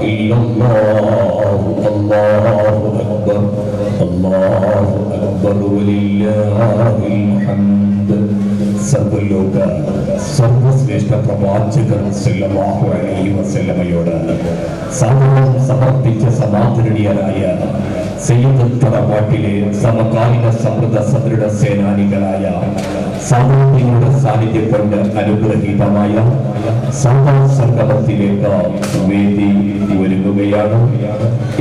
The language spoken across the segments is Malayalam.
إلا الله الله أكبر الله أكبر ولله الحمد സർവ്വലോക സർവ്വശ്രേഷ്ഠ പ്രവാചകർ സല്ലല്ലാഹു അലൈഹി വസല്ലമയോട് സർവ്വം സമർപ്പിച്ച സമാദരണീയരായ സയ്യിദ് തറവാട്ടിലെ സമകാലിക സമൃദ്ധ സദൃഢ സേനാനികളായ സാമൂഹ്യങ്ങളുടെ സാന്നിധ്യം കൊണ്ട് അനുഗ്രഹീതമായ സംഗമത്തിലേക്ക് വേദി ഒരുങ്ങുകയാണ്.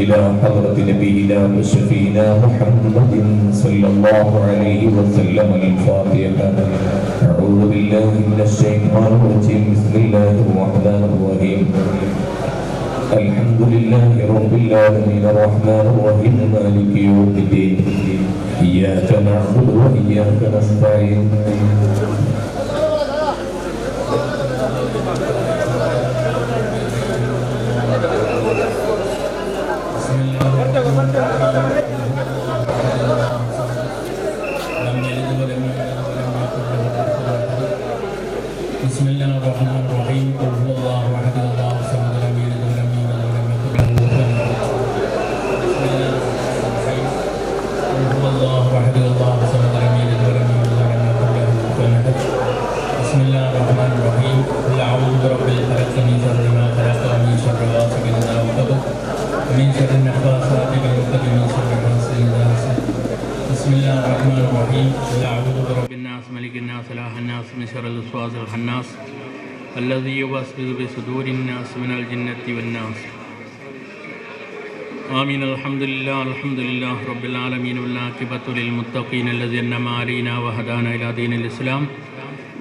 ഇലാ ഹദ്റത്തി നബിയിനാ വശഫീനാ മുഹമ്മദിൻ സല്ലല്ലാഹു അലൈഹി വസല്ലം. അൽ-ഫാത്തിഹ. أعوذ بالله من الشيطان الرجيم. بسم الله الرحمن الرحيم. الحمد لله رب العالمين الرحمن الرحيم مالك يوم الدين إياك نعبد وإياك نستعين. بسم الله الرحمن الرحيم. قل هو الله احد الله الصمد لم يلد ولم يولد ولم يكن له كفوا احد. قل هو الله احد الله الصمد لم يلد ولم يولد ولم يكن له كفوا احد. بسم الله الرحمن الرحيم. قل اعوذ برب الفلق من شر ما خلق ومن شر غاسق اذا وقب ومن شر النفاثات في العقد ومن شر حاسد اذا حسد. بسم الله الرحمن الرحيم. قل اعوذ برب الناس ملك الناس اله الناس من شر الوسواس الخناس الذي يوسوس بصدور الناس من الجنة والناس. آمين. الحمد لله رب العالمين والعاقبة للمتقين الذين أنعم علينا وهدانا إلى دين الإسلام.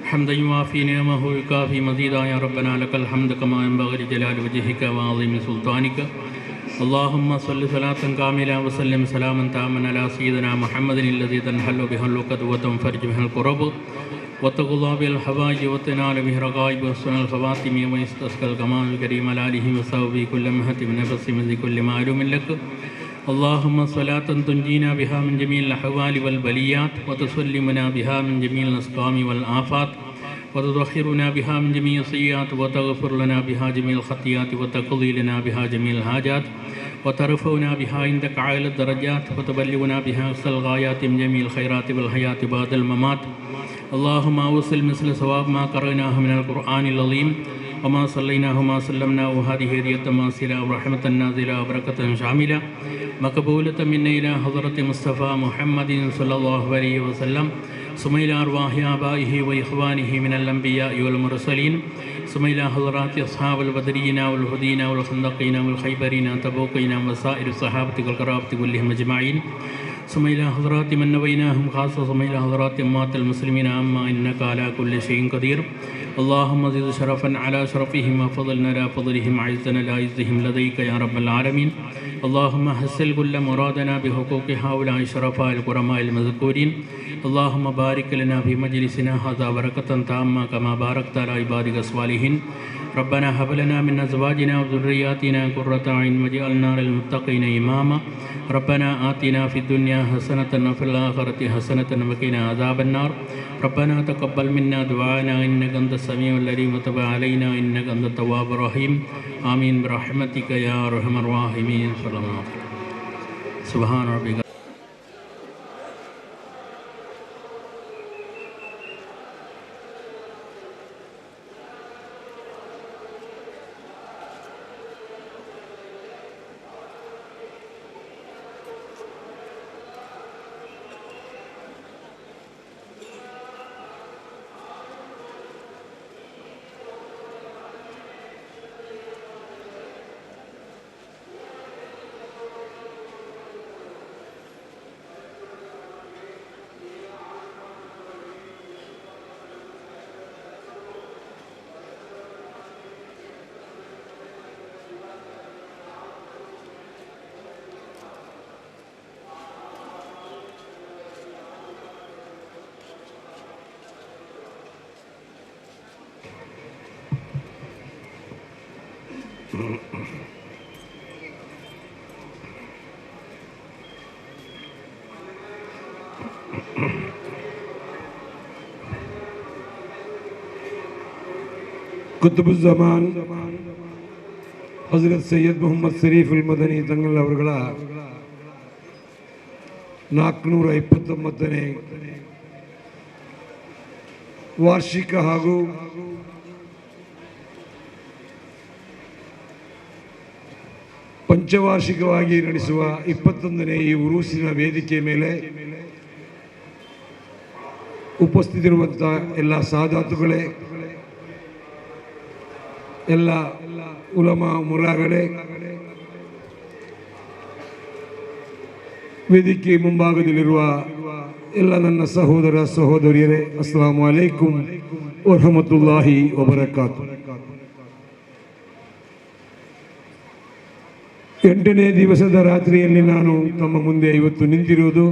حمدا يوافي نعمه ويكافي مزيدا. يا ربنا لك الحمد كما ينبغي لجلال وجهك وعظيم سلطانك. اللهم صل صلاة كاملة وسلم سلاما تاما على سيدنا محمد الذي تنحل به العقد وتنفرج به الكرب وتقضى به الحوائج وتنال به الرغائب وحسن الخواتم ويستسقى الكمال الكريم على آله وصحبه كل مهت نفس من كل معلوم لك. اللهم صلاة تنجينا بها من جميع الأحوال والبليات وتسلمنا بها من جميع الأسقام والآفات وتطهرنا بها من جميع السيئات وتغفر لنا بها جميع الخطيئات وتقضي لنا بها جميع الحاجات وترفعنا بها عندك أعلى الدرجات وتبلغنا بها أقصى الغايات من جميع الخيرات والحياة بعد الممات. اللهم أوصل مثل ثواب ما قرأناه من القرآن العظيم وما صليناه وما سلمناه. هذه هدية ماصلة ورحمة نازلة وبركة شاملة مقبولة منا إلى حضرة مصطفى محمد صلى الله عليه وسلم ثم إلى أرواح آبائه وإخوانه من الأنبياء والمرسلين ثم إلى حضرات أصحاب البدرين والهدين والخندقين والخيبرين تبوقين وسائر الصحابة والقرابة كلهم أجمعين ثم إلى حضرات من نويناهم خاصة ثم إلى حضرات أمات المسلمين أما إنك على كل شيء قدير. اللهم زد شرفا على شرفهم وفضلنا على فضلهم عزنا لا عزهم لديك يا رب العالمين. اللهم حصل كل مرادنا بحقوق هؤلاء الشرفاء الكرماء المذكورين. اللهم بارك لنا في مجلسنا هذا بركة تامة كما باركت على عبادك الصالحين. ربنا هب لنا من أزواجنا وذرياتنا قرة أعين واجعلنا للمتقين إماما. ربنا آتنا في الدنيا حسنة وفي الآخرة حسنة وقنا عذاب النار. ربنا تقبل منا دعاءنا إنك أنت السميع العليم وتب علينا إنك أنت التواب الرحيم. آمين برحمتك يا أرحم الراحمين. سبحان ربك. कुतुबुज़्ज़मान ಹಜರತ್ ಸೈಯದ್ ಮೊಹಮ್ಮದ್ ಶರೀಫುಲ್ ಮದನಿ ತಂಗಲ್ ಅವರುಗಳ 429ನೇ ವಾರ್ಷಿಕ ಹಾಗೂ ಪಂಚವಾರ್ಷಿಕವಾಗಿ ನಡೆಸುವ 21ನೇ ಈ ಉರೂಸಿನ ವೇದಿಕೆ ಮೇಲೆ ಉಪಸ್ಥಿತಿರುವಂಥ ಎಲ್ಲ ಸಾದಾತುಗಳೇ, ಎಲ್ಲ ಉಲಮಾ ಮುರಾಗಳೇ, ವೇದಿಕೆ ಮುಂಭಾಗದಲ್ಲಿರುವ ಎಲ್ಲ ನನ್ನ ಸಹೋದರ ಸಹೋದರಿಯರೇ, ಅಸ್ಸಲಾಮು ಅಲೈಕುಂ ವರಹಮತುಲ್ಲಾಹಿ ವಬರಕಾತು. 8ನೇ ದಿವಸದ ರಾತ್ರಿಯಲ್ಲಿ ನಾನು ತಮ್ಮ ಮುಂದೆ ಇವತ್ತು ನಿಂತಿರುವುದು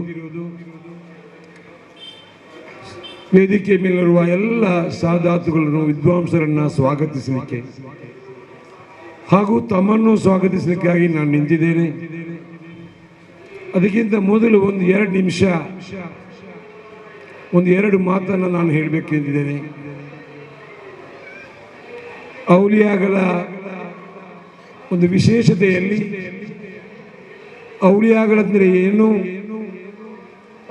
ವೇದಿಕೆ ಮೇಲಿರುವ ಎಲ್ಲ ಸಾದಾತುಗಳನ್ನು, ವಿದ್ವಾಂಸರನ್ನು ಸ್ವಾಗತಿಸಲಿಕ್ಕೆ ಹಾಗೂ ತಮ್ಮನ್ನು ಸ್ವಾಗತಿಸಲಿಕ್ಕಾಗಿ ನಾನು ನಿಂತಿದ್ದೇನೆ. ಅದಕ್ಕಿಂತ ಮೊದಲು ಒಂದು 2 ನಿಮಿಷ ಒಂದು 2 ಮಾತನ್ನು ನಾನು ಹೇಳಬೇಕೆಂದಿದ್ದೇನೆ. ಔಲಿಯಾಗಳ ಒಂದು ವಿಶೇಷತೆಯಲ್ಲಿ ಔಲಿಯಾಗಳಂದರೆ ಏನು,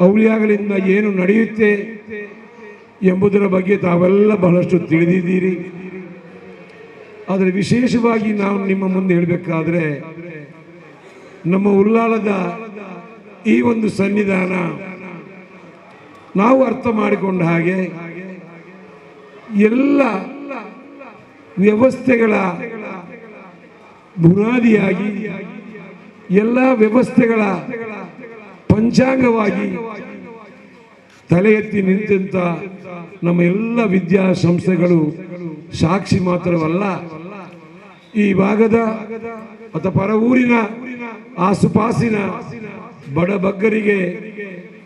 ಔಲಿಯಾಗಳಿಂದ ಏನು ನಡೆಯುತ್ತೆ ಎಂಬುದರ ಬಗ್ಗೆ ತಾವೆಲ್ಲ ಬಹಳಷ್ಟು ತಿಳಿದಿದ್ದೀರಿ. ಆದರೆ ವಿಶೇಷವಾಗಿ ನಾವು ನಿಮ್ಮ ಮುಂದೆ ಹೇಳಬೇಕಾದ್ರೆ, ನಮ್ಮ ಉಲ್ಲಾಳದ ಈ ಒಂದು ಸನ್ನಿಧಾನ ನಾವು ಅರ್ಥ ಮಾಡಿಕೊಂಡ ಹಾಗೆ ಎಲ್ಲ ವ್ಯವಸ್ಥೆಗಳ ಬುನಾದಿಯಾಗಿ, ಎಲ್ಲ ವ್ಯವಸ್ಥೆಗಳ ಪಂಚಾಂಗವಾಗಿ ತಲೆ ಎತ್ತಿ ನಿಂತ ನಮ್ಮ ಎಲ್ಲ ವಿದ್ಯಾಸಂಸ್ಥೆಗಳು ಸಾಕ್ಷಿ ಮಾತ್ರವಲ್ಲ, ಈ ಭಾಗದ ಅಥವಾ ಪರ ಊರಿನ ಆಸುಪಾಸಿನ ಬಡಬಗ್ಗರಿಗೆ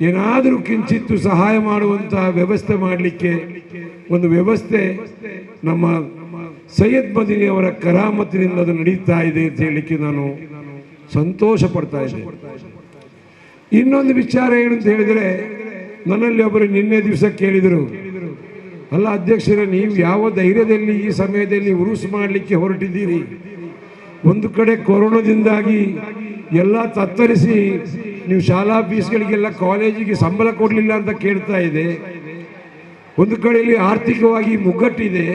ಏನಾದರೂ ಕಿಂಚಿತ್ತು ಸಹಾಯ ಮಾಡುವಂತಹ ವ್ಯವಸ್ಥೆ ಮಾಡಲಿಕ್ಕೆ ಒಂದು ವ್ಯವಸ್ಥೆ ನಮ್ಮ ಸೈಯದ್ ಮದನಿ ಅವರ ಕರಾಮತಿನಿಂದ ಅದು ನಡೀತಾ ಇದೆ ಅಂತ ಹೇಳಲಿಕ್ಕೆ ನಾನು ಸಂತೋಷ ಪಡ್ತಾ ಇದ್ದೆ. ಇನ್ನೊಂದು ವಿಚಾರ ಏನು ಅಂತ ಹೇಳಿದರೆ, ನನ್ನಲ್ಲಿ ಒಬ್ಬರು ನಿನ್ನೆ ದಿವಸ ಕೇಳಿದರು, ಅಲ್ಲ ಅಧ್ಯಕ್ಷರೇ, ನೀವು ಯಾವ ಧೈರ್ಯದಲ್ಲಿ ಈ ಸಮಯದಲ್ಲಿ ಉರುಸು ಮಾಡಲಿಕ್ಕೆ ಹೊರಟಿದ್ದೀರಿ? ಒಂದು ಕಡೆ ಕೊರೋನಾದಿಂದಾಗಿ ಎಲ್ಲ ತತ್ತರಿಸಿ ನೀವು ಶಾಲಾ ಫೀಸ್ಗಳಿಗೆಲ್ಲ ಕಾಲೇಜಿಗೆ ಸಂಬಳ ಕೊಡಲಿಲ್ಲ ಅಂತ ಕೇಳ್ತಾ ಇದೆ. ಒಂದು ಕಡೆಯಲ್ಲಿ ಆರ್ಥಿಕವಾಗಿ ಮುಗ್ಗಟ್ಟಿದೆ,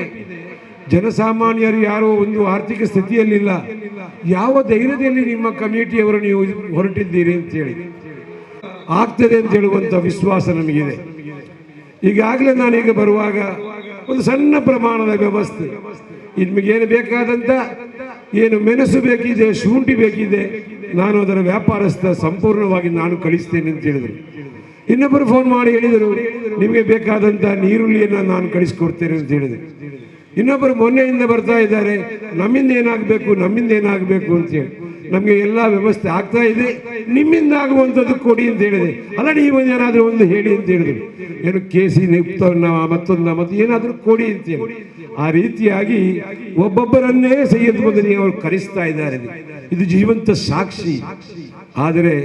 ಜನಸಾಮಾನ್ಯರು ಯಾರೋ ಒಂದು ಆರ್ಥಿಕ ಸ್ಥಿತಿಯಲ್ಲಿಲ್ಲ. ಯಾವ ಧೈರ್ಯದಲ್ಲಿ ನಿಮ್ಮ ಕಮಿಟಿಯವರು ನೀವು ಹೊರಟಿದ್ದೀರಿ ಅಂತೇಳಿ ಆಗ್ತದೆ ಅಂತ ಹೇಳುವಂಥ ವಿಶ್ವಾಸ ನಮಗಿದೆ. ಈಗಾಗಲೇ ನಾನೀಗ ಬರುವಾಗ ಒಂದು ಸಣ್ಣ ಪ್ರಮಾಣದ ವ್ಯವಸ್ಥೆ, ನಿಮಗೇನು ಬೇಕಾದಂಥ ಏನು ಮೆಣಸು ಬೇಕಿದೆ, ಶುಂಠಿ ಬೇಕಿದೆ, ನಾನು ಅದರ ವ್ಯಾಪಾರಸ್ಥ ಸಂಪೂರ್ಣವಾಗಿ ನಾನು ಕಳಿಸ್ತೇನೆ ಅಂತ ಹೇಳಿದರು. ಇನ್ನೊಬ್ಬರು ಫೋನ್ ಮಾಡಿ ಹೇಳಿದರು, ನಿಮಗೆ ಬೇಕಾದಂಥ ನೀರುಳ್ಳಿಯನ್ನು ನಾನು ಕಳಿಸ್ಕೊಡ್ತೇನೆ ಅಂತ ಹೇಳಿದರು. ಇನ್ನೊಬ್ಬರು ಮೊನ್ನೆಯಿಂದ ಬರ್ತಾ ಇದ್ದಾರೆ, ನಮ್ಮಿಂದ ಏನಾಗಬೇಕು ಅಂತೇಳಿ. ನಮಗೆ ಎಲ್ಲ ವ್ಯವಸ್ಥೆ ಆಗ್ತಾ ಇದೆ, ನಿಮ್ಮಿಂದ ಆಗುವಂಥದ್ದು ಕೊಡಿ ಅಂತ ಹೇಳಿದೆ. ಅಲ್ಲ, ನೀವು ಏನಾದರೂ ಒಂದು ಹೇಳಿ ಅಂತ ಹೇಳಿದ್ರು. ಏನು ಕೇಸಿ ಉತ್ತನ್ನ ಮತ್ತು ಏನಾದರೂ ಕೊಡಿ ಅಂತೇಳಿ. ಆ ರೀತಿಯಾಗಿ ಒಬ್ಬೊಬ್ಬರನ್ನೇ ಸೈಯದ್ ಮದನಿ ಅವರು ಕರೆಸ್ತಾ ಇದ್ದಾರೆ. ಇದು ಜೀವಂತ ಸಾಕ್ಷಿ. ಆದರೆ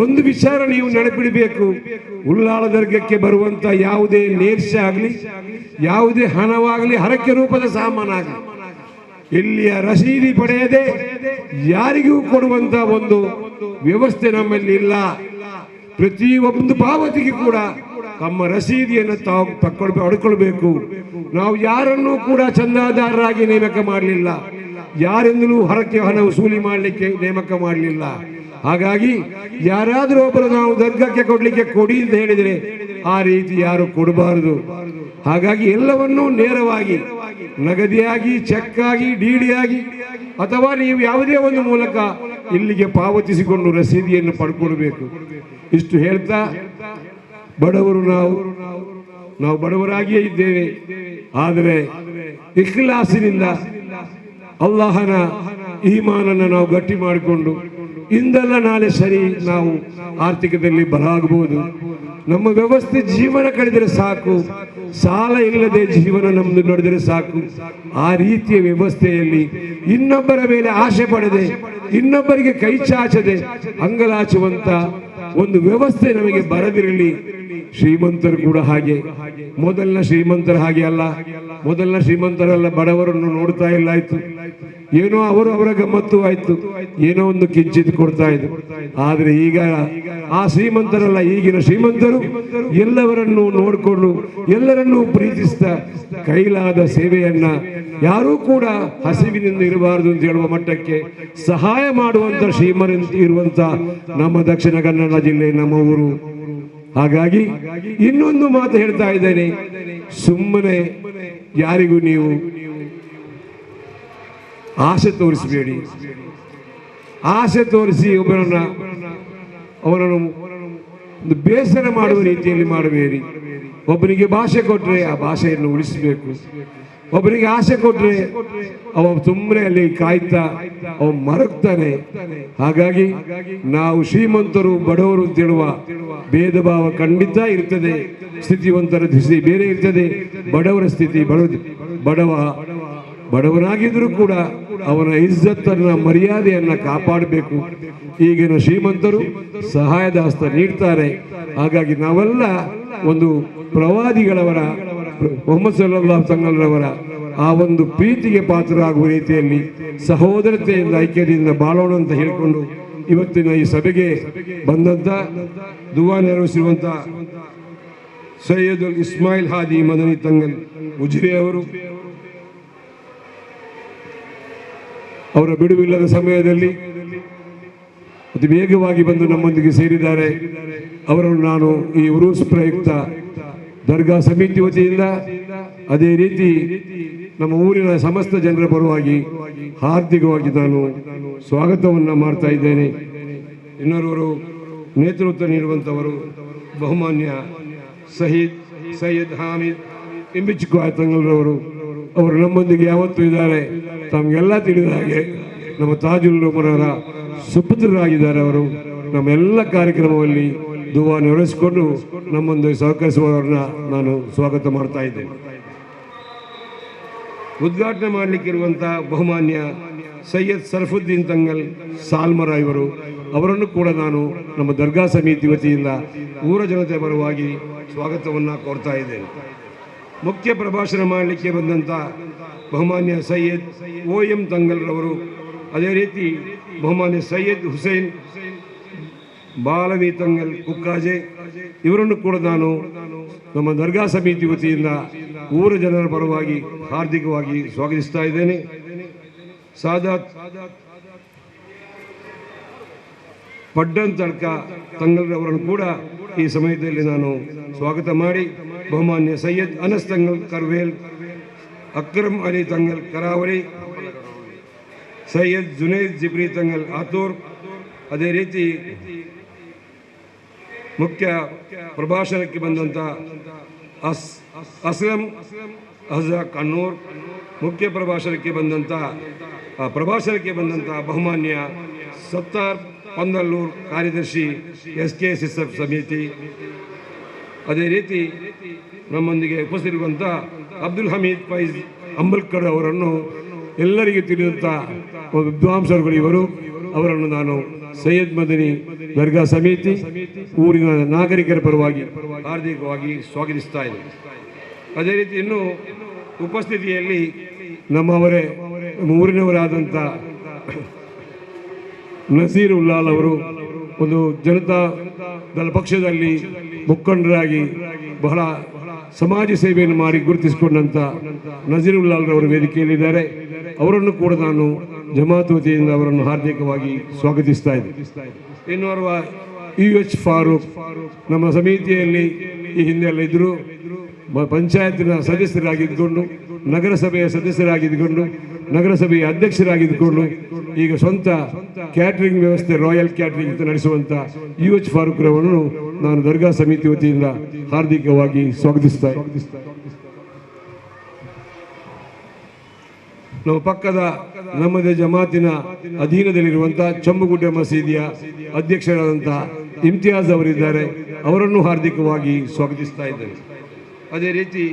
ಒಂದು ವಿಚಾರ ನೀವು ನೆನಪಿಡಬೇಕು, ಉಲ್ಲಾಳ ದರ್ಗಕ್ಕೆ ಬರುವಂತ ಯಾವುದೇ ನೇರ್ಷ ಆಗಲಿ, ಯಾವುದೇ ಹಣವಾಗಲಿ, ಹರಕೆ ರೂಪದ ಸಾಮಾನಾಗಲಿ, ಇಲ್ಲಿಯ ರಸೀದಿ ಪಡೆಯದೆ ಯಾರಿಗೂ ಕೊಡುವಂತ ಒಂದು ವ್ಯವಸ್ಥೆ ನಮ್ಮಲ್ಲಿ ಇಲ್ಲ. ಪ್ರತಿಯೊಂದು ಪಾವತಿಗೆ ಕೂಡ ತಮ್ಮ ರಸೀದಿಯನ್ನು ತಾವು ಪಡ್ಕೊಳ್ಬೇಕು. ನಾವು ಯಾರನ್ನೂ ಕೂಡ ಚಂದಾದಾರರಾಗಿ ನೇಮಕ ಮಾಡಲಿಲ್ಲ, ಯಾರಿಂದಲೂ ಹರಕೆ ಹಣ ವಸೂಲಿ ಮಾಡಲಿಕ್ಕೆ ನೇಮಕ ಮಾಡಲಿಲ್ಲ. ಹಾಗಾಗಿ ಯಾರಾದರೂ ಒಬ್ಬರು ನಾವು ದರ್ಗಕ್ಕೆ ಕೊಡ್ಲಿಕ್ಕೆ ಕೊಡಿ ಅಂತ ಹೇಳಿದರೆ ಆ ರೀತಿ ಯಾರು ಕೊಡಬಾರದು. ಹಾಗಾಗಿ ಎಲ್ಲವನ್ನೂ ನೇರವಾಗಿ ನಗದಿಯಾಗಿ, ಚೆಕ್ ಆಗಿ, ಡಿಡಿ ಆಗಿ ಅಥವಾ ನೀವು ಯಾವುದೇ ಒಂದು ಮೂಲಕ ಇಲ್ಲಿಗೆ ಪಾವತಿಸಿಕೊಂಡು ರಸೀದಿಯನ್ನು ಪಡ್ಕೊಳ್ಬೇಕು. ಇಷ್ಟು ಹೇಳ್ತಾ, ಬಡವರು ನಾವು ಬಡವರಾಗಿಯೇ ಇದ್ದೇವೆ. ಆದರೆ ಇಖ್ಲಾಸಿನಿಂದ ಅಲ್ಲಾಹನ ಈಮಾನನ್ನು ನಾವು ಗಟ್ಟಿ ಮಾಡಿಕೊಂಡು ಇಂದಲ್ಲ ನಾಳೆ ಸರಿ ನಾವು ಆರ್ಥಿಕದಲ್ಲಿ ಬಲಾಗಬಹುದು. ನಮ್ಮ ವ್ಯವಸ್ಥೆ ಜೀವನ ಕಳೆದರೆ ಸಾಕು, ಸಾಲ ಇಲ್ಲದೆ ಜೀವನ ನಮ್ದು ನಡೆದರೆ ಸಾಕು. ಆ ರೀತಿಯ ವ್ಯವಸ್ಥೆಯಲ್ಲಿ ಇನ್ನೊಬ್ಬರ ಮೇಲೆ ಆಸೆ ಪಡದೆ, ಇನ್ನೊಬ್ಬರಿಗೆ ಕೈ ಚಾಚದೆ ಅಂಗಲಾಚುವಂತ ಒಂದು ವ್ಯವಸ್ಥೆ ನಮಗೆ ಬರದಿರಲಿ. ಶ್ರೀಮಂತರು ಕೂಡ ಹಾಗೆ, ಮೊದಲಿನ ಶ್ರೀಮಂತರ ಹಾಗೆ ಅಲ್ಲ. ಮೊದಲಿನ ಶ್ರೀಮಂತರೆಲ್ಲ ಬಡವರನ್ನು ನೋಡ್ತಾ ಇಲ್ಲ ಆಯ್ತು. ಏನೋ ಅವರು ಅವರ ಗಮ್ಮತ್ತು ಆಯ್ತು, ಏನೋ ಒಂದು ಕಿಂಚಿತ್ ಕೊಡ್ತಾ ಇದ್ರು. ಆದ್ರೆ ಈಗ ಆ ಶ್ರೀಮಂತರಲ್ಲ, ಈಗಿನ ಶ್ರೀಮಂತರು ಎಲ್ಲವರನ್ನು ನೋಡಿಕೊಂಡು ಎಲ್ಲರನ್ನೂ ಪ್ರೀತಿಸ್ತಾ ಕೈಲಾದ ಸೇವೆಯನ್ನ, ಯಾರೂ ಕೂಡ ಹಸಿವಿನಿಂದ ಇರಬಾರದು ಅಂತ ಹೇಳುವ ಮಟ್ಟಕ್ಕೆ ಸಹಾಯ ಮಾಡುವಂತ ಶ್ರೀಮಂತ ಇರುವಂತ ನಮ್ಮ ದಕ್ಷಿಣ ಕನ್ನಡ ಜಿಲ್ಲೆ, ನಮ್ಮ ಊರು. ಹಾಗಾಗಿ ಇನ್ನೊಂದು ಮಾತು ಹೇಳ್ತಾ ಇದ್ದೇನೆ, ಸುಮ್ಮನೆ ಯಾರಿಗೂ ನೀವು ಆಸೆ ತೋರಿಸಬೇಡಿ. ಆಸೆ ತೋರಿಸಿ ಅವನನ್ನು ಒಂದು ಬೇಸರ ಮಾಡುವ ರೀತಿಯಲ್ಲಿ ಮಾಡಬೇಡಿ. ಒಬ್ಬನಿಗೆ ಭಾಷೆ ಕೊಟ್ಟರೆ ಆ ಭಾಷೆಯನ್ನು ಉಳಿಸಬೇಕು. ಒಬ್ಬನಿಗೆ ಆಸೆ ಕೊಟ್ಟರೆ ಅವ ಸುಮ್ಮನೆ ಅಲ್ಲಿ ಕಾಯ್ತಾ ಅವ ಮರಗ್ತಾನೆ. ಹಾಗಾಗಿ ನಾವು ಶ್ರೀಮಂತರು ಬಡವರು ಅಂತ ಹೇಳುವ ಭೇದ ಭಾವ ಖಂಡಿತ ಇರ್ತದೆ. ಸ್ಥಿತಿವಂತರ ಸ್ಥಿತಿ ಬೇರೆ ಇರ್ತದೆ, ಬಡವರ ಸ್ಥಿತಿ ಬಡವನಾಗಿದ್ರೂ ಕೂಡ ಅವನ ಇಜ್ಜತ್ತನ್ನ ಮರ್ಯಾದೆಯನ್ನ ಕಾಪಾಡಬೇಕು. ಈಗಿನ ಶ್ರೀಮಂತರು ಸಹಾಯದ ಹಸ್ತ ನೀಡ್ತಾರೆ. ಹಾಗಾಗಿ ನಾವೆಲ್ಲ ಒಂದು ಪ್ರವಾದಿಗಳವರ ಮೊಹಮ್ಮದ್ ಸಲ್ಲಲ್ಲಾಹು ತಂಗಲ್ರವರ ಆ ಒಂದು ಪ್ರೀತಿಗೆ ಪಾತ್ರರಾಗುವ ರೀತಿಯಲ್ಲಿ ಸಹೋದರತೆಯಿಂದ ಐಕ್ಯದಿಂದ ಬಾಳೋಣ ಅಂತ ಹೇಳಿಕೊಂಡು ಇವತ್ತಿನ ಈ ಸಭೆಗೆ ಬಂದಂತ ದುವಾ ನೆರವೇರಿಸಿರುವಂತ ಸೈಯದುಲ್ ಇಸ್ಮಾಯಿಲ್ ಹಾದಿ ಮದನಿ ತಂಗಲ್ ಉಜಿರೆ ಅವರು, ಅವರ ಬಿಡುವಿಲ್ಲದ ಸಮಯದಲ್ಲಿ ಅತಿ ವೇಗವಾಗಿ ಬಂದು ನಮ್ಮೊಂದಿಗೆ ಸೇರಿದ್ದಾರೆ. ಅವರನ್ನು ನಾನು ಈ ಉರೂಸ್ ಪ್ರಯುಕ್ತ ದರ್ಗಾ ಸಮಿತಿ ವತಿಯಿಂದ, ಅದೇ ರೀತಿ ನಮ್ಮ ಊರಿನ ಸಮಸ್ತ ಜನರ ಪರವಾಗಿ ಹಾರ್ದಿಕವಾಗಿ ನಾನು ಸ್ವಾಗತವನ್ನು ಮಾಡ್ತಾ ಇದ್ದೇನೆ. ಇನ್ನೋರ್ವರು ನೇತೃತ್ವ ನೀಡುವಂಥವರು ಬಹುಮಾನ್ಯ ಸೈಯದ್ ಹಾಮಿದ್ ಇಂಬಿಚ್ಕುವಾಯ್ ತಂಗಲ್ರವರು. ಅವರು ನಮ್ಮೊಂದಿಗೆ ಯಾವತ್ತೂ ಇದ್ದಾರೆ. ತಮಗೆಲ್ಲ ತಿಳಿದ ಹಾಗೆ ನಮ್ಮ ತಾಜುಲ್ ಉಮರರ ಸುಪುತ್ರರಾಗಿದ್ದಾರೆ. ಅವರು ನಮ್ಮೆಲ್ಲ ಕಾರ್ಯಕ್ರಮದಲ್ಲಿ ದುವಾ ನೆರವೇರಿಸಿಕೊಂಡು ನಮ್ಮೊಂದಿಗೆ ಸಹಕರಿಸುವವರನ್ನ ನಾನು ಸ್ವಾಗತ ಮಾಡ್ತಾ ಇದ್ದೇನೆ. ಉದ್ಘಾಟನೆ ಮಾಡಲಿಕ್ಕಿರುವಂಥ ಬಹುಮಾನ್ಯ ಸೈಯದ್ ಸರ್ಫುದ್ದೀನ್ ತಂಗಲ್ ಸಾಲ್ಮರ ಇವರು, ಅವರನ್ನು ಕೂಡ ನಾನು ನಮ್ಮ ದರ್ಗಾ ಸಮಿತಿ ವತಿಯಿಂದ ಊರ ಜನತೆ ಪರವಾಗಿ ಸ್ವಾಗತವನ್ನು ಕೋರ್ತಾ ಇದ್ದೇನೆ. ಮುಖ್ಯ ಪ್ರಭಾಷಣ ಮಾಡಲಿಕ್ಕೆ ಬಂದಂಥ ಬಹುಮಾನ್ಯ ಸೈಯದ್ OM ತಂಗಲ್ರವರು, ಅದೇ ರೀತಿ ಬಹುಮಾನ್ಯ ಸೈಯದ್ ಹುಸೇನ್ ಬಾಲವಿ ತಂಗಲ್ ಕುಕ್ಕಾಜೆ, ಇವರನ್ನು ಕೂಡ ನಾನು ನಮ್ಮ ದರ್ಗಾ ಸಮಿತಿ ವತಿಯಿಂದ ಊರ ಜನರ ಪರವಾಗಿ ಹಾರ್ದಿಕವಾಗಿ ಸ್ವಾಗತಿಸ್ತಾ ಇದ್ದೇನೆ. ಸಾದಾತ್ ಪಡ್ಡನ್ ತಡ್ಕ ತಂಗಲ್ರವರನ್ನು ಕೂಡ ಈ ಸಮಯದಲ್ಲಿ ನಾನು ಸ್ವಾಗತ ಮಾಡಿ, ಬಹುಮಾನ್ಯ ಸೈಯದ್ ಅನಸ್ ತಂಗಲ್ ಕರ್ವೇಲ್, ಅಕ್ರಮ್ ಅಲಿ ತಂಗಲ್ ಕರಾವಳಿ, ಸೈಯದ್ ಜುನೈದ್ ಜಿಬ್ರಿ ತಂಗಲ್ ಆತೂರ್, ಅದೇ ರೀತಿ ಮುಖ್ಯ ಪ್ರಭಾಷಣಕ್ಕೆ ಬಂದಂಥ ಅಸ್ಲಂ ಅಹ್ಜಾ ಕನ್ನೂರ್, ಮುಖ್ಯ ಪ್ರಭಾಷಣಕ್ಕೆ ಬಂದಂಥ ಬಹುಮಾನ್ಯ ಸತ್ತಾರ್ ಪಂದಲ್ಲೂರ್ ಕಾರ್ಯದರ್ಶಿ SKSSF ಸಮಿತಿ, ಅದೇ ರೀತಿ ನಮ್ಮೊಂದಿಗೆ ಉಪಸ್ಥಿತಿರುವಂಥ ಅಬ್ದುಲ್ ಹಮೀದ್ ಫೈಜ್ ಅಂಬಲ್ಕರ್ ಅವರನ್ನು ಎಲ್ಲರಿಗೂ ತಿಳಿದಂಥ ವಿದ್ವಾಂಸರುಗಳು ಇವರು. ಅವರನ್ನು ನಾನು ಸೈಯದ್ ಮದನಿ ದರ್ಗಾ ಸಮಿತಿ ಊರಿನ ನಾಗರಿಕರ ಪರವಾಗಿ ಹಾರ್ದಿಕವಾಗಿ ಸ್ವಾಗತಿಸ್ತಾ ಇದ್ದೇನೆ. ಅದೇ ರೀತಿ ಇನ್ನು ಉಪಸ್ಥಿತಿಯಲ್ಲಿ ನಮ್ಮವರೇ ಊರಿನವರಾದಂಥ ನಸೀರ್ ಉಲ್ಲಾಲ್ ಅವರು, ಒಂದು ಜನತಾ ದಳ ಪಕ್ಷದಲ್ಲಿ ಮುಖಂಡರಾಗಿ ಬಹಳ ಸಮಾಜ ಸೇವೆಯನ್ನು ಮಾಡಿ ಗುರುತಿಸಿಕೊಂಡಂಥ ನಜೀರ್ ಉಲ್ಲಾಲ್ ರವರು ವೇದಿಕೆಯಲ್ಲಿದ್ದಾರೆ. ಅವರನ್ನು ಕೂಡ ನಾನು ಜಮಾತ್ ವತಿಯಿಂದ ಅವರನ್ನು ಹಾರ್ದಿಕವಾಗಿ ಸ್ವಾಗತಿಸ್ತಾ ಇದ್ದೇನೆ. ಇನ್ನೋರ್ವ UH ಫಾರೂಕ್ ನಮ್ಮ ಸಮಿತಿಯಲ್ಲಿ ಈ ಹಿಂದೆ ಎಲ್ಲ ಇದ್ದರು. ಪಂಚಾಯತಿನ ಸದಸ್ಯರಾಗಿದ್ದುಕೊಂಡು, ನಗರಸಭೆಯ ಸದಸ್ಯರಾಗಿದ್ದುಕೊಂಡು, ನಗರಸಭೆಯ ಅಧ್ಯಕ್ಷರಾಗಿದ್ದುಕೊಂಡು ಈಗ ಸ್ವಂತ ಕ್ಯಾಟರಿಂಗ್ ವ್ಯವಸ್ಥೆ ರಾಯಲ್ ಕ್ಯಾಟರಿಂಗ್ ನಡೆಸುವಂಥ UH ಫಾರೂಕ್ ರವರನ್ನು ನಾನು ದರ್ಗಾ ಸಮಿತಿ ವತಿಯಿಂದ ಹಾರ್ದಿಕವಾಗಿ ಸ್ವಾಗತಿಸ್ತಾ ಇದ್ದೇನೆ. ನಮ್ಮ ಪಕ್ಕದ ನಮ್ಮದೇ ಜಮಾತಿನ ಅಧೀನದಲ್ಲಿರುವಂಥ ಚಂಬುಗುಡ್ಡೆ ಮಸೀದಿಯ ಅಧ್ಯಕ್ಷರಾದಂಥ ಇಮ್ತಿಯಾಜ್ ಅವರಿದ್ದಾರೆ. ಅವರನ್ನು ಹಾರ್ದಿಕವಾಗಿ ಸ್ವಾಗತಿಸ್ತಾ ಇದ್ದೇನೆ. ಅದೇ ರೀತಿ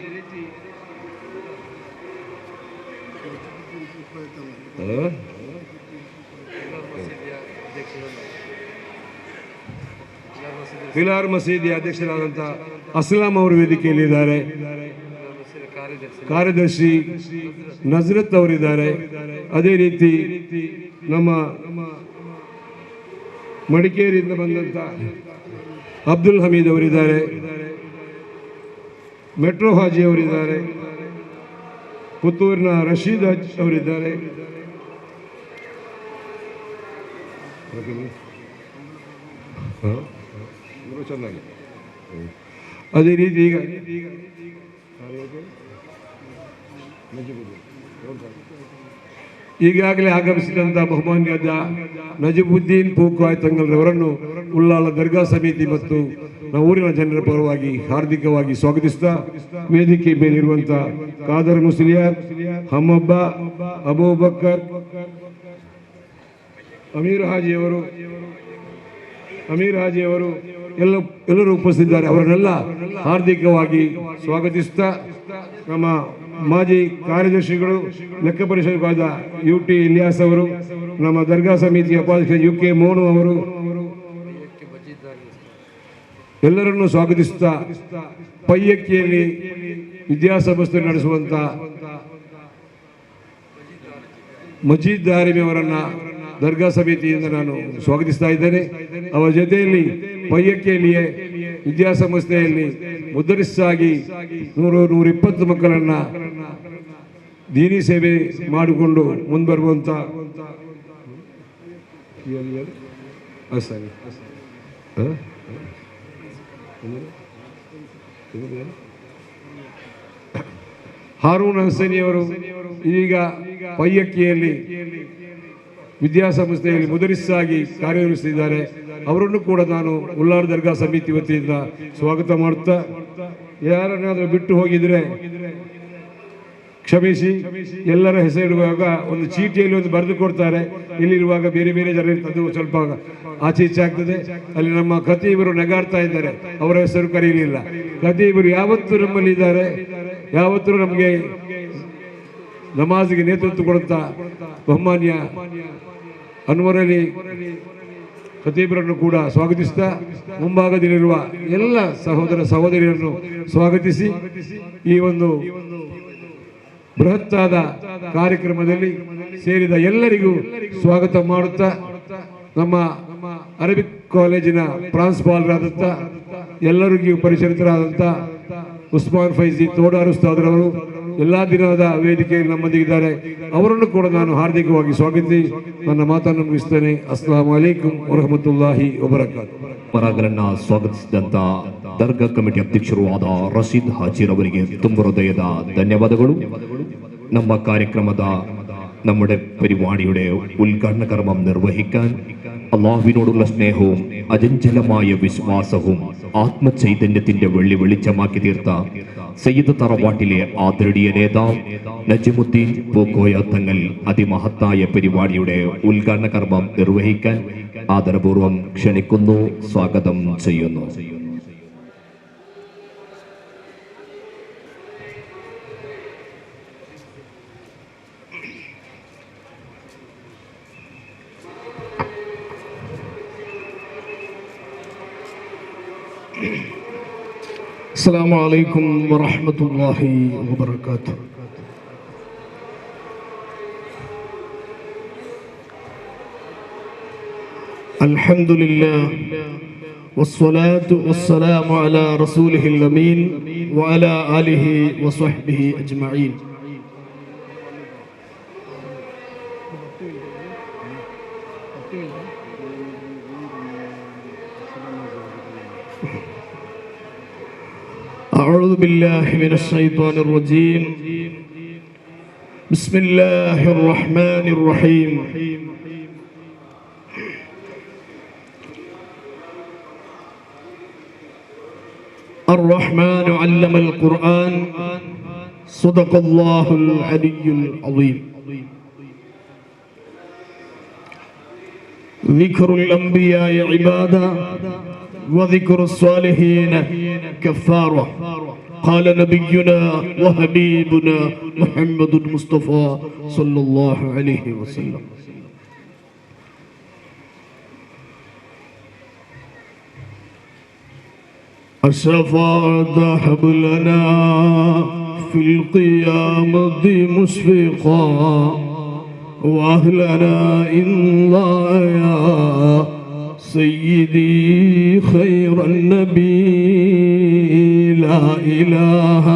ಪಿಲಾರ್ ಮಸೀದಿಯ ಅಧ್ಯಕ್ಷರಾದಂಥ ಅಸ್ಲಾಂ ಅವರು ವೇದಿಕೆಯಲ್ಲಿದ್ದಾರೆ. ಕಾರ್ಯದರ್ಶಿ ನಜರತ್ ಅವರಿದ್ದಾರೆ. ಅದೇ ರೀತಿ ನಮ್ಮ ಮಡಿಕೇರಿಯಿಂದ ಬಂದಂಥ ಅಬ್ದುಲ್ ಹಮೀದ್ ಅವರಿದ್ದಾರೆ, ಮೆಟ್ರೋ ಹಾಜಿ ಅವರಿದ್ದಾರೆ, ಪುತ್ತೂರಿನ ರಶೀದ್ ಹಜ್ ಅವರಿದ್ದಾರೆ. ಅದೇ ರೀತಿ ಈಗ ಈಗಾಗಲೇ ಆಗಮಿಸಿದಂಥ ಬಹುಮಾನ್ಯದ ನಜೀಬುದ್ದೀನ್ ಪೂಕಾಯ್ ತಂಗಲ್ರವರನ್ನು ಉಳ್ಳಾಲ ದರ್ಗಾ ಸಮಿತಿ ಮತ್ತು ನಾವು ಊರಿನ ಜನರ ಪರವಾಗಿ ಹಾರ್ದಿಕವಾಗಿ ಸ್ವಾಗತಿಸ್ತಾ, ವೇದಿಕೆ ಮೇಲಿರುವಂಥ ಖಾದರ್ ಮುಸ್ಲಿಯಾರ್, ಹಮ್ಮಬ್ಬ, ಅಬೂಬಕ್ಕರ್, ಅಮೀರ್ ಹಾಜಿಯವರು ಎಲ್ಲರೂ ಉಪಸ್ಥಿತಿದ್ದಾರೆ. ಅವರನ್ನೆಲ್ಲ ಹಾರ್ದಿಕವಾಗಿ ಸ್ವಾಗತಿಸ್ತಾ, ನಮ್ಮ ಮಾಜಿ ಕಾರ್ಯದರ್ಶಿಗಳು, ಲೆಕ್ಕ ಪರಿಶೋಧಕರಾದ UT ಇಲಿಯಾಸ್ ಅವರು, ನಮ್ಮ ದರ್ಗಾ ಸಮಿತಿಯ ಉಪಾಧ್ಯಕ್ಷ UK ಮೋನು ಅವರು ಎಲ್ಲರನ್ನೂ ಸ್ವಾಗತಿಸುತ್ತಾ, ಪಯ್ಯಕ್ಕಿಯಲ್ಲಿ ವಿದ್ಯಾಸಂಸ್ಥೆ ನಡೆಸುವಂಥ ಮಜೀದ್ ದಾರಿಮಿ ಅವರನ್ನ ದರ್ಗಾ ಸಮಿತಿಯಿಂದ ನಾನು ಸ್ವಾಗತಿಸ್ತಾ ಇದ್ದೇನೆ. ಅವರ ಜೊತೆಯಲ್ಲಿ ಪಯ್ಯಕ್ಕಿಯಲ್ಲಿಯೇ ವಿದ್ಯಾಸಂಸ್ಥೆಯಲ್ಲಿ ಮುದರಿಸಾಗಿ 120 ಮಕ್ಕಳನ್ನ ದೀನಿ ಸೇವೆ ಮಾಡಿಕೊಂಡು ಮುಂದುವರುವಂಥ ಹಾರೂನ್ ಹಸನಿಯವರು ಈಗ ಪಯ್ಯಕ್ಕಿಯಲ್ಲಿ ವಿದ್ಯಾಸಂಸ್ಥೆಯಲ್ಲಿ ಮುದರಿಸಾಗಿ ಕಾರ್ಯನಿರ್ವಹಿಸುತ್ತಿದ್ದಾರೆ. ಅವರನ್ನು ಕೂಡ ನಾನು ಉಳ್ಳಾಲ ದರ್ಗಾ ಸಮಿತಿ ವತಿಯಿಂದ ಸ್ವಾಗತ ಮಾಡುತ್ತಾ, ಯಾರನ್ನಾದರೂ ಬಿಟ್ಟು ಹೋಗಿದ್ರೆ ಕ್ಷಮಿಸಿ. ಎಲ್ಲರ ಹೆಸರಿಡುವಾಗ ಒಂದು ಚೀಟಿಯಲ್ಲಿ ಒಂದು ಬರೆದು ಕೊಡ್ತಾರೆ, ಇಲ್ಲಿರುವಾಗ ಬೇರೆ ಬೇರೆ ಜನ ಅದು ಸ್ವಲ್ಪ ಆಚೆ ಈಚೆ ಆಗ್ತದೆ. ಅಲ್ಲಿ ನಮ್ಮ ಖತೀಬರು ನಗಾಡ್ತಾ ಇದ್ದಾರೆ, ಅವರ ಹೆಸರು ಕರೀಲಿಲ್ಲ. ಖತೀಬರು ಯಾವತ್ತೂ ನಮ್ಮಲ್ಲಿ ಇದ್ದಾರೆ, ಯಾವತ್ತೂ ನಮಗೆ ನಮಾಜಿಗೆ ನೇತೃತ್ವ ಕೊಡುತ್ತಾ ಬಹುಮಾನ್ಯ ಅನ್ವರ್ ಅಲಿ ಖತೀಬರನ್ನು ಕೂಡ ಸ್ವಾಗತಿಸ್ತಾ, ಮುಂಭಾಗದಲ್ಲಿರುವ ಎಲ್ಲ ಸಹೋದರ ಸಹೋದರಿಯರನ್ನು ಸ್ವಾಗತಿಸಿ ಈ ಒಂದು ಬೃಹತ್ತಾದ ಕಾರ್ಯಕ್ರಮದಲ್ಲಿ ಸೇರಿದ ಎಲ್ಲರಿಗೂ ಸ್ವಾಗತ ಮಾಡುತ್ತಾ, ನಮ್ಮ ಅರಬಿಕ್ ಕಾಲೇಜಿನ ಪ್ರಾಂಶುಪಾಲರಾದಂಥ ಎಲ್ಲರಿಗೂ ಪರಿಚರಿತರಾದಂಥ ಉಸ್ಮಾನ್ ಫೈಜಿ ತೋಡಾರ್ ಉಸ್ತಾದ್ರವರು ಎಲ್ಲಾ ದಿನದ ವೇದಿಕೆಯಲ್ಲಿ ನಮ್ಮೊಂದಿಗಿದ್ದಾರೆ. ಅವರನ್ನು ಕೂಡ ನಾನು ಹಾರ್ದಿಕವಾಗಿ ಸ್ವಾಗತಿಸಿ ನನ್ನ ಮಾತನ್ನು ಮುಗಿಸ್ತೇನೆ. ಅಸ್ಸಲಾಮು ಅಲೈಕುಂ ವರಹಮತುಲ್ಲಾಹಿ ವಬರಕಾತುಹು. ಪರಾಗರನ್ನ ಸ್ವಾಗತಿಸಿದಂತ ದರ್ಗಾ ಕಮಿಟಿ ಅಧ್ಯಕ್ಷರು ಆದ ರಶೀದ್ ಹಾಜಿರ್ ಅವರಿಗೆ ತುಂಬ ഹൃദയದ ധന്യവാദಗಳು. ನಮ್ಮ ಕಾರ್ಯಕ್ರಮದ നമ്മുടെ പരിപാടിയുടെ ഉദ്ഘാടന കർമ്മം നിർവഹിക്കാൻ അള്ളാഹുവിനോടുള്ള സ്നേഹവും അചഞ്ചലമായ വിശ്വാസവും ആത്മചൈതന്യത്തിന്റെ വെള്ളി വെളിച്ചമാക്കി തീർത്ത സയ്യിദ് തറവാട്ടിലെ ആദരണീയ നേതാവ് നജിമുദ്ദീൻ പൂക്കോയ തങ്ങൾ അതിമഹത്തായ പരിപാടിയുടെ ഉദ്ഘാടന കർമ്മം നിർവഹിക്കാൻ ആദരപൂർവ്വം ക്ഷണിക്കുന്നു, സ്വാഗതം ചെയ്യുന്നു. السلام عليكم ورحمة الله وبركاته. الحمد لله والصلاة والسلام على رسوله الأمين وعلى آله وصحبه أجمعين. أعوذ بالله من الشيطان الرجيم. بسم الله الرحمن الرحيم. الرحمن علم القرآن صدق الله العلي العظيم. ذكر الأنبياء عبادة وذكر الصالحين كفارة. قال نبينا وحبيبنا محمد المصطفى صلى الله عليه وسلم. الشفاعة حبلنا في القيامة مشفقا وأهلنا إن ضايا سيدي خير النبي لا إله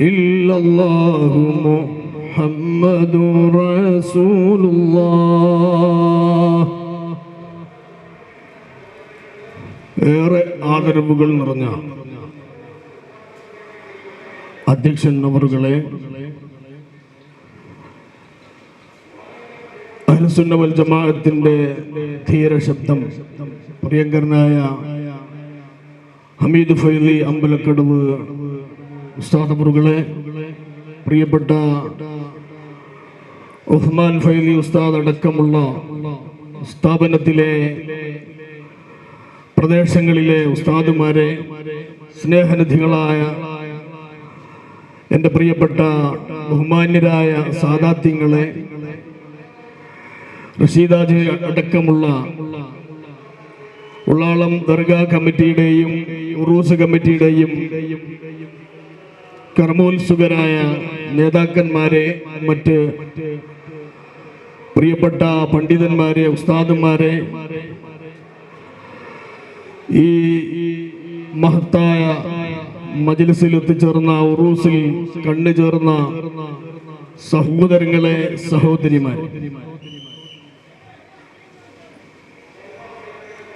إلا الله محمد رسول الله. ഏറെ ആദരവുകൾ നിറഞ്ഞ അധ്യക്ഷൻ അവറുകളെ, അഹ്ലുസുന്ന വൽ ജമാഅത്തിന്റെ ധീരശബ്ദം പ്രിയങ്കരനായ ഹമീദ് ഫൈലി അമ്പലക്കടവ് ഉസ്താദ് അവറുകളെ, പ്രിയപ്പെട്ട ഉസ്മാൻ ഫൈലി ഉസ്താദ് അടക്കമുള്ള സ്ഥാപനത്തിലെ പ്രദേശങ്ങളിലെ ഉസ്താദുമാരെ, സ്നേഹനിധികളായ എൻ്റെ പ്രിയപ്പെട്ട ബഹുമാന്യരായ സാദാത്യങ്ങളെ, റഷീദാജി അടക്കമുള്ള ഉള്ളാളം ദർഗാ കമ്മിറ്റിയുടെയും ഉറൂസ് കമ്മിറ്റിയുടെയും കർമ്മോത്സുകരായ നേതാക്കന്മാരെ, മറ്റ് പ്രിയപ്പെട്ട പണ്ഡിതന്മാരെ, ഉസ്താദുമാരെ, ഈ മഹത്തായ മജ്ലിസിൽ എത്തിച്ചേർന്ന, ഉറൂസിൽ കണ്ണുചേർന്ന സഹോദരങ്ങളെ, സഹോദരിമാരെ,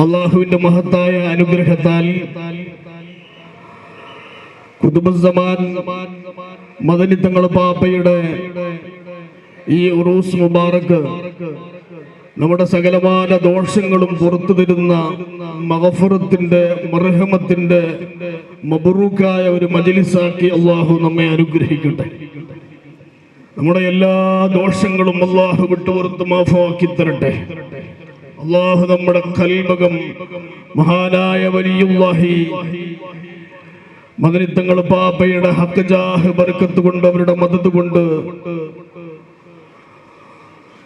അള്ളാഹുവിന്റെ മഹത്തായ അനുഗ്രഹത്താൽ ഖുതുബുസ്സമാൻ മദനി തങ്ങൾ പാപ്പയുടെ ഈ ഉറൂസ് മുബാറക്ക് നമ്മുടെ സകലമാന ദോഷങ്ങളും പുറത്തു തരുന്ന മഗ്ഫിറത്തിന്റെ, മർഹമത്തിന്റെ മബ്റൂക്കായ ഒരു മജ്ലിസാക്കി അള്ളാഹു നമ്മെ അനുഗ്രഹിക്കട്ടെ. നമ്മുടെ എല്ലാ ദോഷങ്ങളും അള്ളാഹു വിട്ടുപുറത്ത് മാഫാക്കി തരട്ടെ. അള്ളാഹു നമ്മുടെ കൽബകം മഹാനായ വലിയുല്ലാഹി മദനി തങ്ങൾ പാപ്പയുടെ ഹക്ക് ജാഹ് ബർക്കത്ത് കൊണ്ട്, അവരുടെ മദദ് കൊണ്ട്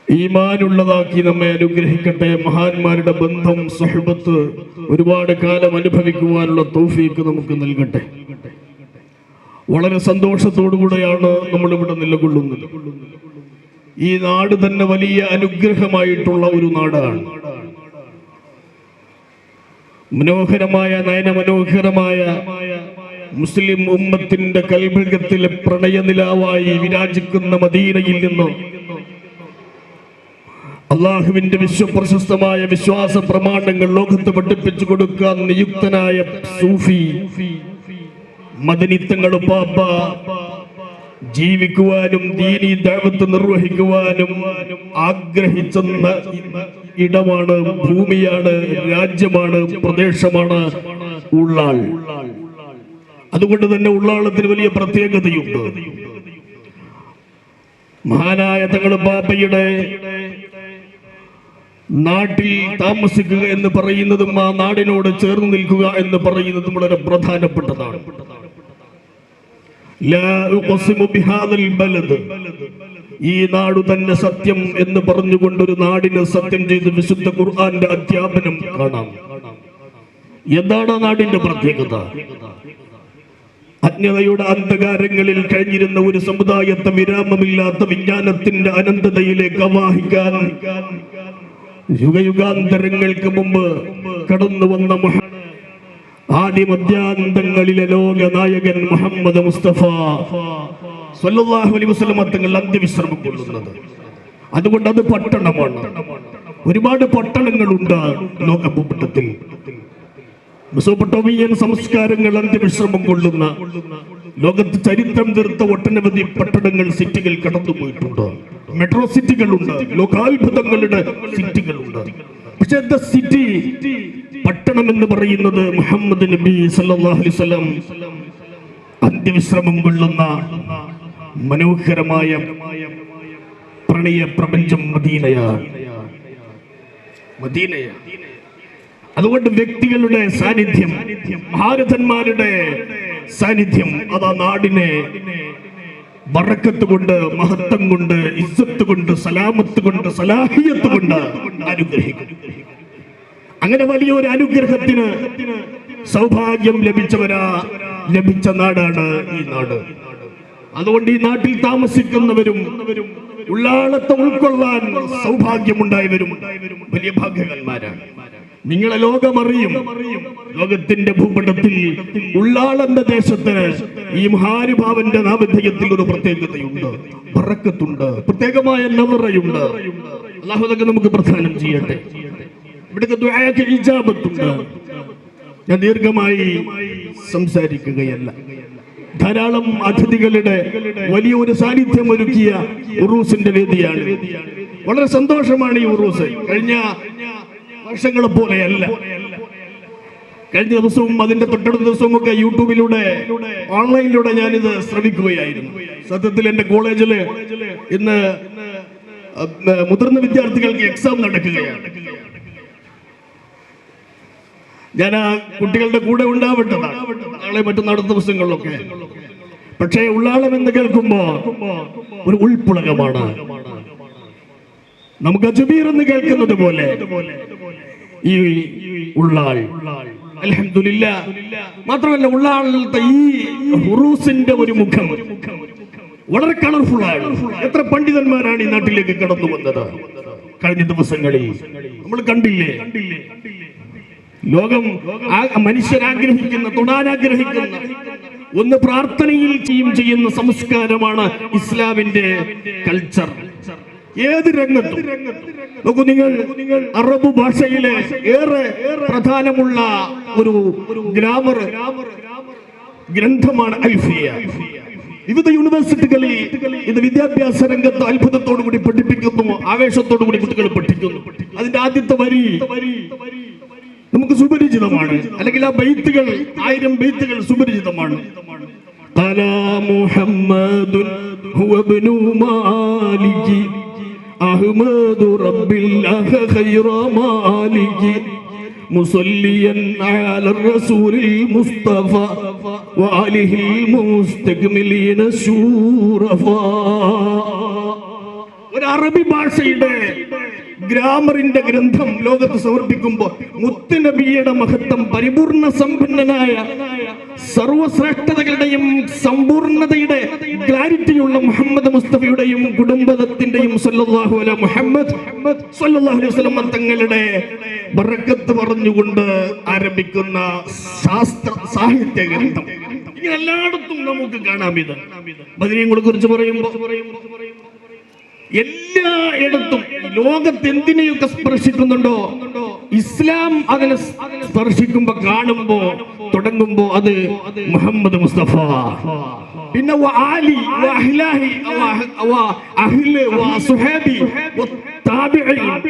ഈമാനുള്ളതാക്കി നമ്മെ അനുഗ്രഹിക്കട്ടെ. മഹാന്മാരുടെ ബന്ധം, സുഹബത്ത് ഒരുപാട് കാലം അനുഭവിക്കുവാനുള്ള തൗഫീക്ക് നമുക്ക് നൽകട്ടെ. വളരെ സന്തോഷത്തോടുകൂടെയാണ് നമ്മളിവിടെ നിലകൊള്ളുന്നത്. ഈ നാട് തന്നെ വലിയ അനുഗ്രഹമായിട്ടുള്ള ഒരു നാടാണ്. മനോഹരമായ, നയനമനോഹരമായ മുസ്ലിം ഉമ്മത്തിന്റെ കൽബകത്തിലെ പ്രണയനിലാവായി വിരാജിക്കുന്ന മദീനയിൽ നിന്ന് അള്ളാഹുവിന്റെ വിശ്വപ്രശസ്തമായ വിശ്വാസ പ്രമാണങ്ങൾ ലോകത്ത് പഠിപ്പിച്ചു കൊടുക്കാൻ നിയുക്തനായ സൂഫി മദനി തങ്ങൾ പാപ്പ ജീവിക്കുവാനും ദീനീ ദഅവത്ത് നിർവഹിക്കുവാനും ആഗ്രഹിച്ചെന്ന ഇടമാണ്, ഭൂമിയാണ്, രാജ്യമാണ്, പ്രദേശമാണ് ഉള്ളാൾ. അതുകൊണ്ട് തന്നെ ഉള്ളാളത്തിന് വലിയ പ്രത്യേകതയുണ്ട്. മഹാനായ തങ്ങൾ പാപ്പയുടെ നാട്ടിൽ താമസിക്കുക എന്ന് പറയുന്നതും ആ നാടിനോട് ചേർന്ന് നിൽക്കുക എന്ന് പറയുന്നതും വളരെ പ്രധാനപ്പെട്ടതാണ്. ഈ നാട് തന്നെ സത്യം എന്ന് പറഞ്ഞുകൊണ്ട് ഒരു നാടിന് സത്യം ചെയ്ത് വിശുദ്ധ ഖുർആന്റെ അധ്യാപനം കാണാം. എന്താണ് നാടിന്റെ പ്രത്യേകത? അജ്ഞതയുടെ അന്ധകാരങ്ങളിൽ കഴിഞ്ഞിരുന്ന ഒരു സമുദായത്തെ വിരാമമില്ലാത്ത വിജ്ഞാനത്തിന്റെ അനന്തതയിലേക്ക് ആവാഹിക്കാൻ യുഗയുഗാന്തരങ്ങൾക്ക് മുമ്പ് കടന്നു വന്ന ആദിമധ്യാന്തങ്ങളിലെ ലോക നായകൻ മുഹമ്മദ് മുസ്തഫ സ്വല്ലല്ലാഹു അലൈഹി വസല്ലം തങ്ങൾ അന്ത്യവിശ്രമം കൊള്ളുന്നത്. അതുകൊണ്ട് അത് പട്ടണമാണ്. ഒരുപാട് പട്ടണങ്ങളുണ്ട് ലോകഭൂപട്ടത്തിൽ. മെസോപ്പൊട്ടേമിയൻ സംസ്കാരങ്ങൾ അന്ത്യവിശ്രമം കൊള്ളുന്ന, ലോകത്ത് ചരിത്രം തീർത്ത ഒട്ടനവധി പട്ടണങ്ങൾ, സിറ്റികൾ കടന്നുപോയിട്ടുണ്ട്. മെട്രോ സിറ്റികളുണ്ട്, ലോകാത്ഭുതങ്ങളുടെ സിറ്റികളുണ്ട്. പക്ഷെ ദ സിറ്റി, പട്ടണം എന്ന് പറയുന്നത് മുഹമ്മദ് നബി സല്ലല്ലാഹു അലൈഹി വസല്ലം അന്ത്യവിശ്രമം കൊള്ളുന്ന മനോഹരമായ പ്രണയ പ്രപഞ്ചം മദീനയാണ്. അതുകൊണ്ട് വ്യക്തികളുടെ സാന്നിധ്യം, ഭാരതന്മാരുടെ സാന്നിധ്യം അതാ നാടിനെ ബറക്കത്ത് കൊണ്ട്, മഹത്വം കൊണ്ട്, ഇസ്സത്ത് കൊണ്ട്, സലാമത്ത് കൊണ്ട്, സലാഹിയത്ത് കൊണ്ട് അനുഗ്രഹിക്കും. അങ്ങനെ വലിയൊരു അനുഗ്രഹത്തിന് സൗഭാഗ്യം ലഭിച്ച നാടാണ് ഈ നാട്. അതുകൊണ്ട് ഈ നാട്ടിൽ താമസിക്കുന്നവരും ഉള്ളാളത്തെ ഉൾക്കൊള്ളാൻ സൗഭാഗ്യമുണ്ടായവരും വലിയ ഭാഗ്യവാന്മാരാണ്. നിങ്ങളെ ലോകമറിയും. ലോകത്തിന്റെ ഭൂപടത്തിൽ ഉള്ളാളന്റെ ദേശത്തിന് ഈ മഹാനുഭാവന്റെ നാമധേയത്തിൽ ഒരു പ്രത്യേകതയുണ്ട്, ബറക്കത്തുണ്ട്, പ്രത്യേകമായ നവറയുണ്ട്. അല്ലാഹു അതൊക്കെ നമുക്ക് പ്രദാനം ചെയ്യട്ടെ. ഇവിടുത്തെ ദുആക്ക് ഇജാബത്തുണ്ട്. ഞാൻ ദീർഘമായി സംസാരിക്കുകയല്ല. ധാരാളം അതിഥികളുടെ വലിയൊരു സാന്നിധ്യം ഒരുക്കിയ ഉറൂസിന്റെ വേദിയാണ്. വളരെ സന്തോഷമാണ് ഈ ഉറൂസ്. കഴിഞ്ഞ വർഷങ്ങളെ പോലെയല്ല. കഴിഞ്ഞ ദിവസവും അതിന്റെ തൊട്ടടുത്ത ദിവസവും ഒക്കെ യൂട്യൂബിലൂടെ ഓൺലൈനിലൂടെ ഞാനിത് ശ്രമിക്കുകയായിരുന്നു. സത്യത്തിൽ എന്റെ കോളേജില് ഇന്ന് മുതിർന്ന വിദ്യാർത്ഥികൾക്ക് എക്സാം നടക്കുകയാണ്. ഞാൻ ആ കുട്ടികളുടെ കൂടെ ഉണ്ടാവേണ്ടതാണ് നാളെ മറ്റന്നാളത്തെ ദിവസങ്ങളിലൊക്കെ. പക്ഷേ ഉള്ളാളം എന്ന് കേൾക്കുമ്പോ ഒരു ഉൾപ്പുളകമാണ്. നമുക്ക് അജ്മീർ എന്ന് കേൾക്കുന്നത് പോലെ ഈ ഉള്ളാൾ അൽഹംദുലില്ലാഹ്. മാത്രമല്ല ഉള്ളാളത്തെ ഈ ഉറൂസിന്റെ ഒരു മുഖം വളരെ കളർഫുൾ ആണ്. എത്ര പണ്ഡിതന്മാരാണ് ഈ നാട്ടിലേക്ക് കടന്നു വന്നത് കഴിഞ്ഞ ദിവസങ്ങളിൽ നമ്മൾ കണ്ടില്ലേ. ലോകം മനുഷ്യരാഗ്രഹിക്കുന്ന, തൊടാനാഗ്രഹിക്കുന്ന ഒന്ന് പ്രാർത്ഥനയിൽ ചെയ്യുന്ന സംസ്കാരമാണ് ഇസ്ലാമിന്റെ കൾച്ചർ. ഏത് രംഗത്തും നോക്കൂ നിങ്ങൾ. അറബ് ഭാഷയിലെ ഏറെ പ്രധാനമുള്ള ഒരു ഗ്രാമർ ഗ്രന്ഥമാണ് അൽഫിയ. വിവിധ യൂണിവേഴ്സിറ്റികളിൽ ഇത് വിദ്യാഭ്യാസ രംഗത്ത് അത്ഭുതത്തോടു കൂടി പഠിപ്പിക്കുന്നു, ആവേശത്തോടു കൂടി കുട്ടികൾ പഠിക്കുന്നു. അതിന്റെ ആദ്യത്തെ വരി നമുക്ക് സുപരിചിതമാണ്, അല്ലെങ്കിൽ ആ ബൈത്തുകൾ 1000 ബൈത്തുകൾ സുപരിചിതമാണ്. മുഹമ്മദുൻ ഹുവ ഇബ്നു മാലികി അഹ്മദു റബ്ബില്ലാഹ ഖൈറ മാലികി മുസല്ലിയൻ അലാ റസൂലിൽ മുസ്തഫ വആലിഹിൽ മുസ്തക്മിലീന ശൂറഫാ. ഒരു അറബി ഭാഷയുടെ ഗ്രാമറിന്റെ ഗ്രന്ഥം ലോകത്ത് സമർപ്പിക്കുമ്പോൾ മുത്തുനബിയുടെ മഹത്വം, പരിപൂർണ സമ്പന്നനായ സർവശ്രേഷ്ഠതകളുടെയും സമ്പൂർണതയുടെ ക്ലാരിറ്റിയുള്ള മുഹമ്മദ് മുസ്തഫയുടെയും കുടുംബത്തിന്റെയും സല്ലല്ലാഹു അലൈഹി മുഹമ്മദ് സല്ലല്ലാഹു അലൈഹി വസല്ലം തങ്ങളുടെ ബറക്കത്ത് പറഞ്ഞുകൊണ്ട് ആരംഭിക്കുന്ന ശാസ്ത്ര സാഹിത്യ ഗ്രന്ഥം ഇങ്ങനെ എല്ലായിടത്തും നമുക്ക് കാണാം. ഇത് ബദരീങ്ങളെ കുറിച്ച് പറയുമ്പോൾ എല്ലായിടത്തും ലോകത്ത് എന്തിനെയൊക്കെ സ്പർശിക്കുന്നുണ്ടോ ഇസ്ലാം അതിനെ സ്പർശിക്കുമ്പോ, കാണുമ്പോ, തുടങ്ങുമ്പോ അത് മുഹമ്മദ് മുസ്തഫ. പിന്നെ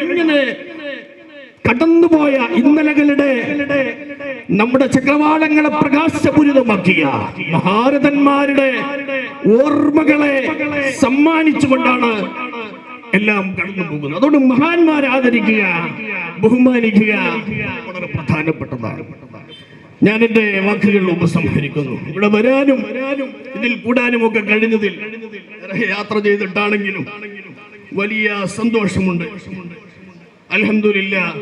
ഇങ്ങനെ കടന്നുപോയ ഇന്നലകളുടെ നമ്മുടെ ചക്രവാളങ്ങളെ പ്രകാശപൂരിതമാക്കിയ മഹാരഥന്മാരുടെ ഓർമ്മകളെ സമ്മാനിച്ചുകൊണ്ടാണ് എല്ലാം കടന്നു പോകുന്നത്. അതുകൊണ്ട് മഹാന്മാരെ ആദരിക്കുക, ബഹുമാനിക്കുക വളരെ പ്രധാനപ്പെട്ടതാണ്. ഞാൻ എന്റെ വാക്കുകൾ ഉപസംഹരിക്കുന്നു. ഇവിടെ വരാനും ഇതിൽ കൂടാനും ഒക്കെ കഴിഞ്ഞതിൽ യാത്ര ചെയ്തിട്ടാണെങ്കിലും വലിയ സന്തോഷമുണ്ട്. അൽഹംദുലില്ലാഹ്.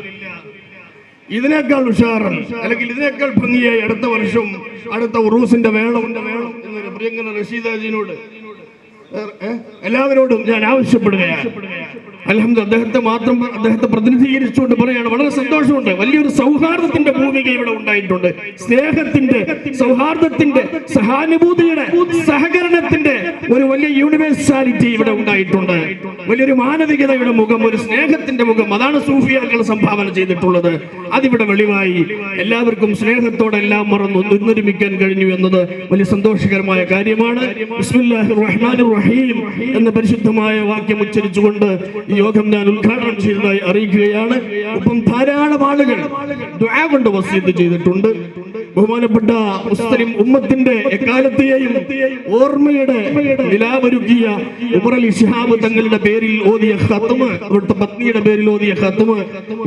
ഇതിനേക്കാൾ ഉഷാറൻ, അല്ലെങ്കിൽ ഇതിനേക്കാൾ ഭംഗിയായി അടുത്ത വർഷം അടുത്ത ഉറൂസിന്റെ വേളം എന്നൊരു പ്രിയങ്കര റഷീദാജിനോട് എല്ലാവരോടും ഞാൻ ആവശ്യപ്പെടുകയാണ്. അൽഹംദുലില്ലാഹ്. അദ്ദേഹത്തെ പ്രതിനിധീകരിച്ചുകൊണ്ട് പറയാണ്, വളരെ സന്തോഷമുണ്ട്. വലിയൊരു സൗഹാർദ്ദത്തിന്റെ ഭൂമിക ഇവിടെ ഉണ്ടായിട്ടുണ്ട്. സ്നേഹത്തിന്റെ, സൗഹാർദ്ദത്തിന്റെ, സഹാനുഭൂതിയുടെ, സഹകരണത്തിന്റെ ഒരു വലിയ യൂണിവേഴ്സാലിറ്റി ഇവിടെ ഉണ്ടായിട്ടുണ്ട്. വലിയൊരു മാനവികതയുടെ മുഖം, ഒരു സ്നേഹത്തിന്റെ മുഖം, അതാണ് സൂഫിയാക്കൾ സംഭാവന ചെയ്തിട്ടുള്ളത്. അതിവിടെ വെളിവായി എല്ലാവർക്കും സ്നേഹത്തോടെ എല്ലാം മറന്ന് ഒന്നൊരുമിക്കാൻ കഴിഞ്ഞു എന്നത് വലിയ സന്തോഷകരമായ കാര്യമാണ്. ബിസ്മില്ലാഹിർ റഹ്മാനിർ റഹീം എന്ന പരിശുദ്ധമായ വാക്യം ഉച്ചരിച്ചുകൊണ്ട് ഈ യോഗം ഞാൻ ഉദ്ഘാടനം ചെയ്തതായി അറിയിക്കുകയാണ്. ഒപ്പം ധാരാളം ആളുകൾ ദുആ കൊണ്ട് വസിയത്ത് ചെയ്തിട്ടുണ്ട്. ബഹുമാനപ്പെട്ട മുസ്ലിം ഉമ്മത്തിന്റെ എക്കാലത്തെയും ഓർമ്മയുടെ നിലാവൊരുക്കിയ ഉമർ അലി ശിഹാബ് തങ്ങളുടെ പേരിൽ ഓതിയ ഖത്മ്, അവിടുത്തെ പത്നിയുടെ പേരിൽ ഓതിയ ഖത്മ്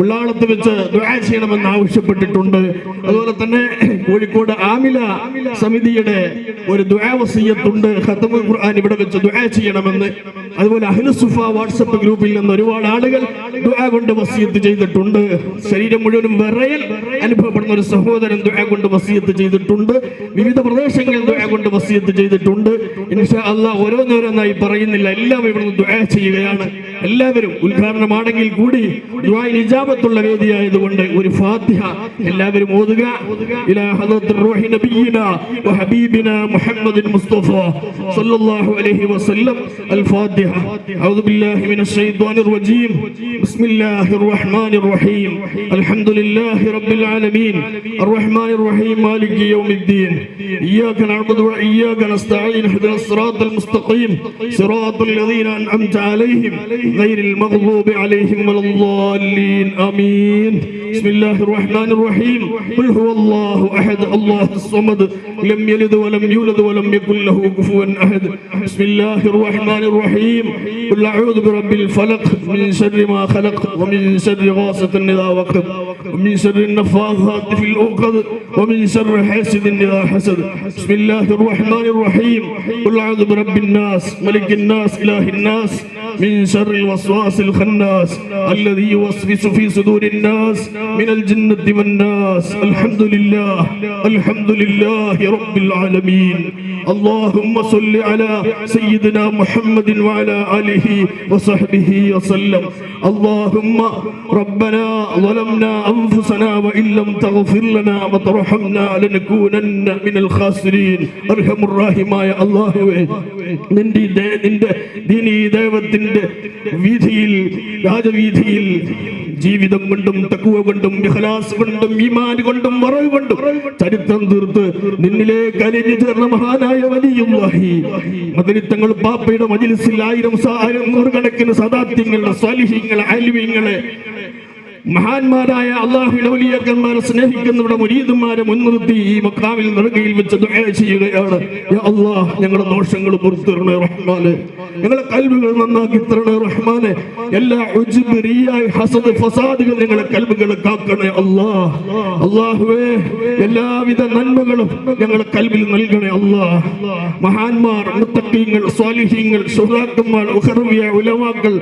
ഉള്ളാളത്ത് വെച്ച് ദുആ ചെയ്യണമെന്ന് ആവശ്യപ്പെട്ടിട്ടുണ്ട്. അതുപോലെ തന്നെ കോഴിക്കോട് ആമില സമിതിയുടെ ഒരു ദുആ വസിയത്തുണ്ട്. ഖത്മുൽ ഖുർആൻ ഇവിടെ വെച്ച് ദുആ ചെയ്യണമെന്ന് അതുപോലെ അഹ്ലുസുഫ വാട്സപ്പ് ഗ്രൂപ്പിൽ നിന്ന് ഒരുപാട് ആളുകൾ ദുആ കൊണ്ട് വസിയത്ത് ചെയ്തിട്ടുണ്ട്. ശരീരം മുഴുവനും വിറയൽ അനുഭവപ്പെടുന്ന ഒരു സഹോദരൻ ദുആ കൊണ്ട് വസിയത്ത് ചെയ്തിട്ടുണ്ട്. വിവിധ പ്രദേശങ്ങളിൽ ദുആ കൊണ്ട് വസിയത്ത് ചെയ്തിട്ടുണ്ട്. ഇൻഷാ അല്ലാഹ് ഓരോന്നോരോന്നായി പറയുന്നില്ല, എല്ലാവരും ഇവിടുന്ന് ദുആ ചെയ്യുകയാണ്. എല്ലാവരും ഉദ്ഘാടനമാണെങ്കിൽ കൂടി ദുആഇന് ഇജാബത്തുള്ള വേദിയായതുകൊണ്ട് ഒരു ഫാത്തിഹ എല്ലാവരും ഓതുക. ഇലാ ഹദറത്തുർ റൂഹി നബിയിനാ വഹബീബിനാ മുഹമ്മദിൻ മുസ്തഫ സല്ലല്ലാഹു അലൈഹി വസല്ലം. അൽ ഫാത്തിഹ. അഊദു ബില്ലാഹി മിനശ് ശൈത്വാനിർ റജീം. ബിസ്മില്ലാഹിർ റഹ്മാനിർ റഹീം. അൽഹംദുലില്ലാഹി റബ്ബിൽ ആലമീൻ. അർറഹ്മാനിർ റഹീം. മാലികി യൗമിദ്ദീൻ. ഇയ്യാക നഅ്ബുദു വ ഇയ്യാക നസ്തഈൻ. ഇഹ്ദിനസ് സിറാത്തൽ മുസ്തഖീം. സിറാത്തൽ ലദീന അൻഅംത അലൈഹിം ഗൈറിൽ മഗ്ദൂബി അലൈഹിം വലദ്ദാല്ലീൻ. ആമീൻ. ബിസ്മില്ലാഹിർ റഹ്മാനിർ റഹീം. ഖുൽ ഹുവല്ലാഹു അഹദ് അല്ലാഹുസ് സമദ് ലം യലിദ് വലം യൂലദ് വലം യകുൽ ലഹു കുഫുവൻ അഹദ്. ബിസ്മില്ലാഹിർ റഹ്മാനിർ റഹീം. ഖുൽ അഊദു ബിറബ്ബിൽ ഫലഖ് മിൻ ശർരി മാ ഖലഖ് വമിൻ ശർരി ഗാസിഖിൻ ഇദാ വഖബ് വമിൻ ശർരി النفاثات في العقد ومن شر حاسد إذا حسد. بسم الله الرحمن الرحيم. قل أعوذ برب الناس ملك الناس إله الناس من شر الوسواس الخناس الذي يوسوس في صدور الناس من الجنة والناس. الحمد لله الحمد لله رب العالمين. اللهم صل على سيدنا محمد وعلى آله وصحبه وسلم. اللهم ربنا ظلمنا أنفسنا وإن لم تغفر لنا وترحمنا لنكونن من الخاسرين. أرحم الراحمين. الله നിന്റെ ദീനീ ദൈവത്തിന്റെ വീതിയിൽ രാജവീതിയിൽ ജീവിതം കൊണ്ടും തഖ്വ കൊണ്ടും ഇഖ്ലാസ് കൊണ്ടും ഈമാൻ കൊണ്ടും വറവ് കൊണ്ടും ചരിത്രം തീർത്ത് നിന്നിലേക്ക് അലിഞ്ഞു ചേർന്ന മഹാനായ വലിയുല്ലാഹി മദനിത്തങ്ങൾ പാപ്പയുടെ മജ്ലിസിൽ 1000 നൂറുകണക്കിന് സദാത്യങ്ങളെ സ്വാലിഹീങ്ങളെ ആലിമീങ്ങളെ മഹാന്മാരായ അല്ലാഹുവിന്റെ ഔലിയാക്കന്മാരെ സ്നേഹിക്കുന്നവരുടെ മുരീദുമാരെ മുൻനിർത്തി ഈ മഖാമിൽ നെറുകയിൽ വെച്ച് ദുആ ചെയ്യുകയാണ്. യാ അല്ലാഹ്, ഞങ്ങളുടെ ദോഷങ്ങൾ പുറത്തു തരണേ റഹ്മാനെ. ഞങ്ങളുടെ കൽബുകൾ നന്നാക്കി തരണേ റഹ്മാനെ. എല്ലാ ഉജ്ബ്, റിയാ, ഹസദ്, ഫസാദുകൾ ഞങ്ങളുടെ കൽബുകളെ കാക്കണേ അല്ലാഹ്. അല്ലാഹുവേ, എല്ലാവിധ നന്മകളും ഞങ്ങളുടെ കൽബിൽ നൽകണേ അല്ലാഹ്. മഹാന്മാർ, മുത്തഖീങ്ങൾ, സ്വാലിഹീങ്ങൾ, ശുഹദാക്കന്മാർ, ഉഖറവിയ ഉലമാക്കൾ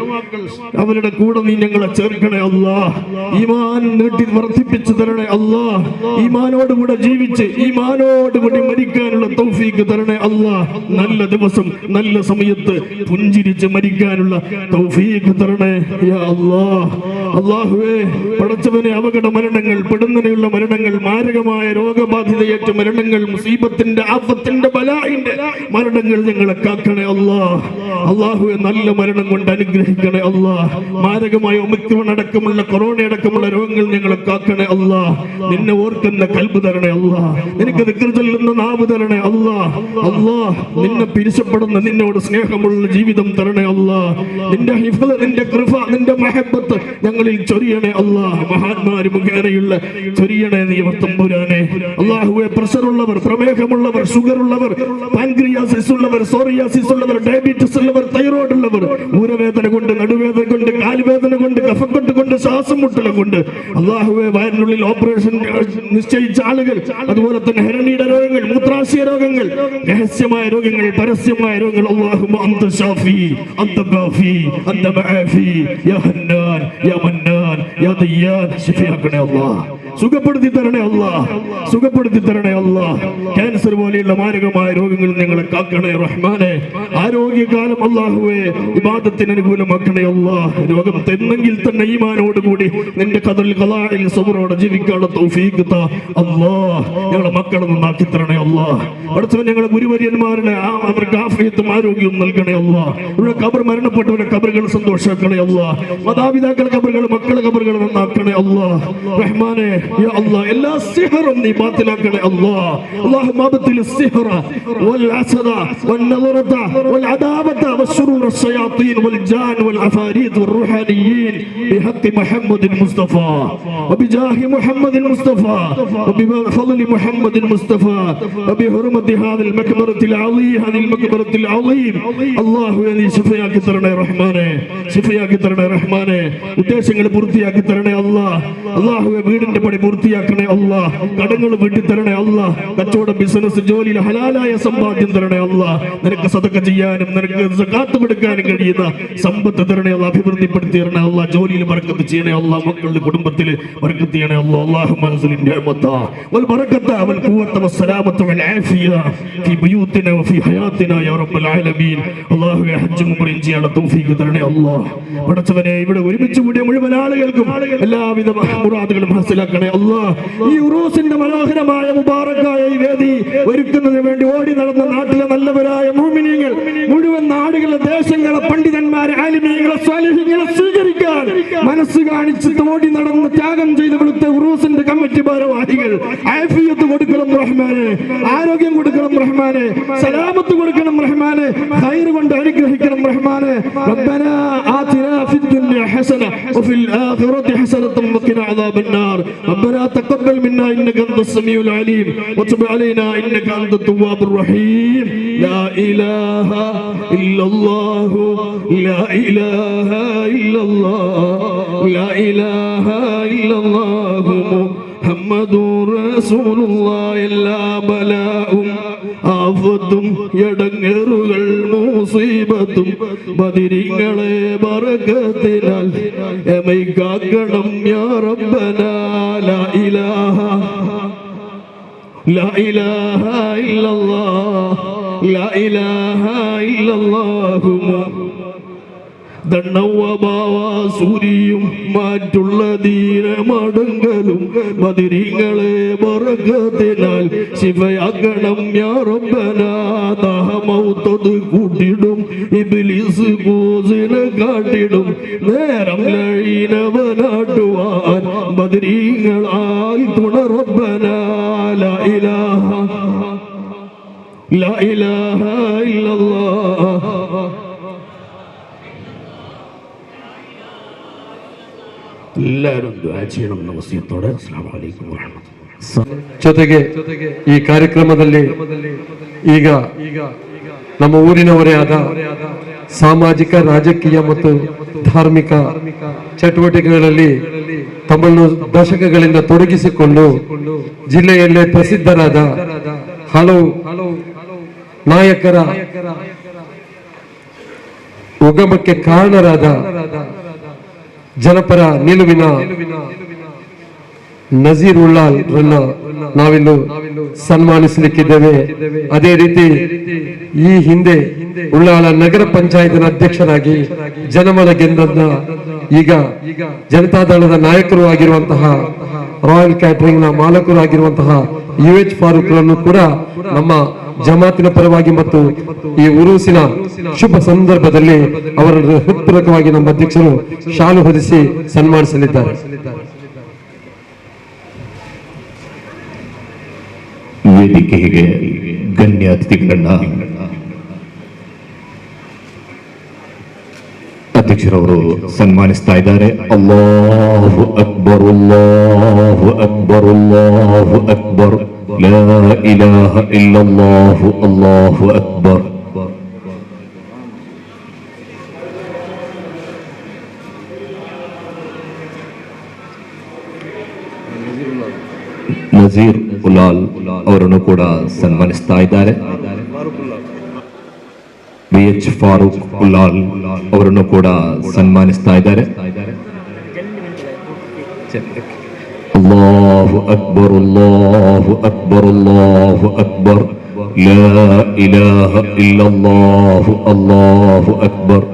അവരുടെ കൂടെ നീ ഞങ്ങളെ ചേർക്കണേ അല്ലാഹ്. ഈമാൻ നീട്ടി വർദ്ധിപ്പിച്ചു തരണേ അല്ലാഹ്. ഈമാനോടുകൂടെ ജീവിച്ച് ഈമാനോടുകൂടി മരിക്കാനുള്ള തൗഫീഖ് തരണേ അല്ലാഹ്. നല്ല ദിവസം നല്ല സമയത്ത് പുഞ്ചിരിച്ച് മരിക്കാനുള്ള തൗഫീഖ് തരണേ യാ അല്ലാഹ്. അല്ലാഹുവേ, പടച്ചവനെ, അപകട മരണങ്ങൾ, പെടുന്നതിനുള്ള മരണങ്ങൾ, മാരകമായ രോഗബാധിതയേറ്റ മരണങ്ങൾ, മുസീബത്തിന്റെ ആഫത്തിന്റെ ബലാഇന്റെ മരണങ്ങൾ ഞങ്ങളെ കാക്കണേ അല്ലാഹ്. അല്ലാഹുവേ, നല്ല മരണം കൊണ്ട് അനുഗ്രഹിക്കണേ അല്ലാഹ്. മാരകമായ ഒമിക്രോൺ അടക്കമുള്ള കൊറോണ അടക്കമുള്ള രോഗങ്ങൾ ഞങ്ങളെ കാക്കണേ അല്ലാഹ്. നിന്നെ ഓർക്കുന്ന കൽബ് തരണേ അല്ലാഹ്. നിനക്ക് ദിക്ർ ചൊല്ലുന്ന നാവ് തരണേ അല്ലാഹ്. അല്ലാഹ്, നിന്നെ പിരിച്ചപ്പെടുന്ന നിന്നോട് സ്നേഹമുള്ള ജീവിതം തരണേ അല്ലാഹ്. നിന്റെ ഹിഫ്ള്, നിന്റെ കൃപ, നിന്റെ മഹബ്ബത്ത് ഞങ്ങളിൽ ചൊരിയണേ അല്ലാഹ്. മഹാന്മാര് മുഖേനയുള്ള ചൊരിയണേ നീ തമ്പുരാനെ. അല്ലാഹുവേ, പ്രഷറുള്ളവർ, പ്രമേഹമുള്ളവർ, ഷുഗർ ഉള്ളവർ, പാൻക്രിയാസിസ് ഉള്ളവർ, സോറിയാസിസ് ഉള്ളവർ, ഡയബറ്റീസ് ഉള്ളവർ, തൈറോയ്ഡ് ഉള്ളവർ, ഊരവേദന കൊണ്ട്, നടുവേദന കൊണ്ട്, കാലുവേദന കൊണ്ട്, കഫക്കെട്ട് കൊണ്ട്, ശ്വാസം മുട്ടലും കൊണ്ട്, അല്ലാഹുവേ, വയറിനുള്ളിൽ ഓപ്പറേഷൻ നിശ്ചയിച്ച ആളുകൾ, അതുപോലെ തന്നെ ഹെരണിയുടെ രോഗങ്ങൾ, മൂത്രാശയ രോഗങ്ങൾ, രഹസ്യമായ രോഗങ്ങൾ, പരസ്യമായ രോഗങ്ങൾ, അല്ലാഹുമ്മ അന്ത ശാഫി അന്ത കാഫി അന്ത മആഫി യാ ഹന്നാൻ യാ മന്നാൻ യാ ദയ്യാൻ. ശിഫയാക്കണേ അല്ലാഹ്. സുഖപ്പെടുത്തി തരണേ അല്ലാഹ്. സുഖപ്പെടുത്തി തരണേ അല്ലാഹ്. ക്യാൻസർ പോലെയുള്ള മാരകമായ രോഗങ്ങളിൽ ഞങ്ങളെ കാക്കണേ റഹ്മാനെ. ആരോഗ്യകാലം അല്ലാഹുവേ ഇബാദത്തിന് അനുകൂലമാക്കണേ അല്ലാഹ്. രോഗം തന്നെങ്കിൽ തന്നെ ഈമാനോടുകൂടി നിന്റെ ഖദറിൽ ഖലാഇൽ സബറോടെ ജീവിക്കാനുള്ള തൗഫീഖ് താ അല്ലാഹ്. ഞങ്ങളുടെ മക്കളെ നന്നാക്കി തരണേ അല്ലാഹ്. അടുത്തവൻ ഞങ്ങളുടെ ഗുരുവര്യന്മാരുടെ അവർക്ക് ആഫിയത്തും ആരോഗ്യവും നൽകണേ അല്ലാഹ്. ഇവിടെ ഖബർ മരണപ്പെട്ടവരുടെ ഖബറുകൾ സന്തോഷാക്കണേ അല്ലാഹ്. മാതാപിതാക്കളുടെ ഖബറുകൾ, മക്കളുടെ ഖബറുകൾ നന്നാക്കണേ അല്ലാഹ്. റഹ്മാനെ, യാ അല്ലാഹ്, എല്ലാ സിഹറും നീ ബാത്തിലാക്കണേ അല്ലാഹ്. അല്ലാഹുമ്മ അബ്തിൽ السحر والعسد والنظرة والعداوة والشرور الشياطين والجان والعفاريت والروحانيين بحق محمد المصطفى وبجاه محمد المصطفى وبفضل محمد المصطفى وبحرمة هذه المكبرة العظيم هذه المكبرة العظيم. الله يا شفياك ترنا رحمانه شفياك ترنا رحمانه ഉദ്ദേശങ്ങൾ പൂർത്തിയാക്കി തരണേ അല്ലാഹ്. അല്ലാഹുവേ, വീടിന്റെ പണി പൂർത്തിയാക്കണേ അല്ലാഹ്. കടങ്ങൾ വീട്ടി തരണേ അല്ലാഹ്. കച്ചവടം, ബിസിനസ്, ജോലിയിൽ ഹലാലായ സമ്പാദ്യം തരണേ അല്ലാഹ്. നിനക്ക് സദഖ ചെയ്യാനും നിനക്ക് സകാത്ത് കൊടുക്കാനും കഴിയുന്ന സമ്പത്ത് തരണേ അല്ലാഹ്, അഭിവൃദ്ധിപ്പെടുത്തി തരണേ അല്ലാഹ്, ജോലിയിൽ ബർക്കത്ത് ചെയ്യണേ അല്ലാഹ്, മക്കളുടെ കുടുംബത്തിൽ ബർക്കത്ത് ചെയ്യണേ അല്ലാഹ്. അല്ലാഹുമ്മ അൻസിൽ നിഅമത വൽ ബറകത വൽ ഖുവത വസ് സലാമത വൽ ആഫിയ ഫീ ബുയൂതിന വഫീ ഹയാതിന യാ റബ്ബൽ ആലമീൻ. അല്ലാഹുവേ ഹജ്ജും ഉംറയും ചെയ്യാനുള്ള തൗഫീഖ് തരണേ അല്ലാഹ്. പടച്ചവനെ ഇവിടെ ഒരുമിച്ച് കൂടിയ മുഴുവൻ ആളുകൾക്കും എല്ലാവിധ മുറാദുകളും ഹാസിലാക്കണേ അല്ലാഹ്. ഈ ഉറൂസിന്റെ മനോഹരമായ മുബാറക്കായ ഈ വേദി ഒരുക്കുന്നതിന് വേണ്ടി ഓടി നടന്ന നാട്ടിലെ നല്ലവരായ മുഅ്മിനീങ്ങൾ, മുഴുവൻ നാടുകളിലെ ദേശങ്ങളെ പണ്ഡിതന്മാരെ ആലിമീങ്ങളെ സ്വാലിഹീങ്ങളെ സ്വീകരിക്കാൻ മനസ്സ് കാണിച്ച് ഓടി നടന്ന് ത്യാഗം ചെയ്ത് ഇവിടുത്തെ ഉറൂസിന്റെ കമ്മിറ്റി ഭാരവാഹികൾ ആഫിയത്ത് കൊടുക്കണം റഹ്മാനെ, ആരോഗ്യം കൊടുക്കണം റഹ്മാനെ, സലാമത്ത് കൊടുക്കണം റഹ്മാനെ, ഖൈർ കൊണ്ട് അനുഗ്രഹിക്കണം റഹ്മാനെ. റബ്ബനാ ആതിനാ ഫിദ് ദുനിയ ഹസന വഫിൽ ആഖിറതി ഹസനതൻ വഖിനാ അദാബൻ നാർ. റബ്ബനാ തഖബ്ബൽ മിന്നാ ഇന്നക അൻതസ് സമീഉൽ അലീം വതുബ് അലൈനാ ഇന്നക അൻതത് തവ്വാബുർ റഹീം. ലാ ഇലാഹ ഇല്ലല്ലാഹു ലാ ഇലാഹ ഇല്ലല്ലാഹ് ലാ ഇലാഹ ഇല്ലല്ലാഹു മുഹമ്മദുർ റസൂലുള്ളാഹ്. എല്ലാ ബലാഉം ആഫത്തും എടങ്ങേറുകൾ മുസീബത്തും ബദിരിങ്ങളെ ബറകത്തിനാൽ എമൈ കാക്കണം യാ റബ്ബനാ. ലാ ഇലാഹ ലാ ഇലാഹ ഇല്ലല്ലാഹ് ലാ ഇലാഹ ഇല്ലല്ലാഹു. സൂരിയും മാറ്റുള്ള ദീനമടങ്ങലും ബദിരിങ്ങളെ ബറകത്തിനാൽ ശിഫയാക്കണം യാ റബ്ബനാ. ദാഹമൗത്തത് കൂട്ടിടും ഇബ്ലീസ് കൂസിനെ കാട്ടിടും നേരം ലഴീനവനാട്ടുവാൻ ബദിരിങ്ങളാൽ തുണ റബ്ബനാ. ലാ ഇലാഹ ലാ ഇലാഹ ഇല്ലല്ലാഹ്. എല്ലാവരും ദുആ ചെയ്യണം എന്ന വസിയത്തോടെ അസ്സലാമു അലൈക്കും വറഹ്മത്തുള്ളാഹി. ಜೊತೆಗೆ ಈ ಕಾರ್ಯಕ್ರಮದಲ್ಲಿ ಈಗ ನಮ್ಮ ಊರಿನವರೇ ಆದ ಸಾಮಾಜಿಕ, ರಾಜಕೀಯ ಮತ್ತು ಧಾರ್ಮಿಕ ಚಟುವಟಿಕೆಗಳಲ್ಲಿ ತಮ್ಮನ್ನು ದಶಕಗಳಿಂದ ತೊಡಗಿಸಿಕೊಂಡು ಜಿಲ್ಲೆಯಲ್ಲೇ ಪ್ರಸಿದ್ಧರಾದ ಹಲವು ನಾಯಕರ ಉಗಮಕ್ಕೆ ಕಾರಣರಾದ ಜನಪರ ನಿಲುವಿನ ನಜೀರ್ ಉಳ್ಳಾಲ್ ರನ್ನ ನಾವಿಲ್ಲಿ ಸನ್ಮಾನಿಸಲಿಕ್ಕಿದ್ದೇವೆ. ಅದೇ ರೀತಿ ಈ ಹಿಂದೆ ಉಳ್ಳಾಲ ನಗರ ಪಂಚಾಯತ್ನ ಅಧ್ಯಕ್ಷರಾಗಿ ಜನಮನ ಗೆದ್ದನ್ನ ಈಗ ಜನತಾದಳದ ನಾಯಕರು ಆಗಿರುವಂತಹ ರಾಯಲ್ ಕ್ಯಾಟರಿಂಗ್ ನ ಮಾಲಕರು ಆಗಿರುವಂತಹ UH ಫಾರೂಕ್ ರನ್ನು ಕೂಡ ನಮ್ಮ ಜಮಾತಿನ ಪರವಾಗಿ ಮತ್ತು ಈ ಉರೂಸಿನ ಶುಭ ಸಂದರ್ಭದಲ್ಲಿ ಅವರನ್ನು ಹೃತ್ಪೂರ್ವಕವಾಗಿ ನಮ್ಮ ಅಧ್ಯಕ್ಷರು ಶಾಲು ಹೊದಿಸಿ ಸನ್ಮಾನಿಸಲಿದ್ದಾರೆ. ವೇದಿಕೆಗೆ ಗಣ್ಯ ಅತಿಥಿಗಳನ್ನ ಅಧ್ಯಕ್ಷರವರು ಸನ್ಮಾನಿಸ್ತಾ ಇದ್ದಾರೆ. ಅಲ್ಲಾಹು ಅಕ್ಬರ್ ಅಲ್ಲಾಹು ಅಕ್ಬರ್ ಅಲ್ಲಾಹು ಅಕ್ಬರ್ ಲಾ ಇಲಾಹ ಇಲ್ಲಲ್ಲಾಹು ಅಲ್ಲಾಹು ಅಕ್ಬರ್. ನಜೀರ್ ಉಲಾಲ್ ಅವರನ್ನು ಕೂಡ ಸನ್ಮಾನಿಸ್ತಾ ಇದ್ದಾರೆ. BH ಫಾರೂಕ್ ಉಲಾಲ್ ಅವರನ್ನು ಕೂಡ ಸನ್ಮಾನಿಸ್ತಾ ಇದ್ದಾರೆ. ಅಲ್ಲಾಹು ಅಕ್ಬರ್ ಅಲ್ಲಾಹು ಅಕ್ಬರ್ ಅಲ್ಲಾಹು ಅಕ್ಬರ್ ಲಾ ಇಲಾಹ ಇಲ್ಲಲ್ಲಾಹು ಅಲ್ಲಾಹು ಅಕ್ಬರ್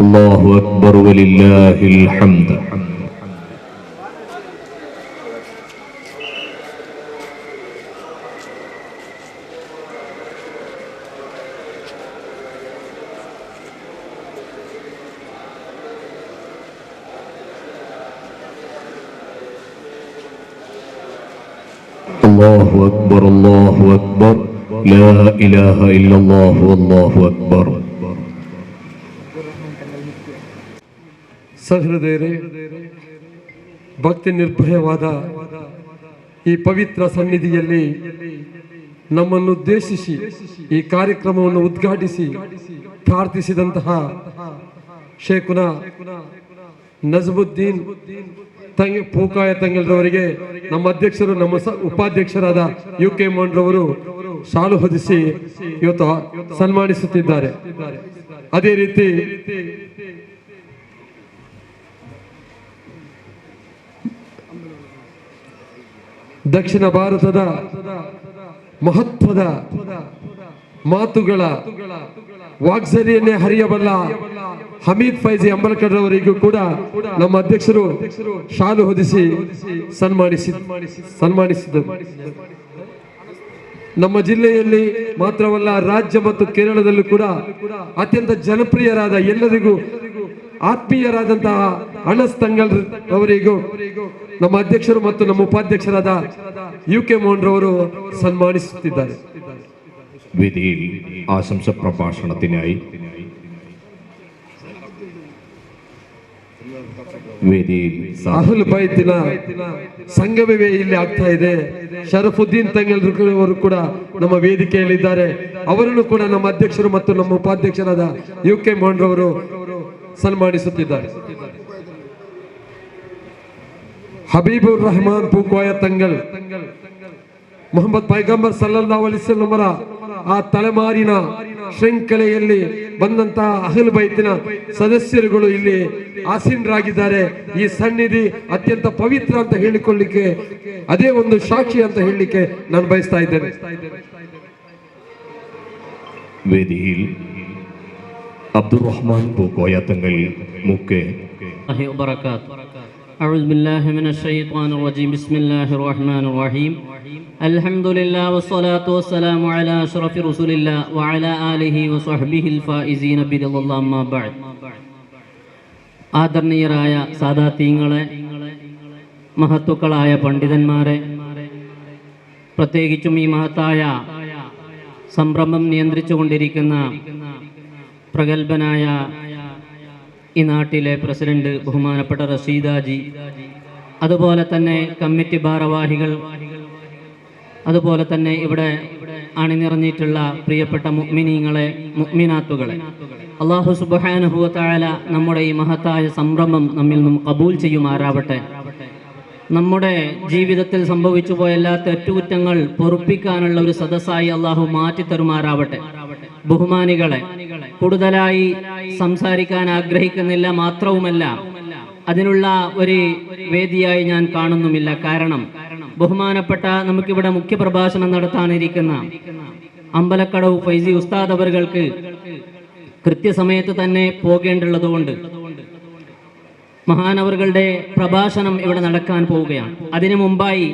ಅಲ್ಲಾಹು ಅಕ್ಬರ್ ವಲಿಲ್ಲಾಹಿಲ್ ಹಮ್ದ್. അല്ലാഹു അക്ബർ അല്ലാഹു അക്ബർ ലാ ഇലാഹ ഇല്ലല്ലാഹു അല്ലാഹു അക്ബർ. ಸಹೃದಯರೇ, ಭಕ್ತಿ ನಿರ್ಭಯವಾದ ಈ ಪವಿತ್ರ ಸನ್ನಿಧಿಯಲ್ಲಿ ನಮ್ಮನ್ನು ಉದ್ದೇಶಿಸಿ ಈ ಕಾರ್ಯಕ್ರಮವನ್ನು ಉದ್ಘಾಟಿಸಿ ಪ್ರಾರ್ಥಿಸಿದಂತಹ ಶೇಖುನಾ ನಜ್ಮುದ್ದೀನ್ ಪೂಕಾಯ ತಂಗಲ್ರವರಿಗೆ ನಮ್ಮ ಅಧ್ಯಕ್ಷರು ನಮ್ಮ ಉಪಾಧ್ಯಕ್ಷರಾದ UK ಮೋಹನ್ರವರು ಶಾಲು ಹೊದಿಸಿ ಇವತ್ತು ಸನ್ಮಾನಿಸುತ್ತಿದ್ದಾರೆ. ಅದೇ ರೀತಿ ದಕ್ಷಿಣ ಭಾರತದ ಮಹತ್ವದ ಮಾತುಗಳ ವಾಗ್ಝರಿಯನ್ನೇ ಹರಿಯಬಲ್ಲ ಹಮೀದ್ ಫೈಜಿ ಅಂಬಲ್ಕರ್ ಅವರಿಗೂ ಕೂಡ ನಮ್ಮ ಅಧ್ಯಕ್ಷರು ಶಾಲು ಹೊದಿಸಿ ಸನ್ಮಾನಿಸಿದರು. ನಮ್ಮ ಜಿಲ್ಲೆಯಲ್ಲಿ ಮಾತ್ರವಲ್ಲ, ರಾಜ್ಯ ಮತ್ತು ಕೇರಳದಲ್ಲೂ ಕೂಡ ಅತ್ಯಂತ ಜನಪ್ರಿಯರಾದ, ಎಲ್ಲರಿಗೂ ಆತ್ಮೀಯರಾದಂತಹ ಅನಸ್ ತಂಗಲ್ ಅವರಿಗೂ ನಮ್ಮ ಅಧ್ಯಕ್ಷರು ಮತ್ತು ನಮ್ಮ ಉಪಾಧ್ಯಕ್ಷರಾದ UK മോഹൻರವರು സമ്മാനിಸುತ್ತಿದ್ದಾರೆ. വേദിയിൽ ആശംസ പ്രഭാഷണത്തിനായി ವೇದಿയിൽ ಅಹ್ಲ್ ಬೈತಿನ ಸಂಗಮವೇ ಇಲ್ಲಿ ಆಗ್ತಾ ಇದೆ. ಶರಫುದ್ದೀನ್ ತಂಗಲ್ ಅವರು ಕೂಡ ನಮ್ಮ ವೇದಿಕೆಯಲ್ಲಿದ್ದಾರೆ. ಅವರನ್ನು ಕೂಡ ನಮ್ಮ ಅಧ್ಯಕ್ಷರು ಮತ್ತು ನಮ್ಮ ಉಪಾಧ್ಯಕ್ಷರಾದ UK മോഹൻರವರು ಸನ್ಮಾನಿಸುತ್ತಿದ್ದಾರೆ. ಹಬೀಬುರ್ ರಹಮಾನ್ ಪೂಕೋಯ ತಂಗಲ್ ಮೊಹಮ್ಮದ್ ಪೈಗಂಬರ್ ಸಲ್ಲಲ್ಲಾಹು ಅಲೈಹಿ ವಸಲ್ಲಂ ಅವರ ಆ ತಲೆಮಾರಿನ ಶೃಂಖಲೆಯಲ್ಲಿ ಬಂದಂತಹ ಅಹ್ಲ್ ಬೈತಿನ ಸದಸ್ಯರುಗಳು ಇಲ್ಲಿ ಆಸೀನರಾಗಿದ್ದಾರೆ. ಈ ಸನ್ನಿಧಿ ಅತ್ಯಂತ ಪವಿತ್ರ ಅಂತ ಹೇಳಿಕೊಳ್ಳಿಕ್ಕೆ, ಅದೇ ಒಂದು ಸಾಕ್ಷಿ ಅಂತ ಹೇಳಲಿಕ್ಕೆ ನಾನು ಬಯಸ್ತಾ ಇದ್ದೇನೆ. വേദിയിൽ അബ്ദുറഹ്മാൻ പൂക്കോയ തങ്ങൾ മുക്കെ أعوذ بالله من الشيطان الرجيم بسم الله الرحمن الرحيم الحمد لله والصلاة والسلام على أشرف رسول الله وعلى آله وصحبه الفائزين برضا الله أما بعد. ആദരണീയരായ സാദാത്യങ്ങളെ, മഹത്തുക്കളായ പണ്ഡിതന്മാരെ, പ്രത്യേകിച്ചും ഈ മഹത്തായ സംരംഭം നിയന്ത്രിച്ചുകൊണ്ടിരിക്കുന്ന പ്രഗത്ഭനായ ഈ നാട്ടിലെ പ്രസിഡന്റ് ബഹുമാനപ്പെട്ട റഷീദാജി, അതുപോലെ തന്നെ കമ്മിറ്റി ഭാരവാഹികൾ, അതുപോലെ തന്നെ ഇവിടെ അണിനിറഞ്ഞിട്ടുള്ള പ്രിയപ്പെട്ട മുഅ്മിനീങ്ങളെ, മുഅ്മിനാത്തുകളെ, അല്ലാഹു സുബ്ഹാനഹു വ തആല നമ്മുടെ ഈ മഹത്തായ സംരംഭം നമ്മിൽ നിന്നും കബൂൽ ചെയ്യുമാറാവട്ടെ. നമ്മുടെ ജീവിതത്തിൽ സംഭവിച്ചു പോയ എല്ലാ തെറ്റുകുറ്റങ്ങൾ പൊറുപ്പിക്കാനുള്ള ഒരു സദസ്സായി അല്ലാഹു മാറ്റിത്തരുമാറാവട്ടെ. ബഹുമാനികളെ, കൂടുതലായി സംസാരിക്കാൻ ആഗ്രഹിക്കുന്നില്ല, മാത്രവുമല്ല അതിനുള്ള ഒരു വേദിയായി ഞാൻ കാണുന്നുമില്ല. കാരണം ബഹുമാനപ്പെട്ട നമുക്കിവിടെ മുഖ്യപ്രഭാഷണം നടത്താനിരിക്കുന്ന അമ്പലക്കടവ് ഫൈസി ഉസ്താദ് അവർക്ക് കൃത്യസമയത്ത് തന്നെ പോകേണ്ടുള്ളതുകൊണ്ട് മഹാനവറുകളുടെ പ്രഭാഷണം ഇവിടെ നടക്കാൻ പോവുകയാണ്. അതിനു മുമ്പായി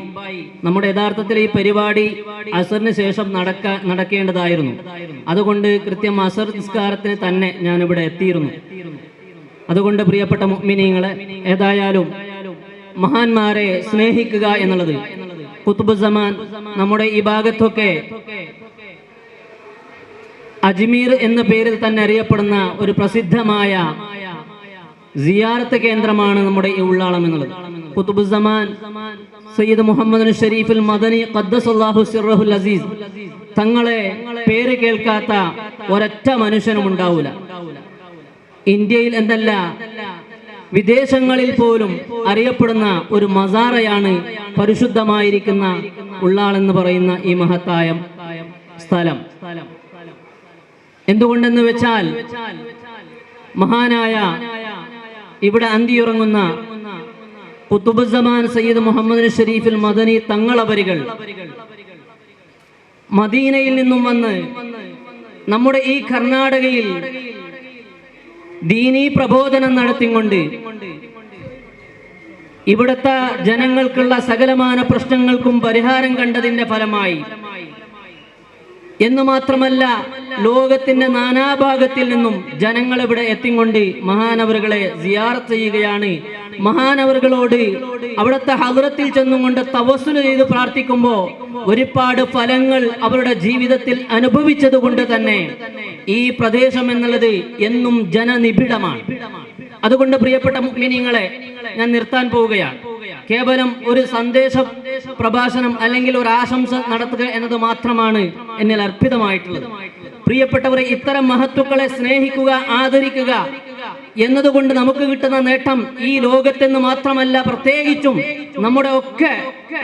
നമ്മുടെ യഥാർത്ഥത്തിൽ ഈ പരിപാടി അസറിന് ശേഷം നടക്കേണ്ടതായിരുന്നു. അതുകൊണ്ട് കൃത്യം അസർ നിസ്കാരത്തിന് തന്നെ ഞാനിവിടെ എത്തിയിരുന്നു. അതുകൊണ്ട് പ്രിയപ്പെട്ട മുഅ്മിനീങ്ങളെ, ഏതായാലും മഹാന്മാരെ സ്നേഹിക്കുക എന്നുള്ളത് ഖുത്ബുസ്സമാൻ നമ്മുടെ ഈ ഭാഗത്തൊക്കെ അജ്മീർ എന്ന പേരിൽ തന്നെ അറിയപ്പെടുന്ന ഒരു പ്രസിദ്ധമായ സിയാറത്ത് കേന്ദ്രമാണ് നമ്മുടെ ഈ ഉള്ളാളം എന്നുള്ളത്. ഖുത്ബുസ്സമാൻ സയ്യിദ് മുഹമ്മദ് ഷരീഫുൽ മദനി ഖദ്ദസല്ലാഹു സിർറഹുൽ അസീസ് തങ്ങളെ പേര് കേൾക്കാത്ത ഒരൊറ്റ മനുഷ്യനും ഉണ്ടാവില്ല. ഇന്ത്യയിൽ എന്നല്ല, വിദേശങ്ങളിൽ പോലും അറിയപ്പെടുന്ന ഒരു മസാറയാണ് പരിശുദ്ധമായിരിക്കുന്ന ഉള്ളാൾ എന്ന് പറയുന്ന ഈ മഹത്തായ സ്ഥലം. എന്തുകൊണ്ടെന്ന് വെച്ചാൽ മഹാനായ ഇവിടെ അന്തിയുറങ്ങുന്ന ഖുത്ബുസ്സമാൻ സയ്യിദ് മുഹമ്മദ് ഷരീഫുൽ മദനി തങ്ങളവരികൾ മദീനയിൽ നിന്നും വന്ന് നമ്മുടെ ഈ കർണാടകയിൽ ദീനീ പ്രബോധനം നടത്തിക്കൊണ്ട് ഇവിടുത്തെ ജനങ്ങൾക്കുള്ള സകലമാന പ്രശ്നങ്ങൾക്കും പരിഹാരം കണ്ടതിന്റെ ഫലമായി എന്ന് മാത്രമല്ല, ലോകത്തിന്റെ നാനാഭാഗത്തിൽ നിന്നും ജനങ്ങൾ ഇവിടെ എത്തിക്കൊണ്ട് മഹാനവറുകളെ സിയാറത്ത് ചെയ്യുകയാണ്. മഹാനവറുകളോട് അവിടുത്തെ ഹദ്റത്തിൽ ചെന്നുകൊണ്ട് തവസ്സുൽ ചെയ്ത് പ്രാർത്ഥിക്കുമ്പോൾ ഒരുപാട് ഫലങ്ങൾ അവരുടെ ജീവിതത്തിൽ അനുഭവിച്ചത് കൊണ്ട് തന്നെ ഈ പ്രദേശം എന്നുള്ളത് എന്നും ജനനിബിഡമാണ്. അതുകൊണ്ട് പ്രിയപ്പെട്ട മുഅ്മിനീങ്ങളെ, ഞാൻ നിർത്താൻ പോവുകയാണ്. കേവലം ഒരു സന്ദേശ പ്രഭാഷണം അല്ലെങ്കിൽ ഒരു ആശംസ നടത്തുക എന്നത് മാത്രമാണ് എന്നിൽ അർപ്പിതമായിട്ടുള്ളത്. പ്രിയപ്പെട്ടവരെ, ഇത്തരം മഹത്തുക്കളെ സ്നേഹിക്കുക, ആദരിക്കുക, എന്നതുകൊണ്ട് നമുക്ക് കിട്ടുന്ന നേട്ടം ഈ ലോകത്തെന്ന് മാത്രമല്ല, പ്രത്യേകിച്ചും നമ്മുടെ ഒക്കെ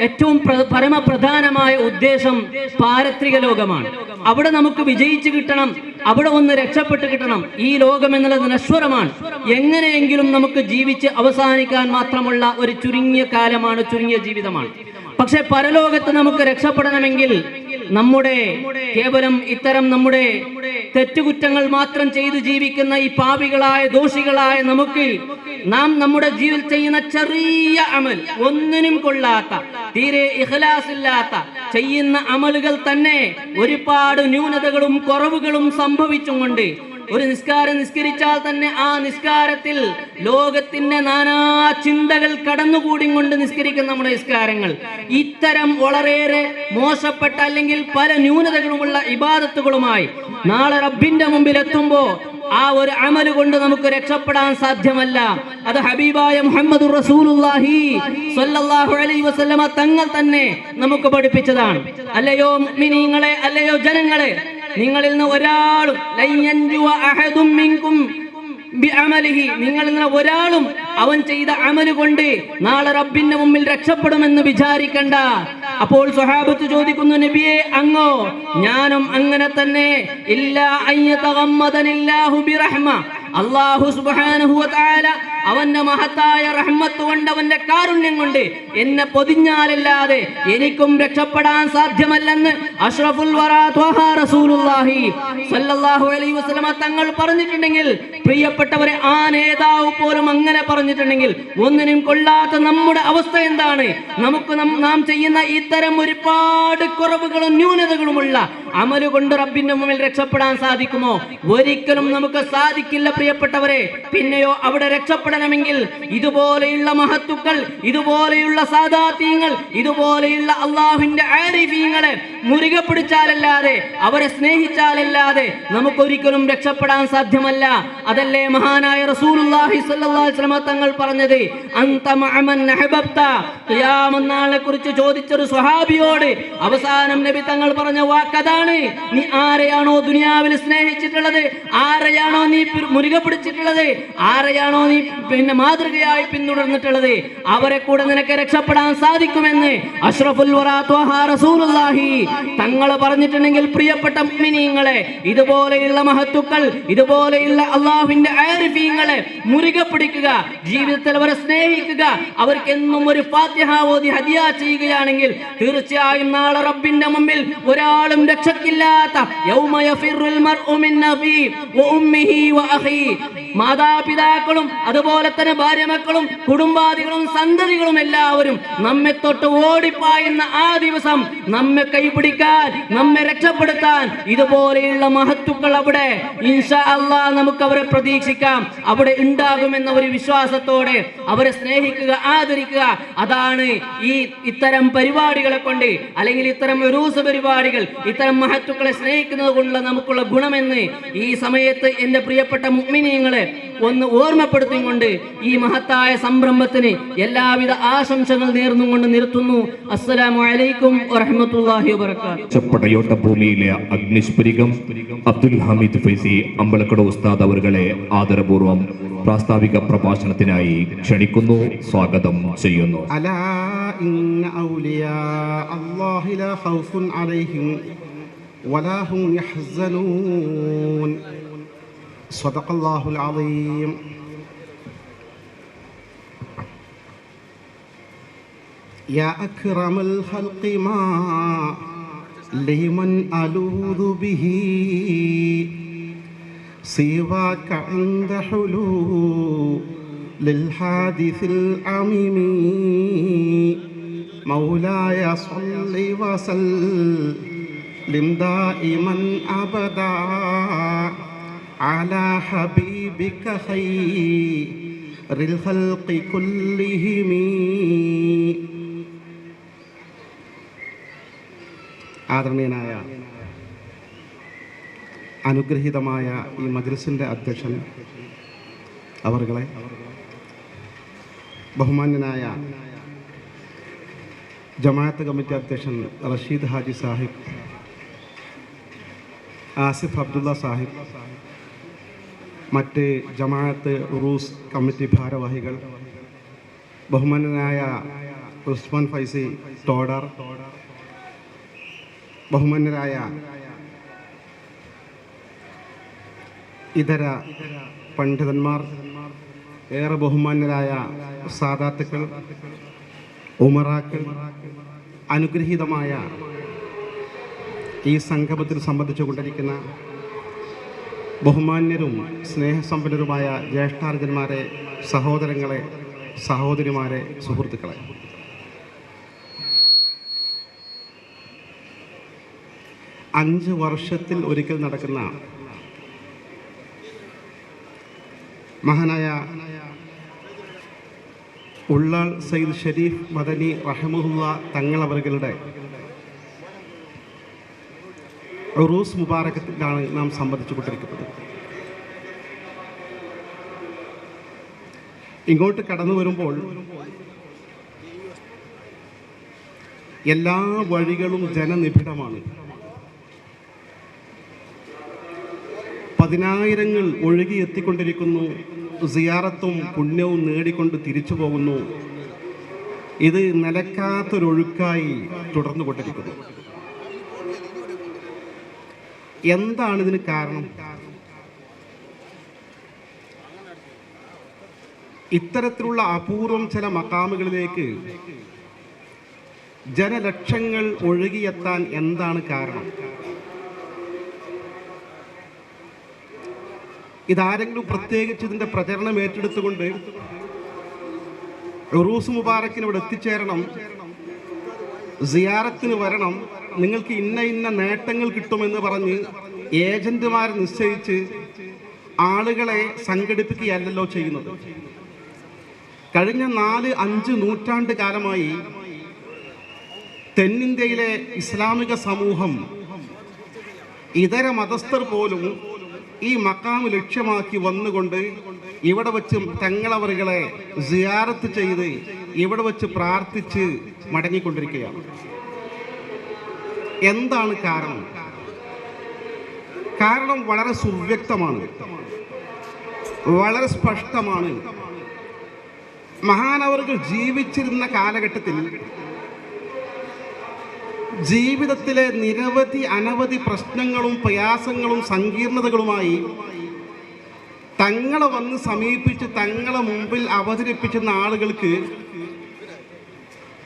ഏറ്റവും പരമപ്രധാനമായ ഉദ്ദേശം പാരത്രിക ലോകമാണ്. അവിടെ നമുക്ക് വിജയിച്ചു കിട്ടണം, അവിടെ ഒന്ന് രക്ഷപ്പെട്ട് കിട്ടണം. ഈ ലോകം എന്നുള്ളത് നശ്വരമാണ്. എങ്ങനെയെങ്കിലും നമുക്ക് ജീവിച്ച് അവസാനിക്കാൻ മാത്രമുള്ള ഒരു ചുരുങ്ങിയ കാലമാണ്, ചുരുങ്ങിയ ജീവിതമാണ്. പക്ഷെ പരലോകത്ത് നമുക്ക് രക്ഷപ്പെടണമെങ്കിൽ കേവലം ഇത്തരം നമ്മുടെ തെറ്റുകുറ്റങ്ങൾ മാത്രം ചെയ്ത് ജീവിക്കുന്ന ഈ പാപികളായ ദോഷികളായ നാം നമ്മുടെ ജീവിതത്തിൽ ചെയ്യുന്ന ചെറിയ അമൽ, ഒന്നിനും കൊള്ളാത്ത, തീരെ ഇഖ്ലാസ് ഇല്ലാത്ത ചെയ്യുന്ന അമലുകൾ തന്നെ ഒരുപാട് ന്യൂനതകളും കുറവുകളും സംഭവിച്ചും കൊണ്ട് ഒരു നിസ്കാരം നിസ്കരിച്ചാൽ തന്നെ ആ നിസ്കാരത്തിൽ ലോകത്തിന്റെ നാനാ ചിന്തകൾ കടന്നുകൂടിക്കൊണ്ട് നിസ്കരിക്കുന്ന നമ്മുടെ നിസ്കാരങ്ങൾ ഇത്തരം വളരെയേറെ മോശപ്പെട്ട അല്ലെങ്കിൽ പല ന്യൂനതകളുമുള്ള ഇബാദത്തുകളുമായി നാളെ റബ്ബിന്റെ മുമ്പിൽ എത്തുമ്പോൾ ആ ഒരു അമല് കൊണ്ട് നമുക്ക് രക്ഷപ്പെടാൻ സാധ്യമല്ല. അത് ഹബീബായ മുഹമ്മദുർ റസൂലുള്ളാഹി സ്വല്ലല്ലാഹു അലൈഹി വസല്ലമ തങ്ങൾ തന്നെ നമുക്ക് പഠിപ്പിച്ചതാണ്. അല്ലയോ മുഅ്മിനീങ്ങളെ, അല്ലയോ ജനങ്ങളെ, നിങ്ങളിൽ നിന്ന് ഒരാളും നിങ്ങളിൽ നിന്ന് ഒരാളും അവൻ ചെയ്ത അമല് കൊണ്ട് നാളെ റബ്ബിന്റെ മുമ്പിൽ രക്ഷപ്പെടുമെന്ന് വിചാരിക്കണ്ട. അപ്പോൾ സ്വഹാബത്ത് ചോദിക്കുന്നു, നബിയെ അങ്ങോ? ഞാനും അങ്ങനെ തന്നെ. ഇല്ലാ അയ്യതഗമ്മദനില്ലാഹു ബിറഹ്മ, അല്ലാഹു സുബ്ഹാനഹു വ തആല അവന്റെ മഹത്തായ റഹ്മത്ത് കൊണ്ട്, അവന്റെ കാരുണ്യം കൊണ്ട് എന്നെ പൊതിഞ്ഞാലല്ലാതെ എനിക്കും രക്ഷപ്പെടാൻ സാധ്യമല്ലെന്ന് അഷ്റഫുൽ വറാ ത്വഹ റസൂലുള്ളാഹി സ്വല്ലല്ലാഹു അലൈഹി വസല്ലമ തങ്ങൾ പറഞ്ഞിട്ടുണ്ടെങ്കിൽ, പ്രിയപ്പെട്ടവരെ, ആ നേതാവ് പോലും അങ്ങനെ പറഞ്ഞിട്ടുണ്ടെങ്കിൽ ഒന്നിനും കൊള്ളാത്ത നമ്മുടെ അവസ്ഥ എന്താണ്? നാം ചെയ്യുന്ന ഇത്തരം ഒരുപാട് കുറവുകളും ന്യൂനതകളുമുള്ള അമല് കൊണ്ട് റബ്ബിന്റെ മുമ്പിൽ രക്ഷപ്പെടാൻ സാധിക്കുമോ? ഒരിക്കലും നമുക്ക് സാധിക്കില്ല പ്രിയപ്പെട്ടവരെ. പിന്നെയോ അവിടെ രക്ഷപ്പെടണമെങ്കിൽ ഇതുപോലെയുള്ള മഹത്തുക്കൾ, ഇതുപോലെയുള്ള സാദാത്യങ്ങൾ, ഇതുപോലെയുള്ള അള്ളാഹുവിന്റെ ആരിഫീങ്ങളെ മുറുകെ പിടിച്ചാലല്ലാതെ, അവരെ സ്നേഹിച്ചാലല്ലാതെ നമുക്കൊരിക്കലും രക്ഷപ്പെടാൻ സാധ്യമല്ല. അതല്ലേ മഹാനായ റസൂലുള്ളാഹി സ്വല്ലല്ലാഹു അലൈഹി വസല്ലം തങ്ങൾ പറഞ്ഞത്, അൻത മഅമൻ അഹബബ്ത. ഖിയാമത്ത് നാളിനെ കുറിച്ച് ചോദിച്ചൊരു സ്വഹാബിയോട് അവസാനം നബി തങ്ങൾ പറഞ്ഞ വാക്കതാണ്, നീ ആരെയാണോ ദുനിയാവിൽ സ്നേഹിച്ചിട്ടുള്ളത്, ആരെയാണോ നീ മുറുകെ പിടിച്ചിട്ടുള്ളത്, ആരെയാണോ നീ മാതൃകയായി പിന്തുടർന്നിട്ടുള്ളത്, അവരെ കൂടെ നിനക്ക് രക്ഷപ്പെടാൻ സാധിക്കുമെന്ന് അഷ്റഫുൽ വറാ ത്വഹ റസൂലുള്ളാഹി തങ്ങൾ പറഞ്ഞിട്ടുണ്ടെങ്കിൽ, പ്രിയപ്പെട്ട മുഅ്മിനീങ്ങളെ, ഇതുപോലെയുള്ള മഹത്തുക്കൾ, ഇതുപോലെയുള്ള അള്ളാഹുവിന്റെ ആരിഫീങ്ങളെ മുറുകെ പിടിക്കുക, ജീവിതത്തിൽ അവരെ സ്നേഹിക്കുക, അവർക്ക് എന്നും ഒരു ഫാത്തിഹ ഓതി ഹദിയ ചെയ്യുകയാണെങ്കിൽ തീർച്ചയായും നാളെ റബ്ബിന്റെ മുമ്പിൽ ഒരാളും രക്ഷക്കില്ലാത്ത യൗമ യഫിറുൽ മർഉ മിൻ അഖീ വ ഉമ്മിഹി വ അഖീ, മാതാപിതാക്കളും അതുപോലെ തന്നെ ഭാര്യമക്കളും കുടുംബാദികളും സന്തതികളും എല്ലാവരും നമ്മെ തൊട്ട് ഓടിപ്പായുന്ന ആ ദിവസം നമ്മെ കൈപിടിക്കാൻ, നമ്മെ രക്ഷപ്പെടുത്താൻ ഇതുപോലെയുള്ള മഹത്തുക്കൾ അവിടെ ഇൻഷാ അല്ലാഹ് നമുക്ക് അവരെ പ്രതീക്ഷിക്കാം. അവിടെ ഉണ്ടാകുമെന്ന ഒരു വിശ്വാസത്തോടെ അവരെ സ്നേഹിക്കുക, ആദരിക്കുക. അതാണ് ഇത്തരം പരിപാടികളെ കൊണ്ട്, അല്ലെങ്കിൽ ഇത്തരം ഉറൂസ് പരിപാടികൾ, ഇത്തരം മഹത്തുക്കളെ സ്നേഹിക്കുന്നത് കൊണ്ടുള്ള നമുക്കുള്ള ഗുണമെന്ന് ഈ സമയത്ത് എൻ്റെ പ്രിയപ്പെട്ട മുഅ്മിനീങ്ങളെ ഒന്ന് ഓർമ്മപ്പെടുത്തിക്കൊണ്ട് ഈ മഹത്തായ സംരംഭത്തിന് എല്ലാവിധ ആശംസകൾ നേർന്നുകൊണ്ട് നിർത്തുന്നു. അസ്സലാമു അലൈക്കും വറഹ്മത്തുള്ളാഹി വബറകാതുഹു. ഭൂമിയിലെ അഗ്നിസ്ഫുരികം അബ്ദുൽ ഹമീദ് ഫൈസി അമ്പലക്കട ഉസ്താദ് അവരുകളെ ആദരപൂർവ്വം പ്രാസ്താവിക പ്രഭാഷണത്തിനായി ക്ഷണിക്കുന്നു, സ്വാഗതം ചെയ്യുന്നു. അലാ ഇന്ന ഔലിയാ അല്ലാഹി ലാ ഖൗഫുൻ അലൈഹിം വലാ ഹും യഹ്സനൂൻ. സദഖല്ലാഹുൽ അളീം. യാ അക്റമൽ ഖൽഖി മാ ലിമൻ അലൂദു ബിഹി സിവാക ഇൻദ ഹുലൂലിൽ ഹാദിസിൽ അമീമി. മൗലായ സ്വല്ലി വസല്ലിം ദായിമൻ അബദാ അലാ ഹബീബിക ഖൈറിൽ ഖൽഖി കുല്ലിഹിം. ആദരണീയനായ അനുഗ്രഹീതമായ ഈ മജ്ലിസിൻ്റെ അധ്യക്ഷൻ അവർകളെ, ബഹുമാന്യനായ ജമാഅത്ത് കമ്മിറ്റി അധ്യക്ഷൻ റഷീദ് ഹാജി സാഹിബ്, ആസിഫ് അബ്ദുള്ള സാഹിബ്, മറ്റ് ജമാഅത്ത് ഉറൂസ് കമ്മിറ്റി ഭാരവാഹികൾ, ബഹുമാനനായ ഉസ്മാൻ ഫൈസി തോടർ, ബഹുമാനരായ ഇതര പണ്ഡിതന്മാർ, ഏറെ ബഹുമാന്യരായ സാദാത്തുക്കൾ, ഉമറാക്കൾ, അനുഗ്രഹീതമായ ഈ സംഗമത്തിൽ സംബന്ധിച്ചുകൊണ്ടിരിക്കുന്ന ബഹുമാന്യരും സ്നേഹസമ്പന്നരുമായ ജ്യേഷ്ഠാർജന്മാരെ, സഹോദരങ്ങളെ, സഹോദരിമാരെ, സുഹൃത്തുക്കളെ, അഞ്ച് വർഷത്തിൽ ഒരിക്കൽ നടക്കുന്ന മഹാനായ ഉള്ളാൾ സയ്യിദ് ഷരീഫ് മദനി റഹ്മഹുല്ല തങ്ങളവരുടെ ഉറൂസ് മുബാറകത്തിലാണ് നാം സംബന്ധിച്ചുകൊണ്ടിരിക്കുന്നത്. ഇങ്ങോട്ട് കടന്നു വരുമ്പോൾ എല്ലാ വഴികളും ജനനിബിഡമാണ്. പതിനായിരങ്ങൾ ഒഴുകിയെത്തിക്കൊണ്ടിരിക്കുന്നു. സിയാറത്തും പുണ്യവും നേടിക്കൊണ്ട് തിരിച്ചു പോകുന്നു. ഇത് നിലക്കാത്തൊരൊഴുക്കായി തുടർന്നുകൊണ്ടിരിക്കുന്നു. എന്താണ് ഇതിന് കാരണം? ഇത്തരത്തിലുള്ള അപൂർവം ചില മക്കാമുകളിലേക്ക് ജനലക്ഷങ്ങൾ ഒഴുകിയെത്താൻ എന്താണ് കാരണം? ഇതാരെങ്കിലും പ്രത്യേകിച്ച് ഇതിൻ്റെ പ്രചരണം ഏറ്റെടുത്തുകൊണ്ട് ഉറൂസ് മുബാറക്കിന് ഇവിടെ എത്തിച്ചേരണം, സിയാറത്തിന് വരണം, നിങ്ങൾക്ക് ഇന്ന ഇന്ന നേട്ടങ്ങൾ കിട്ടുമെന്ന് പറഞ്ഞ് ഏജന്റുമാർ നിശ്ചയിച്ച് ആളുകളെ സംഘടിപ്പിക്കുകയല്ലല്ലോ ചെയ്യുന്നത്. കഴിഞ്ഞ 4-5 നൂറ്റാണ്ട് കാലമായി തെന്നിന്ത്യയിലെ ഇസ്ലാമിക സമൂഹം, ഇതര മതസ്ഥർ പോലും ഈ മക്കാമ് ലക്ഷ്യമാക്കി വന്നുകൊണ്ട് ഇവിടെ വച്ച് തങ്ങളവറുകളെ സിയാറത്ത് ചെയ്ത് ഇവിടെ വച്ച് പ്രാർത്ഥിച്ച് മടങ്ങിക്കൊണ്ടിരിക്കുകയാണ്. എന്താണ് കാരണം? കാരണം വളരെ സുവ്യക്തമാണ്, വളരെ സ്പഷ്ടമാണ്. മഹാനവറുകൾ ജീവിച്ചിരുന്ന കാലഘട്ടത്തിൽ ജീവിതത്തിലെ അനവധി പ്രശ്നങ്ങളും പ്രയാസങ്ങളും സങ്കീർണതകളുമായി തങ്ങളെ വന്ന് സമീപിച്ച് തങ്ങളെ മുമ്പിൽ അവതരിപ്പിക്കുന്ന ആളുകൾക്ക്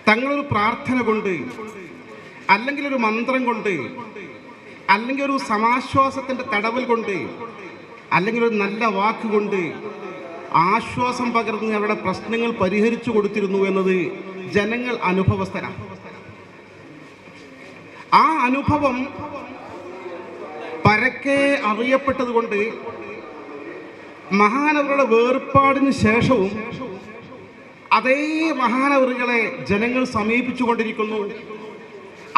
തങ്ങളൊരു പ്രാർത്ഥന കൊണ്ട്, അല്ലെങ്കിൽ ഒരു മന്ത്രം കൊണ്ട്, അല്ലെങ്കിൽ ഒരു സമാശ്വാസത്തിൻ്റെ തടവൽ കൊണ്ട്, അല്ലെങ്കിൽ ഒരു നല്ല വാക്കുകൊണ്ട് ആശ്വാസം പകർന്ന് അവരുടെ പ്രശ്നങ്ങൾ പരിഹരിച്ചു കൊടുത്തിരുന്നു എന്നത് ജനങ്ങൾ അനുഭവസ്ഥരാണ്. ആ അനുഭവം പരക്കെ അറിയപ്പെട്ടതുകൊണ്ട് മഹാനവറുടെ വേർപാടിന് ശേഷവും അതേ മഹാനവറുകളെ ജനങ്ങൾ സമീപിച്ചുകൊണ്ടിരിക്കുന്നു,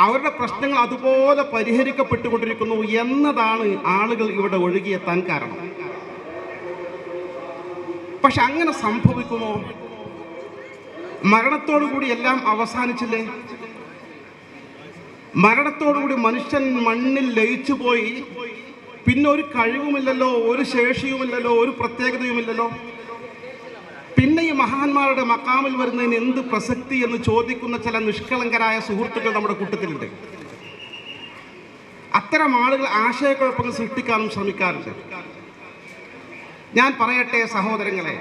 അവരുടെ പ്രശ്നങ്ങൾ അതുപോലെ പരിഹരിക്കപ്പെട്ടുകൊണ്ടിരിക്കുന്നു എന്നതാണ് ആളുകൾ ഇവിടെ ഒഴുകിയെത്താൻ കാരണം. പക്ഷെ അങ്ങനെ സംഭവിക്കുമോ? മരണത്തോടുകൂടി എല്ലാം അവസാനിച്ചില്ലേ? മരണത്തോടുകൂടി മനുഷ്യൻ മണ്ണിൽ ലയിച്ചു പോയി, പിന്നെ ഒരു കഴിവുമില്ലല്ലോ, ഒരു ശേഷിയുമില്ലല്ലോ, ഒരു പ്രത്യേകതയുമില്ലല്ലോ. പിന്നെ ഈ മഹാന്മാരുടെ മക്കാമിൽ വരുന്നതിന് എന്ത് പ്രസക്തി എന്ന് ചോദിക്കുന്ന ചില നിഷ്കളങ്കരായ സുഹൃത്തുക്കൾ നമ്മുടെ കൂട്ടത്തിലുണ്ട്. അത്തരം ആളുകൾ ആശയക്കുഴപ്പങ്ങൾ സൃഷ്ടിക്കാനും ശ്രമിക്കാറുണ്ട്. ഞാൻ പറയട്ടെ സഹോദരങ്ങളെ,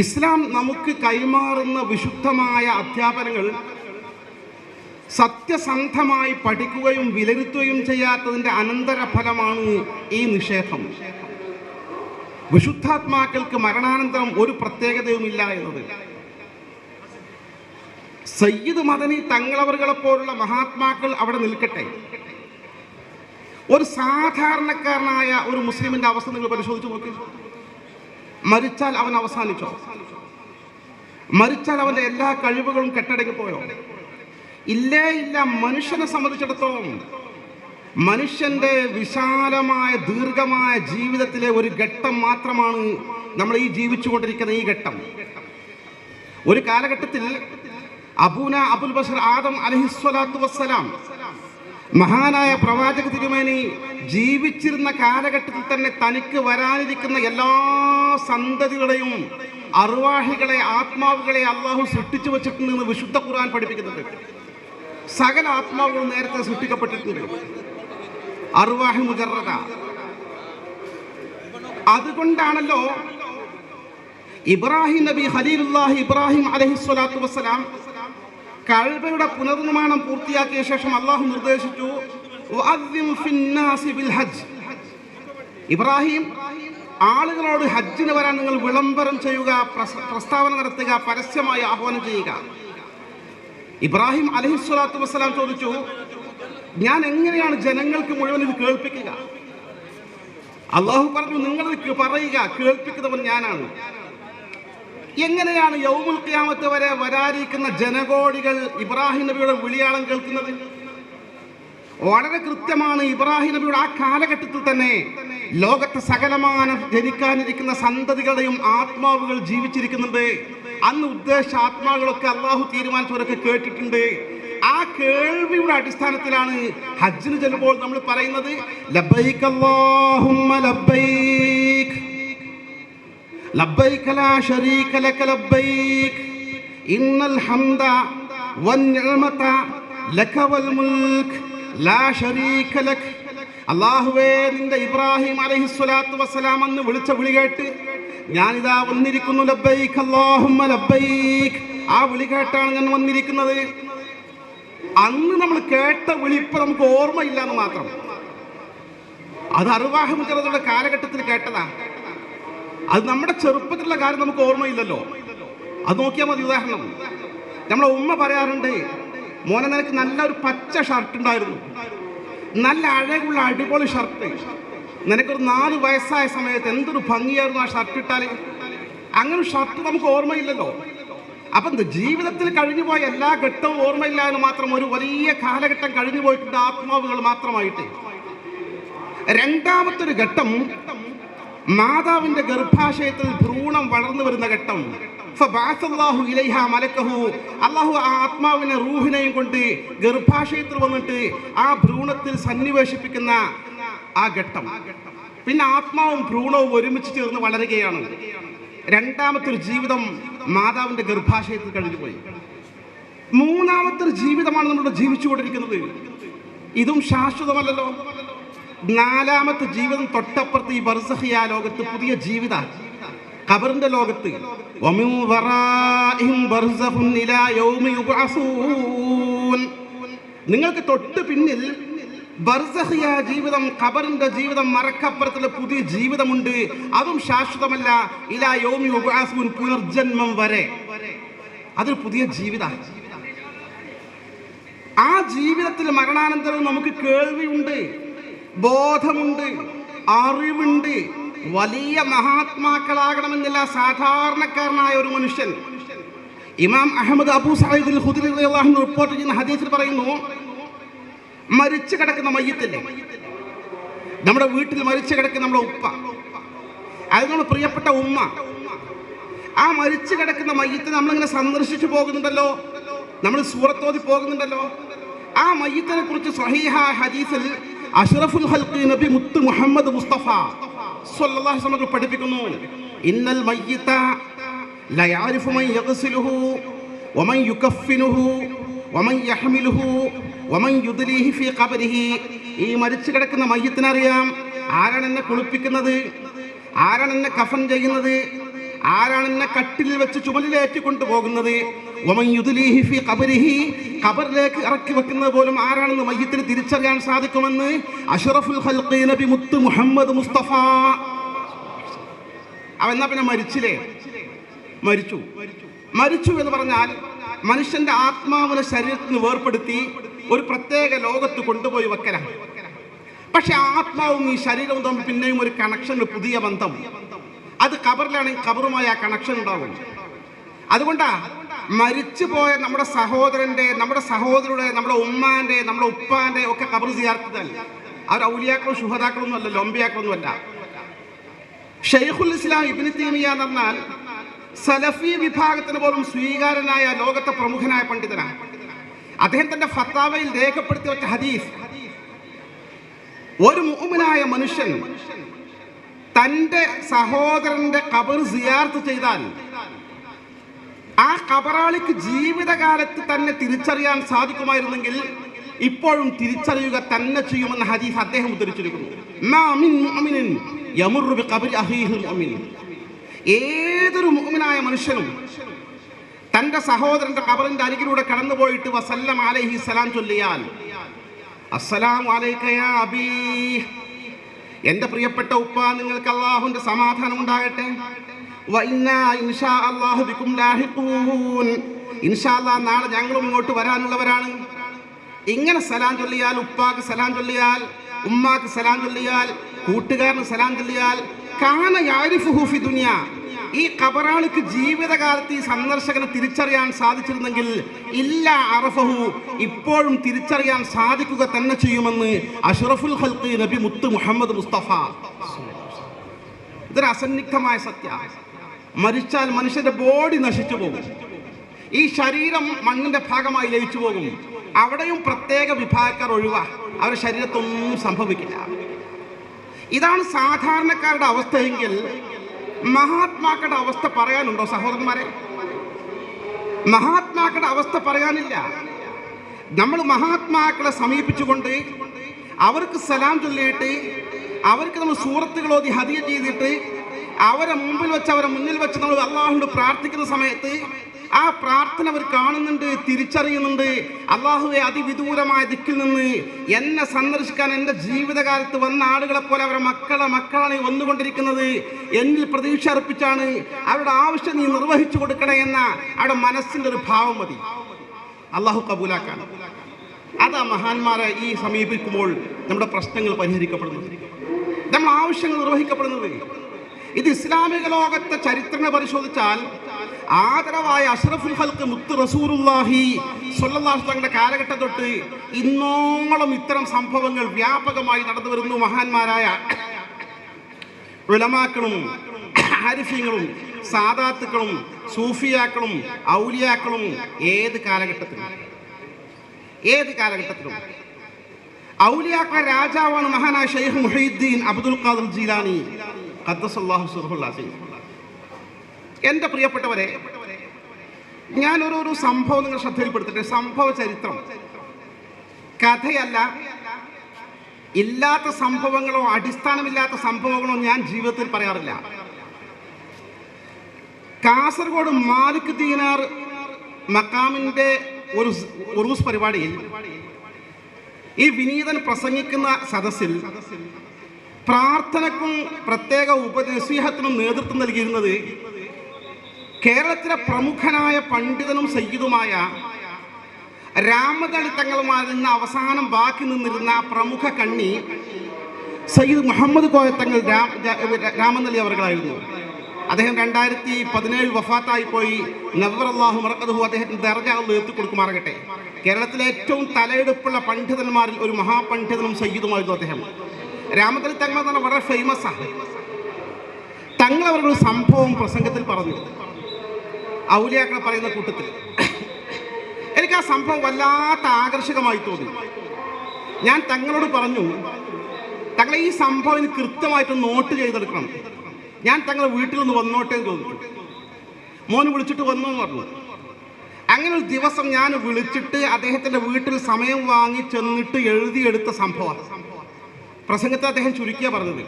ഇസ്ലാം നമുക്ക് കൈമാറുന്ന വിശുദ്ധമായ അധ്യാപനങ്ങൾ സത്യസന്ധമായി പഠിക്കുകയും വിലയിരുത്തുകയും ചെയ്യാത്തതിൻ്റെ അനന്തരഫലമാണ് ഈ നിഷേധം. വിശുദ്ധാത്മാക്കൾക്ക് മരണാനന്തരം ഒരു പ്രത്യേകതയുമില്ല എന്നത്. സയ്യിദ് മദനി തങ്ങളവറുകളെ പോലുള്ള മഹാത്മാക്കൾ അവിടെ നിൽക്കട്ടെ, ഒരു സാധാരണക്കാരനായ ഒരു മുസ്ലിമിന്റെ അവസ്ഥ നിങ്ങൾ പരിശോധിച്ചു നോക്കി. മരിച്ചാൽ അവൻ അവസാനിച്ചോ? മരിച്ചാൽ അവന്റെ എല്ലാ കഴിവുകളും കെട്ടടങ്ങി പോയോ? ഇല്ലേ ഇല്ല. മനുഷ്യനെ സംബന്ധിച്ചിടത്തോളം മനുഷ്യന്റെ വിശാലമായ ദീർഘമായ ജീവിതത്തിലെ ഒരു ഘട്ടം മാത്രമാണ് നമ്മൾ ഈ ജീവിച്ചുകൊണ്ടിരിക്കുന്ന ഈ ഘട്ടം. ഒരു കാലഘട്ടത്തിൽ അബൂന അബുൽ ബഷർ ആദം അലൈഹിസ്സലാത്തു വസ്സലാം മഹാനായ പ്രവാചക തിരുമേനി ജീവിച്ചിരുന്ന കാലഘട്ടത്തിൽ തന്നെ തനിക്ക് വരാനിരിക്കുന്ന എല്ലാ സന്തതികളെയും അർവാഹികളെ, ആത്മാവുകളെ അള്ളാഹു സൃഷ്ടിച്ചു വച്ചിട്ടുണ്ടെന്ന് വിശുദ്ധ ഖുർആൻ പഠിപ്പിക്കുന്നുണ്ട്. സകല ആത്മാവുകളും നേരത്തെ സൃഷ്ടിക്കപ്പെട്ടിട്ടുണ്ട്. അർവാഹി മുജറദ. അതുകൊണ്ടാണല്ലോ ഇബ്രാഹിം നബി ഖലീലുല്ലാഹി ഇബ്രാഹിം അലൈഹിസ്സലാത്തു വസ്സലാം കഅബയുടെ പുനർനിർമ്മാണം പൂർത്തിയാക്കിയ ശേഷം അള്ളാഹു നിർദ്ദേശിച്ചു, വഅദ്ദിം ഫിന്നാസി ബിൽ ഹജ്ജ്. ഇബ്രാഹിം, ആളുകളോട് ഹജ്ജിന് വരാൻ നിങ്ങൾ വിളംബരം ചെയ്യുക, പ്രസ്താവന നടത്തുക, പരസ്യമായി ആഹ്വാനം ചെയ്യുക. ഇബ്രാഹിം അലൈഹിസ്സലാത്തു വസ്സലാം ചോദിച്ചു, ഞാൻ എങ്ങനെയാണ് ജനങ്ങൾക്ക് മുഴുവൻ ഇത് കേൾപ്പിക്കുക? അള്ളാഹു പറഞ്ഞു, നിങ്ങൾ പറയുക, കേൾപ്പിക്കുന്നവൻ ഞാനാണ്. എങ്ങനെയാണ് യൗമുൽ ഖിയാമത്ത് വരെ വരാനിരിക്കുന്ന ജനകോടികൾ ഇബ്രാഹിം നബിയുടെ വിളിയാളം കേൾക്കുന്നത്? വളരെ കൃത്യമാണ്. ഇബ്രാഹിം നബിയുടെ ആ കാലഘട്ടത്തിൽ തന്നെ ലോകത്തെ സകലമാനം ജനിക്കാനിരിക്കുന്ന സന്തതികളുടെയും ആത്മാവുകൾ ജീവിച്ചിരിക്കുന്നുണ്ട്. അന്ന് ഉദ്ദേശ ആത്മാക്കളൊക്കെ അള്ളാഹു തീരുമാനിച്ചവരൊക്കെ കേട്ടിട്ടുണ്ട്. ആ കേൾവിയുടെ അടിസ്ഥാനത്തിലാണ് ഹജ്ജിന് ചെല്ലുമ്പോൾ നമ്മൾ പറയുന്നത്, ലബ്ബൈക അല്ലാഹുമ്മ ലബ്ബൈക ലബ്ബൈക ലാ ശരീക ലക ലബ്ബൈക ഇന്നൽ ഹംദ വന്നിഅമത ലക വൽ മുൽക് ലാ ശരീക ലക. അല്ലാഹുവേ, നിന്റെ ഇബ്രാഹിം അലൈഹിസ്സലാത്തു വസ്സലാം അന്ന് വിളിച്ച വിളി കേട്ട് ഞാനിതാ വന്നിരിക്കുന്നു. ലബ്ബൈക അല്ലാഹുമ്മ ലബ്ബൈക. ആ വിളി കേട്ടാണ് ഞാൻ വന്നിരിക്കുന്നത്. അന്ന് നമ്മൾ കേട്ട വിളിപ്പ് നമുക്ക് ഓർമ്മയില്ല എന്ന് മാത്രം. അത് അർവാഹ് മുജറദയുടെ കാലഘട്ടത്തിൽ കേട്ടതാ. അത് നമ്മുടെ ചെറുപ്പത്തിലുള്ള കാര്യം നമുക്ക് ഓർമ്മയില്ലല്ലോ. അത് നോക്കിയാൽ മതി. ഉദാഹരണം, നമ്മളെ ഉമ്മ പറയാറുണ്ട്, മോനെ നിനക്ക് നല്ലൊരു പച്ച ഷർട്ട് ഉണ്ടായിരുന്നു, നല്ല അഴകുള്ള അടിപൊളി ഷർട്ട്, നിനക്കൊരു 4 വയസ്സായ സമയത്ത് എന്തൊരു ഭംഗിയായിരുന്നു ആ ഷർട്ട് ഇട്ടാൽ. അങ്ങനെ ഷർട്ട് നമുക്ക് ഓർമ്മയില്ലല്ലോ. അപ്പം ജീവിതത്തിൽ കഴിഞ്ഞു പോയ എല്ലാ ഘട്ടവും ഓർമ്മയില്ല എന്ന് മാത്രം. ഒരു വലിയ കാലഘട്ടം കഴിഞ്ഞു പോയിട്ടുണ്ട് ആത്മാവുകൾ മാത്രമായിട്ട്. രണ്ടാമത്തൊരു ഘട്ടം മാതാവിന്റെ ഗർഭാശയത്തിൽ ഭ്രൂണം വളർന്നു വരുന്ന ഘട്ടം. ഫബഅസല്ലാഹു ഇലൈഹാ മലക്കഹു. അല്ലാഹു ആ ആത്മാവിനെ, റൂഹിനെയും കൊണ്ട് ഗർഭാശയത്തിൽ വന്നിട്ട് ആ ഭ്രൂണത്തിൽ സന്നിവേശിപ്പിക്കുന്ന ആ ഘട്ടം. പിന്നെ ആത്മാവും ഭ്രൂണവും ഒരുമിച്ച് ചേർന്ന് വളരുകയാണ്. രണ്ടാമത്തെ ഒരു ജീവിതം മാതാവിന്റെ ഗർഭാശയത്തിൽ കഴിഞ്ഞുപോയി. മൂന്നാമത്തെ ഒരു ജീവിതമാണ് നമ്മൾ ജീവിച്ചുകൊണ്ടിരിക്കുന്നത്. ഇതും ശാശ്വതമല്ലല്ലോ. നാലാമത്തെ ജീവിതം തൊട്ടപ്പുറത്ത് ഈ ബർസഖിയ ലോകത്ത് പുതിയ ജീവിത ഖബറിന്റെ ലോകത്ത്. വമിൻ വറാഇഹിം ബർസഖുൻ ഇലാ യൗമി യുബ്അസൂൻ. നിങ്ങൾക്ക് തൊട്ട് പിന്നിൽ ബർസഖിയ ജീവിതം, ഖബറിന്റെ ജീവിതം, മറക്കപ്പുറത്തുള്ള പുതിയ ജീവിതമുണ്ട്. അതും ശാശ്വതമല്ല. ഇലാ യൗമി യുബ്അസൂൻ, പുനർജന്മം വരെ. അതൊരു പുതിയ ജീവിത. ആ ജീവിതത്തിൽ മരണാനന്തരം നമുക്ക് കേൾവിയുണ്ട്, ബോധമുണ്ട്, അറിവുണ്ട്. വലിയ മഹാത്മാക്കളാകണമെന്നില്ല സാധാരണക്കാരനായ ഒരു മനുഷ്യൻ. ഇമാം അഹമ്മദ് അബൂ സഈദ് അൽ ഖുദ്രി റളിയല്ലാഹു അൻഹു റിപ്പോർട്ട് ചെയ്യുന്ന ഹദീസിൽ പറയുന്നു, മരിച്ചു കിടക്കുന്ന മയ്യിത്തില്ലേ, നമ്മുടെ വീട്ടിൽ മരിച്ചു കിടക്കുന്ന നമ്മുടെ ഉപ്പ, അത് നമ്മുടെ പ്രിയപ്പെട്ട ഉമ്മ. ആ മരിച്ചു കിടക്കുന്ന മയ്യിത്തിനെ നമ്മളിങ്ങനെ സന്ദർശിച്ചു പോകുന്നുണ്ടല്ലോ, നമ്മൾ സൂറത്തോതി പോകുന്നുണ്ടല്ലോ. ആ മയ്യിത്തിനെ കുറിച്ച് സ്വഹീഹ ഹദീസിൽ അഷ്റഫുൽ ഖൽഖി നബി മുത്ത് മുഹമ്മദ് മുസ്തഫ സ്വല്ലല്ലാഹു അലൈഹി വസല്ലം പഠിപ്പിക്കുന്നു, ഇന്നൽ മയ്യിത ല യഅരിഫു മൻ യഗ്സിലുഹു വമൻ യുകഫിനുഹു വമൻ യഹ്മിലുഹു വമൻ യുദ്ലിഹി ഫീ ഖബരിഹി. ഈ മരിച്ചു കിടക്കുന്ന മയ്യിത്തിനറിയാം ആരാണ് എന്നെ കുളിപ്പിക്കുന്നത്, ആരാണ് എന്നെ കഫൻ ചെയ്യുന്നത്, ആരാണ് എന്നെ കട്ടിലിൽ വെച്ച് ചുമലിലേറ്റി കൊണ്ടുപോകുന്നത്. വമൻ യുദ്ലിഹി ഫീ ഖബരിഹി, ഖബറിലേക്ക് ഇറക്കി വെക്കുന്നത് പോലും ആരാണെന്ന് മയ്യിത്തിന് തിരിച്ചറിയാൻ സാധിക്കുമെന്ന് അഷ്റഫുൽ ഖൽഖി നബി മുത്ത് മുഹമ്മദ് മുസ്തഫ. അവൻ പിന്നെ മരിച്ചില്ലേ? മരിച്ചു എന്ന് പറഞ്ഞാൽ മനുഷ്യന്റെ ആത്മാവിനെ ശരീരത്തിൽ നിന്ന് വേർപ്പെടുത്തി ഒരു പ്രത്യേക ലോകത്ത് കൊണ്ടുപോയി വെക്കലാണ്. പക്ഷെ ആത്മാവും ഈ ശരീരവും തമ്മിൽ പിന്നെയും ഒരു കണക്ഷൻ, പുതിയ ബന്ധം. അത് ഖബറിലാണെങ്കിൽ ഖബറുമായി ആ കണക്ഷൻ ഉണ്ടാവും. അതുകൊണ്ടാ മരിച്ചു പോയ നമ്മുടെ സഹോദരന്റെ, നമ്മുടെ സഹോദരിയുടെ, നമ്മുടെ ഉമ്മാന്റെ, നമ്മുടെ ഉപ്പാന്റെ ഒക്കെ ഖബർ സിയാറത്ത്. അവർ ഔലിയാക്കളും ശുഹദാക്കളൊന്നും അല്ലല്ലോ, അമ്പിയാക്കളൊന്നും അല്ല. ഷെയ്ഖുൽ ഇസ്ലാം ഇബ്നു തൈമിയ എന്ന് പറഞ്ഞാൽ സലഫി വിഭാഗത്തിന് പോലും സ്വീകാരനായ ലോകത്തെ പ്രമുഖനായ പണ്ഡിതനാണ്. അദ്ദേഹം തന്റെ ഫത്താവയിൽ രേഖപ്പെടുത്തി വെച്ച ഹദീസ്, ഒരു മുഅ്മിനായ മനുഷ്യൻ തൻ്റെ സഹോദരന്റെ ഖബർ സിയാറത്ത് ചെയ്താൽ ആ ഖബറാളിക്ക് ജീവിതകാലത്ത് തന്നെ തിരിച്ചറിയാൻ സാധിക്കുമായിരുന്നെങ്കിൽ ഇപ്പോഴും തിരിച്ചറിയുക തന്നെ ചെയ്യുമെന്ന ഹദീസ് അദ്ദേഹം ഉദ്ധരിച്ചിരിക്കുന്നു. മാ മിൻ മുഅ്മിനിൻ യമുറു ബിഖബ്രി അഖീഹിൽ മുഅ്മിൻ. ഏതൊരു മുഅ്മിനായ മനുഷ്യനും തൻ്റെ സഹോദരന്റെ ഖബറിന്റെ അരികിലൂടെ കടന്നുപോയിട്ട് വസല്ലം അലൈഹി സലാം ചൊല്ലിയാൽ, അസ്സലാമു അലൈക യാ അബീ, എൻ്റെ പ്രിയപ്പെട്ട ഉപ്പ, നിങ്ങൾക്ക് അല്ലാഹുവിന്റെ സമാധാനം ഉണ്ടാകട്ടെ. വ ഇന്നാ ഇൻഷാ അല്ലാഹു ബികും ലാഹിഖൂൻ, ഇൻഷാ അല്ലാഹ് നാളെ ഞങ്ങളും ഇങ്ങോട്ട് വരാനുള്ളവരാണ്. ഇങ്ങനെ സലാം ചൊല്ലിയാൽ, ഉപ്പാക്ക് സലാം ചൊല്ലിയാൽ, ഉമ്മാക്ക് സലാം ചൊല്ലിയാൽ, കൂട്ടുകാരന് സലാം ചൊല്ലിയാൽ, കാന യഅരിഫുഹു ഫി ദുനിയ, ഈ ഖബറാളിക്ക് ജീവിതകാലത്ത് ഈ സന്ദർശകനെ തിരിച്ചറിയാൻ സാധിച്ചിരുന്നെങ്കിൽ ഇല്ല അറഫഹു, ഇപ്പോഴും തിരിച്ചറിയാൻ സാധിക്കുക തന്നെ ചെയ്യുമെന്ന് അഷ്റഫുൽ ഖൽഖ് നബി മുത്ത് മുഹമ്മദ് മുസ്തഫ. ഇതൊരു അസന്നിഗ്ധമായ സത്യ. മരിച്ചാൽ മനുഷ്യന്റെ ബോഡി നശിച്ചു പോകും, ഈ ശരീരം മണ്ണിന്റെ ഭാഗമായി ലയിച്ചു പോകും. അവിടെയും പ്രത്യേക വിഭാഗക്കാർ ഒഴിവാ, അവരുടെ ശരീരത്തൊന്നും സംഭവിക്കില്ല. ഇതാണ് സാധാരണക്കാരുടെ അവസ്ഥയെങ്കിൽ മഹാത്മാക്കളുടെ അവസ്ഥ പറയാനുണ്ടോ സഹോദരന്മാരെ? മഹാത്മാക്കളുടെ അവസ്ഥ പറയാനില്ല. നമ്മൾ മഹാത്മാക്കളെ സമീപിച്ചുകൊണ്ട് അവർക്ക് സലാം ചൊല്ലിയിട്ട് അവർക്ക് നമ്മൾ സൂറത്തുകൾ ഓതി ഹദിയ ചെയ്തിട്ട് അവരെ മുമ്പിൽ വെച്ച് അവരെ മുന്നിൽ വെച്ച് നമ്മൾ അള്ളാഹുവിനോട് പ്രാർത്ഥിക്കുന്ന സമയത്ത് ആ പ്രാർത്ഥന അവർ കാണുന്നുണ്ട്, തിരിച്ചറിയുന്നുണ്ട്. അള്ളാഹുവെ, അതിവിദൂരമായ ദിക്കിൽ നിന്ന് എന്നെ സന്ദർശിക്കാൻ എൻ്റെ ജീവിതകാലത്ത് വന്ന ആളുകളെ പോലെ അവരുടെ മക്കളാണ് വന്നുകൊണ്ടിരിക്കുന്നത്, എന്നിൽ പ്രതീക്ഷ അർപ്പിച്ചാണ്, അവരുടെ ആവശ്യം നീ നിർവഹിച്ചു കൊടുക്കണേ എന്ന അവരുടെ മനസ്സിൻ്റെ ഒരു ഭാവം മതി അള്ളാഹു കബൂലാക്കാൻ. അതാ മഹാന്മാരെ ഈ സമീപിക്കുമ്പോൾ നമ്മുടെ പ്രശ്നങ്ങൾ പരിഹരിക്കപ്പെടുന്നത്, നമ്മുടെ ആവശ്യങ്ങൾ നിർവഹിക്കപ്പെടുന്നത്. ഇത് ഇസ്ലാമിക ലോകത്തെ ചരിത്രങ്ങൾ പരിശോധിച്ചാൽ ആദരവായ അഷ്റഫുൽ ഖൽഖ് മുത്ത് റസൂലുള്ളാഹി സ്വല്ലല്ലാഹു അലൈഹി വസല്ലമയുടെ കാലഘട്ടം തൊട്ട് ഇന്നോളം ഇത്തരം സംഭവങ്ങൾ വ്യാപകമായി നടന്നു വരുന്നു. മഹാന്മാരായ ഉലമാക്കളും ആരിഫീങ്ങളും സാദാത്തുക്കളും സൂഫിയാക്കളും ഔലിയാക്കളും ഏത് കാലഘട്ടത്തിലും ഔലിയാക്കളുടെ രാജാവാണ് മഹാനായ ഷെയ്ഖ് മുഹീദ്ദീൻ അബ്ദുൽ ഖാദിർ ജീലാനി ഖദ്ദസല്ലാഹു സിർറുൽ അസീസ്. എൻ്റെ പ്രിയപ്പെട്ടവരെ, ഞാൻ ഒരു സംഭവം നിങ്ങൾ ശ്രദ്ധയിൽപ്പെടുത്തട്ടെ. സംഭവ ചരിത്രം, കഥയല്ല. ഇല്ലാത്ത സംഭവങ്ങളോ അടിസ്ഥാനമില്ലാത്ത സംഭവങ്ങളോ ഞാൻ ജീവിതത്തിൽ പറയാറില്ല. കാസർഗോഡ് മാലിക് ദീനാർ മക്കാമിൻ്റെ ഒരു ഉറൂസ് പരിപാടിയിൽ ഈ വിനീതൻ പ്രസംഗിക്കുന്ന സദസ്സിൽ പ്രാർത്ഥനക്കും പ്രത്യേക ഉപനസീഹത്തിനും നേതൃത്വം നൽകിയിരുന്നത് കേരളത്തിലെ പ്രമുഖനായ പണ്ഡിതനും സയ്യിദുമായ രാമതളി തങ്ങളുമാരിൽ നിന്ന് അവസാനം ബാക്കി നിന്നിരുന്ന പ്രമുഖ കണ്ണി സയ്യിദ് മുഹമ്മദ് കോയ തങ്ങൾ രാമതളി അവർകളായിരുന്നു. അദ്ദേഹം 2017 വഫാത്തായി പോയി. നവ്വറല്ലാഹു മർഖദഹു, അദ്ദേഹത്തിന് ദർജ ഉയർത്തി കൊടുക്കുമാറാകട്ടെ. കേരളത്തിലെ ഏറ്റവും തലയെടുപ്പുള്ള പണ്ഡിതന്മാരിൽ ഒരു മഹാപണ്ഡിതനും സയ്യിദുമായിരുന്നു അദ്ദേഹം. രാമതളി തങ്ങൾ എന്ന് പറഞ്ഞാൽ വളരെ ഫേമസ് ആണ്. തങ്ങൾ അവരുടെ ഒരു സംഭവം പ്രസംഗത്തിൽ പറഞ്ഞു, ഔലിയാക്കളെ പറയുന്ന കൂട്ടത്തിൽ. എനിക്ക് ആ സംഭവം വല്ലാത്ത ആകർഷകമായി തോന്നി. ഞാൻ തങ്ങളോട് പറഞ്ഞു, തങ്ങളെ ഈ സംഭവം എനിക്ക് കൃത്യമായിട്ട് നോട്ട് ചെയ്തെടുക്കണം. ഞാൻ തങ്ങളെ വീട്ടിൽ നിന്ന് വന്നോട്ടെ എന്ന് ചോദിച്ചു. മോന് വിളിച്ചിട്ട് വന്നു എന്ന് പറഞ്ഞു. അങ്ങനെ ഒരു ദിവസം ഞാൻ വിളിച്ചിട്ട് അദ്ദേഹത്തിൻ്റെ വീട്ടിൽ സമയം വാങ്ങി ചെന്നിട്ട് എഴുതിയെടുത്ത സംഭവം പ്രസംഗത്തെ അദ്ദേഹം ചുരുക്കിയാ പറഞ്ഞത്.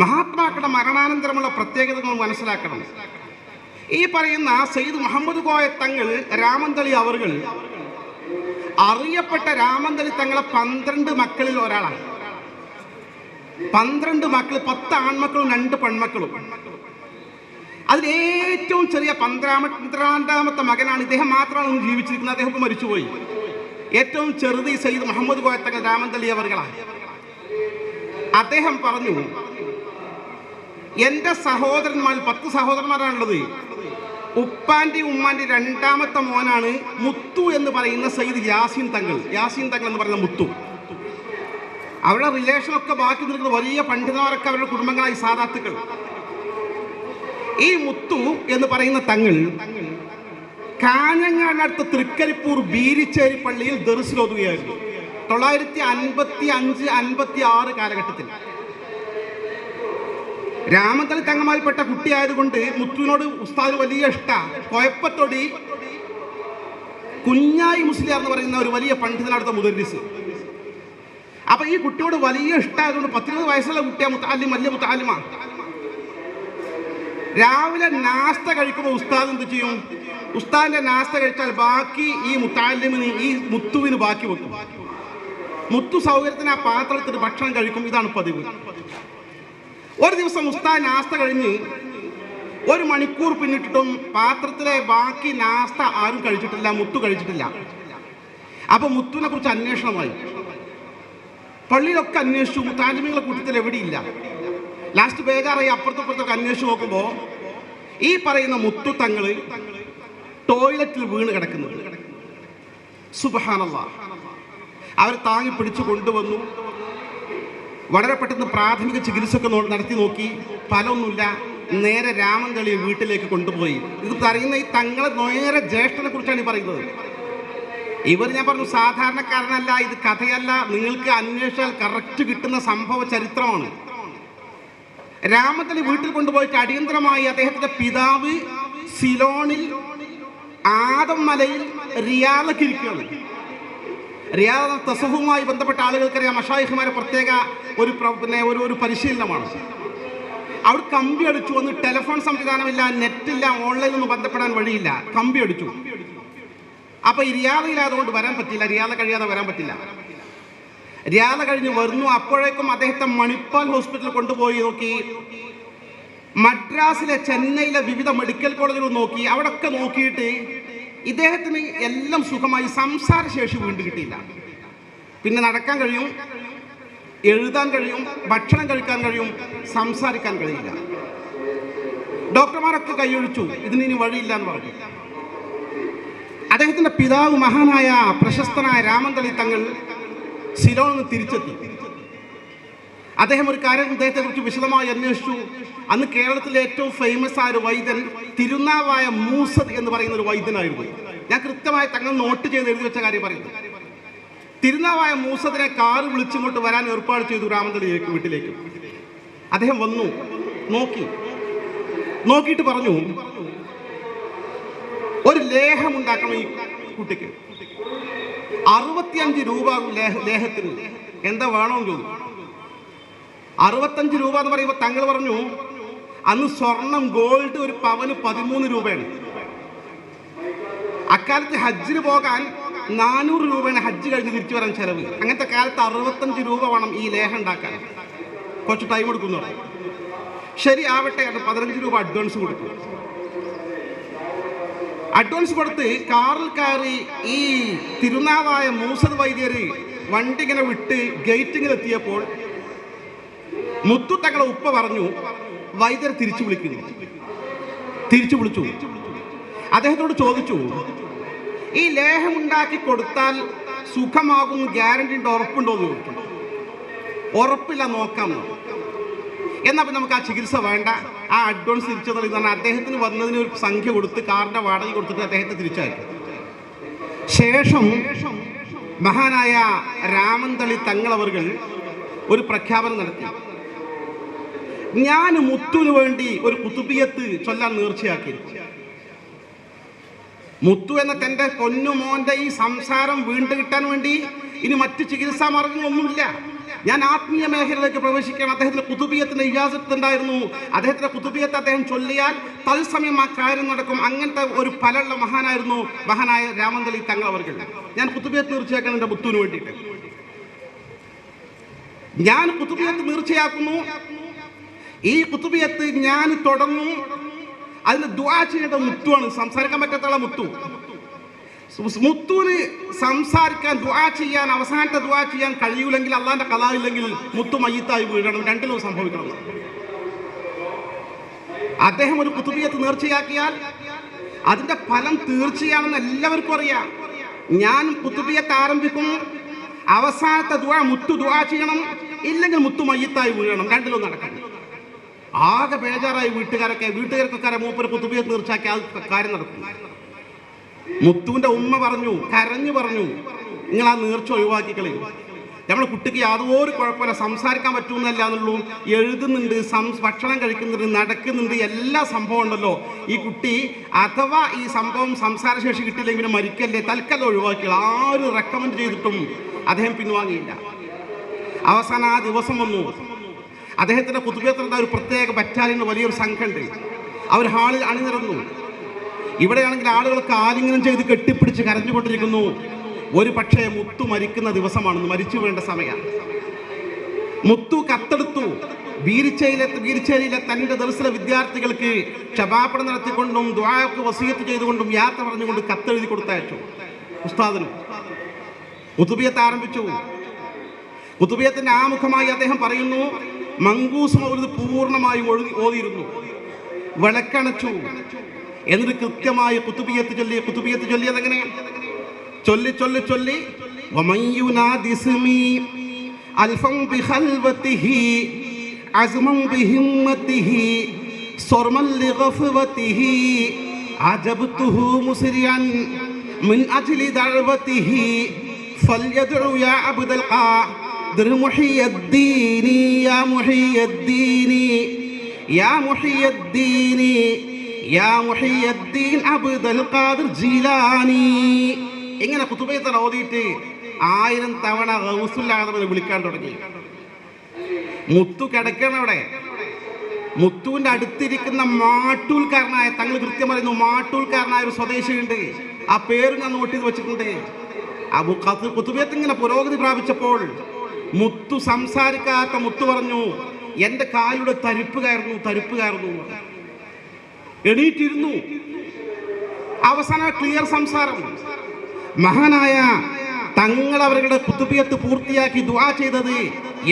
മഹാത്മാക്കളുടെ മരണാനന്തരമുള്ള പ്രത്യേകതകൾ മനസ്സിലാക്കണം. ഈ പറയുന്ന സയ്യിദ് മുഹമ്മദ് കോയ തങ്ങൾ രാമന്തളി അവർകൾ അറിയപ്പെട്ട രാമന്തളി തങ്ങളെ 12 മക്കളിൽ ഒരാളാണ്. 12 മക്കൾ, 10 ആൺമക്കളും 2 പെൺമക്കളും. അതിൽ ഏറ്റവും ചെറിയ 12ാമത്തെ മകനാണ് ഇദ്ദേഹം. മാത്രമാണ് ജീവിച്ചിരിക്കുന്നത്, അദ്ദേഹം മരിച്ചുപോയി. ഏറ്റവും ചെറുത് സയ്യിദ് മുഹമ്മദ് കോയ തങ്ങൾ രാമന്തളി അവർകളാണ്. അദ്ദേഹം പറഞ്ഞു, എൻ്റെ സഹോദരന്മാരിൽ 10 സഹോദരന്മാരാണുള്ളത്. ഉപ്പാൻ്റെയും ഉമ്മാൻ്റെയും 2ാമത്തെ മോനാണ് മുത്തു എന്ന് പറയുന്ന സയ്യിദ് യാസീൻ തങ്ങൾ എന്ന് പറയുന്ന മുത്തു. അവരുടെ റിലേഷനൊക്കെ ബാക്കി നിൽക്കുന്ന വലിയ പണ്ഡിതന്മാരൊക്കെ അവരുടെ കുടുംബങ്ങളായി സാദാത്തുക്കൾ. ഈ മുത്തു എന്ന് പറയുന്ന തങ്ങൾ കാഞ്ഞങ്ങാടിനടുത്ത് തൃക്കരിപ്പൂർ ബീരിച്ചേരി പള്ളിയിൽ ദർസിൽ ഓതുകയായിരുന്നു. 1955-56 കാലഘട്ടത്തിൽ രാമന്തളി തങ്ങന്മാരിൽപ്പെട്ട കുട്ടിയായതുകൊണ്ട് മുത്തുവിനോട് ഉസ്താദിന് വലിയ ഇഷ്ടമാണ്. കൊയപ്പത്തൊടി കുഞ്ഞായി മുസ്ലിയാർ എന്ന് പറയുന്ന ഒരു വലിയ പണ്ഡിതനടുത്ത മുദരിസ്. അപ്പൊ ഈ കുട്ടിയോട് വലിയ ഇഷ്ടമായതുകൊണ്ട് 10-20 വയസ്സുള്ള കുട്ടിയാ മുത്താലിം, വലിയ മുത്താലിമ. രാവിലെ നാസ്ത കഴിക്കുമ്പോൾ ഉസ്താദ് എന്ത് ചെയ്യും? ഉസ്താദിന്റെ നാസ്ത കഴിച്ചാൽ ബാക്കി ഈ മുത്താലിമിന്, ഈ മുത്തുവിന് ബാക്കി വെക്കും. മുത്തു സൗകര്യത്തിന് ആ പാത്രത്തിൽ ഭക്ഷണം കഴിക്കും. ഇതാണ് പതിവ്. ഒരു ദിവസം ഉസ്താദ് നാസ്ത കഴിഞ്ഞ് 1 മണിക്കൂർ പിന്നിട്ടിട്ടും പാത്രത്തിലെ ബാക്കി നാസ്ത ആരും കഴിച്ചിട്ടില്ല, മുത്തു കഴിച്ചിട്ടില്ല. അപ്പൊ മുത്തുവിനെ കുറിച്ച് അന്വേഷണമായി. പള്ളിയിലൊക്കെ അന്വേഷിച്ചു, മുത്താലിമികളെ കൂട്ടത്തിൽ എവിടെയില്ല. ലാസ്റ്റ് ബേജാറായി അപ്പുറത്തപ്പുറത്തൊക്കെ അന്വേഷിച്ച് നോക്കുമ്പോൾ ഈ പറയുന്ന മുത്തു തങ്ങള് ടോയ്ലറ്റിൽ വീണ് കിടക്കുന്നത്. സുബ്ഹാനല്ലാഹ്. അവർ താങ്ങി പിടിച്ചു കൊണ്ടുവന്നു. വളരെ പെട്ടെന്ന് പ്രാഥമിക ചികിത്സയൊക്കെ നടത്തി നോക്കി, ഫലമൊന്നുമില്ല. നേരെ രാമന്തളി വീട്ടിലേക്ക് കൊണ്ടുപോയി. ഇത് പറയുന്ന ഈ തങ്ങളെ നേരെ ജ്യേഷ്ഠനെ കുറിച്ചാണ് ഈ പറയുന്നത്. ഇവർ, ഞാൻ പറഞ്ഞു, സാധാരണക്കാരനല്ല, ഇത് കഥയല്ല, നിങ്ങൾക്ക് അന്വേഷിച്ചാൽ കറക്റ്റ് കിട്ടുന്ന സംഭവ ചരിത്രമാണ്. രാമന്തളി വീട്ടിൽ കൊണ്ടുപോയിട്ട് അടിയന്തരമായി അദ്ദേഹത്തിന്റെ പിതാവ് സിലോണിൽ ആദം മലയിൽ റിയാദൊക്കെ ഇരിക്കുകയാണ്. റിയാദ് തസവുമായി ബന്ധപ്പെട്ട ആളുകൾക്കറിയാം, മശായിഖുമാരെ പ്രത്യേക ഒരു പരിശീലനമാണ്. അവിടെ കമ്പി അടിച്ചു. ഒന്ന് ടെലിഫോൺ സംവിധാനമില്ല, നെറ്റില്ല, ഓൺലൈനൊന്നും ബന്ധപ്പെടാൻ വഴിയില്ല. കമ്പി അടിച്ചു. അപ്പൊ ഈ റിയാദയിലായതുകൊണ്ട് വരാൻ പറ്റില്ല, റിയാദ കഴിയാതെ വരാൻ പറ്റില്ല. റിയാദ കഴിഞ്ഞ് വരുന്നു. അപ്പോഴേക്കും അദ്ദേഹത്തെ മണിപ്പാൽ ഹോസ്പിറ്റലിൽ കൊണ്ടുപോയി നോക്കി. മദ്രാസിലെ, ചെന്നൈയിലെ വിവിധ മെഡിക്കൽ കോളേജുകൾ നോക്കി. അവിടെ ഒക്കെ നോക്കിയിട്ട് ഇദ്ദേഹത്തിന് എല്ലാം സുഖമായി, സംസാരശേഷി വീണ്ടും കിട്ടിയില്ല. പിന്നെ നടക്കാൻ കഴിയും, എഴുതാൻ കഴിയും, ഭക്ഷണം കഴിക്കാൻ കഴിയും, സംസാരിക്കാൻ കഴിയില്ല. ഡോക്ടർമാരൊക്കെ കൈയൊഴിച്ചു, ഇതിന് ഇനി വഴിയില്ല എന്ന് പറഞ്ഞു. അദ്ദേഹത്തിന്റെ പിതാവ് മഹാനായ പ്രശസ്തനായ രാമന്തളി തങ്ങൾ സിലോണിൽ നിന്ന് തിരിച്ചെത്തി. അദ്ദേഹം ഒരു കാര്യം അദ്ദേഹത്തെ കുറിച്ച് വിശദമായി അന്വേഷിച്ചു. അന്ന് കേരളത്തിലെ ഏറ്റവും ഫേമസ് ആയ ഒരു വൈദ്യൻ തിരുനാവായ മൂസദ് എന്ന് പറയുന്ന ഒരു വൈദ്യനായിരുന്നു. ഞാൻ കൃത്യമായി തങ്ങൾ നോട്ട് ചെയ്ത് എഴുതി വെച്ച കാര്യം പറയുന്നു. തിരുനാവായ മൂസദിനെ കാറ് വിളിച്ചിങ്ങോട്ട് വരാൻ ഏർപ്പാട് ചെയ്തു രാമന്തളിയിലേക്ക്, വീട്ടിലേക്ക്. അദ്ദേഹം വന്നു, നോക്കിയിട്ട് പറഞ്ഞു, ഒരു ലേഹം ഉണ്ടാക്കണം ഈ കുട്ടിക്ക്. 65 രൂപ ലേഹത്തിന്. എന്താ വേണമെന്ന് ചോദിച്ചു. 65 രൂപ എന്ന് പറയുമ്പോൾ തങ്ങൾ പറഞ്ഞു, അന്ന് സ്വർണം, ഗോൾഡ് ഒരു പവന് 13 രൂപയാണ്. അക്കാലത്ത് ഹജ്ജിന് പോകാൻ 400 രൂപയാണ് ഹജ്ജ് കഴിഞ്ഞ് തിരിച്ചു വരാൻ ചെലവ്. അങ്ങനത്തെ കാലത്ത് 65 രൂപ വേണം ഈ ലേഹം ഉണ്ടാക്കാൻ. കുറച്ച് ടൈം എടുക്കുന്നു. ശരി ആവട്ടെ, അത് 15 രൂപ അഡ്വാൻസ് കൊടുത്തു. അഡ്വാൻസ് കൊടുത്ത് കാറിൽ കയറി ഈ തിരുനാവായ മൂസദ് വൈദ്യര് വണ്ടി ഇങ്ങനെ വിട്ട് ഗേറ്റിങ്ങിലെത്തിയപ്പോൾ മുത്തു തങ്ങളെ ഉപ്പ പറഞ്ഞു, വൈദ്യർ തിരിച്ചു വിളിച്ചു. അദ്ദേഹത്തോട് ചോദിച്ചു, ഈ ലേഹം ഉണ്ടാക്കി കൊടുത്താൽ സുഖമാകും ഗ്യാരണ്ടി ഉണ്ടോ, ഉറപ്പുണ്ടോ എന്ന് ചോദിച്ചു. ഉറപ്പില്ല, നോക്കാം. എന്നാൽ പിന്നെ നമുക്ക് ആ ചികിത്സ വേണ്ട, ആ അഡ്വാൻസ് തിരിച്ചു നൽകുന്ന അദ്ദേഹത്തിന് വന്നതിന് ഒരു സംഖ്യ കൊടുത്ത് കാറിന്റെ വാടക കൊടുത്തിട്ട് അദ്ദേഹത്തെ തിരിച്ചയക്കും. ശേഷം മഹാനായ രാമന്തളി തങ്ങളവர்கள் ഒരു പ്രഖ്യാപനം നടത്തി. ഞാൻ മുത്തുവിന് വേണ്ടി ഒരു കുതുബിയത്ത് ചൊല്ലാൻ നേർച്ചയാക്കി. മുത്തു എന്ന തന്റെ പൊന്നുമോന്റെ ഈ സംസാരം വീണ്ടും കിട്ടാൻ വേണ്ടി ഇനി മറ്റ് ചികിത്സാ മാർഗങ്ങളൊന്നുമില്ല. ഞാൻ ആത്മീയ മേഖലയിലേക്ക് പ്രവേശിക്കണം. അദ്ദേഹത്തിന്റെ കുതുബിയത്തിന്റെ ഇജാസത്ത് ഉണ്ടായിരുന്നു. അദ്ദേഹത്തിന്റെ കുതുബിയത്ത് അദ്ദേഹം ചൊല്ലിയാൽ തത്സമയം ആ കാര്യം നടക്കും. അങ്ങനത്തെ ഒരു ഫലമുള്ള മഹാനായിരുന്നു മഹാനായ രാമന്തളി തങ്ങളവர்கள். ഞാൻ കുതുബിയത്ത് തീർച്ചയാക്കണം എൻ്റെ മുത്തുവിന് വേണ്ടിയിട്ട്. ഞാൻ കുതുബിയത്ത് തീർച്ചയാക്കുന്നു. ഈ കുതുബിയത്ത് ഞാൻ തുടങ്ങും. അതിന് ദുആ ചെയ്യേണ്ട മുത്തുവാണ്, സംസാരിക്കാൻ പറ്റാത്ത മുത്തു. മുത്തുവിന് സംസാരിക്കാൻ, ദുആ ചെയ്യാൻ, അവസാനത്തെ ദുആ ചെയ്യാൻ കഴിയൂലെങ്കിൽ, അള്ളാന്റെ കലായില്ലെങ്കിൽ മുത്തു മയ്യിത്തായി വീഴണം. രണ്ടിലും സംഭവിക്കണം. അദ്ദേഹം ഒരു കുതുബിയത്ത് നേർച്ചയാക്കിയാൽ അതിന്റെ ഫലം തീർച്ചയാണെന്ന് എല്ലാവർക്കും അറിയാം. ഞാൻ കുതുബിയത്ത് ആരംഭിക്കും, അവസാനത്തെ ദുആ മുത്തു ദുആ ചെയ്യണം, ഇല്ലെങ്കിൽ മുത്തു മയ്യിത്തായി വീഴണം. രണ്ടിലും നടക്കണം. ആകെ ബേജാറായി വീട്ടുകാർക്കൊക്കെ മൂപ്പര് കുതുബിയത്ത് നേർച്ചയാക്കി ആ കാര്യം നടക്കും. മുത്തുവിന്റെ ഉമ്മ പറഞ്ഞു, കരഞ്ഞു പറഞ്ഞു, നിങ്ങൾ ആ നേർച്ച ഒഴിവാക്കിക്കളി. നമ്മുടെ കുട്ടിക്ക് യാതൊരു കുഴപ്പമില്ല, സംസാരിക്കാൻ പറ്റുമെന്നല്ല എന്നുള്ളൂ, എഴുതുന്നുണ്ട്, ഭക്ഷണം കഴിക്കുന്നുണ്ട്, നടക്കുന്നുണ്ട്, എല്ലാ സംഭവം ഉണ്ടല്ലോ. ഈ കുട്ടി അഥവാ ഈ സംഭവം സംസാരശേഷി കിട്ടിയില്ലെങ്കിൽ പിന്നെ മരിക്കല്ലേ, തൽക്കാലം ഒഴിവാക്കിയുള്ള ആരും റെക്കമെൻഡ് ചെയ്തിട്ടും അദ്ദേഹം പിൻവാങ്ങിയില്ല. അവസാനം ആ ദിവസം വന്നു. അദ്ദേഹത്തിൻ്റെ ഖുതുബിയത്തിൻ്റെ ഒരു പ്രത്യേക ബറ്റാലിയൻ വലിയൊരു സംഘമുണ്ട്. അവർ ഹാളിൽ അണിനിരന്നു. ഇവിടെയാണെങ്കിൽ ആളുകൾക്ക് ആലിംഗനം ചെയ്ത് കെട്ടിപ്പിടിച്ച് കരഞ്ഞുകൊണ്ടിരിക്കുന്നു. ഒരു പക്ഷേ മുത്തു മരിക്കുന്ന ദിവസമാണെന്ന്, മരിച്ചു വേണ്ട സമയം. മുത്തു കത്തെടുത്തു. ബീരിച്ചേരിയിലെ തൻ്റെ ദർസിലെ വിദ്യാർത്ഥികൾക്ക് ക്ഷമാപണം നടത്തിക്കൊണ്ടും ദുആക്ക് വസിയത്ത് ചെയ്തുകൊണ്ടും യാത്ര പറഞ്ഞുകൊണ്ട് കത്തെഴുതി കൊടുത്തയച്ചു ഉസ്താദിനും. ഖുതുബിയത്ത് ആരംഭിച്ചു. ഖുതുബിയത്തിന്റെ ആമുഖമായി അദ്ദേഹം പറയുന്നു, മങ്കൂസ് മൗലിദ് പൂർണ്ണമായും ഓതിയിരുന്നു, വിളക്കണച്ചു. എന്നിട്ട് കൃത്യമായി ഖുതുബിയത്ത് ചൊല്ലിയത് എങ്ങനെ? ചൊല്ലി ചൊല്ലി ചൊല്ലി വമയുനാദിസ്മി അൽഫം ബിഖൽവതിഹി അസ്മൻ ബിഹിമ്മതിഹി സർമൻ ലിഗഫവതിഹി അജബ്തുഹു മുസ്രിയൻ മിൻ അജ്ലി ദഅവതിഹി ഫൽയദ്ഉ യാ അബ്ദൽ ഖാദിർ മുഹിയദ്ദീൻ യാ മുഹിയദ്ദീൻ യാ മുഹിയദ്ദീൻ യാ മുഹിയദ്ദീൻ അബ്ദൽ ഖാദിർ ജീലാനി. ഇങ്ങനെ ഖുതുബയത്ത് ഓതിയിട്ട് 1000 തവണ ഗൗസുൽ ആദമിനെ വിളിക്കാൻ തുടങ്ങി. മുത്തു കിടക്കണം അവിടെ. മുത്തുവിന്റെ അടുത്തിരിക്കുന്ന മാട്ടൂൽക്കാരനായ, തങ്ങൾ കൃത്യം പറയുന്നു, മാട്ടൂൽക്കാരനായ ഒരു സ്വദേശിയുണ്ട്. ആ പേര് ഞാൻ നോട്ട് ചെയ്ത് വെച്ചിട്ടുണ്ട്. അബു ഖുതുബയത്ത് ഇങ്ങനെ പുരോഗതി പ്രാപിച്ചപ്പോൾ മുത്തു സംസാരിക്കാത്ത മുത്തു പറഞ്ഞു, എൻ്റെ കാലിലൂടെ തരിപ്പ് കയറുന്നു. എണീറ്റിരുന്നു. അവസാന ക്ലിയർ സംസാരം. മഹാനായ തങ്ങൾ അവരുടെ ഖുതുബിയത്ത് പൂർത്തിയാക്കി ദുആ ചെയ്തത്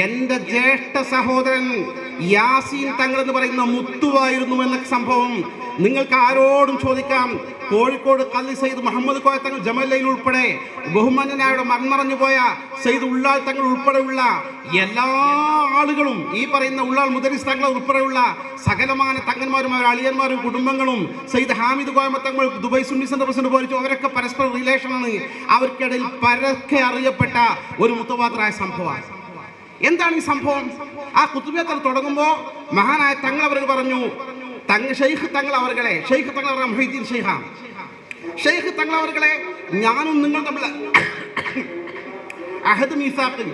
എൻ്റെ ജ്യേഷ്ഠ സഹോദരൻ യാസീൻ തങ്ങൾ എന്ന് പറയുന്ന മുത്തുവായിരുന്നു എന്ന സംഭവം നിങ്ങൾക്ക് ആരോടും ചോദിക്കാം. കോഴിക്കോട് കല്ലി സയ്യിദ് മുഹമ്മദ് കോയ തങ്ങൾ ജമലയിൽ ഉൾപ്പെടെ ബഹുമാന്യനായ മൺമറഞ്ഞു പോയ സയ്യിദ് ഉള്ളാൾ തങ്ങൾ ഉൾപ്പെടെയുള്ള എല്ലാ ആളുകളും, ഈ പറയുന്ന ഉള്ളാൾ മുദരിസ് തങ്ങൾ ഉൾപ്പെടെയുള്ള സകലമാന തങ്ങന്മാരും അവരുടെ അളിയന്മാരും കുടുംബങ്ങളും Sayyid Hamid Koya Thangal Dubai Sunni centre president പോലിച്ചു, അവരൊക്കെ പരസ്പര റിലേഷനാണ്. അവർക്കിടയിൽ പരക്കെ അറിയപ്പെട്ട ഒരു മുത്തവാത്തറായ സംഭവമാണ്. എന്താണ് ഈ സംഭവം? ആ ഖുതുബിയത്ത് തുടങ്ങുമ്പോൾ മഹാനായ തങ്ങൾ അവർ പറഞ്ഞു, ഷെയ്ഖ് തങ്ങൾ അവർകളെ മുഹീദ്ദീൻ ഷെയ്ഖ് തങ്ങൾ അവർകളെ, ഞാനും നിങ്ങൾ തമ്മിൽ അഹദ് മീസാഖ്,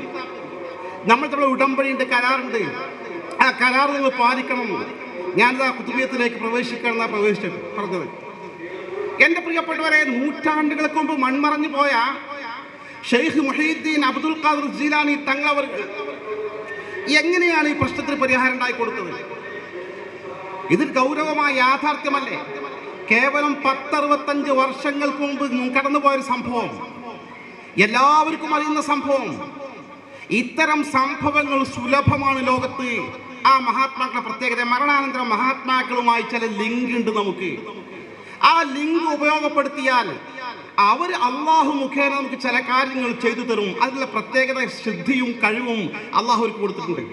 നമ്മൾ തമ്മിൽ ഉടമ്പടിയുണ്ട്, കരാറുണ്ട്. ആ കരാർ നിങ്ങൾ പാലിക്കണം. ഞാനിതാ ഖുതുബിയത്തിലേക്ക് പ്രവേശിച്ചത് പറഞ്ഞത്. എൻ്റെ പ്രിയപ്പെട്ടവരെ, നൂറ്റാണ്ടുകൾക്ക് മുമ്പ് മൺമറഞ്ഞു പോയ ഷെയ്ഖ് മുഹീദ്ദീൻ അബ്ദുൽ ഖാദിർ ജീലാനി തങ്ങൾ അവർ എങ്ങനെയാണ് ഈ പ്രശ്നത്തിന് പരിഹാരം ഉണ്ടായി കൊടുത്തത്? ഇത് ഗൗരവമായ യാഥാർത്ഥ്യമല്ലേ? കേവലം 10-65 വർഷങ്ങൾക്ക് മുമ്പ് കടന്നുപോയൊരു സംഭവം, എല്ലാവർക്കും അറിയുന്ന സംഭവം. ഇത്തരം സംഭവങ്ങൾ സുലഭമാണ് ലോകത്ത്. ആ മഹാത്മാക്കളുടെ പ്രത്യേകത, മരണാനന്തരം മഹാത്മാക്കളുമായി ചില ലിങ്ക് ഉണ്ട് നമുക്ക്. ആ ലിങ്ക് ഉപയോഗപ്പെടുത്തിയാൽ അവർ അള്ളാഹു മുഖേന നമുക്ക് ചില കാര്യങ്ങൾ ചെയ്തു തരും. അതിലുള്ള പ്രത്യേകത, സിദ്ധിയും കഴിവും അള്ളാഹുവിற்கு കൊടുത്തിട്ടുണ്ട്.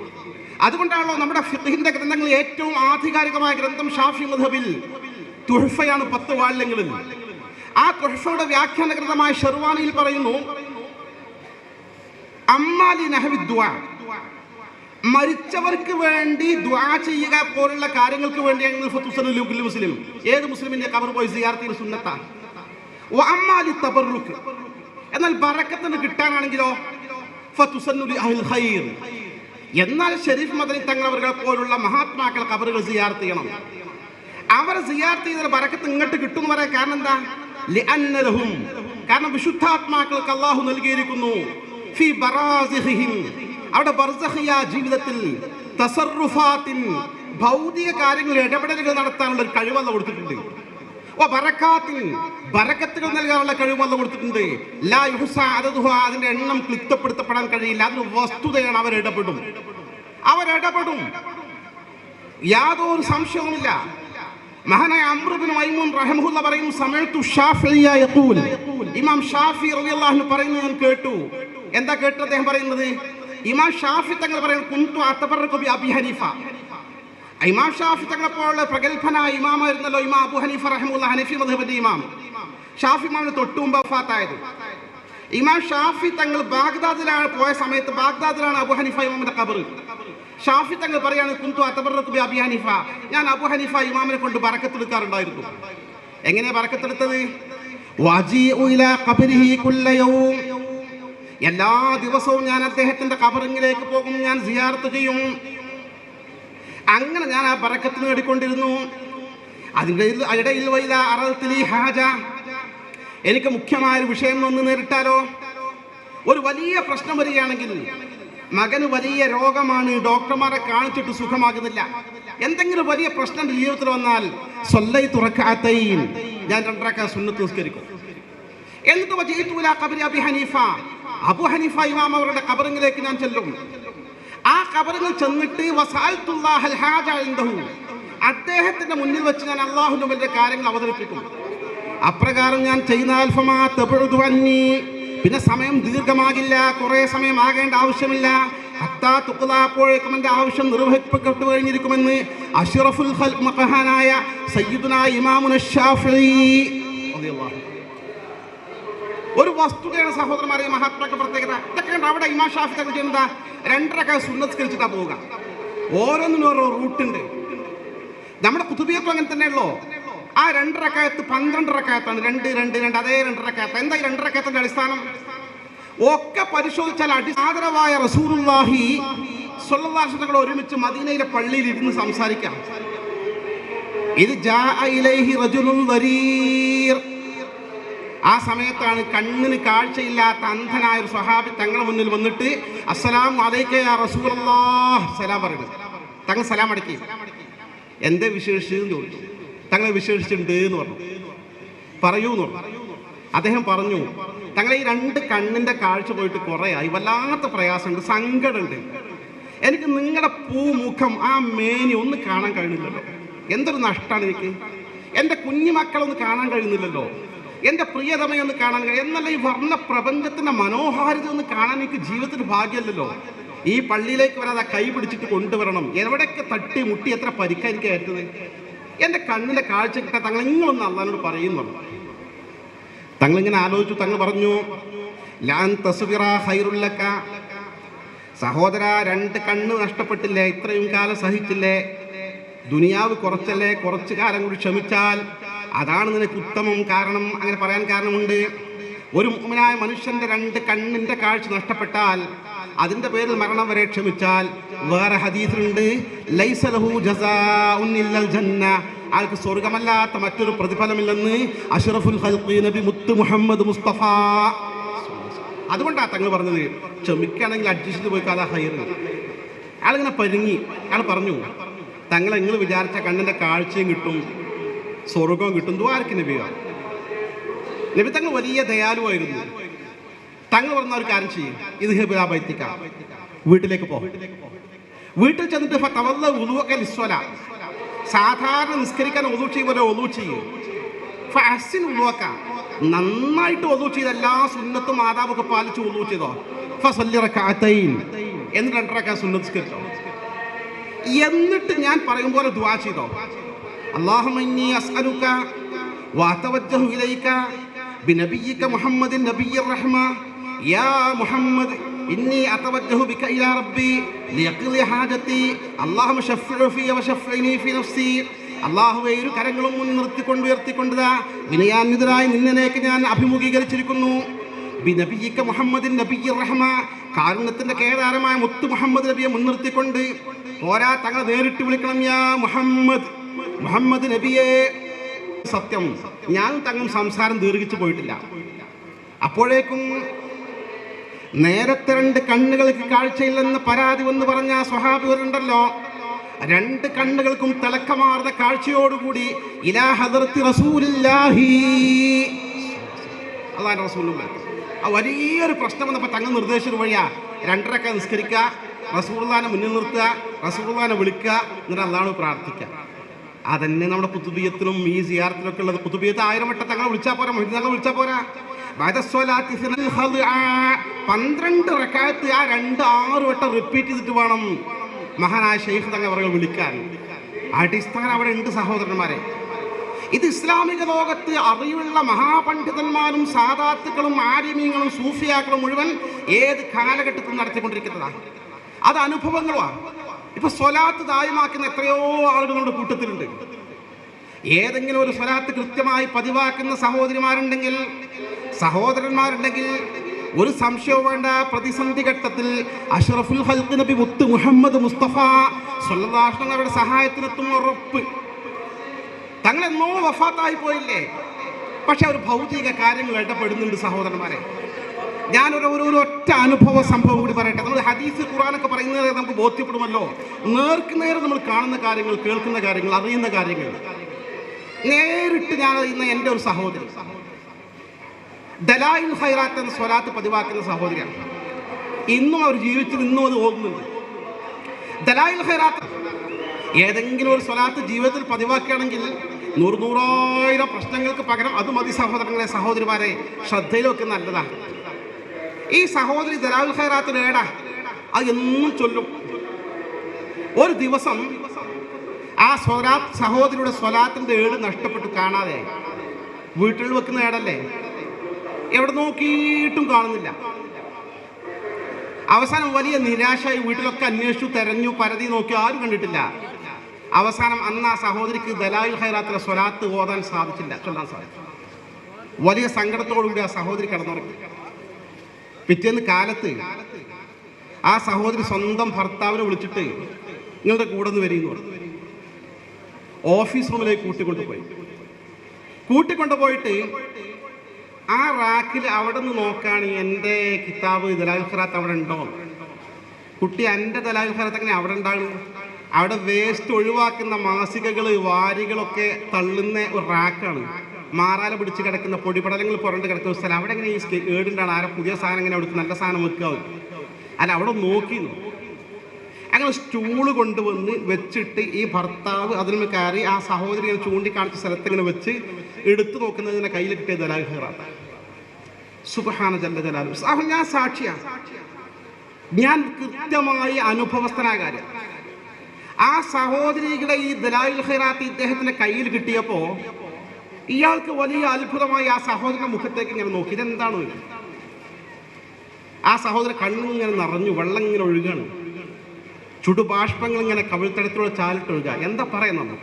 അതുകൊണ്ടാണല്ലോ നമ്മുടെ ഫിഖ്ഹിന്റെ ഗ്രന്ഥങ്ങളിൽ ഏറ്റവും ആധികാരികമായ ഗ്രന്ഥം ഷാഫി മദ്ഹബിൽ തുഹ്ഫയാണ് 10 വാള്യങ്ങളിൽ. ആ തുഹ്ഫയുടെ വ്യാഖ്യാന ഗ്രന്ഥമായ ഷെർവാനിയിൽ പറയുന്നു, അമ്മാലി നഹവി ദുആ, മരിച്ചവർക്ക് വേണ്ടി ദുആ ചെയ്യുക പോലുള്ള കാര്യങ്ങൾക്ക് വേണ്ടിയാണ് മുസ്ലിം, ഏത് മുസ്ലിമിന്റെ ഖബർ പോയി സിയാറത്ത് ചെയ്യുന്ന സുന്നത്താണ്. വഅമ്മാലി തബറുക്ക്, എന്നാൽ ബറക്കത്തിന് കിട്ടാനാണെങ്കിലോ ഫതുസന്നു ലി അഹ്ലിൽ ഖൈർ, എന്നാൽ ഷരീഫ് മദനി തങ്ങൾ അവരെ പോലുള്ള മഹാത്മാക്കൾ ഖബറുകൾ സിയാറത്ത് ചെയ്യണം. അവരെ സിയാറത്ത് ചെയ്ത ബറക്കത്ത് ഇങ്ങോട്ട് കിട്ടും പറയാൻ കാരണം എന്താ? ലിഅന്നലഹും, കാരണം വിശുദ്ധാത്മാക്കൾക്ക് അല്ലാഹു നൽകിയിരിക്കുന്നു ഫി ബറാസിഹിം, അവിടെ ബർസഖിയ ജീവിതത്തിൽ തസറുഫാത്തിൻ, ഭൗതിക കാര്യങ്ങളിൽ ഇടപെടലുകൾ നടത്താനുള്ള ഒരു കഴിവല്ല കൊടുത്തിട്ടുണ്ട്. ബറകാത്തിൻ, ബറക്കത്തുകൾ നൽകാനുള്ള കഴിവല്ല കൊടുത്തിട്ടുണ്ട്. ലാ യുഹ്സാ അദദുഹ, അതിന്റെ എണ്ണം ക്ലിപ്തപ്പെടുത്തപ്പെടാൻ കഴിയില്ല. അതൊരു വസ്തുതയാണ്. അവരിടപെടും, യാതൊരു സംശയവുമില്ല. മഹാനായ അംർ ഇബ്നു മൈമൂൻ റഹിമഹുല്ല പറയുന്നു, സമഅതു ഷാഫിഇയ യഖൂൽ, ഇമാം ഷാഫി റളിയല്ലാഹു അൻഹു പറയുന്നത് ഞാൻ കേട്ടു. എന്താ കേട്ടത്? അദ്ദേഹം പറയുന്നത്, ഇമാം ഷാഫി തങ്ങൾ പറയുന്നു, കുന്തു അതബറകു ബി അബി ഹനീഫ, ഇമാം ഷാഫി തങ്ങളെ പോലുള്ള പ്രഗത്ഭനായ ഇമാമായിരുന്നല്ലോ ഇമാം അബു ഹനീഫ റഹിമഹുല്ലാഹ്, ഹനഫി മദ്ഹബിന്റെ ഇമാം. ഷാഫി ഇമാമിന് തൊട്ടു മുമ്പ് വഫാത്തായത്. ഇമാം ഷാഫി തങ്ങൾ ബാഗ്ദാദിലാണ് പോയ സമയത്ത്, ബാഗ്ദാദിലാണ് അബു ഹനീഫ ഇമാമിന്റെ ഖബർ. ഷാഫി തങ്ങൾ പറയാണ്, കുന്തു അതബറത്തു ബി അബി ഹനീഫ, ഞാൻ അബു ഹനീഫ ഇമാമിനെ കൊണ്ട് ബറക്കത്തെടുക്കാറുണ്ടായിരുന്നു. എങ്ങനെയാ ബറക്കത്തെടുത്തത്? വജീഉ ഇലാ ഖബരിഹി കുല്ല യൗം, എല്ലാ ദിവസവും ഞാൻ അദ്ദേഹത്തിന്റെ ഖബറിലേക്ക് പോകും, ഞാൻ സിയാറത്ത് ചെയ്യും. അങ്ങനെ ഞാൻ ആ ബറക്കത്ത് നേടിക്കൊണ്ടിരുന്നു. അതിൻ്റെ ഇടയിൽ വൈല അറൽത്തിലി ഹാജ, എനിക്ക് മുഖ്യമായൊരു വിഷയം ഒന്ന് നേരിട്ടാലോ? ഒരു വലിയ പ്രശ്നം വരികയാണെങ്കിൽ, മകന് വലിയ രോഗമാണ്, ഡോക്ടർമാരെ കാണിച്ചിട്ട് സുഖമാകുന്നില്ല, എന്തെങ്കിലും വലിയ പ്രശ്നം ജീവിതത്തിൽ വന്നാൽ സ്വല്ലൈതു റക്അത്തൈൻ, ഞാൻ 2 റക്അത്ത് സുന്നത്ത് നിസ്കരിക്കും. എന്നിട്ട് വജീതു ഇലാ ഖബരി അബി ഹനീഫ, അബു ഹനീഫ ഇമാം അവരുടെ ഖബറിലേക്ക് ഞാൻ ചെല്ലും. ആ ഖബറിൽ ചെന്നിട്ട് വസഅൽതുല്ലാഹൽ ഹാജ ഇൻദഹു, അദ്ദേഹത്തിന്റെ മുന്നിൽ വെച്ച് ഞാൻ അല്ലാഹുവിന്റെ മുന്നിൽ കാര്യങ്ങൾ അവതരിപ്പിക്കും. അപ്രകാരം ഞാൻ ചെയ്താൽ ഫമാ തബഉദു അന്നി, പിന്നെ സമയം ദീർഘമാകില്ല, കുറേ സമയം ആകേണ്ട ആവശ്യമില്ല. ഹത്താ തുഖ്ള, അപ്പോഴേക്കും എൻ്റെ ആവശ്യം നിർവഹിക്കപ്പെട്ടു കഴിഞ്ഞിരിക്കുമെന്ന് അഷ്റഫുൽ ഖൽഖ് മഖഹാനായ സയ്യിദുനാ ഇമാമുന ശാഫിഈ റളിയല്ലാഹു. ഒരു വസ്തുതയാണ് സഹോദരന്മാരെ മഹാത്മാക്കളുടെ പ്രത്യേകത. ഇതൊക്കെ ഉണ്ട് അവിടെ ഇമാം ഷാഫി തങ്ങൾ ചെയ്യുന്നത് 2 റക്അത്ത് സുന്നത്ത് നിസ്കരിച്ചിട്ടാ പോവുക. ഓരോന്നിനും ഓരോ റൂട്ടുണ്ട്. നമ്മുടെ ഖുതുബിയത്തും അങ്ങനെ തന്നെയുള്ളൂ. ആ 2 റക്അത്ത് 12 റക്അത്താണ്. 2 2 2 അതേ 2 റക്അത്ത്. എന്താ ഈ 2 റക്അത്തിന്റെ അടിസ്ഥാനം? ഒക്കെ പരിശോധിച്ചാൽ ആദരവായ റസൂലുള്ളാഹി സ്വല്ലല്ലാഹു അലൈഹി വസല്ലം ഒരുമിച്ച് മദീനയിലെ പള്ളിയിൽ ഇരുന്ന് സംസാരിക്കാം. ഇത് ജാഅ ഇലൈഹി റജുലുൻ ദരീർ, ആ സമയത്താണ് കണ്ണിന് കാഴ്ചയില്ലാത്ത അന്ധനായ ഒരു സ്വഹാബി തങ്ങളുടെ മുന്നിൽ വന്നിട്ട് അസ്സലാമു അലൈക യാ റസൂലല്ലാഹ് സലാം പറയുന്നത്. തങ്ങൾ സലാം അടക്കി. എന്തേ വിശേഷിച്ചെന്ന് ചോദിച്ചു. തങ്ങളെ വിശേഷിച്ചിട്ടുണ്ട് എന്ന് പറഞ്ഞു. പറയൂ എന്ന് പറഞ്ഞു. അദ്ദേഹം പറഞ്ഞു, തങ്ങളെ ഈ 2 കണ്ണിൻ്റെ കാഴ്ച പോയിട്ട് കുറേയായി, വല്ലാത്ത പ്രയാസമുണ്ട്, സങ്കടമുണ്ട്. എനിക്ക് നിങ്ങളുടെ പൂമുഖം, ആ മേനി ഒന്ന് കാണാൻ കഴിയുന്നില്ലല്ലോ. എന്തൊരു നഷ്ടമാണ് എനിക്ക്. എൻ്റെ കുഞ്ഞുമക്കളൊന്ന് കാണാൻ കഴിയുന്നില്ലല്ലോ. എൻ്റെ പ്രിയതമയൊന്ന് കാണാൻ കഴിയും എന്നല്ല, ഈ വർണ്ണ പ്രപഞ്ചത്തിൻ്റെ മനോഹാരിത ഒന്ന് കാണാൻ എനിക്ക് ജീവിതത്തിൽ ഭാഗ്യമല്ലല്ലോ. ഈ പള്ളിയിലേക്ക് വരാതെ കൈ പിടിച്ചിട്ട് കൊണ്ടുവരണം. എവിടെയൊക്കെ തട്ടി മുട്ടി എത്ര പരിക്കാ എനിക്ക് ഏറ്റത്. എൻ്റെ കണ്ണിൻ്റെ കാഴ്ച കിട്ടാൻ തങ്ങൾ നിങ്ങളൊന്ന് അള്ളാഹിനോട് പറയുന്നുള്ളൂ. തങ്ങളിങ്ങനെ ആലോചിച്ചു. തങ്ങൾ പറഞ്ഞു, ലാൻ തസ്വിറ ഖൈറുൽ ലക, സഹോദര 2 കണ്ണ് നഷ്ടപ്പെട്ടില്ലേ, ഇത്രയും കാലം സഹിച്ചില്ലേ, ദുനിയാവ് കുറച്ചല്ലേ, കുറച്ചു കാലം കൂടി ക്ഷമിച്ചാൽ അതാണ് നിനക്ക് ഉത്തമം. കാരണം അങ്ങനെ പറയാൻ കാരണമുണ്ട്. ഒരു മുഅ്മിനായ മനുഷ്യന്റെ 2 കണ്ണിന്റെ കാഴ്ച നഷ്ടപ്പെട്ടാൽ അതിന്റെ പേരിൽ മരണം വരെ ക്ഷമിച്ചാൽ, വേറെ ഹദീസിലുണ്ട്, ലൈസ ലഹു ജസാഉൻ ഇല്ലൽ ജന്ന, ആൾക്ക് സ്വർഗമല്ലാത്ത മറ്റൊരു പ്രതിഫലമില്ലെന്ന് അഷ്റഫുൽ ഖൽഖി നബി മുത്ത് മുഹമ്മദ് മുസ്തഫ. അതുകൊണ്ടാണ് തങ്ങൾ പറഞ്ഞത്, ക്ഷമിക്കുകയാണെങ്കിൽ അഡ്ജസ്റ്റ് ചെയ്ത് പോയി അതാ ഹൈർ. ആളിങ്ങനെ പരിങ്ങി. ആൾ പറഞ്ഞു, തങ്ങളെ നിങ്ങൾ വിചാരിച്ച കണ്ണിന്റെ കാഴ്ചയും കിട്ടും, സ്വർഗവും കിട്ടും. ദ്വാരക്ക് നബിയാണ്. നബി തങ്ങൾ വലിയ ദയാലുവായിരുന്നു. തങ്ങൾ പറഞ്ഞ ഒരു കാര്യം ചെയ്യും, ഇത് ഹെബിലാബൈത്തിക്ക, വീട്ടിലേക്ക് പോ. വീട്ടിൽ ചെന്നിട്ട് ഫതവല്ല വുളുഅക ലിസ്വല, സാധാരണ നിസ്കരിക്കാൻ ഒളു ചെയ്യുമ്പോൾ ഒളു ചെയ്യും. ഫഅഹ്സിൻ വുളുഅക, നന്നായിട്ട് ഒളു ചെയ്ത് എല്ലാ സുന്നത്തും ആദാബൊക്കെ പാലിച്ച് ഒളു ചെയ്തോ. ഫസല്ലി റക്അത്തൈൻ, എന്നിട്ട് 2 റക്അത്ത് സുന്നത്ത് നിസ്കരിച്ചോ. എന്നിട്ട് ഞാൻ പറയും പോലെ ദുആ ചെയ്തോ. اللهم إني أسألك وأتوجه إليك بنبيك محمد نبي الرحمة يا محمد إني أتوجه بك إلى ربي ليقضي حاجتي اللهم شفع في وشفعني في نفسي. അള്ളാഹുവേ, ഇരു കരങ്ങളും മുൻനിർത്തിക്കൊണ്ട് ഉയർത്തിക്കൊണ്ടതാ വിനയാന്വിതരായി നിന്നിലേക്ക് ഞാൻ അഭിമുഖീകരിച്ചിരിക്കുന്നു. ബിനബിയിക്ക മുഹമ്മദിൻ നബിയ്യിർ റഹ്മ, കാരുണ്യത്തിന്റെ കേദാരമായ മുത്ത് മുഹമ്മദ് നബിയെ മുൻനിർത്തിക്കൊണ്ട് പോരാ, തങ്ങളെ നേരിട്ട് വിളിക്കണം. യാ മുഹമ്മദ്, മുഹമ്മദ് നബിയെ. സത്യം, ഞാൻ തങ്ങൾ സംസാരം ദീർഘിച്ചു പോയിട്ടില്ല. അപ്പോഴേക്കും നേരത്തെ 2 കണ്ണുകൾക്ക് കാഴ്ചയില്ലെന്ന് പരാതി വന്ന് പറഞ്ഞ സ്വഹാബികളുണ്ടല്ലോ, 2 കണ്ണുകൾക്കും തിളക്കമാർന്ന കാഴ്ചയോടുകൂടി ഇലാ ഹദറത്തി റസൂലില്ലാഹി, അല്ലാഹുവിന്റെ റസൂലുള്ളാഹി. ആ വലിയൊരു പ്രശ്നം വന്നപ്പോൾ തങ്ങൾ നിർദ്ദേശിച്ച വഴിയാ 2 റക്അത്ത് നിസ്കരിക്കുക, റസൂലുള്ളാഹിനെ മുന്നിൽ നിർത്തുക, റസൂലുള്ളാഹിനെ വിളിക്കുക, എന്നിട്ട് അല്ലാഹുവോട് പ്രാർത്ഥിക്കുക. അതന്നെ നമ്മുടെ കുതുബിയത്തിലും ഈ സിയാറത്തിലൊക്കെ ഉള്ളത്. കുതുബിയത്ത് 1000 വട്ടം തങ്ങളെ വിളിച്ചാൽ പോരാ, മൊയ്തീൻ തങ്ങളെ വിളിച്ചാൽ പോരാ. 12 റക്അത്ത് ആ 6 വട്ടം റിപ്പീറ്റ് ചെയ്തിട്ട് വേണം മഹാനായ ശൈഖ് തങ്ങൾ അവരെ വിളിക്കാൻ. അടിസ്ഥാനം അവിടെ ഉണ്ട് സഹോദരന്മാരെ. ഇത് ഇസ്ലാമിക ലോകത്ത് അറിവുള്ള മഹാപണ്ഡിതന്മാരും സാദാത്തുക്കളും ആലിമീങ്ങളും സൂഫിയാക്കളും മുഴുവൻ ഏത് കാലഘട്ടത്തിൽ നടത്തിക്കൊണ്ടിരിക്കുന്നതാണ്. അത് അനുഭവങ്ങളുമാണ്. ഇപ്പൊ സ്വലാത്ത് ദായമാക്കുന്ന എത്രയോ ആളുകൾ നമ്മുടെ കൂട്ടത്തിലുണ്ട്. ഏതെങ്കിലും ഒരു സ്വലാത്ത് കൃത്യമായി പതിവാക്കുന്ന സഹോദരന്മാരുണ്ടെങ്കിൽ ഒരു സംശയവും വേണ്ട, പ്രതിസന്ധി ഘട്ടത്തിൽ അഷ്റഫുൽ ഖൽഖ് നബി മുത്ത് മുഹമ്മദ് മുസ്തഫ സ്വല്ലല്ലാഹു അലൈഹി വസല്ലം അവരുടെ സഹായത്തിനെത്തും ഉറപ്പ്. തങ്ങളെന്നോ വഫാത്തായി പോയില്ലേ, പക്ഷെ അവർ ഭൗതിക കാര്യങ്ങൾ ഇടപെടുന്നുണ്ട് സഹോദരന്മാരെ. ഞാനൊരു ഒറ്റ അനുഭവ സംഭവം കൂടി പറയട്ടെ. നമ്മൾ ഹദീസ് ഖുർആനൊക്കെ പറയുന്നത് നമുക്ക് ബോധ്യപ്പെടുമല്ലോ. നേർക്കുനേരെ നമ്മൾ കാണുന്ന കാര്യങ്ങൾ, കേൾക്കുന്ന കാര്യങ്ങൾ, അറിയുന്ന കാര്യങ്ങൾ നേരിട്ട് ഞാൻ അറിയുന്ന എൻ്റെ ഒരു സഹോദരി ദലായിൽ ഖൈറാത്ത് എന്ന സ്വലാത്ത് പതിവാക്കുന്ന സഹോദരിയാണ്. ഇന്നും അവർ ജീവിച്ചത് ഇന്നും അത് ഓർക്കുന്നുണ്ട്. ദലായിൽ ഖൈറാത്ത് ഏതെങ്കിലും ഒരു സ്വലാത്ത് ജീവിതത്തിൽ പതിവാക്കുകയാണെങ്കിൽ നൂറായിരം പ്രശ്നങ്ങൾക്ക് പകരം അത് മതി സഹോദരങ്ങളെ, സഹോദരിമാരെ, ശ്രദ്ധയിൽ വെക്കുന്ന നല്ലതാണ്. ഈ സഹോദരി ദലായിൽ ഖൈറാത്ത് ഏടാ അത് എന്നും ചൊല്ലും. ഒരു ദിവസം ആ സഹോദരിയുടെ സ്വലാത്തിൻ്റെ ഏട് നഷ്ടപ്പെട്ടു, കാണാതെ. വീട്ടിൽ വെക്കുന്ന ഏടല്ലേ, എവിടെ നോക്കിയിട്ടും കാണുന്നില്ല. അവസാനം വലിയ നിരാശയായി വീട്ടിലൊക്കെ അന്വേഷിച്ചു, തെരഞ്ഞു, പരതി നോക്കി, ആരും കണ്ടിട്ടില്ല. അവസാനം അന്ന് ആ സഹോദരിക്ക് ദലായിൽ ഖൈറാത്തിലെ സ്വലാത്ത് ഓതാൻ സാധിച്ചില്ല, ചൊല്ലാൻ സാധിച്ചു. വലിയ സങ്കടത്തോടുകൂടി ആ സഹോദരി കിടന്നുറങ്ങി. പിറ്റേന്ന് കാലത്ത് ആ സഹോദരി സ്വന്തം ഭർത്താവിനെ വിളിച്ചിട്ട് നിങ്ങളുടെ കൂടെ നിന്ന് വരികയെന്ന് പറഞ്ഞു. ഓഫീസ് റൂമിലേക്ക് കൂട്ടിക്കൊണ്ടുപോയിട്ട് ആ റാക്കിൽ അവിടെ നിന്ന് നോക്കുകയാണ്, എൻ്റെ കിതാബ് ദലായിൽ ഖൈറാത്ത് അവിടെ ഉണ്ടോ. കുട്ടി, എൻ്റെ ദലായിൽ ഖൈറാത്ത് എങ്ങനെ അവിടെ ഉണ്ടാകും? അവിടെ വേസ്റ്റ് ഒഴിവാക്കുന്ന മാസികകൾ, വാരികളൊക്കെ തള്ളുന്ന ഒരു റാക്കാണ്. മാറാല പിടിച്ച് കിടക്കുന്ന പൊടിപടലങ്ങൾ പുറണ്ട് കിടക്കുന്ന സ്ഥലം. അവിടെ എങ്ങനെ ഈ ഏടുണ്ടാണ്? ആരെ പുതിയ സാധനം എങ്ങനെ അവിടെ നല്ല സാധനം വെക്കുക? അല്ല, അവിടെ നോക്കിയിരുന്നു. അങ്ങനെ സ്റ്റൂള് കൊണ്ടുവന്ന് വെച്ചിട്ട് ഈ ഭർത്താവ് അതിന് കയറി ആ സഹോദരി ഇങ്ങനെ ചൂണ്ടിക്കാണിച്ച സ്ഥലത്ത് ഇങ്ങനെ വെച്ച് എടുത്തു നോക്കുന്നതിനെ കയ്യിൽ കിട്ടിയ ദലായിൽ ഖൈറാത്ത്. സുബ്ഹാന ജല്ല ജലാലുഹു. ഞാൻ സാക്ഷിയാണ്, ഞാൻ കൃത്യമായി അനുഭവസ്ഥനായ കാര്യം. ആ സഹോദരിയുടെ ഈ ദലായിൽ ഖൈറാത്ത് ഇദ്ദേഹത്തിന്റെ കയ്യിൽ കിട്ടിയപ്പോൾ ഇയാൾക്ക് വലിയ അത്ഭുതമായി ആ സഹോദരന്റെ മുഖത്തേക്ക് ഇങ്ങനെ നോക്കി. ഇതെന്താണ്? ആ സഹോദരൻ കണ്ണിങ്ങനെ നിറഞ്ഞു, വെള്ളം ഇങ്ങനെ ഒഴുകാണ്, ചുടുബാഷ്പങ്ങൾ ഇങ്ങനെ കവിൾത്തടത്തിലൂടെ ചാലിട്ടൊഴുക. എന്താ പറയുന്നത്?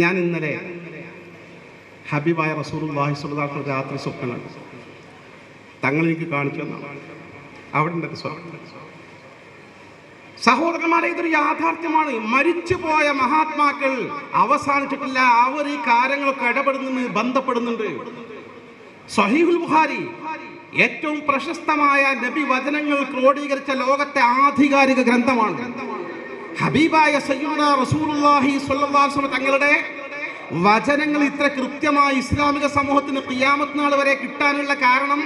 ഞാൻ ഇന്നലെ ഹബീബായ റസൂലുള്ളാഹി സ്വല്ലല്ലാഹു അലൈഹി വസല്ലം രാത്രി സ്വപ്നം കണ്ടു. തങ്ങൾ എനിക്ക് കാണിച്ചു തന്നാണ്. അവിടെ ഉണ്ട് സ്വപ്നം. സഹോദരന്മാരെ, ഇതൊരു യാഥാർത്ഥ്യമാണ്. മരിച്ചുപോയ മഹാത്മാക്കൾ അവസാനിച്ചിട്ടില്ല. അവർ ഈ കാര്യങ്ങളൊക്കെ ഇടപെടുന്നുണ്ട്, ബന്ധപ്പെടുന്നുണ്ട്. സ്വഹീഹുൽ ബുഖാരി ഏറ്റവും പ്രശസ്തമായ നബി വചനങ്ങൾ ക്രോഡീകരിച്ച ലോകത്തെ ആധികാരിക ഗ്രന്ഥമാണ്. ഹബീബായ സയ്യിദുനാ റസൂലുള്ളാഹി സ്വല്ലല്ലാഹു അലൈഹി വസല്ലം തങ്ങളുടെ വചനങ്ങൾ ഇത്ര കൃത്യമായി ഇസ്ലാമിക സമൂഹത്തിന് ഖിയാമത്ത് നാൾ വരെ കിട്ടാനുള്ള കാരണം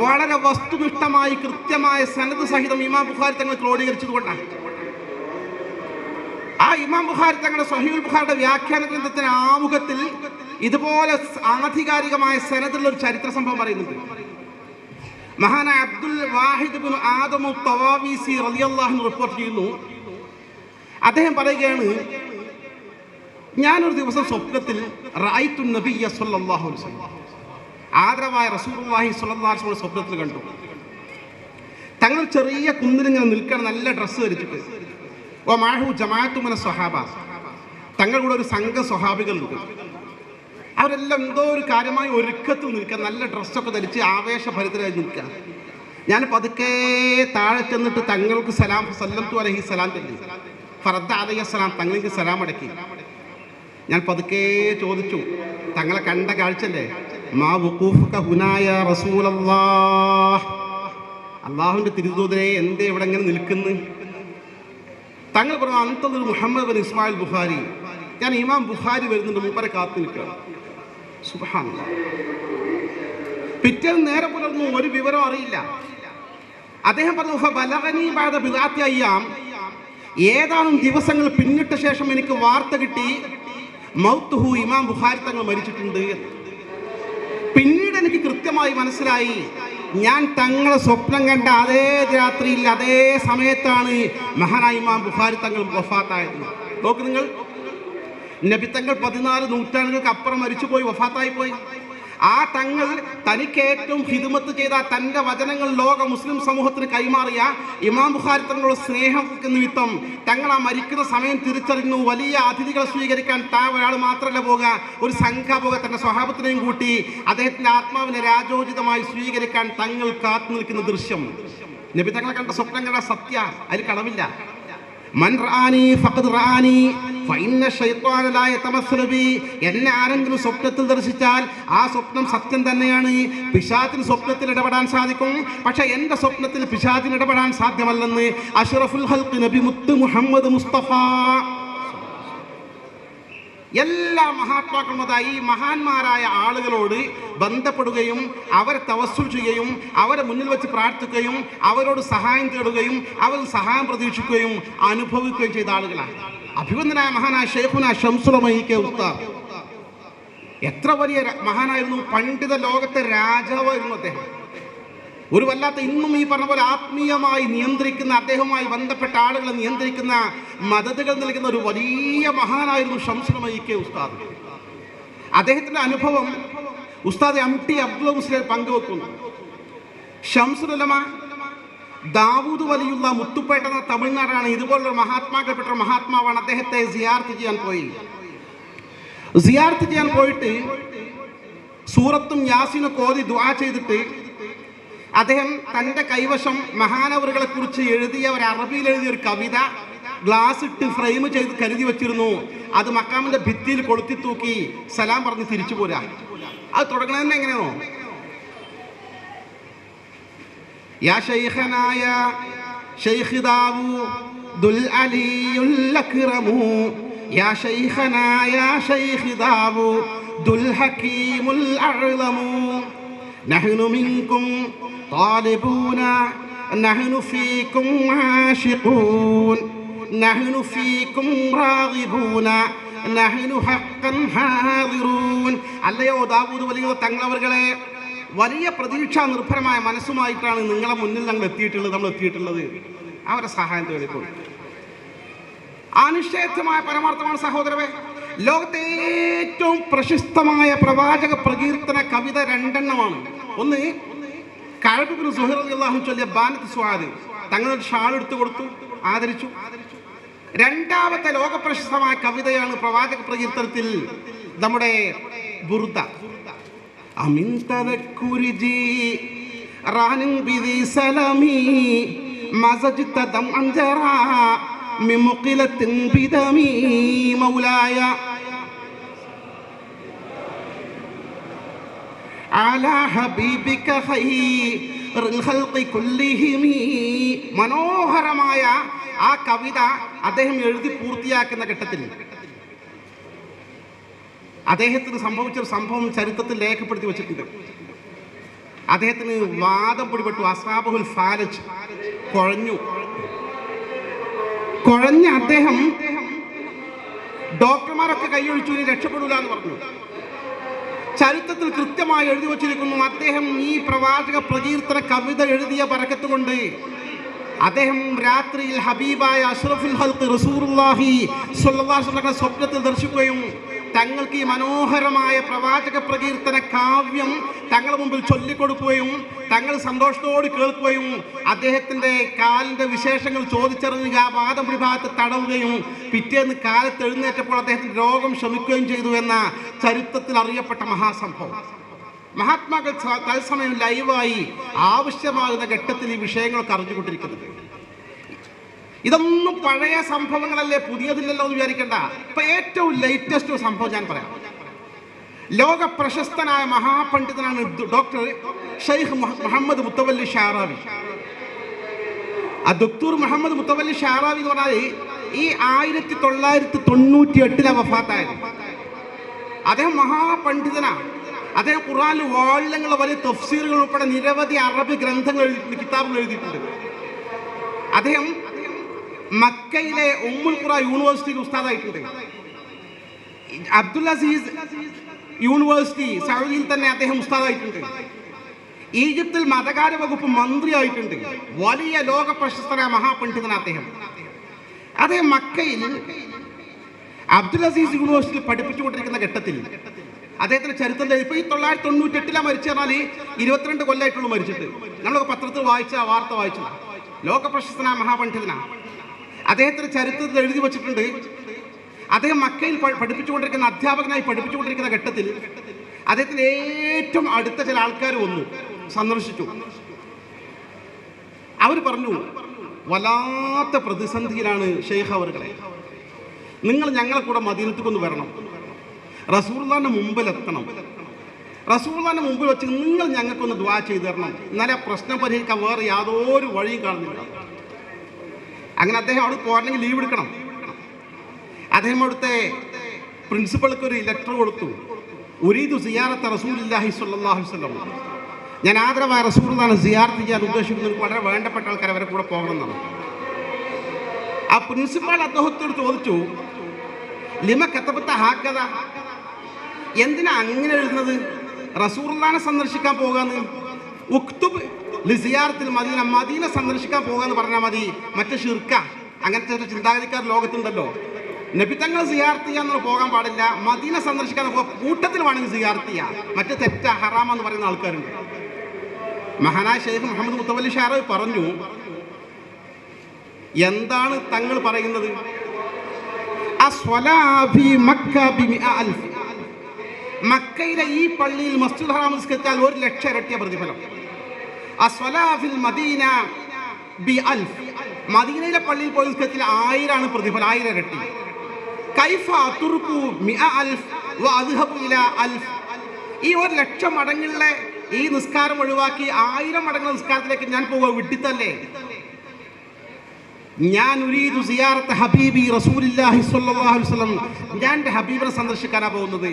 വളരെ വസ്തുനിഷ്ഠമായി കൃത്യമായ സനദ് സഹിതം ഇമാം ബുഖാരി തങ്ങൾ ക്രോഡീകരിച്ചതുകൊണ്ടാണ്. ആ ഇമാം ബുഖാരി തങ്ങളുടെ സ്വഹീഹുൽ ബുഖാരിയുടെ വ്യാഖ്യാന ഗ്രന്ഥത്തിന് ആമുഖത്തിൽ ഇതുപോലെ ആധികാരികമായ സനദിലുള്ള ഒരു ചരിത്ര സംഭവം പറയുന്നുണ്ട്. മഹാനായ അബ്ദുൽ വാഹിദ് ഇബ്നു ആദം തവാവീസി റളിയല്ലാഹു അൻഹു റിപ്പോർട്ട് ചെയ്യുന്നു. അദ്ദേഹം പറയുകയാണ്, ഞാനൊരു ദിവസം സ്വപ്നത്തിൽ റഅയ്തു നബിയ്യ സ്വല്ലല്ലാഹു അലൈഹി വസല്ലം, ആദരവായ റസൂലുള്ളാഹി സ്വല്ലല്ലാഹു അലൈഹി വസല്ലം സ്വപ്നത്തിൽ കണ്ടു. തങ്ങൾ ചെറിയ കുന്നിലിങ്ങനെ നിൽക്കണം, നല്ല ഡ്രസ്സ് ധരിച്ചിട്ട്. മാഹു ജമാഅത്തു മിന സ്വഹാബ, തങ്ങളുടെ കൂടെ ഒരു സംഘം സ്വഹാബികളുണ്ട്. അവരെല്ലാം എന്തോ ഒരു കാര്യമായി ഒരുക്കത്തിൽ നിൽക്കുക, നല്ല ഡ്രസ്സൊക്കെ ധരിച്ച് ആവേശഭരിതരായി നിൽക്കുക. ഞാൻ പതുക്കെ താഴെ ചെന്നിട്ട് തങ്ങൾക്ക് സലാം സല്ലംതു അലൈഹി സലാം ചൊല്ലി. ഫറദ്ദ അലൈഹി സലാം, തങ്ങൾക്ക് സലാം അടക്കി. ഞാൻ പതുക്കെ ചോദിച്ചു, തങ്ങളെ കണ്ട കാഴ്ചല്ലേ, മാ വുഖൂഫുക ഹുനായ റസൂലല്ലാഹ്, അല്ലാഹുവിന്റെ തിരുദൂതരെ എന്തേ ഇവിടെ ഇങ്ങനെ നിൽക്കുന്നു? തങ്ങൾ പറഞ്ഞു, അൻതദുർ മുഹമ്മദ് ബിൻ ഇസ്മായിൽ ബുഖാരി, ഞാൻ ഇമാം ബുഖാരി വരുന്നുണ്ട്, മൂപ്പരെ കാത്തു നിൽക്കുകയാണ്. സുബ്ഹാനല്ലാഹ്. പിറ്റേന്ന് നേരെ പുലർന്നു, ഒരു വിവരം അറിയില്ല. അദ്ദേഹം പറഞ്ഞു, ഫബലഗനി ബഅദ ബിദഅത്തി അയ്യാം, ഏതാനും ദിവസങ്ങൾ പിന്നിട്ട ശേഷം എനിക്ക് വാർത്ത കിട്ടി, മൗത്തുഹു, ഇമാം ബുഖാരി തങ്ങൾ മരിച്ചിട്ടുണ്ട്. പിന്നീട് എനിക്ക് കൃത്യമായി മനസ്സിലായി, ഞാൻ തങ്ങളെ സ്വപ്നം കണ്ട അതേ രാത്രിയിൽ അതേ സമയത്താണ് മഹാനായ ഇമാം ബുഖാരി തങ്ങൾ വഫാത്തായത്. നോക്ക് നിങ്ങൾ, നബിത്തങ്ങൾ 14 നൂറ്റാണ്ടുകൾക്ക് അപ്പുറം മരിച്ചുപോയി, വഫാത്തായി പോയി. ആ തങ്ങൾ തനിക്ക് ഏറ്റവും ഹിദ്മത്ത് ചെയ്ത തൻ്റെ വചനങ്ങൾ ലോക മുസ്ലിം സമൂഹത്തിന് കൈമാറിയ ഇമാം ബുഖാരി തങ്ങളുടെ സ്നേഹം നിമിത്തം തങ്ങൾ ആ മരിക്കുന്ന സമയം തിരിച്ചറിഞ്ഞു. വലിയ അതിഥികളെ സ്വീകരിക്കാൻ ഒരാൾ മാത്രമല്ല പോകുക, ഒരു സംഘം പോകുക. തൻ്റെ സ്വഹാബത്തിനെയും കൂട്ടി അദ്ദേഹത്തിൻ്റെ ആത്മാവിനെ രാജോചിതമായി സ്വീകരിക്കാൻ തങ്ങൾ കാത്തു നിൽക്കുന്ന ദൃശ്യം നബി തങ്ങളെ കണ്ട സ്വപ്നം കണ്ട സത്യ, അതിൽ കളവില്ല. മൻ റാനി ഫഖദ് റാനി ഫഇന്ന ശൈത്വാന ലാ യതമസ്സലു ബി. എന്നെ ആരെങ്കിലും സ്വപ്നത്തിൽ ദർശിച്ചാൽ ആ സ്വപ്നം സത്യം തന്നെയാണ്. പിശാചിന് സ്വപ്നത്തിൽ ഇടപെടാൻ സാധിക്കും, പക്ഷെ എൻ്റെ സ്വപ്നത്തിൽ പിശാചിന് ഇടപെടാൻ സാധ്യമല്ലെന്ന് അഷ്റഫുൽ ഖൽഖ് നബി മുത്ത് മുഹമ്മദ് മുസ്തഫ. എല്ലാ മഹാത്മാക്കളുമത ഈ മഹാന്മാരായ ആളുകളോട് ബന്ധപ്പെടുകയും അവരെ തവസ്സുൽ ചെയ്യുകയും അവരെ മുന്നിൽ വെച്ച് പ്രാർത്ഥിക്കുകയും അവരോട് സഹായം തേടുകയും അവരിൽ സഹായം പ്രതീക്ഷിക്കുകയും അനുഭവിക്കുകയും ചെയ്ത ആളുകളാണ്. അഭിവന്ദനായ മഹാനായ ഷെയ്ഖുന ശംസുൽ ഉലമ ഉസ്താദ് എത്ര വലിയ മഹാനായിരുന്നു. പണ്ഡിത ലോകത്തെ രാജാവായിരുന്നു അദ്ദേഹം. ഒരു വല്ലാത്ത ഇന്നും ഈ പറഞ്ഞ പോലെ ആത്മീയമായി നിയന്ത്രിക്കുന്ന, അദ്ദേഹവുമായി ബന്ധപ്പെട്ട ആളുകളെ നിയന്ത്രിക്കുന്ന, മദതുകൾ നൽകുന്ന ഒരു വലിയ മഹാനായിരുന്നു ശംസുൽ ഉലമ ഉസ്താദ്. അദ്ദേഹത്തിൻ്റെ അനുഭവം ഉസ്താദ് MT അബ്ദുൽ മുസ്ലിം പങ്കുവെക്കുന്നു. ശംസുൽ ഉലമ ദാവൂദ് വലിയുള്ള മുത്തുപ്പേട്ട എന്ന തമിഴ്നാടാണ്. ഇതുപോലുള്ള മഹാത്മാക്കൾപ്പെട്ട മഹാത്മാവാണ്. അദ്ദേഹത്തെ സിയാർത്ത് ചെയ്യാൻ പോയിട്ട് സൂറത്തും യാസീനൊക്കെ ഓതി ദുആ ചെയ്തിട്ട് അദ്ദേഹം തൻ്റെ കൈവശം മഹാനവറുകളെ കുറിച്ച് എഴുതിയ ഒരു അറബിയിൽ എഴുതിയ ഒരു കവിത ഗ്ലാസ് ഇട്ട് ഫ്രെയിം ചെയ്ത് കരുതി വെച്ചിരുന്നു. അത് മക്കാമിന്റെ ഭിത്തിയിൽ കൊളുത്തി തൂക്കി സലാം പറഞ്ഞ് തിരിച്ചു പോരാ. അത് തുടങ്ങുന്നത് എങ്ങനെയാണോ? യാ ശൈഖനായ ശൈഖ് ദാവൂദുൽ അലിയുൽ അക്റമു, യാ ശൈഖനായ ശൈഖ് ദാവൂദുൽ ഹകീമുൽ അഅ്ലമു, നഹ്നു മിൻകും طالبون نحن فيكم عاشقون نحن فيكم راغبون نحن حقا حاضرون. അല്ലയോ ദാവൂദ് വലിയ തങ്ങളവர்களെ, വലിയ പ്രതീക്ഷാ നിർഭരമായ മനസ്സുമായിട്ടാണ് നിങ്ങളെ മുന്നിൽ നമ്മൾ എത്തിയിട്ടുള്ളത്. അവരെ സഹായം തേടിക്കൊണ്ട് അനിശ്ചയമായ പരമാർത്ഥമാണ് സഹോദരവേ. ലോകത്തെ ഏറ്റവും പ്രശസ്തമായ പ്രവാചക പ്രകീർത്തന കവിത 2 എണ്ണമാണ്. ഒന്ന് കഅബ് ഇബ്നു സുഹൈർ റളിയല്ലാഹു അൻഹു ചൊല്ലിയ ബാനത്ത് സ്വാദ്, തങ്ങളുടെ ഷാൾ എടുത്തു കൊടുത്തു, ആദരിച്ചു. രണ്ടാമത്തെ ലോകപ്രശസ്തമായ കവിതയാണ് പ്രവാചക പ്രകീർത്തനത്തിൽ നമ്മുടെ ബുർദ. അമിൻ തദക്കുരിജി റാനിൻ ബിദി സലമി മസജ്ത ദം അൻജറാ മിമുഖിലത്തിൻ ബിദമി മൗലായ അലാ ഹബീബിക ഖൈറുൽ ഖൽഖി കുല്ലിഹിം. മനോഹരമായ ആ കവിത അദ്ദേഹം എഴുതി പൂർത്തിയാക്കുന്ന ഘട്ടത്തിൽ അദ്ദേഹത്തിന് സംഭവിച്ചൊരു സംഭവം ചരിത്രത്തിൽ രേഖപ്പെടുത്തി വെച്ചിട്ടുണ്ട്. അദ്ദേഹത്തിന് വാദം പിടിപെട്ടു. അസ്ഹാബുൽ ഫാലജ് കുഴഞ്ഞ അദ്ദേഹം ഡോക്ടർമാരൊക്കെ കൈയൊഴിച്ചു, ഇനി രക്ഷപ്പെടൂല എന്ന് പറഞ്ഞു. ചരിത്രത്തിൽ കൃത്യമായി എഴുതി വച്ചിരിക്കുന്നു. അദ്ദേഹം ഈ പ്രവാചക പ്രകീർത്തന കവിത എഴുതിയ ബറക്കത്ത് കൊണ്ട് അദ്ദേഹം രാത്രിയിൽ ഹബീബായ അഷ്റഫുൽ ഖൽഖ് റസൂലുള്ളാഹി സ്വല്ലല്ലാഹു അലൈഹി വസല്ലം സ്വപ്നത്തിൽ ദർശിക്കുകയും തങ്ങൾക്ക് ഈ മനോഹരമായ പ്രവാചക പ്രകീർത്തന കാവ്യം തങ്ങളുടെ മുമ്പിൽ ചൊല്ലിക്കൊടുക്കുകയും തങ്ങൾ സന്തോഷത്തോട് കേൾക്കുകയും അദ്ദേഹത്തിൻ്റെ കാലിൻ്റെ വിശേഷങ്ങൾ ചോദിച്ചറിഞ്ഞ് ആ വാദം വിഭാഗത്തെ തടവുകയും പിറ്റേന്ന് കാലത്ത് എഴുന്നേറ്റപ്പോൾ അദ്ദേഹത്തിൻ്റെ രോഗം ശമിക്കുകയും ചെയ്തു എന്ന ചരിത്രത്തിൽ അറിയപ്പെട്ട മഹാസംഭവം. മഹാത്മാക്കൾ തത്സമയം ലൈവായി ആവശ്യമാകുന്ന ഘട്ടത്തിൽ ഈ വിഷയങ്ങളൊക്കെ അറിഞ്ഞുകൊണ്ടിരിക്കുന്നത്. ഇതൊന്നും പഴയ സംഭവങ്ങളല്ലേ, പുതിയതില്ലല്ലോ എന്ന് വിചാരിക്കേണ്ട. ഇപ്പൊ ഏറ്റവും ലേറ്റസ്റ്റ് സംഭവം ഞാൻ പറയാം. ലോക പ്രശസ്തനായ മഹാപണ്ഡിതനാണ് ഡോക്ടർ ഷെയ്ഖ് മുഹമ്മദ് മുത്തവല്ലി ഷാറാവി. ആ ഡോക്ടർ മുഹമ്മദ് മുത്തവല്ലി ഷാറാവി എന്ന് പറഞ്ഞാൽ ഈ 1998 വഫാത്തായത്. അദ്ദേഹം മഹാപണ്ഡിതനാണ്. അദ്ദേഹം ഖുർആനിൽ വാള്യങ്ങൾ, വലിയ തഫ്സീറുകൾ ഉൾപ്പെടെ നിരവധി അറബി ഗ്രന്ഥങ്ങൾ കിതാബുകൾ എഴുതിയിട്ടുണ്ട്. അദ്ദേഹം മക്കയിലെ ഉമ്മുൽ ഖുറ യൂണിവേഴ്സിറ്റിയിൽ ഉസ്താദായിട്ടുണ്ട്. അബ്ദുൽ അസീസ് യൂണിവേഴ്സിറ്റി സൗദിയിൽ തന്നെ അദ്ദേഹം ഉസ്താദായിട്ടുണ്ട്. ഈജിപ്തിൽ മതകാര്യ വകുപ്പ് മന്ത്രിയായിട്ടുണ്ട്. വലിയ ലോക പ്രശസ്തനായ മഹാപണ്ഡിതനാണ് അദ്ദേഹം. അദ്ദേഹം മക്കയിൽ അബ്ദുൽ അസീസ് യൂണിവേഴ്സിറ്റിയിൽ പഠിപ്പിച്ചുകൊണ്ടിരിക്കുന്ന ഘട്ടത്തിൽ അദ്ദേഹത്തിന്റെ ചരിത്രം ഇപ്പോൾ ഈ 998 മരിച്ചു പറഞ്ഞാൽ 22 കൊല്ലമായിട്ടുള്ളൂ മരിച്ചിട്ട്. നമ്മളൊക്കെ പത്രത്തിൽ വായിച്ച വാർത്ത വായിച്ചതാണ്. ലോക പ്രശസ്തനായ മഹാപണ്ഡിതനാണ്. അദ്ദേഹത്തിന്റെ ചരിത്രത്തിൽ എഴുതി വച്ചിട്ടുണ്ട്, അദ്ദേഹം മക്കയിൽ പഠിപ്പിച്ചുകൊണ്ടിരിക്കുന്ന അധ്യാപകനായി പഠിപ്പിച്ചുകൊണ്ടിരിക്കുന്ന ഘട്ടത്തിൽ അദ്ദേഹത്തിന് ഏറ്റവും അടുത്ത ചില ആൾക്കാർ വന്നു, സന്ദർശിച്ചു. അവർ പറഞ്ഞു, വല്ലാത്ത പ്രതിസന്ധിയിലാണ് ഷെയ്ഖ് അവറുകളെ, നിങ്ങൾ ഞങ്ങളെ കൂടെ മദീനത്തേക്കൊന്ന് വരണം, റസൂലുള്ളാഹിന്റെ മുമ്പിലെത്തണം, റസൂലുള്ളാഹിന്റെ മുമ്പിൽ വെച്ച് നിങ്ങൾ ഞങ്ങൾക്കൊന്ന് ദുആ ചെയ്തു തരണം, എന്നാലേ പ്രശ്നം പരിഹരിക്കാൻ വേറെ യാതൊരു വഴിയും കാണുന്നില്ല. അങ്ങനെ അദ്ദേഹം അവിടെ പോരണമെങ്കിൽ ലീവ് എടുക്കണം. അദ്ദേഹം അവിടുത്തെ പ്രിൻസിപ്പൾക്ക് ഒരു ലെറ്റർ കൊടുത്തു, ഉരീദു സിയാറത്ത റസൂലുള്ളാഹി സ്വല്ലല്ലാഹു അലൈഹി വസല്ലം, ഞാൻ ആദരവായ റസൂലുള്ളാഹിനെ സിയാറത്ത് ചെയ്യാൻ ഉദ്ദേശിക്കുന്നു, വളരെ വേണ്ടപ്പെട്ട ആൾക്കാർ അവരെ കൂടെ പോകണമെന്നാണ്. ആ പ്രിൻസിപ്പാൾ അദ്ദേഹത്തോട് ചോദിച്ചു, ലിമ കത്തബത്ത ഹാക്കഥ, എന്തിനാ അങ്ങനെ എഴുതുന്നത്, റസൂലുള്ളാഹിനെ സന്ദർശിക്കാൻ പോകാന്ന്, ഉക്തുബ് ലിസിയാറത്തിൽ മദീന, മദീന സന്ദർശിക്കാൻ പോകാന്ന് പറഞ്ഞാൽ മതി, മറ്റേ ഷിർക്ക അങ്ങനത്തെ ഒരു ചിന്താഗതിക്കാർ ലോകത്തുണ്ടല്ലോ. നബി തങ്ങൾ സിയാർത്ത് ചെയ്യാന്ന് പോകാൻ പാടില്ല, മദീന സന്ദർശിക്കാൻ കൂട്ടത്തിൽ വേണമെങ്കിൽ സിയാർത്ത് ചെയ്യാം, മറ്റേ തെറ്റ ഹറാമെന്ന് പറയുന്ന ആൾക്കാരുണ്ട്. മഹാനായ ഷെയ്ഖ് മുഹമ്മദ് മുത്തവല്ലി ഷാറവി പറഞ്ഞു, എന്താണ് തങ്ങൾ പറയുന്നത്, മക്കയിലെ ഈ പള്ളിയിൽ മസ്ജിദുൽ ഹറാം നിസ്കരിച്ചാൽ 1,00,000 ഇരട്ടിയ പ്രതിഫലം. മദീനയിലെ പള്ളിയിൽ പോയി നിസ്കരിച്ചാൽ 1000 പ്രതിഫലം, 1000 ഇരട്ടി. ഈ 1,00,000 മടങ്ങുള്ള ഈ നിസ്കാരം ഒഴിവാക്കി 1000 മടങ്ങുള്ള നിസ്കാരത്തിലേക്ക് ഞാൻ പോവുക വിട്ടിത്തല്ലേ. ഞാൻ ഉരീദു സിയാറത്ത് ഹബീബി റസൂലുള്ളാഹി സ്വല്ലല്ലാഹു അലൈഹി വസല്ലം, ഞാൻ എൻ്റെ ഹബീബിനെ സന്ദർശിക്കാനാണ് പോകുന്നത്.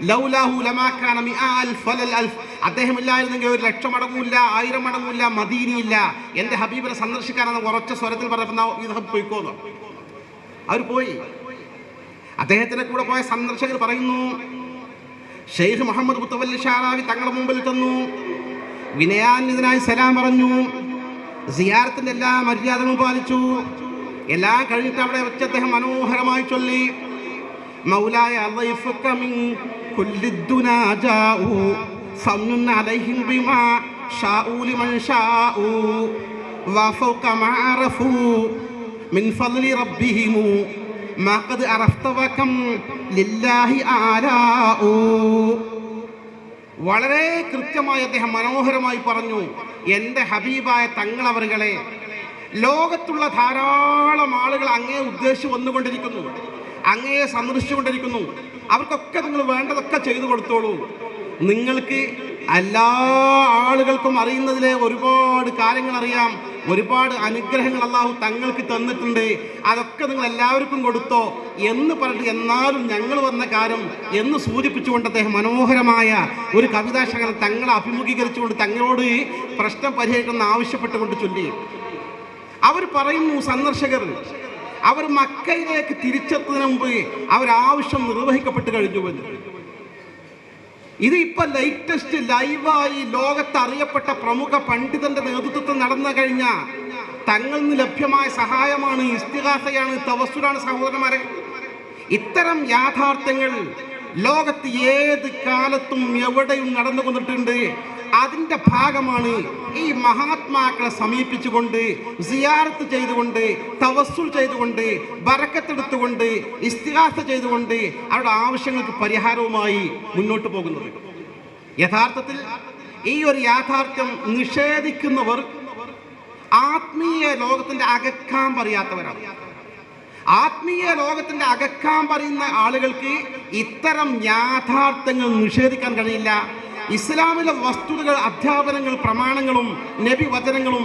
ലൗലാഹു ലമാ കാന മിഅൽഫ് ഫലൽ അൽഫ്, അദ്ദേഹം ഇല്ലായിരുന്നെങ്കിൽ 1,00,000 മടങ്ങൂല്ല, 1000 മടങ്ങൂല്ല, മദീനയില്ല, എൻ്റെ ഹബീബിനെ സന്ദർശിക്കാനാണ് ഉറച്ച സ്വരത്തിൽ പറഞ്ഞപ്പോൾ ഇത് പോയിക്കോന്നു. അവർ പോയി. അദ്ദേഹത്തിൻ്റെ കൂടെ പോയ സന്ദർശകർ പറയുന്നു, ഷെയ്ഖ് മുഹമ്മദ് മുത്തവല്ലി ഷാറാവി തങ്ങളുടെ മുമ്പിൽ തന്നു, വിനയാന്വിതനായി സലാം പറഞ്ഞു, സിയാറത്തിന്റെ എല്ലാ മര്യാദകളും പാലിച്ചു. എല്ലാം കഴിഞ്ഞിട്ട് അവിടെ വെച്ച് അദ്ദേഹം മനോഹരമായി ചൊല്ലി, മൗലായ അളൈഫുക മിൻ കുല്ലി ദുനാ ജാഉ ഫംനുൻ അലൈഹിം ബിമാ ഷാഉ ലിമൻ ഷാഉ വഫൗക മാ അറഫു മിൻ ഫളി റബ്ബിഹിം മാ ഖദ് അറഫ്ത വകം ലില്ലാഹി ആലാഉ. വളരെ കൃത്യമായി അദ്ദേഹം മനോഹരമായി പറഞ്ഞു, എൻ്റെ ഹബീബായ തങ്ങളവറുകളെ, ലോകത്തുള്ള ധാരാളം ആളുകൾ അങ്ങയെ ഉദ്ദേശിച്ച് വന്നുകൊണ്ടിരിക്കുന്നു, അങ്ങയെ സന്ദർശിച്ചുകൊണ്ടിരിക്കുന്നു, അവർക്കൊക്കെ നിങ്ങൾ വേണ്ടതൊക്കെ ചെയ്തു കൊടുത്തോളൂ. നിങ്ങൾക്ക് എല്ലാ ആളുകൾക്കും അറിയുന്നതിലെ ഒരുപാട് കാര്യങ്ങൾ അറിയാം, ഒരുപാട് അനുഗ്രഹങ്ങൾ അല്ലാഹു തങ്ങൾക്ക് തന്നിട്ടുണ്ട്, അതൊക്കെ നിങ്ങൾ എല്ലാവർക്കും കൊടുത്തോ എന്ന് പറഞ്ഞിട്ട്, എന്നാലും ഞങ്ങൾ വന്ന കാര്യം എന്ന് സൂചിപ്പിച്ചുകൊണ്ട് അദ്ദേഹം മനോഹരമായ ഒരു കവിതാശകലം തങ്ങളെ അഭിമുഖീകരിച്ചുകൊണ്ട് തങ്ങളോട് പ്രശ്നം പരിഹരിക്കണം ആവശ്യപ്പെട്ടുകൊണ്ട് ചൊല്ലി. അവർ പറയുന്നു, സന്ദർശകർ അവർ മക്കയിലേക്ക് തിരിച്ചെത്തുന്നതിന് മുമ്പ് അവരാവശ്യം നിർവഹിക്കപ്പെട്ട് കഴിഞ്ഞുവെന്ന്. ഇത് ഇപ്പൊ ലേറ്റസ്റ്റ് ലൈവായി ലോകത്ത് അറിയപ്പെട്ട പ്രമുഖ പണ്ഡിതന്റെ നേതൃത്വത്തിൽ നടന്നു കഴിഞ്ഞ തങ്ങളിൽ നിന്ന് ലഭ്യമായ സഹായമാണ്, ഇസ്തിഗാസയാണ്, തവസ്സുലാണ്. സഹോദരന്മാരെ, ഇത്തരം യാഥാർത്ഥ്യങ്ങൾ ലോകത്ത് ഏത് കാലത്തും എവിടെയും നടന്നു കൊണ്ടിട്ടുണ്ട്. അതിൻ്റെ ഭാഗമാണ് ഈ മഹാത്മാക്കളെ സമീപിച്ചുകൊണ്ട്, സിയാറത്ത് ചെയ്തുകൊണ്ട്, തവസ്സുൽ ചെയ്തുകൊണ്ട്, ബറക്കത്തെടുത്തുകൊണ്ട്, ഇസ്തിഗാസ ചെയ്തുകൊണ്ട് അവരുടെ ആവശ്യങ്ങൾക്ക് പരിഹാരവുമായി മുന്നോട്ട് പോകുന്നത്. യഥാർത്ഥത്തിൽ ഈ ഒരു യാഥാർത്ഥ്യം നിഷേധിക്കുന്നവർ ആത്മീയ ലോകത്തിൻ്റെ അകക്കാൻ പറയാത്തവരാണ്. ആത്മീയ ലോകത്തിൻ്റെ അകക്കാൻ പറയുന്ന ആളുകൾക്ക് ഇത്തരം യാഥാർത്ഥ്യങ്ങൾ നിഷേധിക്കാൻ കഴിയില്ല. ഇസ്ലാമിലെ വസ്തുതകൾ, അധ്യാപനങ്ങൾ, പ്രമാണങ്ങളും നബി വചനങ്ങളും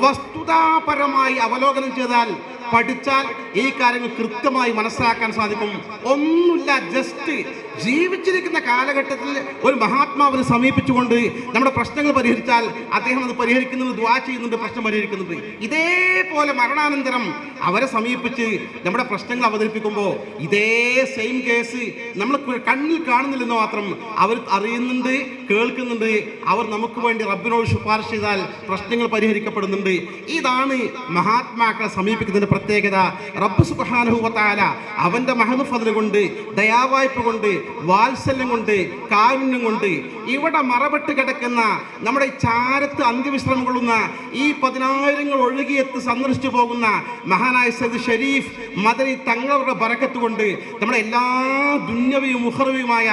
വസ്തുതാപരമായി അവലോകനം ചെയ്താൽ, പഠിച്ചാൽ ഈ കാര്യങ്ങൾ കൃത്യമായി മനസ്സിലാക്കാൻ സാധിക്കും. ഒന്നുമില്ല, ജസ്റ്റ് ജീവിച്ചിരിക്കുന്ന കാലഘട്ടത്തിൽ ഒരു മഹാത്മാവിനെ സമീപിച്ചുകൊണ്ട് നമ്മുടെ പ്രശ്നങ്ങൾ പരിഹരിച്ചാൽ അദ്ദേഹം അത് പരിഹരിക്കുന്നുണ്ട്, ദുആ ചെയ്യുന്നുണ്ട്, പ്രശ്നം പരിഹരിക്കുന്നുണ്ട്. ഇതേപോലെ മരണാനന്തരം അവരെ സമീപിച്ച് നമ്മുടെ പ്രശ്നങ്ങൾ അവതരിപ്പിക്കുമ്പോൾ ഇതേ സെയിം കേസ് നമ്മൾ കണ്ണിൽ കാണുന്നില്ലെന്ന് മാത്രം അവർ അറിയുന്നുണ്ട്, കേൾക്കുന്നുണ്ട്. അവർ നമുക്ക് വേണ്ടി റബ്ബിനോട് ശുപാർശ ചെയ്താൽ പ്രശ്നങ്ങൾ പരിഹരിക്കപ്പെടുന്നുണ്ട്. ഇതാണ് മഹാത്മാക്കളെ സമീപിക്കുന്നതിൻ്റെ പ്രത്യേകത റബ്ബ് സുബ്ഹാനഹു വ തആല അവൻ്റെ മഹദ് ഫദ്ൽ കൊണ്ട്, ദയാവായ്പ കൊണ്ട്, വാത്സല്യം കൊണ്ട്, കാരുണ്യം കൊണ്ട് ഇവിടെ മറപെട്ട് കിടക്കുന്ന നമ്മുടെ ചാരത്ത് അന്ത്യവിശ്രമം കൊള്ളുന്ന ഈ 10,000 ഒഴുകിയെത്ത് സന്ദർശിച്ചു പോകുന്ന മഹാനായ സയ്യിദ് ഷരീഫ് മദനി തങ്ങളുടെ ബറക്കത്ത് കൊണ്ട് നമ്മുടെ എല്ലാ ദുന്യവിയും മുഖറവിയുമായ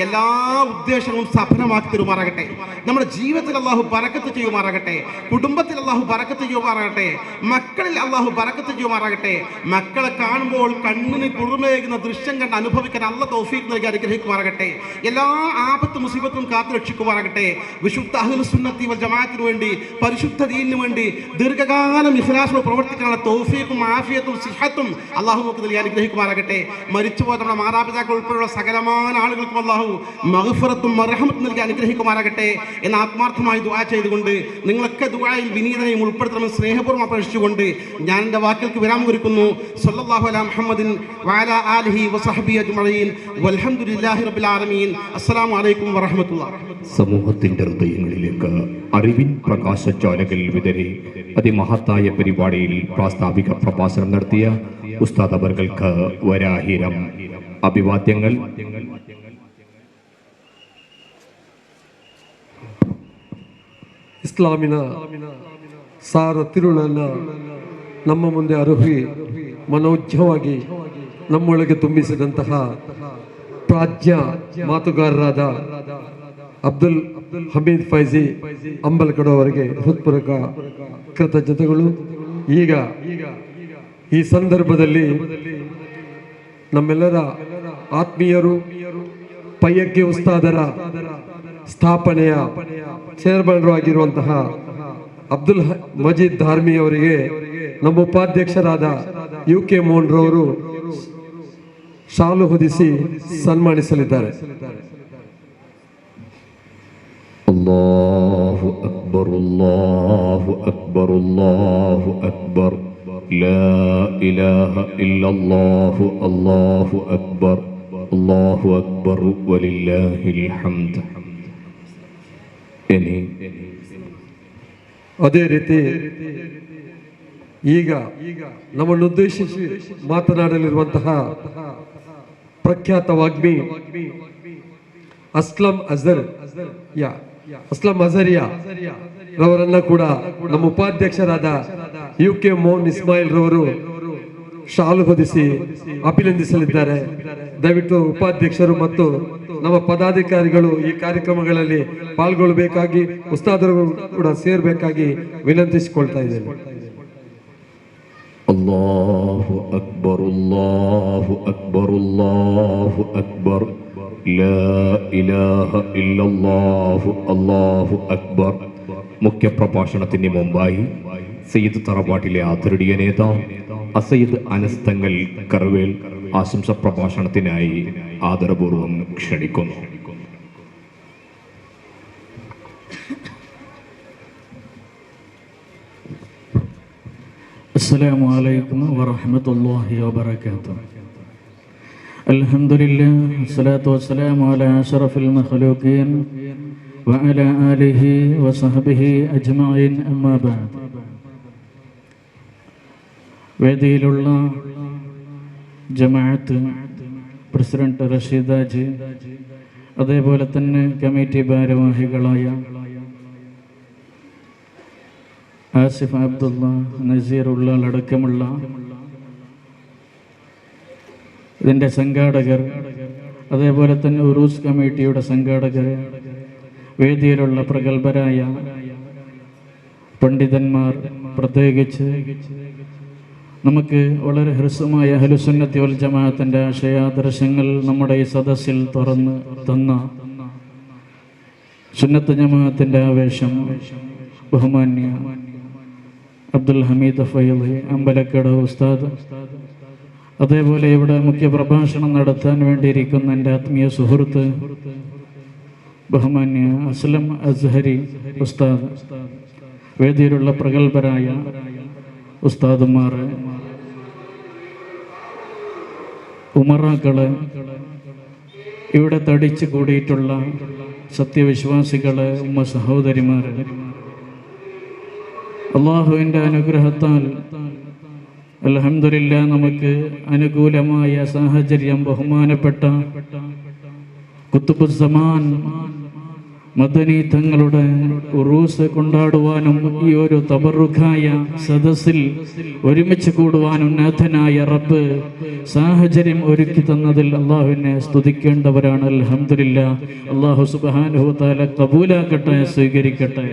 എല്ലാ ഉദ്ദേശങ്ങളും സഫലമാക്കി തരുമാറാകട്ടെ. നമ്മുടെ ജീവിതത്തിൽ അള്ളാഹു ബറക്കത്ത് ചെയ്യുമാറാകട്ടെ. കുടുംബത്തിൽ അള്ളാഹു ബറക്കത്ത് ചെയ്യുമാറാകട്ടെ. മക്കളിൽ അള്ളാഹു ബറക്കത്ത് ചെയ്യുമാറാകട്ടെ. മക്കളെ കാണുമ്പോൾ കണ്ണിന് കുറുമേകുന്ന ദൃശ്യം കണ്ട് അനുഭവിക്കാൻ അള്ളാഹു തൗഫീഖ് നൽകി അനുഗ്രഹിക്കുമാറാകട്ടെ. എല്ലാ ആപത്ത് മുസീബത്തും കാത്തു രക്ഷിക്കുമാറാകട്ടെ. വിശുദ്ധ അഹ്ലുസ് സുന്നത്തി വൽ ജമാഅത്തിന് വേണ്ടി, പരിശുദ്ധ ദീനിന് വേണ്ടി ദീർഘകാലം ഇഖ്ലാസോടെ പ്രവർത്തിക്കാനുള്ള തൗഫീഖും ആഫിയത്തും സിഹത്തും അള്ളാഹു നമുക്ക് നൽകി അനുഗ്രഹിക്കുമാറാകട്ടെ. മരിച്ചുപോയ നമ്മുടെ മാതാപിതാക്കൾ ഉൾപ്പെടെയുള്ള സകലമായ ആളുകൾക്കും അള്ളാഹു മഗ്ഫിറത്തും മർഹമത്തും നൽകി അനുഗ്രഹിക്കുമാറാകട്ടെ എന്ന് ആത്മാർത്ഥമായി ദുആ ചെയ്തുകൊണ്ട് നിങ്ങളൊക്കെ ദുആയിൽ വിനീതനെയും ഉൾപ്പെടുത്തണമെന്ന് സ്നേഹപൂർവ്വം അപേക്ഷിച്ചുകൊണ്ട് ഞാൻ എൻ്റെ വാക്കുകൾക്ക് വിരാമം കുറിക്കുന്നു. സല്ലല്ലാഹു അലാ മുഹമ്മദിൻ വഅലാ ആലിഹി വസഹ്ബിഹി അജ്മഈൻ വൽഹംദുലില്ലാഹി റബ്ബിൽ ആലമീൻ. അസ്സലാമു അലൈക്കും വറഹ്മത്തുള്ളാഹി. സമൂഹത്തിന്റെ ഹൃദയങ്ങളിലേക്ക് അറിവിൻ പ്രകാശജാലകൾ വിതറി അതിമഹത്തായ പരിപാടിയിൽ പ്രാസ്താവിക പ്രഭാഷണം നടത്തിയ ഉസ്താദ് അവർക്ക് വരാഹിരം അഭിവാദ്യങ്ങൾ. ಇಸ್ಲಾಮಿನ ಸಾರ ತಿರುಳನ್ನು ನಮ್ಮ ಮುಂದೆ ಅರುಹಿ ಮನೋಜ್ಞವಾಗಿ ನಮ್ಮೊಳಗೆ ತುಂಬಿಸಿದಂತಹ ಪ್ರಾಜ್ಞ ಮಾತುಗಾರರಾದ ಅಬ್ದುಲ್ ಹಮೀದ್ ಫೈಜಿ ಅಂಬಲ್ಕಡ್ ಅವರಿಗೆ ಹೃತ್ಪೂರ್ವಕ ಕೃತಜ್ಞತೆಗಳು. ಈಗ ಈ ಸಂದರ್ಭದಲ್ಲಿ ನಮ್ಮೆಲ್ಲರ ಆತ್ಮೀಯರು ಪಯ್ಯಕ್ಕೆ ಉಸ್ತಾದರ ಸ್ಥಾಪನೆಯ ಚೇರ್ಮನ್ರು ಆಗಿರುವಂತಹ ಅಬ್ದುಲ್ ಮಜೀದ್ ಧಾರ್ಮಿ ಅವರಿಗೆ ನಮ್ಮ ಉಪಾಧ್ಯಕ್ಷರಾದ UK ಮೋಹನ್ ರವರು ಶಾಲು ಹೊದಿಸಿ ಸನ್ಮಾನಿಸಲಿದ್ದಾರೆ. ಅಲ್ಲಾಹು ಅಕ್ಬರ್, ಅಲ್ಲಾಹು ಅಕ್ಬರ್, ಅಲ್ಲಾಹು ಅಕ್ಬರ್, ಲಾ ಇಲಾಹ ಇಲ್ಲಲ್ಲಾಹು, ಅಲ್ಲಾಹು ಅಕ್ಬರ್, ಅಲ್ಲಾಹು ಅಕ್ಬರ್ ವಲಿಲ್ಲಾಹಿಲ್ ಹಮ್ದ್. ಅದೇ ರೀತಿ ಈಗ ನಮ್ಮನ್ನು ಉದ್ದೇಶಿಸಿ ಮಾತನಾಡಲಿರುವಂತಹ ಪ್ರಖ್ಯಾತ ವಾಗ್ಮಿ ಅಸ್ಲಂ ಅಜರಿಯಾ ರವರನ್ನ ಕೂಡ ನಮ್ಮ ಉಪಾಧ್ಯಕ್ಷರಾದ UK ಮೋಹನ್ ಇಸ್ಮಾಯಿಲ್ ರವರು ಶಾಲು ಹೊದಿಸಿ ಅಭಿನಂದಿಸಲಿದ್ದಾರೆ. ದಯವಿಟ್ಟು ಉಪಾಧ್ಯಕ್ಷರು ಮತ್ತು ನಮ್ಮ ಪದಾಧಿಕಾರಿಗಳು ಈ ಕಾರ್ಯಕ್ರಮಗಳಲ್ಲಿ ಪಾಲ್ಗೊಳ್ಳಬೇಕಾಗಿ, ಉಸ್ತಾದರು ಕೂಡ ಸೇರಬೇಕಾಗಿ ವಿನಂತಿಸಿಕೊಳ್ತಾ ಇದ್ದೇನೆ. ಅಲ್ಲಾಹು ಅಕ್ಬರ್, ಅಲ್ಲಾಹು ಅಕ್ಬರ್, ಅಲ್ಲಾಹು ಅಕ್ಬರ್, ಲಾ ഇലാഹ ഇല്ലല്ലാഹു, അല്ലാഹു അക്ബർ. മുഖ്യ പ്രഭാഷണത്തിന് മുമ്പായി സയ്യിദ് തറവാട്ടിലെ ആദരണീയ നേതാവ് അസയ്യിദ് അനസ് തങ്ങൾ കർവേൽ ആശംസ പ്രഭാഷണത്തിനായി ആദരപൂർവ്വം ക്ഷണിക്കുന്നു. അസ്സലാമു അലൈക്കും വറഹ്മത്തുള്ളാഹി വബറകാതുഹു. അൽഹംദുലില്ലാഹ് വസ്സലാത്തു വസ്സലാമു അലാ അശ്റഫിൽ മഖ്ലൂഖീൻ വഅലാ ആലിഹി വസഹ്ബിഹി അജ്മഈൻ. അമ്മാ ബഅദ്. വേദിയിലുള്ള ജമാഅത്ത് പ്രസിഡന്റ് റഷീദാജി, അതേപോലെ തന്നെ കമ്മിറ്റി ഭാരവാഹികളായ ആസിഫ് അബ്ദുള്ള, നസീറുള്ള അടക്കമുള്ള ഇതിൻ്റെ സംഘാടകർ, അതേപോലെ തന്നെ ഉറൂസ് കമ്മിറ്റിയുടെ സംഘാടകർ, വേദിയിലുള്ള പ്രഗത്ഭരായ പണ്ഡിതന്മാർ, പ്രത്യേകിച്ച് നമുക്ക് വളരെ ഹ്രസ്വമായ അഹ്ലുസുന്നത്തി വൽ ജമാഅത്തിൻ്റെ ആശയാദർശങ്ങൾ നമ്മുടെ ഈ സദസ്സിൽ തുറന്ന് തന്ന സുന്നത്ത് ജമാഅത്തിൻ്റെ ആവേശം ബഹുമാന്യ അബ്ദുൽ ഹമീദ് ഫൈളി അമ്പലക്കട ഉസ്താദ്, അതേപോലെ ഇവിടെ മുഖ്യ പ്രഭാഷണം നടത്താൻ വേണ്ടിയിരിക്കുന്ന എൻ്റെ ആത്മീയ സുഹൃത്ത് ബഹുമാന്യ അസ്ലം അസ്ഹരി ഉസ്താദ്, വേദിയിലുള്ള പ്രഗത്ഭരായ ഉസ്താദുമാർ, ഉമറാക്കള്, ഇവിടെ തടിച്ചു കൂടിയിട്ടുള്ള സത്യവിശ്വാസികള്, ഉമ്മ സഹോദരിമാര്, അള്ളാഹുവിൻ്റെ അനുഗ്രഹത്താൽ അൽഹംദുലില്ലാ നമുക്ക് അനുകൂലമായ സാഹചര്യം ബഹുമാനപ്പെട്ട കുത്തുബുസ്സമാൻ മദനി തങ്ങളുടെ ഉറൂസ് കൊണ്ടാടുവാനും ഈ ഒരു തബറുഖായ സദസ്സിൽ ഒരുമിച്ച് കൂടുവാനും നാഥനായ റബ്ബ് സാഹചര്യം ഒരുക്കി തന്നതിൽ അള്ളാഹുവിനെ സ്തുതിക്കേണ്ടവരാണ്. അൽഹംദുലില്ലാ. അള്ളാഹു സുബ്ഹാനഹു വ തആല കബൂലാക്കട്ടെ, സ്വീകരിക്കട്ടെ.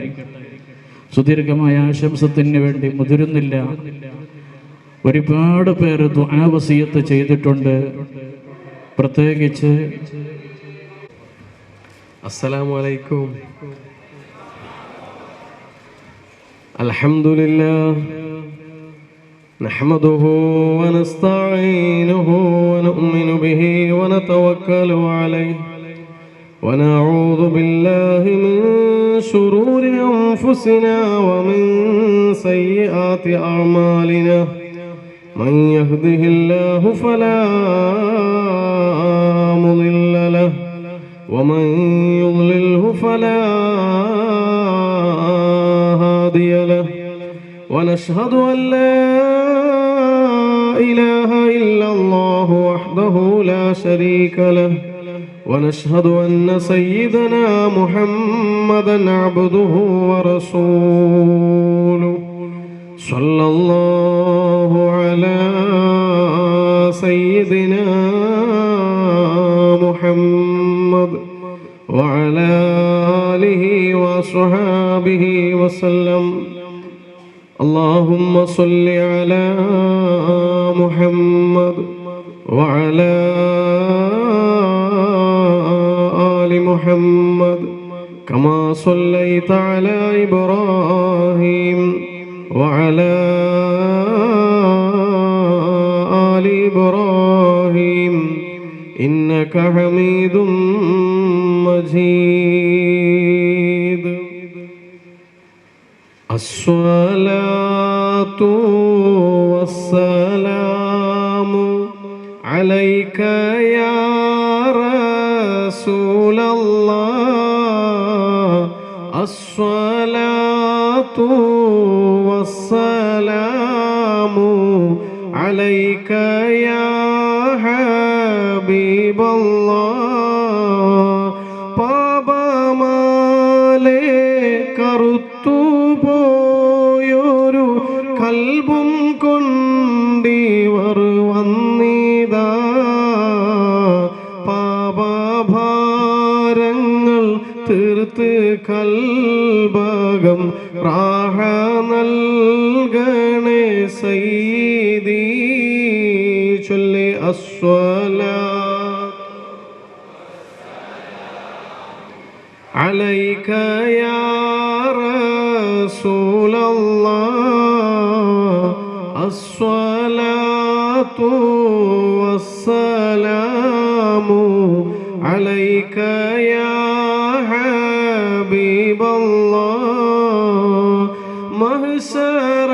സുദീർഘമായ ആശംസത്തിന് വേണ്ടി മുതിരുന്നില്ല. ഒരുപാട് പേര് ദുആ വസിയത്ത് ചെയ്തിട്ടുണ്ട്. പ്രത്യേകിച്ച് അസ്സലാമു അലൈക്കും. അൽഹംദുലില്ലാഹ് നഹ്മദുഹു വനസ്തഈനുഹു വനുഅ്മിനു ബിഹി വനതവക്കലു അലൈഹി വനഊദു ബില്ലാഹി മിൻ ശുറൂരി അൻഫുസിനാ വമിൻ സയ്യിആതി അഅ്മാലിനാ മൻ യഹ്ദിഹില്ലാഹു ഫലാ മുളില്ല ലഹു ومن يضلله فلا هادي له ونشهد أن لا إله إلا الله وحده لا شريك له ونشهد أن سيدنا محمدا عبده ورسوله صلى الله على سيدنا محمد وعلى آله وصحبه وسلم. اللهم صل على محمد وعلى آل محمد كما صليت على إبراهيم وعلى آل إبراهيم إنك حميد مجيد. الصلاة والسلام عليك يا رسول الله. الصلاة والسلام عليك يا حبيب الله. പാപമാലേ കറുത്തുപോയൊരു കൽബും കൊണ്ടിവർ വന്നിതാ. പാപഭാരങ്ങൾ തീർത്ത് കൽബകം റാഹ നൽകണേ സയ്യിദി. ചൊല്ലി അസ്സലാത്ത് عليك يا رسول الله. الصلاة والسلام عليك يا حبيب الله. മഹ്ശറ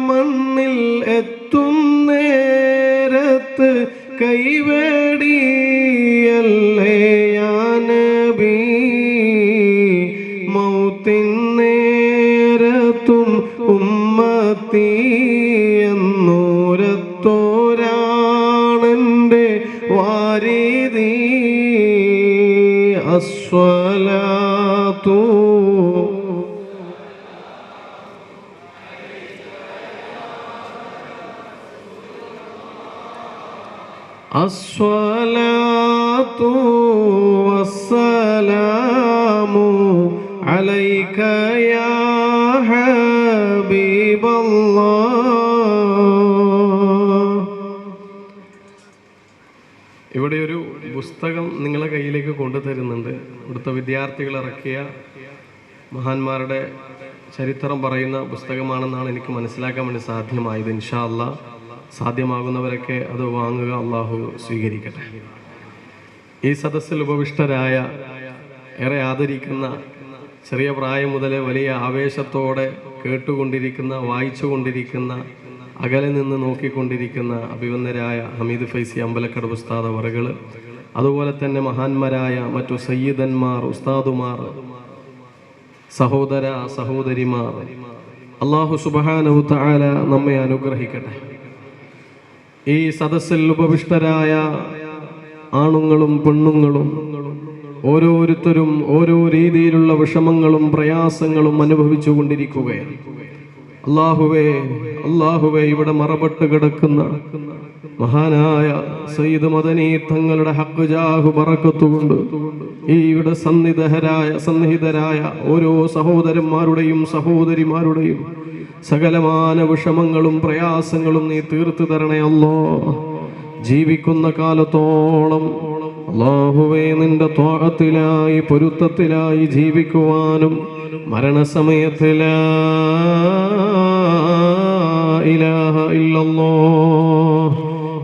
മണ്ണിൽ എത്തും നേരത്ത് കൈവേടിയല്ലേ യാ നബി. മൗത്തിന്നേരത്തും ഉമ്മത്തി എന്നൂരത്തോരാണെൻ്റെ വാരിദി. അസ്സലാത്തു അസ്സലാത്തു വസ്സലാമു അലൈക യാ ഹബീബല്ലാഹ്. ഇവിടെ ഒരു പുസ്തകം നിങ്ങളെ കയ്യിലേക്ക് കൊണ്ടുതരുന്നുണ്ട്. ഇവിടുത്തെ വിദ്യാർത്ഥികൾ ഇറക്കിയ മഹാന്മാരുടെ ചരിത്രം പറയുന്ന പുസ്തകമാണെന്നാണ് എനിക്ക് മനസ്സിലാക്കാൻ വേണ്ടി സാധ്യമായത്. ഇൻഷാ അല്ലാഹ് സാധ്യമാകുന്നവരൊക്കെ അത് വാങ്ങുക. അള്ളാഹു സ്വീകരിക്കട്ടെ. ഈ സദസ്സിൽ ഉപവിഷ്ടരായ, ഏറെ ആദരിക്കുന്ന, ചെറിയ പ്രായം മുതലേ വലിയ ആവേശത്തോടെ കേട്ടുകൊണ്ടിരിക്കുന്ന, വായിച്ചുകൊണ്ടിരിക്കുന്ന, അകലെ നിന്ന് നോക്കിക്കൊണ്ടിരിക്കുന്ന അഭിവന്ദരായ ഹമീദ് ഫൈസി അമ്പലക്കടവ് ഉസ്താദ് അവറുകൾ, അതുപോലെ തന്നെ മഹാന്മാരായ മറ്റു സയ്യിദന്മാർ, ഉസ്താദുമാർ, സഹോദര സഹോദരിമാർ, അല്ലാഹു സുബ്ഹാനഹു തആല നമ്മെ അനുഗ്രഹിക്കട്ടെ. ഈ സദസ്സിൽ ഉപവിഷ്ടരായ ആണുങ്ങളും പെണ്ണുങ്ങളും ഓരോരുത്തരും ഓരോ രീതിയിലുള്ള വിഷമങ്ങളും പ്രയാസങ്ങളും അനുഭവിച്ചു കൊണ്ടിരിക്കുകയാണ്. അല്ലാഹുവേ ഇവിടെ മറപെട്ട് കിടക്കുന്ന മഹാനായ സയ്യിദ് മദനി തങ്ങളുടെ ഹഖ് ജാഹു ബറക്കത്തുകൊണ്ട് ഈ ഇവിടെ സന്നിഹിതരായ ഓരോ സഹോദരന്മാരുടെയും സഹോദരിമാരുടെയും സകലമാന വിഷമങ്ങളും പ്രയാസങ്ങളും നീ തീർത്തു തരണേ അല്ലാഹ്. ജീവിക്കുന്ന കാലത്തോളം അല്ലാഹുവേ നിന്റെ ത്വാഅത്തിലായി പൊരുത്തത്തിലായി ജീവിക്കുവാനും മരണസമയത്ത് ലാ ഇലാഹ ഇല്ലല്ലാഹ്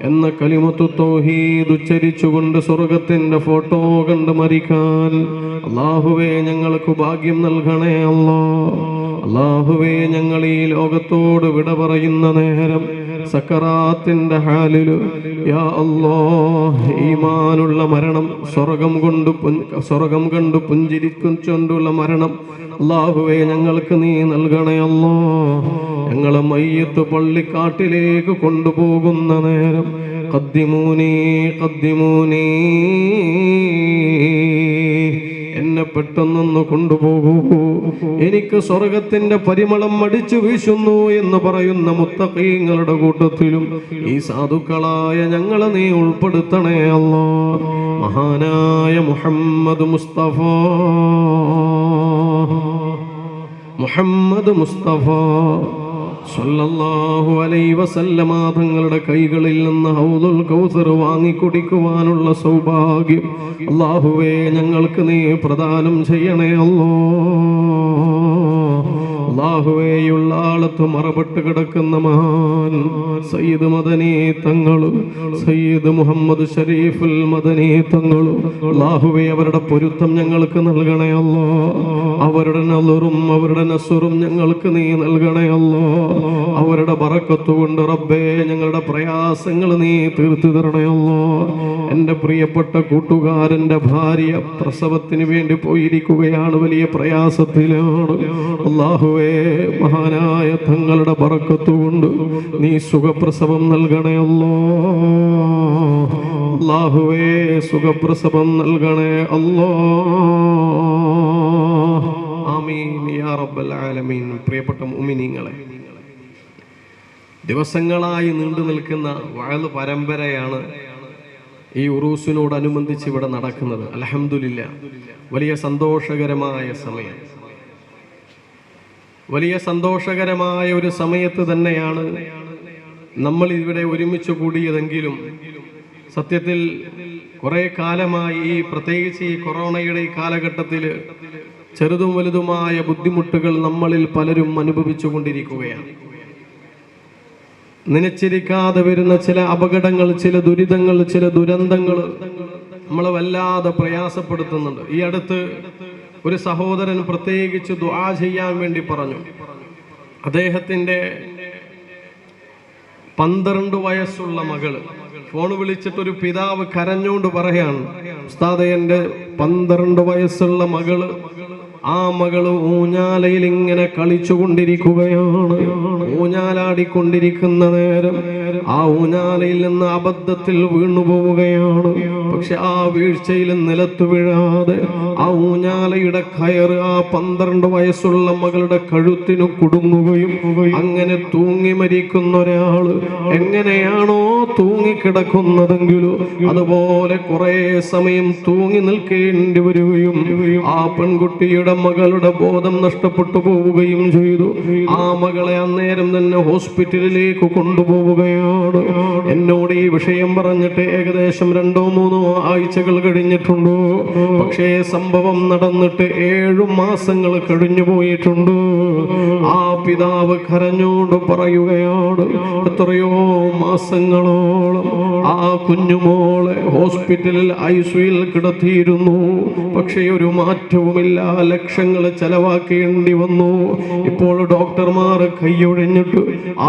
എന്ന കലിമത്തു തൗഹീദ് ഉച്ചരിച്ചുകൊണ്ട് സ്വർഗത്തിന്റെ ഫോട്ടോ കണ്ട് മരിക്കാൻ അല്ലാഹുവേ ഞങ്ങൾക്ക് ഭാഗ്യം നൽകണേ അല്ലാഹ്. അല്ലാഹുവേ ഞങ്ങൾ ഈ ലോകത്തോട് വിട പറയുന്ന നേരം സക്കറാത്തിന്റെ ഹാലില് യാ അല്ലാഹ് ഈമാനുള്ള മരണം, സ്വർഗം കണ്ടു പുഞ്ചിരിക്കൊണ്ടുള്ള മരണം അല്ലാഹുവേ ഞങ്ങൾക്ക് നീ നൽകണേ അല്ലാഹ്. ഞങ്ങളെ മയ്യത്ത് പള്ളിക്കാട്ടിലേക്ക് കൊണ്ടുപോകുന്ന നേരം ഖദ്ദിമൂനി എന്നെ പെട്ടെന്നൊന്ന് കൊണ്ടുപോകൂ, എനിക്ക് സ്വർഗത്തിന്റെ പരിമളം അടിച്ചു വീശുന്നു എന്ന് പറയുന്ന മുത്തഖീങ്ങളുടെ കൂട്ടത്തിലും ഈ സാധുക്കളായ ഞങ്ങളെ നീ ഉൾപ്പെടുത്തണേ അല്ലാഹ്. മഹാനായ മുഹമ്മദ് മുസ്തഫ സല്ലല്ലാഹു അലൈഹി വസല്ലമ തങ്ങളുടെ കൈകളിൽ നിന്ന് ഹൗദുൽ കൗസർ വാങ്ങി കുടിക്കുവാനുള്ള സൗഭാഗ്യം അല്ലാഹുവേ ഞങ്ങൾക്ക് നീ പ്രദാനം ചെയ്യണേ അല്ലാഹുവേ ഉള്ളാളത്ത് മറപെട്ട് കിടക്കുന്ന മഹാൻ സയ്യിദ് മദനി തങ്ങൾ, സയ്യിദ് മുഹമ്മദ് ഷരീഫുൽ മദനി തങ്ങൾ അല്ലാഹുവേ അവരുടെ പൊരുത്തം ഞങ്ങൾക്ക് നൽകണേ അല്ലാഹ്. അവരുടെ നളുറും അവരുടെ നസുറും ഞങ്ങൾക്ക് നീ നൽകണേ അല്ലാഹ്. അവരുടെ ബറക്കത്ത് കൊണ്ട് റബ്ബേ ഞങ്ങളുടെ പ്രയാസങ്ങൾ നീ തീർത്തു തരണേ അല്ലാഹ്. എൻ്റെ പ്രിയപ്പെട്ട കൂട്ടുകാരൻ്റെ ഭാര്യ പ്രസവത്തിന് വേണ്ടി പോയിരിക്കുകയാണ്, വലിയ പ്രയാസത്തിലാണ്. അല്ലാഹുവേ മഹാനായ തങ്ങളുടെ ബറക്കത്ത് കൊണ്ട് നീ സുഖപ്രസവം നൽകണേ അല്ലാഹ്. അല്ലാഹുവേ സുഖപ്രസവം നൽകണേ അല്ലാഹ്. ആമീൻ യാ റബ്ബൽ ആലമീൻ. പ്രിയപ്പെട്ട മുഅ്മിനീങ്ങളെ, ദിവസങ്ങളായി നീണ്ടു നിൽക്കുന്ന വഅദ് പരമ്പരയാണ് ഈ ഉറൂസിനോടനുബന്ധിച്ച് ഇവിടെ നടക്കുന്നത്. അൽഹംദുലില്ലാ, വലിയ സന്തോഷകരമായ സമയം, വലിയ സന്തോഷകരമായ ഒരു സമയത്ത് തന്നെയാണ് നമ്മൾ ഇവിടെ ഒരുമിച്ച് കൂടിയതെങ്കിലും സത്യത്തിൽ കുറെ കാലമായി ഈ പ്രത്യേകിച്ച് ഈ കൊറോണയുടെ ഈ കാലഘട്ടത്തിൽ ചെറുതും വലുതുമായ ബുദ്ധിമുട്ടുകൾ നമ്മളിൽ പലരും അനുഭവിച്ചു കൊണ്ടിരിക്കുകയാണ്. നനച്ചിരിക്കാതെ വരുന്ന ചില അപകടങ്ങൾ, ചില ദുരിതങ്ങൾ, ചില ദുരന്തങ്ങൾ നമ്മളെ വല്ലാതെ പ്രയാസപ്പെടുത്തുന്നുണ്ട്. ഈ അടുത്ത് ഒരു സഹോദരൻ പ്രത്യേകിച്ച് ദുആ ചെയ്യാൻ വേണ്ടി പറഞ്ഞു. അദ്ദേഹത്തിൻ്റെ 12 വയസ്സുള്ള മകള് ഫോൺ വിളിച്ചിട്ടൊരു പിതാവ് കരഞ്ഞുകൊണ്ട് പറയാണ്, ഉസ്താദേ എൻ്റെ 12 വയസ്സുള്ള മകള്, ആ മകള് ഊഞ്ഞാലയിൽ ഇങ്ങനെ കളിച്ചുകൊണ്ടിരിക്കുകയാണ്. ഊഞ്ഞാലാടിക്കൊണ്ടിരിക്കുന്ന നേരം ആ ഊഞ്ഞാലയിൽ നിന്ന് അബദ്ധത്തിൽ വീണുപോവുകയാണ്. പക്ഷെ ആ വീഴ്ചയിൽ നിലത്ത് വീഴാതെ ആ ഊഞ്ഞാലയുടെ കയറ് ആ 12 വയസ്സുള്ള മകളുടെ കഴുത്തിന് കുടുങ്ങുകയും അങ്ങനെ തൂങ്ങി മരിക്കുന്ന ഒരാള് എങ്ങനെയാണോ തൂങ്ങിക്കിടക്കുന്നതെങ്കിലും അതുപോലെ കുറെ സമയം തൂങ്ങി നിൽക്കേണ്ടി വരികയും ആ പെൺകുട്ടിയുടെ മകളുടെ ബോധം നഷ്ടപ്പെട്ടു പോവുകയും ചെയ്തു. ആ മകളെ അന്നേരം തന്നെ ഹോസ്പിറ്റലിലേക്ക് കൊണ്ടുപോവുകയാണ്. എന്നോട് ഈ വിഷയം പറഞ്ഞിട്ട് ഏകദേശം 2-3 ആഴ്ചകൾ കഴിഞ്ഞിട്ടുണ്ട്. പക്ഷേ സംഭവം നടന്നിട്ട് 7 മാസങ്ങൾ കഴിഞ്ഞു പോയിട്ടുണ്ട്. ആ പിതാവ് കരഞ്ഞോണ്ട് പറയുകയാണ്, എത്രയോ മാസങ്ങളോളം ആ കുഞ്ഞുമോളെ ഹോസ്പിറ്റലിൽ ICUയിൽ കിടത്തിയിരുന്നു. പക്ഷേ ഒരു മാറ്റവുമില്ല, ലക്ഷങ്ങൾ ചെലവാക്കേണ്ടി വന്നു. ഇപ്പോൾ ഡോക്ടർമാർ കൈയൊഴിഞ്ഞിട്ട്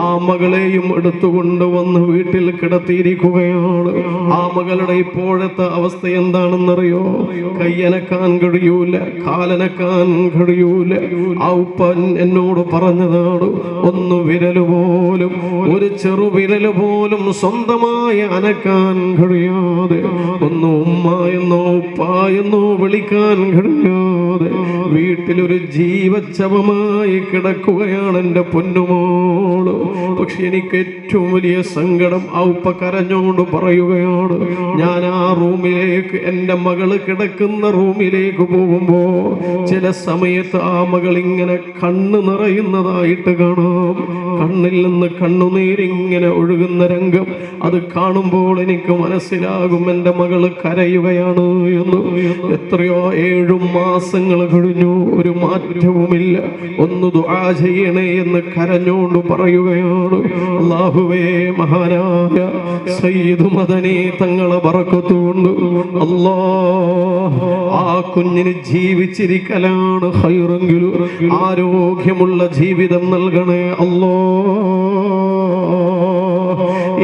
ആ മകളെയും എടുത്തുകൊണ്ട് കൊണ്ടുവന്ന് വീട്ടിൽ കിടത്തിയിരിക്കുകയാണ്. ആ മകളുടെ ഇപ്പോഴത്തെ അവസ്ഥ എന്താണെന്നറിയോ? കയ്യനക്കാൻ കഴിയൂല, കാലനക്കാൻ കഴിയൂല. ആ ഉപ്പൻ എന്നോട് പറഞ്ഞതാണ്, ഒന്ന് വിരല് പോലും, ഒരു ചെറു വിരല് പോലും സ്വന്തമായി അനക്കാൻ കഴിയാതെ, ഒന്ന് ഉമ്മ എന്നോ ഉപ്പ എന്നോ വിളിക്കാൻ കഴിയാതെ വീട്ടിലൊരു ജീവച്ഛവമായി കിടക്കുകയാണ് എൻ്റെ പൊന്നുമോള്. പക്ഷെ എനിക്ക് ഏറ്റവും വലിയ സങ്കടം, ആ ഉപ്പ കരഞ്ഞോണ്ട് പറയുകയാണ്, ഞാൻ ആ റൂമിലേക്ക്, എൻ്റെ മകള് കിടക്കുന്ന റൂമിലേക്ക് പോകുമ്പോ ചില സമയത്ത് ആ മകൾ ഇങ്ങനെ കണ്ണ് നിറയുന്നതായിട്ട് കാണാം. കണ്ണിൽ നിന്ന് കണ്ണുനീരിങ്ങനെ ഒഴുകുന്ന രംഗം, അത് കാണുമ്പോൾ എനിക്ക് മനസ്സിലാകും എൻ്റെ മകള് കരയുകയാണ് എന്ന്. എത്രയോ 7 മാസങ്ങൾ കഴിഞ്ഞു, ഒരു മാറ്റവുമില്ല. ഒന്ന് ദുആ ചെയ്യണേ എന്ന് കരഞ്ഞോണ്ട് പറയുകയാണ്. അല്ലാഹുവേ, മഹാനായ സയ്യിദ് മദനി തങ്ങളെ ബറക്കത്തുകൊണ്ട് അല്ലാഹ് ആ കുഞ്ഞിന് ജീവിച്ചിരിക്കലാണ് ഖൈറെങ്കിലും ആരോഗ്യമുള്ള ജീവിതം നൽകണേ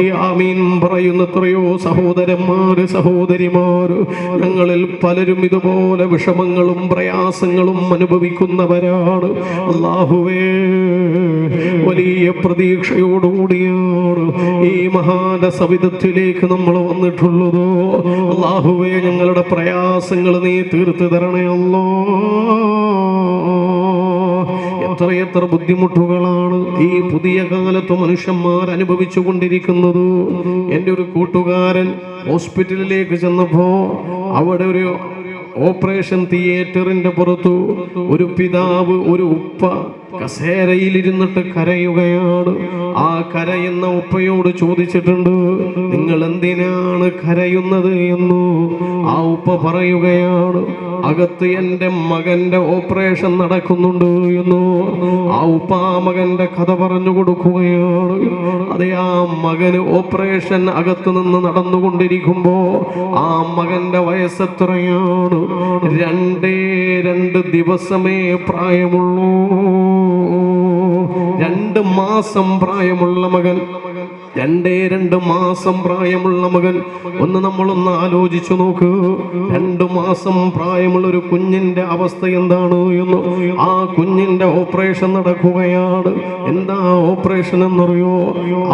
ഈ ആമീൻ പറയുന്ന എത്രയോ സഹോദരന്മാര്, സഹോദരിമാര്, ഞങ്ങളിൽ പലരും ഇതുപോലെ വിഷമങ്ങളും പ്രയാസങ്ങളും അനുഭവിക്കുന്നവരാണ്. അല്ലാഹുവേ, വലിയ പ്രതീക്ഷയോടുകൂടിയാണ് ഈ മഹാന്റെ സവിധത്തിലേക്ക് നമ്മൾ വന്നിട്ടുള്ളത്. അല്ലാഹുവേ, ഞങ്ങളുടെ പ്രയാസങ്ങൾ നീ തീർത്തു തരണേ അല്ലാ. എത്രയെത്ര ബുദ്ധിമുട്ടുകളാണ് ഈ പുതിയ കാലത്ത് മനുഷ്യന്മാർ അനുഭവിച്ചു കൊണ്ടിരിക്കുന്നത്. എൻ്റെ ഒരു കൂട്ടുകാരൻ ഹോസ്പിറ്റലിലേക്ക് ചെന്നപ്പോ അവിടെ ഒരു ഓപ്പറേഷൻ തിയേറ്ററിന്റെ പുറത്തു ഒരു പിതാവ്, ഒരു ഉപ്പ കസേരയിലിരുന്നിട്ട് കരയുകയാണ്. ആ കരയുന്ന ഉപ്പയോട് ചോദിച്ചിട്ടുണ്ട്, നിങ്ങൾ എന്തിനാണ് കരയുന്നത് എന്ന്. ആ ഉപ്പ പറയുകയാണ്, അകത്ത് എൻ്റെ മകന്റെ ഓപ്പറേഷൻ നടക്കുന്നുണ്ട് എന്ന്. ആ ഉപ്പ ആ മകന്റെ കഥ പറഞ്ഞു കൊടുക്കുകയാണ്. അതെ, ആ മകന് ഓപ്പറേഷൻ അകത്ത് നിന്ന് നടന്നുകൊണ്ടിരിക്കുമ്പോ ആ മകന്റെ വയസ്സെത്രയാണ്? 2 ദിവസമേ പ്രായമുള്ളൂ. 2 മാസം പ്രായമുള്ള മകൻ, 2 മാസം പ്രായമുള്ള മകൻ. നമ്മളൊന്ന് ആലോചിച്ചു നോക്ക്, 2 മാസം പ്രായമുള്ള ഒരു കുഞ്ഞിന്റെ അവസ്ഥ എന്താണ് എന്ന്. ആ കുഞ്ഞിന്റെ ഓപ്പറേഷൻ നടക്കുകയാണ്. എന്താ ഓപ്പറേഷൻ എന്നറിയോ?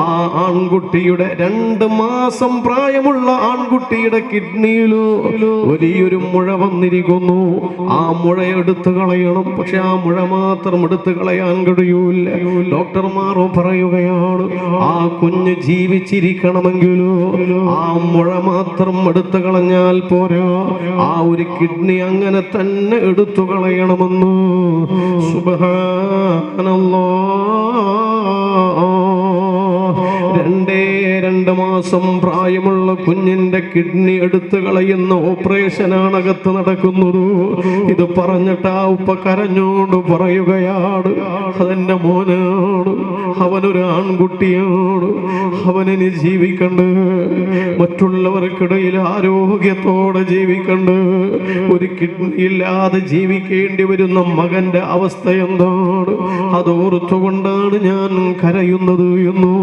ആ ആൺകുട്ടിയുടെ 2 മാസം പ്രായമുള്ള ആൺകുട്ടിയുടെ കിഡ്നിയിൽ വലിയൊരു മുഴ വന്നിരിക്കുന്നു. ആ മുഴ എടുത്തു കളയണം. പക്ഷെ ആ മുഴ മാത്രം എടുത്തു കളയാൻ കഴിയൂല. ഡോക്ടർമാരോ പറയുകയാണ്, ആ കുഞ്ഞ് ജീവിച്ചിരിക്കണമെങ്കിലോ ആ മുഴ മാത്രം എടുത്തു കളഞ്ഞാൽ പോരാ, ആ ഒരു കിഡ്നി അങ്ങനെ തന്നെ എടുത്തു കളയണമെന്ന്. സുബ്ഹാനല്ലാഹ്. 2 മാസം പ്രായമുള്ള കുഞ്ഞിന്റെ കിഡ്നി എടുത്തു കളയുന്ന ഓപ്പറേഷനാണ് അകത്ത് നടക്കുന്നത്. ഇത് പറഞ്ഞിട്ട് ആ ഉപ്പ കരഞ്ഞോണ്ട് പറയുകയാണ്, അതെന്റെ മോനാണ്, അവനൊരു ആൺകുട്ടിയാണ്, അവനിനി ജീവിക്കണ്ട്, മറ്റുള്ളവർക്കിടയിൽ ആരോഗ്യത്തോടെ ജീവിക്കണ്ട്. ഒരു കിഡ്നി ഇല്ലാതെ ജീവിക്കേണ്ടി വരുന്ന മകന്റെ അവസ്ഥ എന്താണ്? അതോർത്തുകൊണ്ടാണ് ഞാൻ കരയുന്നത് എന്നു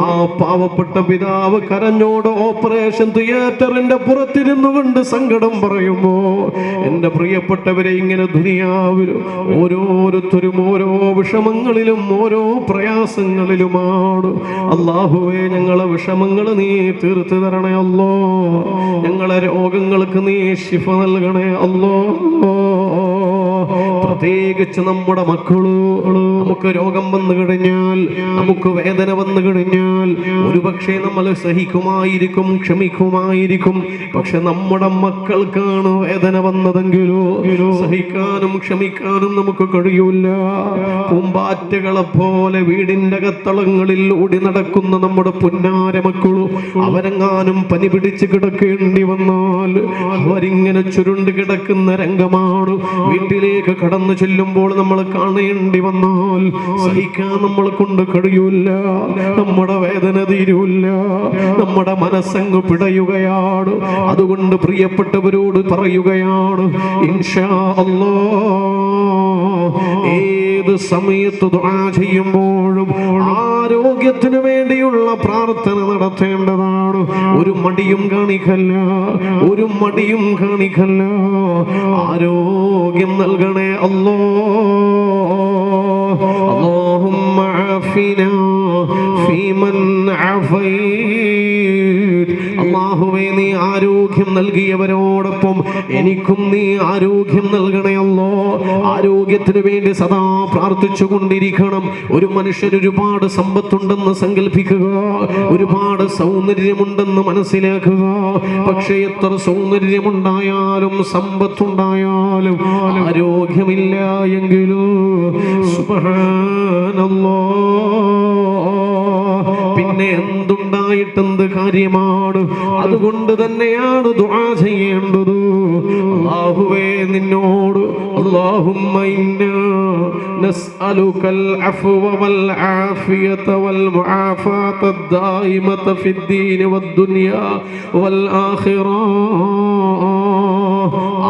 ആ പാവപ്പെട്ട പിതാവ് കരഞ്ഞോട് ഓപ്പറേഷൻ തിയേറ്ററിന്റെ പുറത്തിരുന്നു കൊണ്ട് സങ്കടം പറയുമ്പോ, എന്റെ പ്രിയപ്പെട്ടവരെ, ഇങ്ങനെ ദുനിയാവിലും ഓരോരുത്തരും ഓരോ വിഷമങ്ങളിലും ഓരോ പ്രയാസങ്ങളിലുമാണ്. അല്ലാഹുവേ, ഞങ്ങളെ വിഷമങ്ങൾ നീ തീർത്തു തരണേ അല്ലോ. ഞങ്ങളെ രോഗങ്ങൾക്ക് നീ ശിഫ നൽകണേ അല്ലോ. പ്രത്യേകിച്ച് നമ്മുടെ മക്കള്, നമുക്ക് രോഗം വന്നു കഴിഞ്ഞാൽ, നമുക്ക് വേദന വന്നു കഴിഞ്ഞാൽ ഒരുപക്ഷെ നമ്മൾ സഹിക്കുമായിരിക്കും, ക്ഷമിക്കുമായിരിക്കും. പക്ഷെ നമ്മുടെ മക്കൾക്കാണ് വേദന വന്നതെങ്കിലോ സഹിക്കാനും ക്ഷമിക്കാനും നമുക്ക് കഴിയൂല. പൂമ്പാറ്റകളെ പോലെ വീടിന്റെ അകത്തളങ്ങളിൽ ഓടി നടക്കുന്ന നമ്മുടെ പുന്നാര മക്കളു, അവരെങ്ങാനും പനി പിടിച്ച് കിടക്കേണ്ടി വന്നാൽ അവരിങ്ങനെ ചുരുണ്ട് കിടക്കുന്ന രംഗമാണ് വീട്ടിലേക്ക് കടന്നു ചെല്ലുമ്പോൾ നമ്മൾ കാണേണ്ടി വന്നാൽ വന്നാൽ സഹിക്കാൻ നമ്മളെ കൊണ്ട് കഴിയൂല, നമ്മുടെ വേദന തീരൂല്ല, നമ്മുടെ മനസ്സങ്ങ് പിടയുകയാണ്. അതുകൊണ്ട് പ്രിയപ്പെട്ടവരോട് പറയുകയാണ്, ഇൻഷാ അല്ലാഹ് ഏത് സമയത്ത് ദുആ ചെയ്യുമ്പോഴും ആരോഗ്യത്തിന് വേണ്ടിയുള്ള പ്രാർത്ഥന നടത്തേണ്ടതാണ്. ഒരു മടിയും കാണിക്കല്ല, ഒരു മടിയും കാണിക്കല്ല. ആരോഗ്യം നൽകണേ അല്ലാഹുമ്മ ആഫിനാ ഫീമൻ ആഫൈത്. അല്ലാഹുവേ, നീ ആരോഗ്യം നൽകിയവരോടൊപ്പം എനിക്കും നീ ആരോഗ്യം നൽകണേ അല്ലോ. ആരോഗ്യത്തിന് വേണ്ടി സദാ പ്രാർത്ഥിച്ചു കൊണ്ടിരിക്കണം. ഒരു മനുഷ്യന് ഒരുപാട് സമ്പത്തുണ്ടെന്ന് സങ്കല്പിക്കുക, ഒരുപാട് സൗന്ദര്യമുണ്ടെന്ന് മനസ്സിലാക്കുക. പക്ഷേ എത്ര സൗന്ദര്യമുണ്ടായാലും സമ്പത്തുണ്ടായാലും ആരോഗ്യമില്ല എങ്കിലും സുബ്ഹാനല്ലാഹ് പിന്നെ എന്തുണ്ടായിട്ടെന്ത് കാര്യമാണ്? അതുകൊണ്ട് തന്നെയാണ് ദുആ ചെയ്യേണ്ടത്. അല്ലാഹുവേ, നിന്നോട് അല്ലാഹുമ്മ ഇന്നാ നസ്അലുകൽ അഫ്വ വൽ ആഫിയത വൽ മുആഫാത ദായിമത ഫിദ്ദീൻ വദ്ദുനിയാ വൽ ആഖിറ.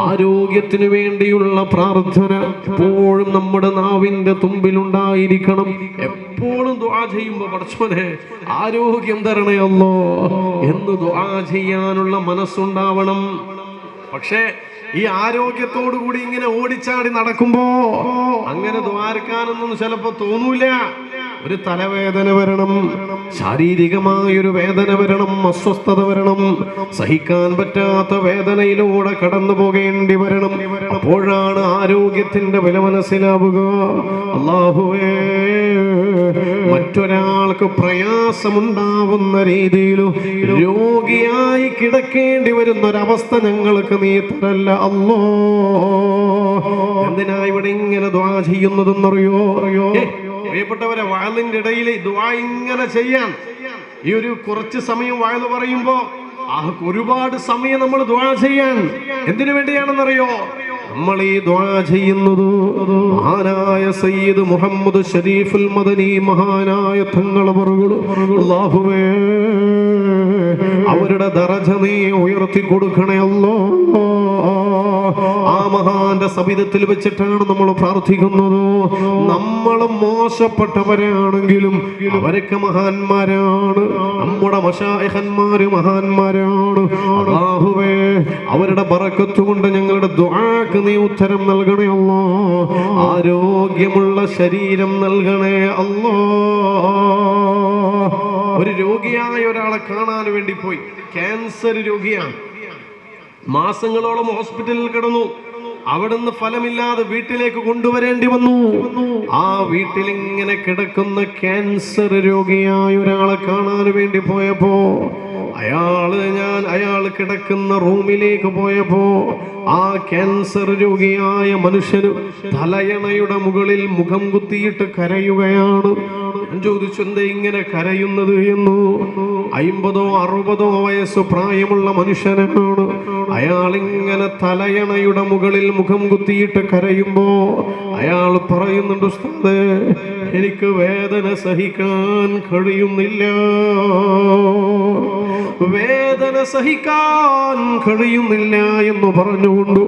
ആരോഗ്യത്തിന് വേണ്ടിയുള്ള പ്രാർത്ഥന എപ്പോഴും നമ്മുടെ നാവിന്റെ തുമ്പിലുണ്ടായിരിക്കണം. എപ്പോഴും ദുആ ചെയ്യുമ്പോൾ പടച്ചോനെ ആരോഗ്യം തരണേ അല്ലോ എന്ന് ദുആ ചെയ്യാനുള്ള മനസ്സുണ്ടാവണം. പക്ഷേ ഈ ആരോഗ്യത്തോടു കൂടി ഇങ്ങനെ ഓടിച്ചാടി നടക്കുമ്പോ അങ്ങനെ ദ്വാരക്കാനൊന്നും ചിലപ്പോ തോന്നൂല. ഒരു തലവേദന വരണം, ശാരീരികമായൊരു വേദന വരണം, അസ്വസ്ഥത വരണം, സഹിക്കാൻ പറ്റാത്ത വേദനയിലൂടെ കടന്നു പോകേണ്ടി വരണം. അപ്പോഴാണ് ആരോഗ്യത്തിന്റെ വില മനസ്സിലാവുക. അല്ലാഹുവേ, മറ്റൊരാൾക്ക് പ്രയാസമുണ്ടാവുന്ന രീതിയിലും രോഗിയായി കിടക്കേണ്ടി വരുന്ന ഒരവസ്ഥ ഞങ്ങൾക്ക് നീ തരല്ല അല്ലോ. എന്തിനാ ഇവിടെ ഇങ്ങനെ ദുആ ചെയ്യുന്നതെന്നറിയോ? പ്രിയപ്പെട്ടവരെ, വഅലിന്റെ ഇടയിൽ ദുആ ഇങ്ങനെ ചെയ്യാൻ ഈ ഒരു കുറച്ച് സമയം വഅല് പറയുമ്പോ ഒരുപാട് സമയം നമ്മൾ ദുആ ചെയ്യാൻ എന്തിനു വേണ്ടിയാണെന്നറിയോ? നമ്മൾ ഈ ദുആ ചെയ്യുന്നത് മഹാനായ സയ്യിദ് മുഹമ്മദ് ശരീഫുൽ മദനി മഹാനായ തങ്ങൾ അല്ലാഹുവേ, അവരുടെ ദറജ നീ ഉയർത്തി കൊടുക്കണേ അല്ലോ. ആ മഹാന്റെ സബിതത്തിൽ വെച്ചിട്ടാണ് നമ്മൾ പ്രാർത്ഥിക്കുന്നത്. നമ്മൾ മോശപ്പെട്ടവരാണെങ്കിലും അവരൊക്കെ മഹാന്മാരാണ്. നമ്മുടെ മശായിഖന്മാര് മഹാന്മാരാണ്. അല്ലാഹുവേ, അവരുടെ ബറക്കത്ത് കൊണ്ട് ഞങ്ങളുടെ ദുആക്ക് നീ ഉത്തരം നൽകണേ അല്ലോ. ആരോഗ്യമുള്ള ശരീരം നൽകണേ അല്ലോ. ഒരു രോഗിയായ ഒരാളെ കാണാൻ വേണ്ടി പോയി, ക്യാൻസർ രോഗിയാണ്, മാസങ്ങളോളം ഹോസ്പിറ്റലിൽ കിടന്നു. അവിടുന്ന് ഫലമില്ലാതെ വീട്ടിലേക്ക് കൊണ്ടുവരേണ്ടി വന്നു. ആ വീട്ടിൽ ഇങ്ങനെ കിടക്കുന്ന ക്യാൻസർ രോഗിയായ ഒരാളെ കാണാൻ വേണ്ടി പോയപ്പോ അയാൾ കിടക്കുന്ന റൂമിലേക്ക് പോയപ്പോ ആ ക്യാൻസർ രോഗിയായ മനുഷ്യന് തലയണയുടെ മുകളിൽ മുഖം കുത്തിയിട്ട് കരയുകയാണ്. ഞാൻ ചോദിച്ചു, എന്താ ഇങ്ങനെ കരയുന്നത് എന്ന്. 50 or 60 വയസ്സ് പ്രായമുള്ള മനുഷ്യനാണ്. അയാൾ ഇങ്ങനെ തലയണയുടെ മുകളിൽ മുഖം കുത്തിയിട്ട് കരയുമ്പോ അയാൾ പറയുന്നുണ്ട്, ഉസ്താദേ, എനിക്ക് വേദന സഹിക്കാൻ കഴിയുന്നില്ല, വേദന സഹിക്കാൻ കഴിയുന്നില്ല എന്ന് പറഞ്ഞുകൊണ്ട്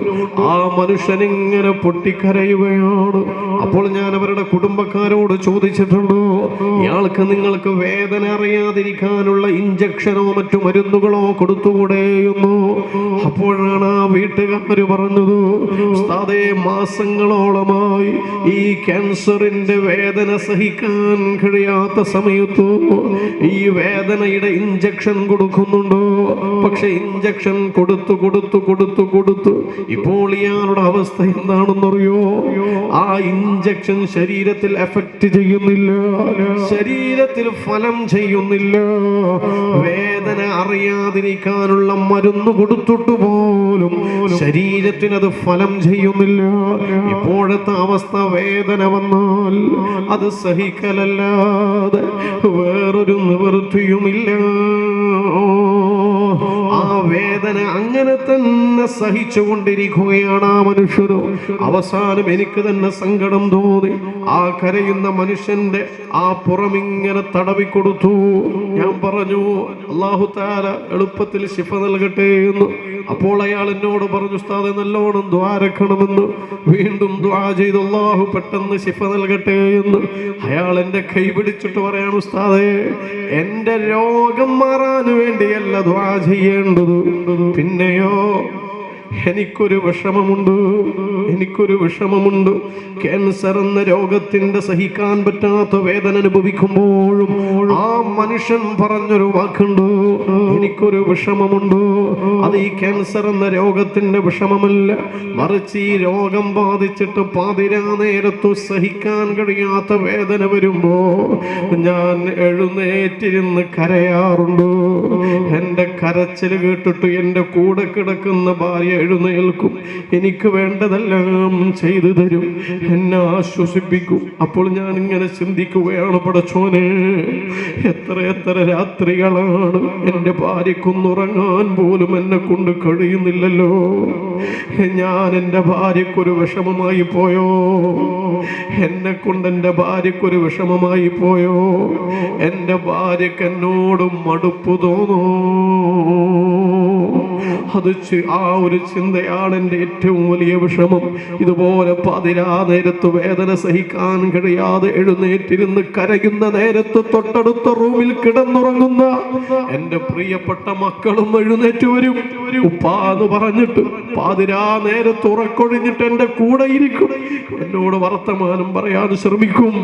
ആ മനുഷ്യൻ ഇങ്ങനെ പൊട്ടിക്കരയുകയാണ്. അപ്പോൾ ഞാൻ അവരുടെ കുടുംബക്കാരോട് ചോദിച്ചിട്ടുണ്ട്, ഇയാൾക്ക് നിങ്ങൾക്ക് വേദന അറിയാതിരിക്കാനുള്ള ഇഞ്ചക്ഷനോ മറ്റു മരുന്നുകളോ കൊടുത്തുകൂടെയെന്നു. അപ്പോഴാണ് ആ വീട്ടുകാർ പറഞ്ഞത്, ഉസ്താദേ, മാസങ്ങളോളമായി ഈ ക്യാൻസറിന്റെ വേദന സഹിക്കാൻ കഴിയാത്ത സമയത്ത് ഈ വേദനയുടെ ഇഞ്ചക്ഷൻ കൊടുക്കുന്നുണ്ട്. പക്ഷെ ഇഞ്ചക്ഷൻ കൊടുത്തു ഇപ്പോൾ ഇയാളുടെ അവസ്ഥ എന്താണെന്നറിയോ? ആ ഇഞ്ചക്ഷൻ ശരീരത്തിൽ എഫക്ട് ചെയ്യുന്നില്ല, ശരീരത്തിൽ ഫലം ചെയ്യുന്നില്ല. വേദന അറിയാതിരിക്കാനുള്ള മരുന്ന് കൊടുത്തിട്ട് പോലും ശരീരത്തിനത് ഫലം ചെയ്യുന്നില്ല. ഇപ്പോഴത്തെ അവസ്ഥ, വേദന വന്നാൽ അത് സഹിക്കലല്ലാതെ വേറൊരു നിവൃത്തിയുമില്ല. ആ വേദന അങ്ങനെ തന്നെ സഹിച്ചുകൊണ്ടിരിക്കുകയാണ് ആ മനുഷ്യരോ. അവസാനം എനിക്ക് തന്നെ സങ്കടം തോന്നി. ആ കരയുന്ന മനുഷ്യന്റെ ആ പുറമിങ്ങനെ തടവിക്കൊടുത്തു. ഞാൻ പറഞ്ഞു, അല്ലാഹു തആല എളുപ്പത്തിൽ ശിഫ നൽകട്ടെ എന്ന്. അപ്പോൾ അയാൾ എന്നോട് പറഞ്ഞു, ഉസ്താദേ നല്ലോണം ദുആ രക്കണമെന്ന്. വീണ്ടും ദുആ ചെയ്തു, അല്ലാഹു പെട്ടെന്ന് ശിഫ നൽകട്ടെ എന്ന്. അയാൾ എന്റെ കൈ പിടിച്ചിട്ട് പറയാണ്, ഉസ്താദേ എന്റെ രോഗം മാറാൻ വേണ്ടിയല്ല ദുആ ചെയ്യേണ്ടത്, പിന്നെയോ എനിക്കൊരു വിഷമമുണ്ട്. ക്യാൻസർ എന്ന രോഗത്തിന്റെ സഹിക്കാൻ പറ്റാത്ത വേദന അനുഭവിക്കുമ്പോഴും ആ മനുഷ്യൻ പറഞ്ഞൊരു വാക്കുണ്ട്, എനിക്കൊരു വിഷമമുണ്ട്. അത് ഈ ക്യാൻസർ എന്ന രോഗത്തിന്റെ വിഷമമല്ല, മറിച്ച് ഈ രോഗം ബാധിച്ചിട്ട് പാതിരാ നേരത്തു സഹിക്കാൻ കഴിയാത്ത വേദന വരുമ്പോ ഞാൻ എഴുന്നേറ്റിരുന്ന് കരയാറുണ്ട്. എന്റെ കരച്ചിൽ കേട്ടിട്ട് എന്റെ കൂടെ കിടക്കുന്ന ഭാര്യ എഴുന്നേൽക്കും, എനിക്ക് വേണ്ടതെല്ലാം ചെയ്തു തരും, എന്നെ ആശ്വസിപ്പിക്കും. അപ്പോൾ ഞാൻ ഇങ്ങനെ ചിന്തിക്കുകയാണ്, പടച്ചോനെ എത്ര രാത്രികളാണ് എൻ്റെ ഭാര്യക്കൊന്നുറങ്ങാൻ പോലും എന്നെ കൊണ്ട് കഴിയുന്നില്ലല്ലോ. ഞാൻ എൻ്റെ ഭാര്യക്കൊരു വിഷമമായി പോയോ? എന്നെ കൊണ്ട് എൻ്റെ ഭാര്യക്കൊരു വിഷമമായി പോയോ? എൻ്റെ ഭാര്യക്ക് എന്നോട് മടുപ്പ് തോന്നോ? അത് ആ ഒരു ചിന്തയാണ് എൻ്റെ ഏറ്റവും വലിയ വിഷമം. ഇതുപോലെ പാതിരാ നേരത്ത് വേദന സഹിക്കാൻ കഴിയാതെ എഴുന്നേറ്റിരുന്ന് കരയുന്ന നേരത്ത് തൊട്ടടുത്ത റൂമിൽ കിടന്നുറങ്ങുന്ന എൻ്റെ പ്രിയപ്പെട്ട മക്കളും എഴുന്നേറ്റ് വരും, ഉപ്പാന്ന് പറഞ്ഞിട്ട് പാതിരാ നേരത്ത് ഉറക്കൊഴിഞ്ഞിട്ട് എൻ്റെ കൂടെ ഇരിക്കും, എന്നോട് വർത്തമാനം പറയാൻ ശ്രമിക്കും.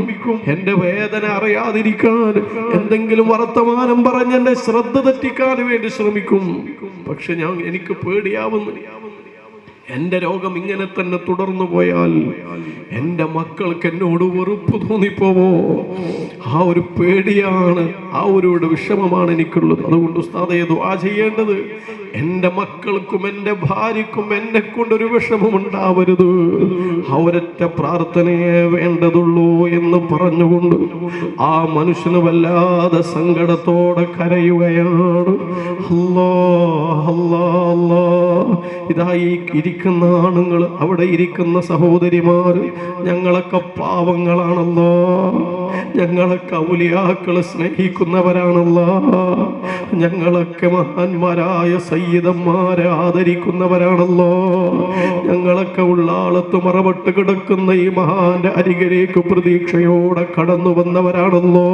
എൻ്റെ വേദന അറിയാതിരിക്കാൻ എന്തെങ്കിലും വർത്തമാനം പറഞ്ഞ് എന്നെ ശ്രദ്ധ തെറ്റിക്കാൻ വേണ്ടി ശ്രമിക്കും. പക്ഷെ എനിക്ക് പേടിയാവുന്നു, എൻ്റെ രോഗം ഇങ്ങനെ തന്നെ തുടർന്നു പോയാൽ എൻ്റെ മക്കൾക്ക് എന്നോട് വെറുപ്പ് തോന്നിപ്പോവോ? ആ ഒരു പേടിയാണ്, ആ ഒരു വിഷമമാണ് എനിക്കുള്ളത്. അതുകൊണ്ട് ഉസ്താദേ ദുആ ചെയ്യേണ്ടത് എൻ്റെ മക്കൾക്കും എൻ്റെ ഭാര്യക്കും എന്നെ കൊണ്ടൊരു വിഷമമുണ്ടാവരുത്, അവരൊറ്റ പ്രാർത്ഥനയെ വേണ്ടതുള്ളൂ എന്ന് പറഞ്ഞുകൊണ്ട് ആ മനുഷ്യന് വല്ലാതെ സങ്കടത്തോടെ കരയുകയാണ്. അല്ലാ അല്ലാ അല്ലാ. ഇതായി ഇരിക്കുന്ന ആണുങ്ങൾ, അവിടെ ഇരിക്കുന്ന സഹോദരിമാർ, ഞങ്ങളൊക്കെ പാവങ്ങളാണല്ലോ, ഞങ്ങളൊക്കെ ഔലിയാക്കളെ സ്നേഹിക്കുന്നവരാണല്ലോ, ഞങ്ങളൊക്കെ മഹാന്മാരായ സയ്യിദന്മാരെ ആദരിക്കുന്നവരാണല്ലോ, ഞങ്ങളൊക്കെ ഉള്ളാളത്ത് മറപെട്ട് കിടക്കുന്ന ഈ മഹാന്റെ അരികിലേക്ക് പ്രതീക്ഷയോടെ കടന്നു വന്നവരാണല്ലോ.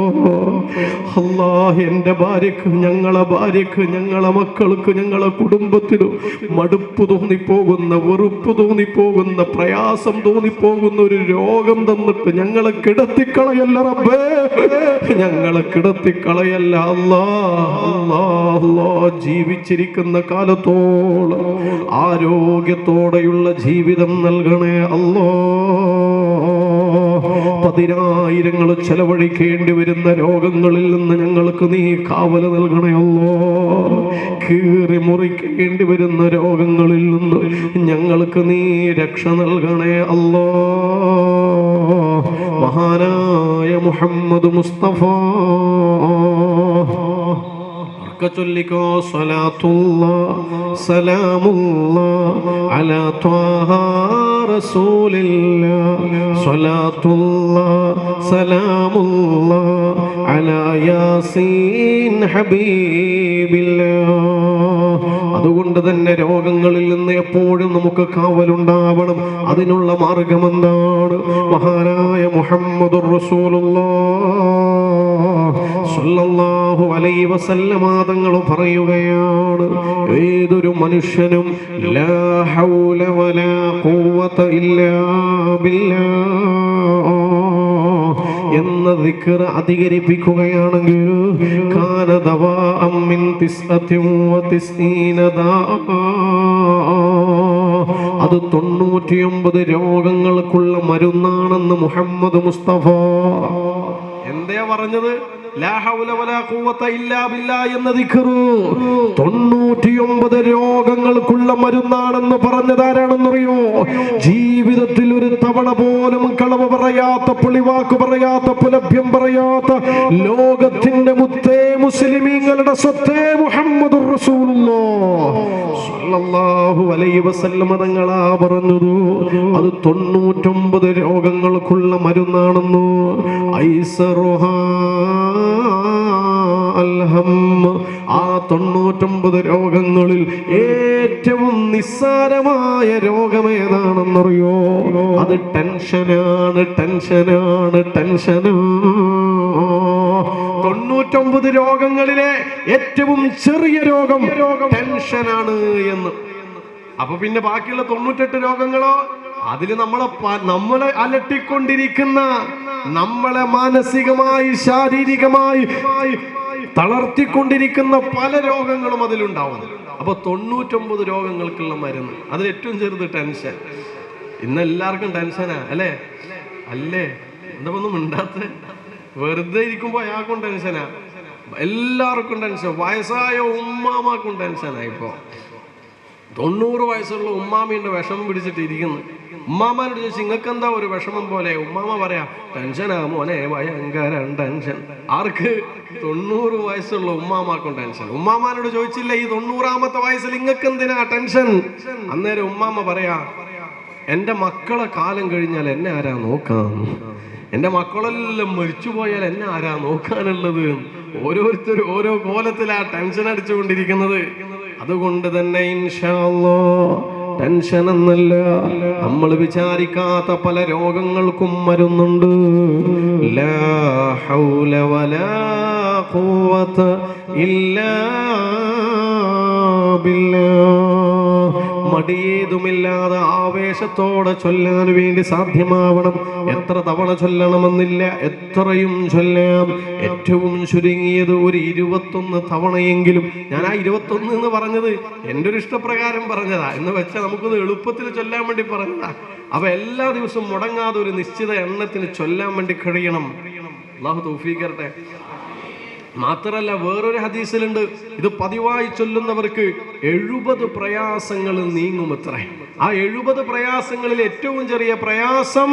അല്ലാഹ് എൻ്റെ ഭാര്യക്ക്, ഞങ്ങളെ ഭാര്യക്ക്, ഞങ്ങളെ മക്കൾക്ക്, ഞങ്ങളെ കുടുംബത്തിന് മടുപ്പ് തോന്നിപ്പോകുന്ന, വെറുപ്പ് തോന്നിപ്പോകുന്ന, പ്രയാസം തോന്നിപ്പോകുന്ന ഒരു രോഗം തന്നിട്ട് ഞങ്ങളെ കിടത്തിക്കളയല്ല റബ്ബേ, ഞങ്ങളെ കിടത്തിക്കളയല്ല അല്ലാ. അല്ലാ അല്ലാ. ജീവിച്ചിരിക്കുന്ന കാലത്തോളം ആരോഗ്യത്തോടെയുള്ള ജീവിതം നൽകണേ അല്ലാ. പതിനായിരങ്ങൾ ചെലവഴിക്കേണ്ടി വരുന്ന രോഗങ്ങളിൽ നിന്ന് ഞങ്ങൾക്ക് നീ കാവല് നൽകണേ അല്ലാ. കീറി മുറിക്കേണ്ടി വരുന്ന രോഗങ്ങളിൽ നിന്ന് ഞങ്ങൾക്ക് നീ രക്ഷ നൽകണേ അല്ലാ. മഹാനായ മുഹമ്മദ് മുസ്തഫ ചൊല്ലിക്കോ, സ്വലാത്തുല്ലാഹ് സലാമുല്ലാഹ് അലാ ത്വാഹ റസൂലില്ലാഹ്, സ്വലാത്തുല്ലാഹ് സലാമുല്ലാഹ് അലാ യാസീൻ ഹബീബില്ലാഹ്. അതുകൊണ്ട് തന്നെ രോഗങ്ങളിൽ നിന്ന് എപ്പോഴും നമുക്ക് കാവലുണ്ടാവണം. അതിനുള്ള മാർഗം എന്താണ്? മഹാനായ മുഹമ്മദുർ റസൂലുള്ളാഹ് സ്വല്ലല്ലാഹു അലൈഹി വസല്ലമ തങ്ങൾ പറയുകയാണ്, ഏതൊരു മനുഷ്യനും ലാ ഹൗല വലാ ഖുവത ഇല്ലാ ബില്ലാഹ് എന്ന ദിക്ർ അധികരിപ്പിക്കുകയാണെങ്കിൽ കാന ദവാഅം മിൻ 99 ദാഅ, അത് 99 രോഗങ്ങൾക്കുള്ള മരുന്നാണെന്ന് മുഹമ്മദ് മുസ്തഫ. എന്തേ പറഞ്ഞത്? ലാ ഹൗല വലാ ഖുവത ഇല്ലാ ബില്ലാഹ് എന്ന ദിക്ർ 99 രോഗങ്ങൾക്കുള്ള മരുന്നാണെന്ന് പറഞ്ഞത് ആരാണെന്നറിയോ? ജീവിതത്തിൽ ഒരു തവണ പോലും കളവ് പറയാത്ത, പുളിവാക്ക് പറയാത്ത, പുലഭ്യം പറയാത്ത ലോകത്തിന്റെ മുത്തേ മുസ്ലിമീങ്ങളുടെ സ്വത്തേ മുഹമ്മദുർ റസൂലുള്ളാഹ് സല്ലല്ലാഹു അലൈഹി വസല്ലം തങ്ങളാ പറഞ്ഞത് അത് 99 രോഗങ്ങൾക്കുള്ള മരുന്നാണെന്ന്. ഐസറുഹാ അൽഹം. ആ 99 രോഗങ്ങളിൽ ഏറ്റവും നിസ്സാരമായ രോഗം ഏതാണെന്നറിയോ? അത് ടെൻഷനാണ്. 99 രോഗങ്ങളിലെ ഏറ്റവും ചെറിയ രോഗം ടെൻഷനാണ് എന്ന്. അപ്പൊ പിന്നെ ബാക്കിയുള്ള 98 രോഗങ്ങളോ? അതില് നമ്മളെ അലട്ടിക്കൊണ്ടിരിക്കുന്ന, നമ്മളെ മാനസികമായി ശാരീരികമായി തളർത്തിക്കൊണ്ടിരിക്കുന്ന പല രോഗങ്ങളും അതിലുണ്ടാവും. അപ്പൊ 99 രോഗങ്ങൾക്കുള്ള മരുന്ന്. അതിൽ ഏറ്റവും ചെറുത് ടെൻഷൻ. ഇന്ന് എല്ലാവർക്കും ടെൻഷനാ അല്ലേ? എന്താ ഒന്നും മിണ്ടാത്ത? വെറുതെ ഇരിക്കുമ്പോ അയാൾക്കും ടെൻഷനാ, എല്ലാവർക്കും ടെൻഷൻ. വയസ്സായ ഉമ്മാമാക്കും ടെൻഷനാ. ഇപ്പോ 90 വയസ്സുള്ള ഉമ്മാമീന്റെ വിഷമം പിടിച്ചിട്ട് ഇരിക്കുന്നു. ഉമ്മാമാനോട് ചോദിച്ചു, നിങ്ങൾക്ക് എന്താ ഒരു വിഷമം പോലെ? ഉമ്മാമ പറയാ, ടെൻഷനാ മോനെ, ഭയങ്കര ടെൻഷൻ. ആർക്ക്? 90 വയസ്സുള്ള ഉമ്മാമാക്കും ടെൻഷൻ. ഉമ്മാമാനോട് ചോദിച്ചില്ല, ഈ 90ാമത്തെ വയസ്സിൽ നിങ്ങൾക്ക് എന്തിനാ ടെൻഷൻ? അന്നേരം ഉമ്മാമ പറയാ, എൻ്റെ മക്കളെ കാലം കഴിഞ്ഞാൽ എന്നെ ആരാ നോക്കാം? എൻ്റെ മക്കളെല്ലാം മരിച്ചുപോയാൽ എന്നെ ആരാ നോക്കാനുള്ളത്? ഓരോരുത്തരും ഓരോ കോലത്തിലാ ടെൻഷൻ അടിച്ചുകൊണ്ടിരിക്കുന്നത്. അതുകൊണ്ട് തന്നെ ഇൻഷാ അല്ലാഹ് ടെൻഷൻ എന്നല്ല, നമ്മൾ വിചാരിക്കാത്ത പല രോഗങ്ങൾക്കും മരുന്നുണ്ട്. ലാ ഹൗല വലാ ഖുവത ഇല്ലാ ബില്ലാഹ്. മടിയേതുമില്ലാതെ ആവേശത്തോടെ ചൊല്ലാൻ വേണ്ടി സാധ്യമാവണം. എത്ര തവണ ചൊല്ലണമെന്നില്ല, എത്രയും ചൊല്ലാം. ഏറ്റവും ചുരുങ്ങിയത് ഒരു 21 തവണയെങ്കിലും. ഞാൻ ആ 21 എന്ന് പറഞ്ഞത് എൻ്റെ ഒരു ഇഷ്ടപ്രകാരം പറഞ്ഞതാ, എന്ന് വെച്ചാൽ നമുക്കത് എളുപ്പത്തിൽ ചൊല്ലാൻ വേണ്ടി പറഞ്ഞതാ. അപ്പൊ എല്ലാ ദിവസവും മുടങ്ങാതെ ഒരു നിശ്ചിത എണ്ണത്തിന് ചൊല്ലാൻ വേണ്ടി കഴിയണം. അല്ലാഹു തൗഫീഖ് തരട്ടെ. മാത്രല്ല വേറൊരു ഹദീസിലുണ്ട്, ഇത് പതിവായി ചൊല്ലുന്നവർക്ക് 70 പ്രയാസങ്ങൾ നീങ്ങുമത്രേ. ആ 70 പ്രയാസങ്ങളിൽ ഏറ്റവും ചെറിയ പ്രയാസം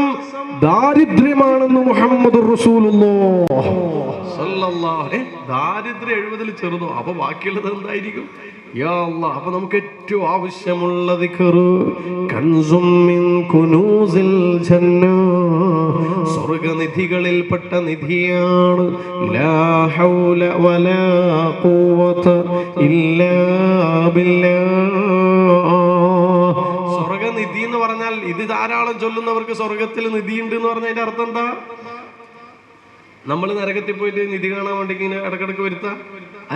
ദാരിദ്ര്യമാണെന്ന് മുഹമ്മദ് റസൂലുള്ളാഹി സ്വല്ലല്ലാഹു അലൈഹി. ദാരിദ്ര്യം 70-ൽ ചെറുതോ? അപ്പൊ ബാക്കിയുള്ളത് എന്തായിരിക്കും? യാ അല്ലാഹ്. അപ്പൊ നമുക്ക് ഏറ്റവും ആവശ്യമുള്ള ദിക്ർ കൻസും മിൻ കുനൂസിൽ ജന്ന, സ്വർഗ്ഗനിധികളിൽപ്പെട്ട നിധിയാണ്. ലാ ഹൗല വലാ ഖുവത ഇല്ലാ ബില്ലാഹ്. സ്വർഗ്ഗനിധി എന്ന് പറഞ്ഞാൽ ഇത് ധാരാളം ചൊല്ലുന്നവർക്ക് സ്വർഗത്തിൽ നിധിയുണ്ട് എന്ന് പറഞ്ഞാൽ അതിന്റെ അർത്ഥം എന്താ? നമ്മൾ നരകത്തിൽ പോയിട്ട് നിധി കാണാൻ വേണ്ടി ഇങ്ങനെ ഇടക്കിടക്ക് വരുത്താ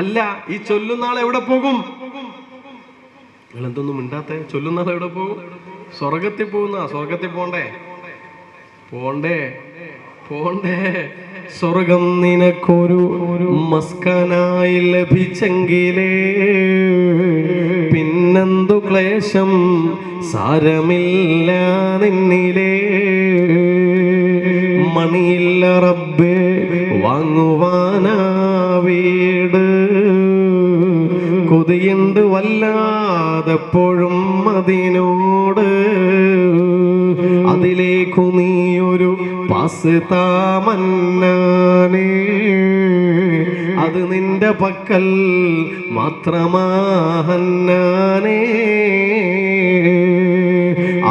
അല്ല. ഈ ചൊല്ലുന്ന ആൾ എവിടെ പോകും? നിങ്ങൾ എന്തൊന്നും മിണ്ടാത്ത? ചൊല്ലുന്ന ആൾ എവിടെ പോകും? സ്വർഗത്തിൽ പോകുന്ന. സ്വർഗത്തിൽ പോണ്ടേ? സ്വർഗം നിനക്കൊരു മസ്കനായി ലഭിച്ചെങ്കിലേ പിന്നെന്തു ക്ലേശം സാരമില്ല നിന്നിലേ. മണിയില്ല റബ്ബേ വാങ്ങുവാനാ വീട്, കൊതിയുണ്ട് വല്ലാതെപ്പോഴും അതിനോട്. അതിലേക്കു നീയൊരു പാസ് താമന്നാനേ, അത് നിന്റെ പക്കൽ മാത്രമാഹന്നാനേ.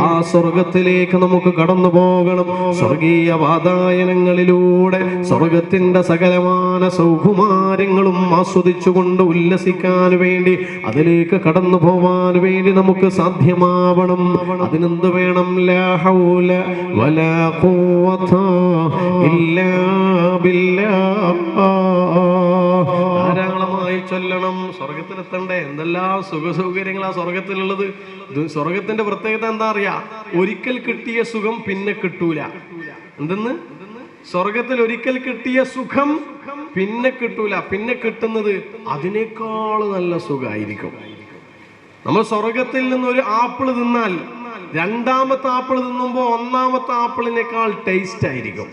ആ സ്വർഗത്തിലേക്ക് നമുക്ക് കടന്നു പോകണം. സ്വർഗീയ വാതായനങ്ങളിലൂടെ സ്വർഗത്തിന്റെ സകലമാന സൗകുമാര്യങ്ങളും ആസ്വദിച്ചുകൊണ്ട് ഉല്ലസിക്കാൻ വേണ്ടി, അതിലേക്ക് കടന്നു പോവാൻ വേണ്ടി നമുക്ക് സാധ്യമാവണം. അതിനെന്ത് വേണം? ലാ ഹൗല വലാ ഖുവത ഇല്ലാ ബില്ലാഹ്. ധാരാളമായി ചൊല്ലണം. സ്വർഗത്തിലെത്തണ്ടേ? എന്തെല്ലാം സുഖസൗകര്യങ്ങളാ സ്വർഗത്തിലുള്ളത്. സ്വർഗത്തിന്റെ പ്രത്യേകത എന്താ അറിയാ? ഒരിക്കൽ കിട്ടിയ സുഖം പിന്നെ കിട്ടൂല. എന്തെന്ന്? സ്വർഗത്തിൽ ഒരിക്കൽ കിട്ടിയ സുഖം പിന്നെ കിട്ടൂല. പിന്നെ കിട്ടുന്നത് അതിനേക്കാൾ നല്ല സുഖമായിരിക്കും. നമ്മൾ സ്വർഗത്തിൽ നിന്ന് ഒരു ആപ്പിൾ തിന്നാൽ രണ്ടാമത്തെ ആപ്പിൾ തിന്നുമ്പോൾ ഒന്നാമത്തെ ആപ്പിളിനേക്കാൾ ടേസ്റ്റ് ആയിരിക്കും.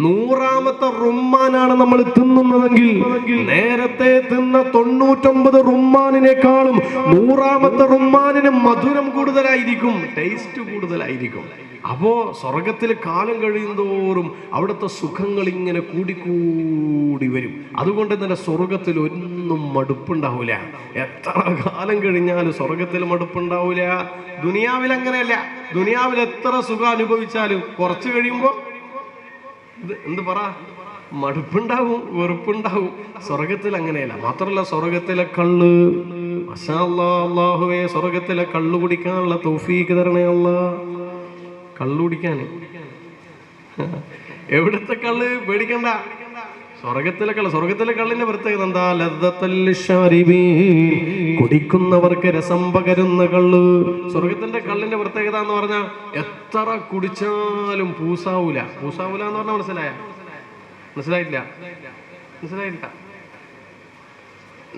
100ാമത്തെ റുമ്മാനാണ് നമ്മൾ തിന്നുന്നതെങ്കിൽ നേരത്തെ തിന്ന 99 റുമ്മാനിനേക്കാളും 100ാമത്തെ റുമ്മാനിന് മധുരം കൂടുതലായിരിക്കും, ടേസ്റ്റ് കൂടുതലായിരിക്കും. അപ്പോ സ്വർഗത്തിൽ കാലം കഴിയുന്തോറും അവിടുത്തെ സുഖങ്ങൾ ഇങ്ങനെ കൂടിക്കൂടി വരും. അതുകൊണ്ട് തന്നെ സ്വർഗത്തിൽ ഒന്നും മടുപ്പുണ്ടാവില്ല. എത്ര കാലം കഴിഞ്ഞാലും സ്വർഗത്തിൽ മടുപ്പുണ്ടാവില്ല. ദുനിയാവിൽ അങ്ങനെയല്ല. ദുനിയാവിൽ എത്ര സുഖം അനുഭവിച്ചാലും കുറച്ച് കഴിയുമ്പോൾ മടുപ്പുണ്ടാവും, വെറുപ്പുണ്ടാവും. സ്വർഗത്തിൽ അങ്ങനെയല്ല. മാത്രമല്ല സ്വർഗത്തിലെ കള്ള്, മാഷാ അല്ലാഹ്, അല്ലാഹുവേ സ്വർഗത്തിലെ കള്ളു കുടിക്കാനുള്ള തൗഫീഖ് തരണേ അല്ലാഹ്. കള്ളു കുടിക്കാന് എവിടുത്തെ കള്ള് പേടിക്കണ്ട, സ്വർഗത്തിലെ കള്ള്. സ്വർഗത്തിലെ കള്ളിന്റെ പ്രത്യേകത എന്താ? ലദ്ദത്തൽ ലിശ്ശാരിബീൻ, കുടിക്കുന്നവർക്ക് രസം പകരുന്ന കള്ള്. സ്വർഗത്തിന്റെ കള്ളിന്റെ പ്രത്യേകത എന്ന് പറഞ്ഞാൽ എത്ര കുടിച്ചാലും പൂസാവൂല. പൂസാവൂല എന്ന് പറഞ്ഞാൽ മനസ്സിലായിട്ടില്ല?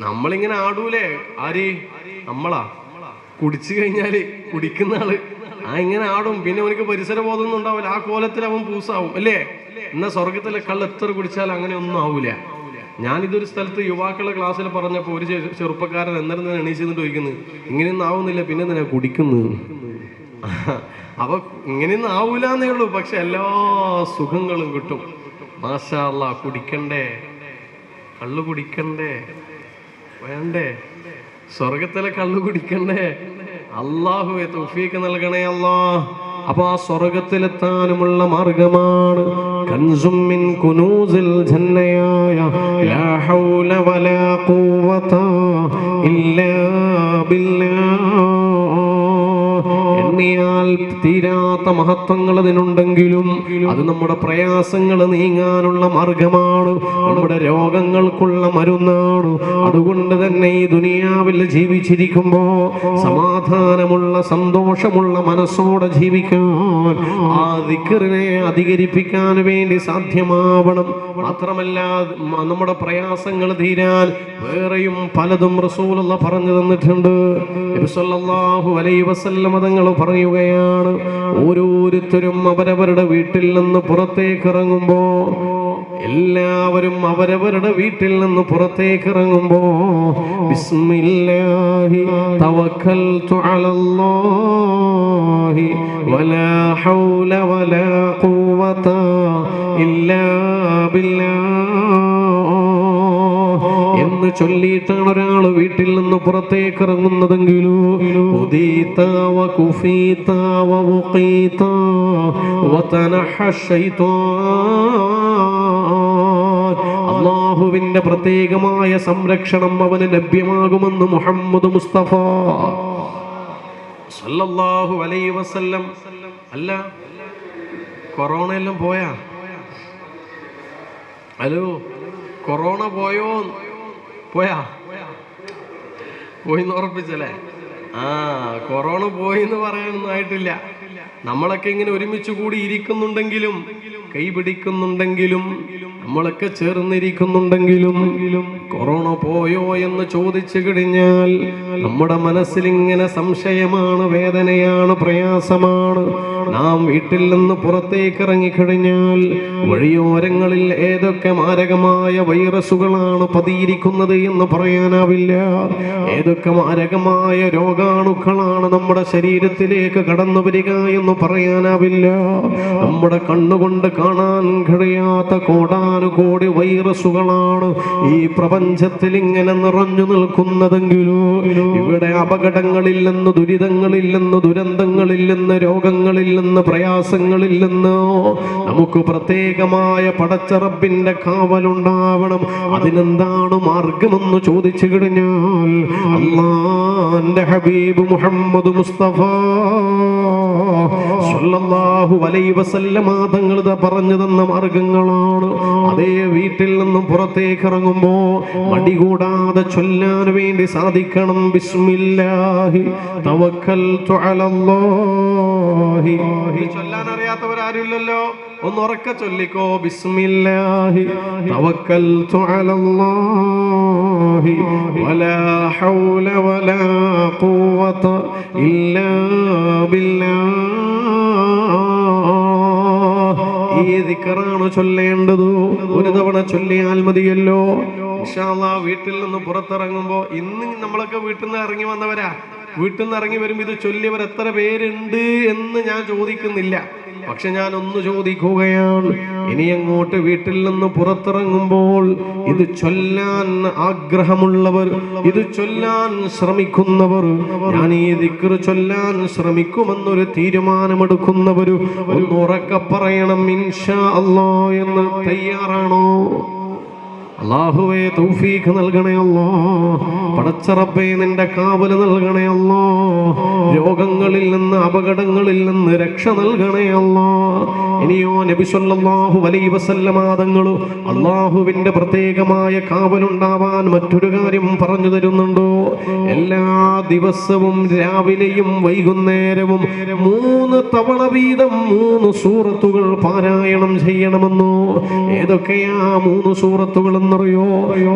നമ്മളിങ്ങനെ ആടൂലേ? ആര്? നമ്മളാ. കുടിച്ചു കഴിഞ്ഞാല് കുടിക്കുന്ന ആള് ഇങ്ങനെ ആടും. പിന്നെ അവനക്ക് പരിസരബോധമൊന്നും ഉണ്ടാവില്ല. ആ കോലത്തിൽ അവൻ പൂസാവും അല്ലേ? എന്നാൽ സ്വർഗത്തിലെ കള്ള് എത്ര കുടിച്ചാൽ അങ്ങനെ ഒന്നും ആവൂല. ഞാനിതൊരു സ്ഥലത്ത് യുവാക്കളുടെ ക്ലാസ്സിൽ പറഞ്ഞപ്പോൾ ഒരു ചെറുപ്പക്കാരൻ എന്നിട്ട് എണീച്ച് നിന്നിട്ട് ചോദിക്കുന്നത്, ഇങ്ങനെയൊന്നും ആവുന്നില്ല, പിന്നെ എന്തിനാ കുടിക്കുന്നത്? അപ്പൊ ഇങ്ങനെയൊന്നും ആവൂലെന്നേ ഉള്ളൂ, പക്ഷെ എല്ലാ സുഖങ്ങളും കിട്ടും. മാഷാ അല്ലാഹ്. കുടിക്കണ്ടേ? കള്ളു കുടിക്കണ്ടേ? വേണ്ടേ? സ്വർഗത്തിലെ കള്ളു കുടിക്കണ്ടേ? അല്ലാഹുവേ തൗഫീഖ് നൽകണേ അല്ലാഹ്. അപ്പൊ ആ സ്വർഗത്തിലെത്താനുമുള്ള മാർഗമാണ് കൻസും മിൻ കുനൂസിൽ ജന്നയായ ലാ ഹൗല വലാ ഖുവത ഇല്ലാ ബില്ലാഹ്. എണ്ണിയാൽ തീരാത്ത മഹത്വങ്ങൾ അതിനുണ്ടെങ്കിലും അത് നമ്മുടെ പ്രയാസങ്ങൾ നീങ്ങാനുള്ള മാർഗമാണ്, നമ്മുടെ രോഗങ്ങൾക്കുള്ള മരുന്നാണ്. അതുകൊണ്ട് തന്നെ ഈ ദുനിയാവിൽ ജീവിച്ചിരിക്കുമ്പോ സമാധാനമുള്ള സന്തോഷമുള്ള മനസ്സോടെ ജീവിക്കാൻ ആ ദിക്റിനെ അധികരിപ്പിക്കാൻ വേണ്ടി സാധ്യമാവണം. മാത്രമല്ല നമ്മുടെ പ്രയാസങ്ങൾ തീരാൻ വേറെയും പലതും റസൂലുള്ളാഹി പറഞ്ഞു തന്നിട്ടുണ്ട്. നബി സല്ലല്ലാഹു അലൈഹി വസല്ലം തങ്ങൾ പറയുകയാണ്, ഓരോരുത്തരും അവരവരുടെ വീട്ടിൽ നിന്ന് പുറത്തേക്ക് ഇറങ്ങുമ്പോ, എല്ലാവരും അവരവരുടെ വീട്ടിൽ നിന്ന് പുറത്തേക്ക് ഇറങ്ങുമ്പോ ബിസ്മില്ലാഹി തവക്കൽതു അലല്ലാഹി വലാ ഹൗല വലാ ഖുവത ഇല്ലാ ബില്ലാഹ് എന്ന് ചൊല്ലിയിട്ടാണ് ഒരാൾ വീട്ടിൽ നിന്ന് പുറത്തേക്ക് ഇറങ്ങുന്നതെങ്കിലും അല്ലാഹുവിന്റെ പ്രത്യേകമായ സംരക്ഷണം അവന് ലഭ്യമാകുമെന്ന് മുഹമ്മദ് മുസ്തഫ സല്ലല്ലാഹു അലൈഹി വസല്ലം. അല്ല, കൊറോണ എല്ലാം പോയാ? ഹലോ, കൊറോണ പോയോ? പോയിന്ന് ഉറപ്പിച്ചല്ലേ? കൊറോണ പോയിന്ന് പറയാനൊന്നും ആയിട്ടില്ല. നമ്മളൊക്കെ ഇങ്ങനെ ഒരുമിച്ച് കൂടി ഇരിക്കുന്നുണ്ടെങ്കിലും, കൈ പിടിക്കുന്നുണ്ടെങ്കിലും, നമ്മളൊക്കെ ചേർന്നിരിക്കുന്നുണ്ടെങ്കിലും കൊറോണ പോയോ എന്ന് ചോദിച്ചു കഴിഞ്ഞാൽ നമ്മുടെ മനസ്സിൽ ഇങ്ങനെ സംശയമാണ്, വേദനയാണ്, പ്രയാസമാണ്. നാം വീട്ടിൽ നിന്ന് പുറത്തേക്ക് ഇറങ്ങിക്കഴിഞ്ഞാൽ വഴിയോരങ്ങളിൽ ഏതൊക്കെ മാരകമായ വൈറസുകളാണ് പതിയിരിക്കുന്നത് എന്ന് പറയാനാവില്ല. ഏതൊക്കെ മാരകമായ രോഗാണുക്കളാണ് നമ്മുടെ ശരീരത്തിലേക്ക് കടന്നു വരിക എന്ന് പറയാനാവില്ല. നമ്മുടെ കണ്ണുകൊണ്ട് കാണാൻ കഴിയാത്ത കോടാനുകോടി വൈറസുകളാണ് ഈ പ്രപഞ്ചത്തിൽ ഇങ്ങനെ നിറഞ്ഞു നിൽക്കുന്നതെങ്കിലോ ഇവിടെ അപകടങ്ങളില്ലെന്ന്, ദുരിതങ്ങളില്ലെന്ന്, ദുരന്തങ്ങളില്ലെന്ന്, രോഗങ്ങളില്ലെന്ന്, പ്രയാസങ്ങളില്ലെന്നോ നമുക്ക് പ്രത്യേകമായ പടച്ചറബിന്റെ കാവലുണ്ടാവണം. അതിനെന്താണ് മാർഗമെന്ന് ചോദിച്ചു കഴിഞ്ഞാൽ അല്ലാഹുവിന്റെ ഹബീബ് മുഹമ്മദ് മുസ്തഫ സല്ലല്ലാഹു അലൈഹി വസല്ലം തങ്ങൾ പറഞ്ഞു തന്ന മാർഗങ്ങളാണ്. അതേ വീട്ടിൽ നിന്നും പുറത്തേക്ക് ഇറങ്ങുമ്പോ മടി കൂടാതെ ചൊല്ലാൻ വേണ്ടി സാധിക്കണം. ബിസ്മില്ലാഹി തവക്കൽതു അലല്ലാഹി. ചൊല്ലാൻ അറിയാത്തവരാരുമില്ലല്ലോ, ഒന്ന് ഉറക്കെ ചൊല്ലിക്കോ. ബിസ്മില്ലാഹി തവക്കൽതു അലല്ലാഹി വലാ ഹൗല വലാ ഖുവത ഇല്ലാ ബില്ലാഹ്. ഈ ദിക്റാണ് ചൊല്ലേണ്ടത്. ഒരു തവണ ചൊല്ലിയാൽ മതിയല്ലോ. ഇൻഷാ അല്ലാഹ് വീട്ടിൽ നിന്ന് പുറത്തിറങ്ങുമ്പോ, ഇന്ന് നമ്മളൊക്കെ വീട്ടിൽ നിന്ന് ഇറങ്ങി വന്നവരാ, വീട്ടിൽ നിന്ന് ഇറങ്ങി വരുമ്പോൾ ഇത് ചൊല്ലിയവർ എത്ര പേരുണ്ട് എന്ന് ഞാൻ ചോദിക്കുന്നില്ല. പക്ഷെ ഞാൻ ഒന്ന് ചോദിക്കുകയാണ്, ഇനി അങ്ങോട്ട് വീട്ടിൽ നിന്ന് പുറത്തിറങ്ങുമ്പോൾ ഇത് ചൊല്ലാൻ ആഗ്രഹമുള്ളവർ, ഇത് ചൊല്ലാൻ ശ്രമിക്കുന്നവർ, ഞാൻ ഈ ദിക്ർ ചൊല്ലാൻ ശ്രമിക്കുമെന്നൊരു തീരുമാനമെടുക്കുന്നവർ ഒന്ന് ഉറക്കെ പറയണം ഇൻഷാ അല്ലാഹ് എന്ന്. തയ്യാറാണോ? അല്ലാഹുവേ തൗഫീഖ് നൽകണേ അല്ലാ. പടച്ച റബ്ബേ നിന്റെ കാവല് നൽകണേ അല്ലാ. രോഗങ്ങളിൽ നിന്ന് അപകടങ്ങളിൽ നിന്ന് രക്ഷ നൽകണേ അല്ലാ. ഇനിയോ നബി സല്ലല്ലാഹു അലൈഹി വസല്ലമ തങ്ങൾ അല്ലാഹുവിന്റെ പ്രത്യേകമായ കാവലുണ്ടാവാൻ മറ്റൊരു കാര്യം പറഞ്ഞു തരുന്നുണ്ടോ? എല്ലാ ദിവസവും രാവിലെയും വൈകുന്നേരവും 3 തവണ വീതം 3 സൂറത്തുകൾ പാരായണം ചെയ്യണമെന്നോ. ഏതൊക്കെയാ 3 സൂറത്തുകൾ എന്നറിയോ?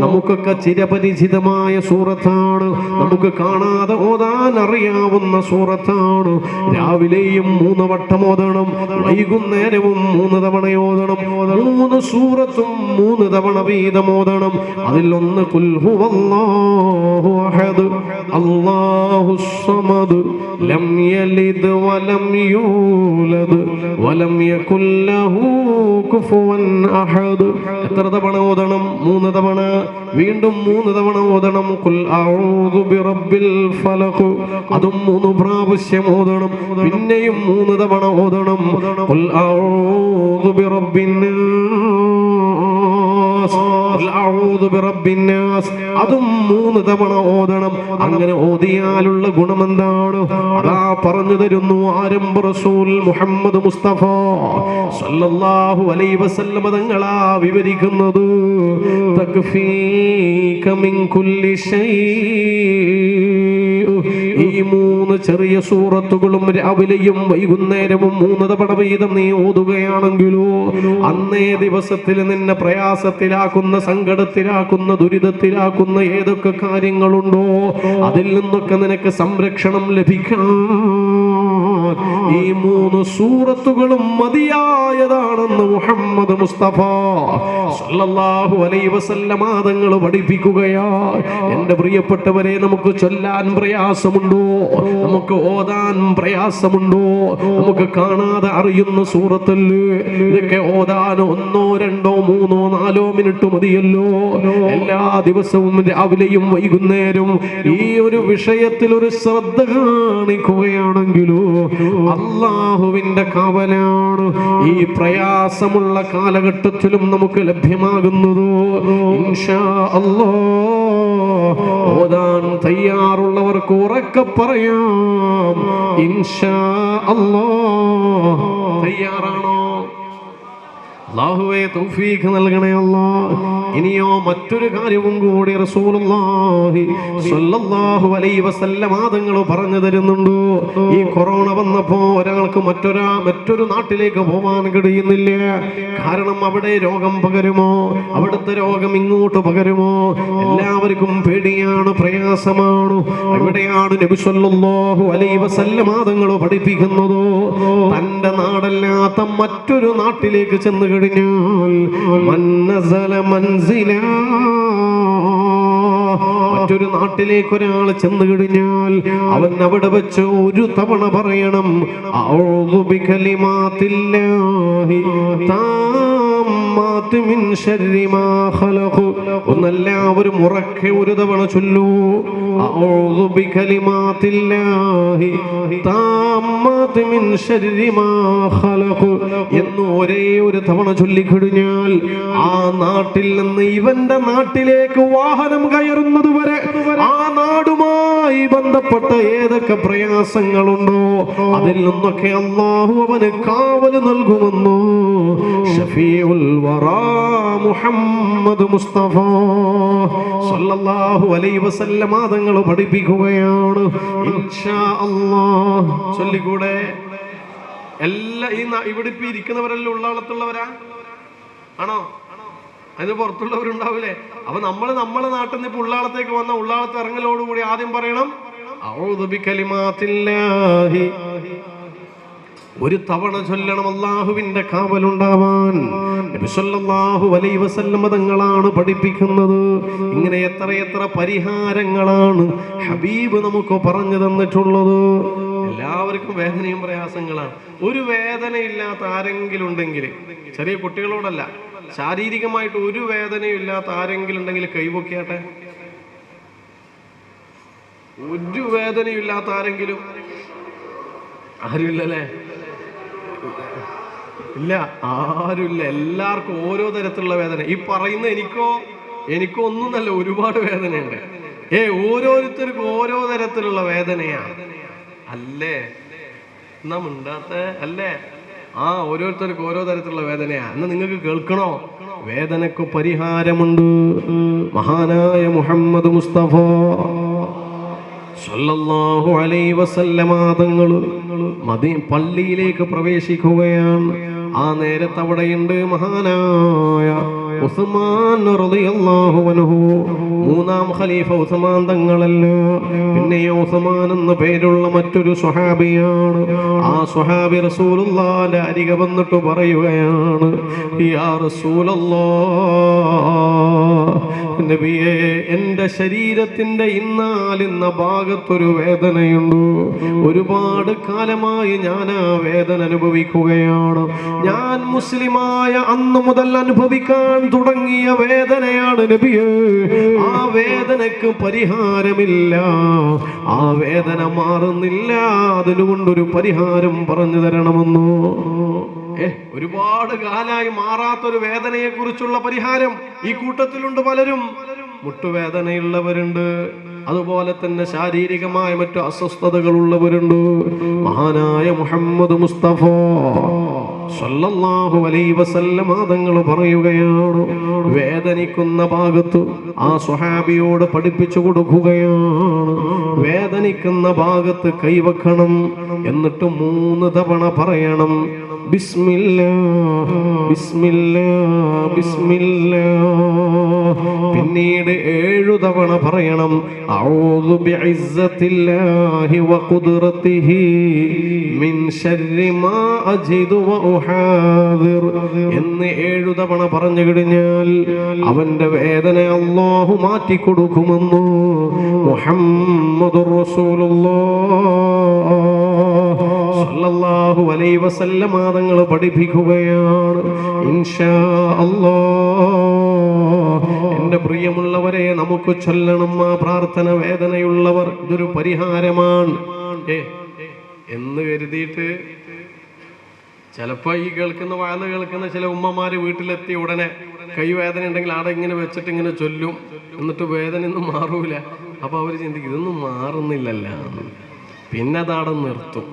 നമുക്കൊക്കെ ചിരപരിചിതമായ സൂറത്താണ്, നമുക്ക് കാണാതെ ഓതാൻ അറിയാവുന്ന സൂറത്താണ്. രാവിലെയും 3 വട്ടം ഓതണം, വൈകുന്നേരവും 3 തവണ ഓതണം. 3 സൂറത്തും 3 തവണ വീതം ഓതണം. അതിൽ ഒന്ന് ഖുൽ ഹുവല്ലാഹു അഹദ് അല്ലാഹുസ് സമദ് ലം യലിദ് വലം യൂലദ് വലം യകുൽ ലഹു കുഫുവൻ അഹദ്. എത്ര തവണ ഓതണം? 3 തവണ. വീണ്ടും 3 തവണ ഓതണം ഖുൽ അഊദു ബിറബ്ബിൽ ഫലഖ്, അതും 3 പ്രാവശ്യം ഓതണം. പിന്നെയും 3 തവണ ഓതണം ഖുൽ അഊദു ബിറബ്ബിൻ നാസ്, ഖുൽ അഊദു ബിറബ്ബിൻ നാസ്, അതും 3 തവണ ഓതണം. അങ്ങനെ ഓതിയാലുള്ള ഗുണമെന്താണ്? അതാ പറഞ്ഞു തരുന്നു ആരംഭ റസൂൽ മുഹമ്മദ് മുസ്തഫ സല്ലല്ലാഹു അലൈഹി വസല്ലം തങ്ങളാ വിവരിക്കുന്നത്. തക്ഫീക മിൻ കുല്ലി ശൈ. ഈ 3 ചെറിയ സൂറത്തുകളും രാവിലെയും വൈകുന്നേരവും 3 തവണ വീതം നീ ഓതുകയാണെങ്കിലോ അന്നേ ദിവസത്തിൽ നിന്നെ പ്രയാസത്തിലാക്കുന്ന, സങ്കടത്തിലാക്കുന്ന, ദുരിതത്തിലാക്കുന്ന ഏതൊക്കെ കാര്യങ്ങളുണ്ടോ അതിൽ നിന്നൊക്കെ നിനക്ക് സംരക്ഷണം ലഭിക്കാൻ ഈ 3 സൂറത്തുകളും മതിയായതാണെന്ന് മുഹമ്മദ് മുസ്തഫ സല്ലല്ലാഹു അലൈഹി വസല്ലം തങ്ങൾ പഠിപ്പിക്കുകയാ. എൻ്റെ പ്രിയപ്പെട്ടവരെ, നമുക്ക് ചൊല്ലാൻ പ്രയാസമുണ്ടോ? നമുക്ക് ഓതാൻ പ്രയാസമുണ്ടോ? നമുക്ക് കാണാതെ അറിയുന്ന സൂറത്തല്ലേ ഇതൊക്കെ ഓതാൻ 1, 2, 3, 4 മിനിറ്റ് മതിയല്ലോ. എല്ലാ ദിവസവും രാവിലെയും വൈകുന്നേരവും ഈ ഒരു വിഷയത്തിൽ ഒരു ശ്രദ്ധ കാണിക്കുകയാണെങ്കിലോ അല്ലാഹുവിന്റെ കാവലാണ് ഈ പ്രയാസമുള്ള കാലഘട്ടത്തിലും നമുക്ക് ലഭ്യമാകുന്നതോ. ഇൻഷാ അല്ലാഹ് ഓതാൻ തയ്യാറുള്ളവർക്ക് ഉറക്കെ പറയാം ഇൻഷാ അല്ലാഹ്. തയ്യാറാണോ? അല്ലാഹുവേ തൗഫീഖ് നൽകണേ അല്ലാഹ്. ഇനിയോ മറ്റൊരു കാര്യവും കൂടി റസൂലുള്ളാഹി സ്വല്ലല്ലാഹു അലൈഹി വസല്ലം തങ്ങൾ പറഞ്ഞു തരുന്നുണ്ട്. ഈ കൊറോണ വന്നപ്പോ ഒരാൾക്ക് മറ്റൊരു നാട്ടിലേക്ക് പോവാൻ കഴിയുന്നില്ല. കാരണം അവിടെ രോഗം പകരുമോ, അവിടുത്തെ രോഗം ഇങ്ങോട്ട് പകരുമോ? എല്ലാവർക്കും പേടിയാണ്, പ്രയാസമാണ്. ഇവിടെയാണ് നബി സ്വല്ലല്ലാഹു അലൈഹി വസല്ലം തങ്ങൾ പഠിപ്പിക്കുന്നത്, തന്റെ നാടല്ലാത്ത മറ്റൊരു നാട്ടിലേക്ക് ചെന്ന് കഴിഞ്ഞാൽ മറ്റൊരു നാട്ടിലേക്ക് ഒരാൾ ചെന്ന് കഴിഞ്ഞാൽ അവൻ അവിടെ വെച്ച് ഒരു തവണ പറയണം അഊദു ബികലിമാത്തില്ലാഹി താമ്മാത്തി മിൻ ശർരി മാ ഖലഖ്. ഒന്നെല്ലാവരും ഉറക്കെ ഒരു തവണ ചൊല്ലൂ അഊദു ബികലിമാത്തില്ലാഹി താമ്മാത്തി മിൻ ശർരി മാ ഖലഖ് എന്ന് ഒരേ ഒരു തവണ ചൊല്ലിക്കഴിഞ്ഞാൽ ആ നാട്ടിൽ നിന്ന് ഇവന്റെ നാട്ടിലേക്ക് വാഹനം കയറുന്നത് വരെ ആ നാടുമായി ബന്ധപ്പെട്ട ഏതൊക്കെ പ്രയാസങ്ങളുണ്ടോ അതിൽ നിന്നൊക്കെ അല്ലാഹു അവന് കാവല് നൽകുമെന്നു ഷഫീഉൽ വറാ മുഹമ്മദ് മുസ്തഫ സല്ലല്ലാഹു അലൈഹി വസല്ലം തങ്ങൾ പഠിപ്പിക്കുകയാണ്. ഇൻഷാ അല്ലാഹ് ചൊല്ലിക്കൂടെ? എല്ലാ ഇവിടെ ഇപ്പൊ ഇരിക്കുന്നവരെല്ലാം ഉള്ളാളത്തുള്ളവരാ ആണോ? അതിന് പുറത്തുള്ളവരുണ്ടാവൂലേ? അപ്പൊ നമ്മളെ നാട്ടിൽ നിന്ന് ഇപ്പൊ ഉള്ളാളത്തേക്ക് വന്ന ഉള്ളാളത്ത് ഇറങ്ങലോടുകൂടി ആദ്യം പറയണം അഊദു ബികലിമാത്തില്ലാഹി ഒരു തവണ ചൊല്ലണം അല്ലാഹുവിന്റെ കാവലുണ്ടാവാൻ. നബി സല്ലല്ലാഹു അലൈഹി വസല്ലം തങ്ങളാണ് പഠിപ്പിക്കുന്നത്. ഇങ്ങനെ എത്രയെത്ര പരിഹാരങ്ങളാണ് ഹബീബ് നമുക്ക് പറഞ്ഞു തന്നിട്ടുള്ളത്. എല്ലാവർക്കും വേദനയും പ്രയാസങ്ങളാണ്. ഒരു വേദനയില്ലാത്ത ആരെങ്കിലും ഉണ്ടെങ്കിൽ, ചെറിയ കുട്ടികളോടല്ല, ശാരീരികമായിട്ട് ഒരു വേദനയും ഇല്ലാത്ത ആരെങ്കിലും ഉണ്ടെങ്കിൽ കൈവൊക്കിയാട്ടെ. ഒരു വേദനയും ഇല്ലാത്ത ആരെങ്കിലും? ആരുമില്ലല്ലേ? ഇല്ല, ആരുമില്ല. എല്ലാവർക്കും ഓരോ തരത്തിലുള്ള വേദന. ഈ പറയുന്ന എനിക്കോ ഒന്നും നല്ല ഒരുപാട് വേദനയുണ്ട്. ഓരോരുത്തർക്കും ഓരോ തരത്തിലുള്ള വേദനയാണ് അല്ലേ? എന്നാ മിണ്ടാത്ത അല്ലേ? ഓരോരുത്തർക്കും ഓരോ തരത്തിലുള്ള വേദനയാ. എന്നാ നിങ്ങൾക്ക് കേൾക്കണോ? വേദനക്ക് പരിഹാരമുണ്ട്. മഹാനായ മുഹമ്മദ് മുസ്തഫ സല്ലല്ലാഹു അലൈഹി വസല്ലമ തങ്ങൾ പള്ളിയിലേക്ക് പ്രവേശിക്കുകയാണ്. ആ നേരത്ത് അവിടെയുണ്ട് മഹാനായ ഉസ്മാൻ റളിയല്ലാഹു അൻഹു. മൂന്നാം ഖലീഫ ഉസ്മാൻ തങ്ങളല്ല, പിന്നെ ഉസ്മാൻ എന്ന പേരുള്ള മറ്റൊരു സ്വഹാബിയാണ്. ആ സ്വഹാബി റസൂലുള്ളാഹിന്റെ അരികെ വന്നിട്ട് പറയുകയാണ്, യാ റസൂലല്ലാഹ്, നബിയേ, എൻ്റെ ശരീരത്തിന്റെ ഇന്നാലിന്ന ഭാഗത്തൊരു വേദനയുണ്ട്. ഒരുപാട് കാലമായി ഞാൻ ആ വേദന അനുഭവിക്കുകയാണ്. ഞാൻ മുസ്ലിമായ അന്ന് മുതൽ അനുഭവിക്കാൻ തുടങ്ങിയ വേദനയാണ് നബിയേ. ആ വേദനക്ക് പരിഹാരമില്ല, ആ വേദന മാറുന്നില്ല. അതിനുകൊണ്ടൊരു പരിഹാരം പറഞ്ഞു തരണമെന്നോ? ഒരുപാട് കാലമായി മാറാത്തൊരു വേദനയെ കുറിച്ചുള്ള പരിഹാരം ഈ കൂട്ടത്തിലുണ്ട് പലരും. മുട്ടുവേദനയുള്ളവരുണ്ട്, അതുപോലെ തന്നെ ശാരീരികമായ മറ്റു അസ്വസ്ഥതകളുള്ളവരുണ്ട്. മഹാനായ മുഹമ്മദ് മുസ്തഫ സല്ലല്ലാഹു അലൈഹി വസല്ലം തങ്ങൾ പറയുകയാണ്, വേദനിക്കുന്ന ഭാഗത്ത് ആ സ്വഹാബിയോട് പഠിപ്പിച്ചു കൊടുക്കുകയാണ്. വേദനിക്കുന്ന ഭാഗത്ത് കൈവക്കണം, എന്നിട്ട് 3 തവണ പറയണം, ബിസ്മില്ലാഹ് ബിസ്മില്ലാഹ് ബിസ്മില്ലാഹ്. പിന്നീട് 7 തവണ പറയണം, അഊദു ബിഇസ്സത്തില്ലാഹി വഖുദ്റതിഹി മിൻ ശർരി മാ അജിദു വ ഉഹാദിർ എന്ന് 7 തവണ പറഞ്ഞു കഴിഞ്ഞാൽ അവന്റെ വേദന അല്ലാഹു മാറ്റി കൊടുക്കുമെന്ന് മുഹമ്മദുർ റസൂലുള്ളാഹ് സല്ലല്ലാഹു അലൈഹി വസല്ലം തങ്ങൾ പഠിപ്പിക്കുകയാണ്. ഇൻഷാ അല്ലാഹ് എൻ്റെ പ്രിയമുള്ളവരെ, നമുക്ക് ചൊല്ലണം ആ പ്രാർത്ഥന. വേദനയുള്ളവർ ഇതൊരു പരിഹാരമാണ് എന്ന് കരുതിയിട്ട് ചിലപ്പോൾ ഈ കേൾക്കുന്ന ചില ഉമ്മമാര് വീട്ടിലെത്തി ഉടനെ കൈവേദന ഉണ്ടെങ്കിൽ അവിടെ ഇങ്ങനെ വെച്ചിട്ട് ഇങ്ങനെ ചൊല്ലും, എന്നിട്ട് വേദനയൊന്നും മാറൂല. അപ്പൊ അവര് ചിന്തിക്കും ഇതൊന്നും മാറുന്നില്ലല്ല, പിന്നെ അതവിടെ നിർത്തും.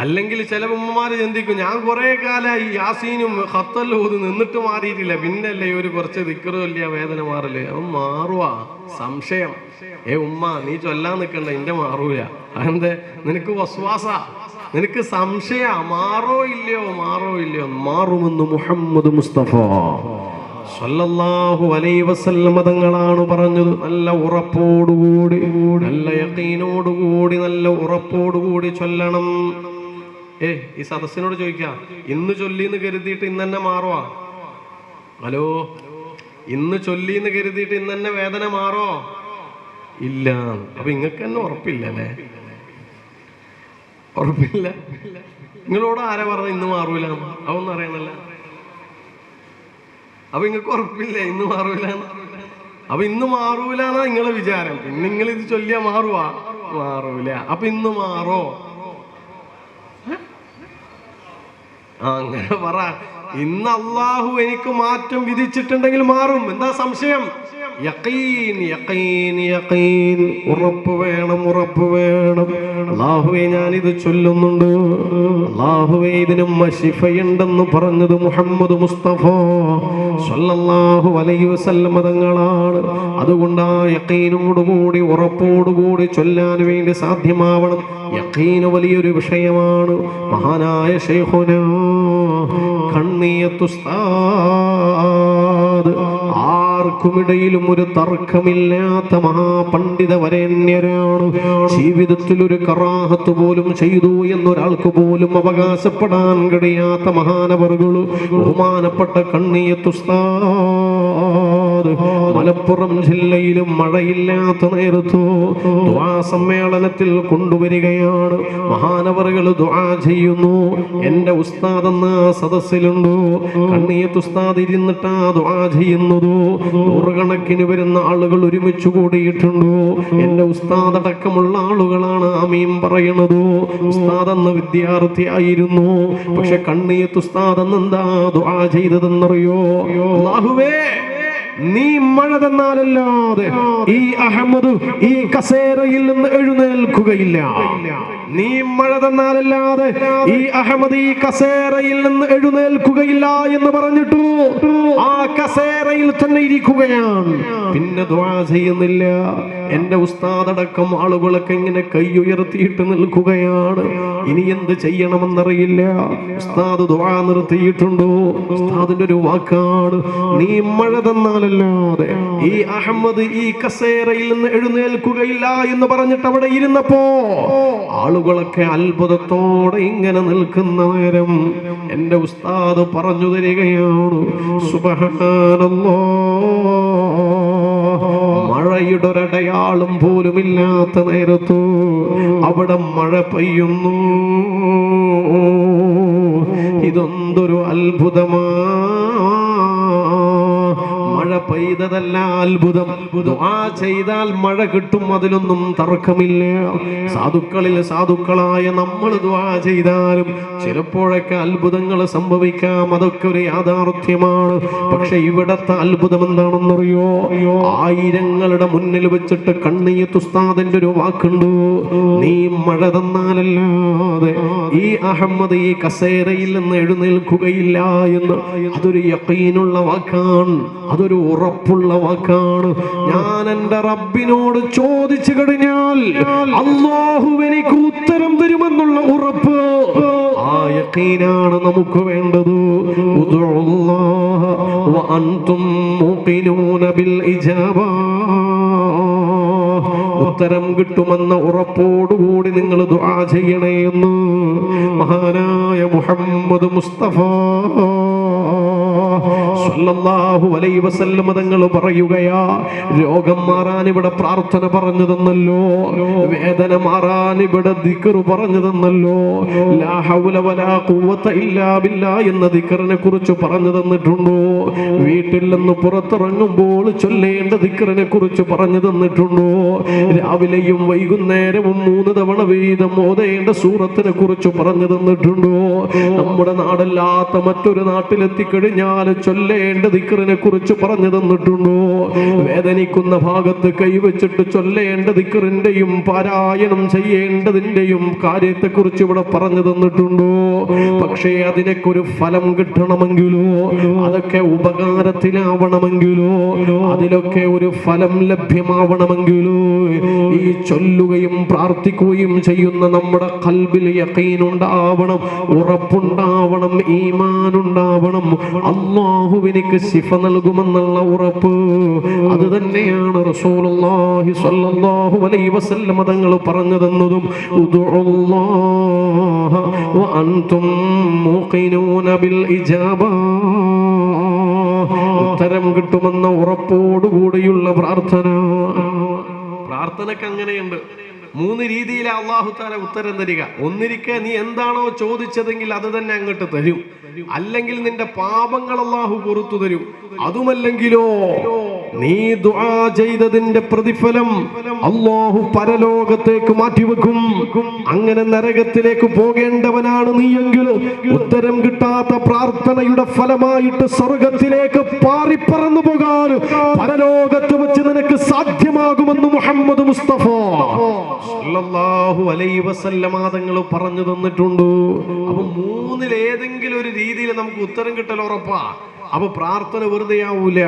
അല്ലെങ്കിൽ ചില ഉമ്മമാര് ചിന്തിക്കും, ഞാൻ കുറെ കാലമായി യാസീനും ഖത്തലും ഓതി നിന്നിട്ട് മാറിയിട്ടില്ല, പിന്നല്ലേ ഒരു കുറച്ച് ദിക്റുല്ല വേദന മാറില്ലേ, അവൻ മാറുവാ. സംശയം, ഉമ്മ നീ ചൊല്ലാൻ നിൽക്കണ്ട, എന്റെ മാറൂല. അതെന്തെ? നിനക്ക് വസ്വാസ, നിനക്ക് സംശയ, മാറോ ഇല്ലയോ മാറുമെന്ന് മുഹമ്മദ് മുസ്തഫ സല്ലല്ലാഹു അലൈഹി വസല്ലം തങ്ങളാണ് പറഞ്ഞത്. നല്ല ഉറപ്പോടുകൂടി, നല്ല യഖീനോടുകൂടി, നല്ല ഉറപ്പോടുകൂടി ചൊല്ലണം. ഈ സദസ്സിനോട് ചോദിക്കാം, ഇന്ന് ചൊല്ലിന്ന് കരുതിയിട്ട് ഇന്ന് തന്നെ മാറുവാ? ഹലോ, ഇന്ന് ചൊല്ലിന്ന് കരുതിയിട്ട് ഇന്ന് തന്നെ വേദന മാറോ? ഇല്ല. അപ്പൊ ഇങ്ങക്ക് തന്നെ ഉറപ്പില്ലല്ലേ? ഉറപ്പില്ല. നിങ്ങളോട് ആരാ പറഞ്ഞ ഇന്ന് മാറൂല? അതൊന്നും അറിയണല്ല. അപ്പൊ നിങ്ങൾക്ക് ഉറപ്പില്ല ഇന്ന് മാറൂല? അപ്പൊ ഇന്ന് മാറൂല എന്നാ നിങ്ങളെ വിചാരം. പിന്നെ നിങ്ങൾ ഇത് ചൊല്ലിയാ മാറുവാ? മാറൂല. അപ്പൊ ഇന്ന് മാറോ? അങ്ങനെ പറ. ഇന്ന് അള്ളാഹു എനിക്ക് മാറ്റം വിധിച്ചിട്ടുണ്ടെങ്കിൽ മാറും. എന്താ സംശയം? യഖീൻ, യഖീൻ, യഖീൻ. ഉറപ്പ് വേണം, ഉറപ്പ് വേണം. അല്ലാഹുവേ, ഞാനിത് ചൊല്ലുന്നുണ്ട്, അല്ലാഹുവേ ഇതിനും ശിഫയുണ്ടെന്ന് പറഞ്ഞത് മുഹമ്മദ് മുസ്തഫ സല്ലല്ലാഹു അലൈഹി വസല്ലം തങ്ങളാണ്. അതുകൊണ്ട് ആ യഖീനോടുകൂടി, ഉറപ്പോടുകൂടി ചൊല്ലാൻ വേണ്ടി സാധ്യമാവണം. യഖീന് വലിയൊരു വിഷയമാണ്. മഹാനായ ശൈഖുനാ കണ്ണിയത്ത് ഉസ്താദ് ആർക്കുമിടയിലും ഒരു തർക്കമില്ലാത്ത മഹാപണ്ഡിത വരേണ്യരാണ്. ജീവിതത്തിൽ ഒരു കറാഹത്ത് പോലും ചെയ്തു എന്നൊരാൾക്ക് പോലും അവകാശപ്പെടാൻ കഴിയാത്ത മഹാനവറുകൾ, ബഹുമാനപ്പെട്ട കണ്ണിയത്ത് ഉസ്താദ് മലപ്പുറം ജില്ലയിലും മഴയില്ലാത്ത നേരത്തു ദുആ സമ്മേളനത്തിൽ കൊണ്ടുവരികയാണ്. മഹാനവറുകൾ ദുആ ചെയ്യുന്നു. എന്റെ ഉസ്താദ് എന്ന സദസ്സിലുണ്ട്. കണ്ണിയത്ത് ഉസ്താദ് ഇരുന്നിട്ടാ ദുആ ചെയ്യുന്നത്. നൂറുകണക്കിന് വരുന്ന ആളുകൾ ഒരുമിച്ച് കൂടിയിട്ടുണ്ട്. എന്റെ ഉസ്താദ് അടക്കമുള്ള ആളുകളാണ് ആമീൻ പറയുന്നത്. ഉസ്താദ് എന്ന വിദ്യാർത്ഥിയായിരുന്നു. പക്ഷെ കണ്ണിയത്ത് ഉസ്താദ് എന്ന് എന്താ ദുആ ചെയ്തതെന്നറിയോ? അല്ലാഹുവേ, നീ മഴ തന്നാലല്ലാതെ ഈ അഹമ്മദ് ഈ കസേരയിൽ നിന്ന് എഴുന്നേൽക്കുകയില്ല. നീ മഴ തന്നാലല്ലാതെ ഈ അഹമ്മദ് ഈ കസേരയിൽ നിന്ന് എഴുന്നേൽക്കുകയില്ല എന്ന് പറഞ്ഞിട്ടു ആ കസേരയിൽ തന്നെ ഇരിക്കുകയാണ്. പിന്നെ ദുആ ചെയ്യുന്നില്ല. എന്റെ ഉസ്താദടക്കം ആളുകളൊക്കെ ഇങ്ങനെ കൈ ഉയർത്തിയിട്ട് നിൽക്കുകയാണ്. ഇനി എന്ത് ചെയ്യണമെന്നറിയില്ല. ഉസ്താദ് ദുആ നിർത്തിയിട്ടുണ്ടോ? ഉസ്താദിന്റെ ഒരു വാക്കാണ്, നീ മഴ തന്നാലല്ലാതെ ഈ അഹമ്മദ് ഈ കസേരയിൽ നിന്ന് എഴുന്നേൽക്കുകയില്ല എന്ന് പറഞ്ഞിട്ട് അവിടെ ഇരുന്നപ്പോ ആളുകളൊക്കെ അത്ഭുതത്തോടെ ഇങ്ങനെ നിൽക്കുന്ന നേരം എന്റെ ഉസ്താദ് പറഞ്ഞു തരികയാണ്, സുബ്ഹാനല്ലാഹ്, മഴയുടെ ഒരടയാളം പോലുമില്ലാത്ത നേരത്തു അവിടെ മഴ പെയ്യുന്നു. ഇതൊന്തൊരു അത്ഭുതമാ. മഴ പെയ്തതല്ല അത്ഭുതം. ദുആ ചെയ്താൽ മഴ കിട്ടും, അതിലൊന്നും തർക്കമില്ല. സാധുക്കളിൽ സാധുക്കളായ നമ്മൾ ദുആ ചെയ്താലും ചിലപ്പോഴൊക്കെ അത്ഭുതങ്ങൾ സംഭവിക്കാം. അതൊക്കെ ഒരു യാഥാർത്ഥ്യമാണ്. പക്ഷെ ഇവിടത്തെ അത്ഭുതം എന്താണെന്നറിയോ? ആയിരങ്ങളുടെ മുന്നിൽ വെച്ചിട്ട് കണ്ണിയത്ത് ഉസ്താദിന്റെ ഒരു വാക്കുണ്ട്, നീ മഴ തന്നാലല്ലാതെ ഈ അഹമ്മദ് ഈ കസേരയിൽ നിന്ന് എഴുന്നേൽക്കുകയില്ല എന്ന്. അതൊരു യഖീനുള്ള വാക്കാണ്, അതൊരു ഉറപ്പുള്ള വാക്കാണ്. ഞാൻ എന്റെ റബ്ബിനോട് ചോദിച്ചു കഴിഞ്ഞാൽ അല്ലാഹു എനിക്ക് ഉത്തരം തരുമെന്നുള്ള ഉറപ്പ്, ആ യഖീനാണ് നമുക്ക് വേണ്ടത്. ഉദ്ഉല്ലാഹ വ അൻതും മുഖിനൂന ബിൽ ഇജാബ. ഉത്തരം കിട്ടുമെന്ന ഉറപ്പോടുകൂടി നിങ്ങൾ ദുആ ചെയ്യണേ എന്ന് മഹാനായ മുഹമ്മദ് മുസ്തഫ സല്ലല്ലാഹു അലൈഹി വസല്ലം തങ്ങൾ പറയുകയാ, രോഗം മാറാൻ ഇവിടെ പ്രാർത്ഥന പറഞ്ഞു തന്നല്ലോ, വേദന മാറാൻ ഇവിടെ ദിക്ർ പറഞ്ഞു തന്നല്ലോ, ലാ ഹൗല വലാ ഖുവത ഇല്ലാ ബില്ലാഹ് എന്ന ദിക്റിനെ കുറിച്ച് പറഞ്ഞു തന്നിട്ടുണ്ടോ? വീട്ടിൽ നിന്ന് പുറത്തിറങ്ങുമ്പോൾ ചൊല്ലേണ്ട ദിക്റിനെ കുറിച്ച് പറഞ്ഞു തന്നിട്ടുണ്ടോ? രാവിലെയും വൈകുന്നേരവും 3 തവണ വീതം ഓതേണ്ട സൂറത്തിനെ കുറിച്ച് പറഞ്ഞു തന്നിട്ടുണ്ടോ? നമ്മുടെ നാടല്ലാത്ത മറ്റൊരു നാട്ടിലെത്തിക്കഴിഞ്ഞാൽ ചൊല്ലേണ്ട ദിക്റിനെ കുറിച്ച് പറഞ്ഞു തന്നിട്ടുണ്ടോ? വേദനിക്കുന്ന ഭാഗത്ത് കൈവച്ചിട്ട് ചൊല്ലേണ്ട ദിക്റിന്റെയും പാരായണം ചെയ്യേണ്ടതിന്റെയും കാര്യത്തെ കുറിച്ച് ഇവിടെ പറഞ്ഞു തന്നിട്ടുണ്ടോ? പക്ഷേ അതിനൊക്കെ ഒരു ഫലം കിട്ടണമെങ്കിലോ, അതൊക്കെ ഉപകാരത്തിലാവണമെങ്കിലോ, അതിലൊക്കെ ഒരു ഫലം ലഭ്യമാവണമെങ്കിലോ ഈ ചൊല്ലുകയും പ്രാർത്ഥിക്കുകയും ചെയ്യുന്ന നമ്മുടെ ഖൽബിൽ യഖീൻ ഉണ്ടാവണം, ഉറപ്പുണ്ടാവണം, ഈമാൻ ഉണ്ടാവണം. അല്ലാഹു എനിക്ക് ശിഫ നൽകുമെന്നുള്ള ഉറപ്പ്. അത് തന്നെയാണ് റസൂലുള്ളാഹി സ്വല്ലല്ലാഹു അലൈഹി വസല്ലം തങ്ങൾ പറഞ്ഞു തന്നതും. ഉദ്ഉല്ലാഹ വ അൻതും മുഖിനൂന ബിൽ ഇജാബ. ഉത്തരം കിട്ടുമെന്ന ഉറപ്പോടുകൂടിയുള്ള പ്രാർത്ഥന. പ്രാർത്ഥനക്ക് അങ്ങനെയുണ്ട്. 3 രീതിയിലാണ് അല്ലാഹു തആല ഉത്തരം തരിക. ഒന്നിരിക്കെ നീ എന്താണോ ചോദിച്ചതെങ്കിൽ അത് തന്നെ അങ്ങോട്ട് തരും. അല്ലെങ്കിൽ നിന്റെ പാപങ്ങൾ അല്ലാഹു പുറത്തു തരും. അതുമല്ലെങ്കിലോ നീ ദുആ ചെയ്തതിന്റെ പ്രതിഫലം അല്ലാഹു പരലോകത്തേക്ക് മാറ്റിവെക്കും. അങ്ങനെ നരകത്തിലേക്ക് പോകേണ്ടവനാണ് നീയെങ്കിൽ ഉത്തരം കിട്ടാത്ത പ്രാർത്ഥനയുടെ ഫലമായിട്ട് സ്വർഗത്തിലേക്ക് പാറിപ്പറന്നു പോകാൻ പരലോകത്ത് വെച്ച് നിനക്ക് സാധ്യമാകുമെന്ന് മുഹമ്മദ് മുസ്തഫ സല്ലല്ലാഹു അലൈഹി വസല്ലം തങ്ങൾ പറഞ്ഞു തന്നിട്ടുണ്ട്. അപ്പൊ 3-ൽ ഏതെങ്കിലും ഒരു രീതിയിൽ നമുക്ക് ഉത്തരം കിട്ടൽ ഉറപ്പാ. അപ്പൊ പ്രാർത്ഥന വെറുതെ ആവൂല.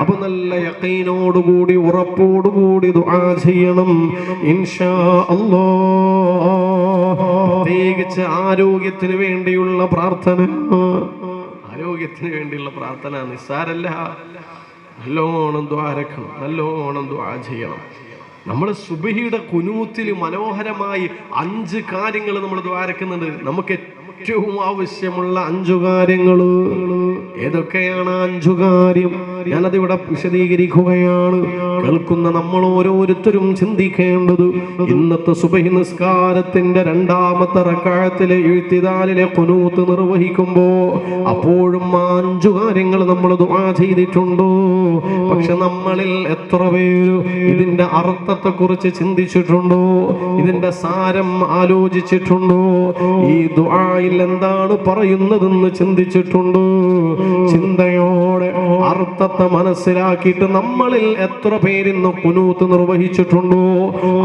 അപ്പൊ നല്ല യഖീനോടുകൂടി ഉറപ്പോടുകൂടി ദുആ ചെയ്യണം ഇൻഷാ അല്ലാഹ്. പ്രത്യേകിച്ച് ആരോഗ്യത്തിന് വേണ്ടിയുള്ള പ്രാർത്ഥന. ആരോഗ്യത്തിന് വേണ്ടിയുള്ള പ്രാർത്ഥന നിസ്സാരല്ല. നല്ലോണം ദ്വാരക്കണം, നല്ലോണം ദ്വാ ചെയ്യണം. നമ്മുടെ സുബഹിയുടെ കുനൂത്തിൽ മനോഹരമായി 5 കാര്യങ്ങൾ നമ്മൾ ദ്വാരക്കുന്നുണ്ട്. നമുക്ക് ഏറ്റവും ആവശ്യമുള്ള 5 കാര്യങ്ങൾ ഏതൊക്കെയാണ്? 5 കാര്യം ഞാനതിവിടെ വിശദീകരിക്കുകയാണ്. കേൾക്കുന്ന നമ്മൾ ഓരോരുത്തരും ചിന്തിക്കേണ്ടത്, ഇന്നത്തെ സുബഹി നിസ്കാരത്തിന്റെ 2ാമത്തെ റക്അത്തിലെ ഇഴ്തിദാലിലെ ഖുനൂത്ത് നിർവഹിക്കുമ്പോ അപ്പോഴും 5 കാര്യങ്ങൾ നമ്മൾ ദുആ ചെയ്തിട്ടുണ്ടോ? പക്ഷെ നമ്മളിൽ എത്ര പേര് ഇതിന്റെ അർത്ഥത്തെ കുറിച്ച് ചിന്തിച്ചിട്ടുണ്ടോ? ഇതിന്റെ സാരം ആലോചിച്ചിട്ടുണ്ടോ? ഈ ദുആയിൽ എന്താണ് പറയുന്നതെന്ന് ചിന്തിച്ചിട്ടുണ്ടോ? ചിന്തയോടെ അർത്ഥത്തെ മനസ്സിലാക്കിയിട്ട് നമ്മളിൽ എത്ര പേരിന്ന് ഖുനൂത്ത് നിർവഹിച്ചിട്ടുണ്ടോ?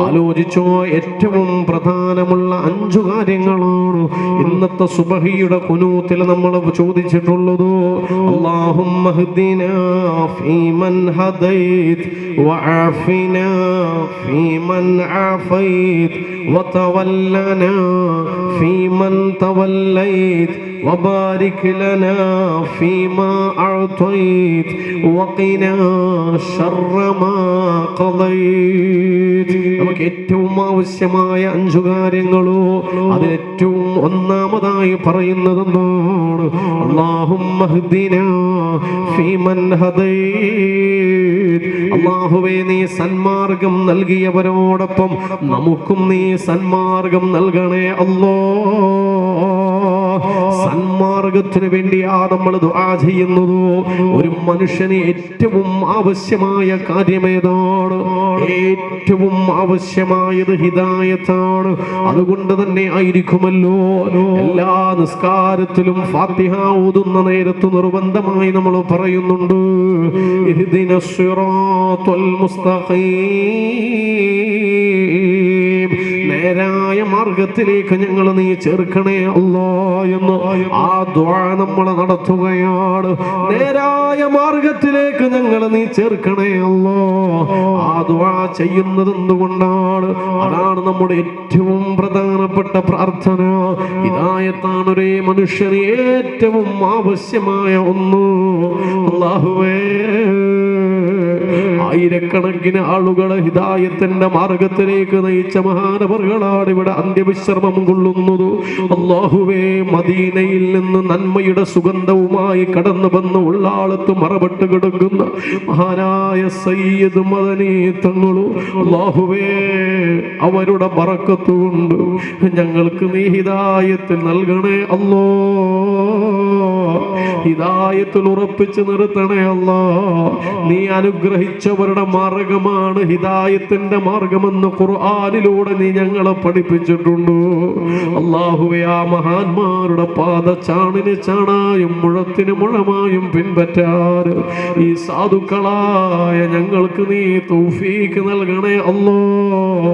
ആലോചിച്ചോ. ഏറ്റവും പ്രധാനമുള്ള 5 കാര്യങ്ങളാണ് ഇന്നത്തെ സുബഹിയുടെ ഖുനൂത്തിൽ നമ്മൾ ചോദിച്ചിട്ടുള്ളത്. അല്ലാഹുമ്മ ഹ്ദിനാ ഫീമൻ ഹദൈത് വഅഫിനാ ഫീമൻ ആഫൈത് വതവല്ലനാ ഫീമൻ തവല്ലൈത് وبارك لنا فيما أعطيت وقنا شر ما قضيت. നമുക്ക് ഏറ്റവും ആവശ്യമായ 5 കാര്യങ്ങളോ അതിൽ ഏറ്റവും ഒന്നാമതായി പറയുന്നത് എന്താണ്? അല്ലാഹുമ്മ ഹ്ദിനാ ഫീമൻ ഹദൈത്. അല്ലാഹുവേ, നീ സന്മാർഗം നൽകിയവരോടൊപ്പം നമുക്കും നീ സന്മാർഗം നൽകണേ അല്ലാഹ്. സന്മാർഗത്തിന് വേണ്ടിയാ നമ്മൾ ദുആ ചെയ്യുന്നത്. ഒരു മനുഷ്യന് ഏറ്റവും ആവശ്യമായ കാര്യമേതാണ്? ഏറ്റവും ആവശ്യമായത് ഹിദായത്താണ്. അതുകൊണ്ട് തന്നെ ആയിരിക്കുമല്ലോ എല്ലാ നിസ്കാരത്തിലും ഫാത്തിഹ ഓതുന്ന നേരത്ത് നിർബന്ധമായി നമ്മൾ പറയുന്നുണ്ട്, ഇഹ്ദിനസ് സിറാത്തുൽ മുസ്തഖീം, നേരായ മാർഗത്തിലേക്ക് ഞങ്ങൾ നീ ചേർക്കണേ അല്ലാഹ് എന്ന് ആ ദുആ നമ്മൾ നടത്തുകയാണ്. നേരായ മാർഗത്തിലേക്ക് ഞങ്ങൾ നീ ചേർക്കണേ അല്ലാഹ്. ആ ദുആ ചെയ്യുന്നത് എന്തുകൊണ്ടാണ്? അതാണ് നമ്മുടെ ഏറ്റവും പ്രധാനപ്പെട്ട പ്രാർത്ഥന. ഹിദായത്താണ് ഒരേ മനുഷ്യന് ഏറ്റവും ആവശ്യമായ ഒന്ന്. അല്ലാഹുവേ, ആയിരക്കണക്കിന് ആളുകളെ ഹിദായത്തിന്റെ മാർഗത്തിലേക്ക് നയിച്ച മഹാനവറുകളാണ് ഇവിടെ അന്ത്യവിശ്രമം കൊള്ളുന്നത്. അല്ലാഹുവേ, മദീനയിൽ നിന്ന് നന്മയുടെ സുഗന്ധവുമായി കടന്നു വന്ന് ഉള്ളാളത്ത് മറപെട്ട് കിടക്കുന്ന മഹാനായ സയ്യിദ് മദനി തങ്ങളും അല്ലാഹുവേ, അവരുടെ ബറക്കത്ത് കൊണ്ട് ഞങ്ങൾക്ക് നീ ഹിദായത്ത് നൽകണേ അല്ലാഹ്. ഹിദായത്തിൽ ഉറപ്പിച്ച് നിർത്തണേ അല്ലാഹ്. നീ അനുഗ്രഹിച്ചവരുടെ മാർഗമാണ് ഹിദായത്തിന്റെ മാർഗമെന്ന് ഖുർആനിലൂടെ നീ ഞങ്ങളെ പഠിപ്പിച്ചിട്ടുണ്ട്. അല്ലാഹുവേ, ആ മഹാന്മാരുടെ പാദചാണിന് ചാണായും മുഴത്തിന് മുഴമായും പിൻപറ്റാൻ ഈ സാധുക്കളായ ഞങ്ങൾക്ക് നീ തൗഫീഖ് നൽകണേ അല്ലാഹ്.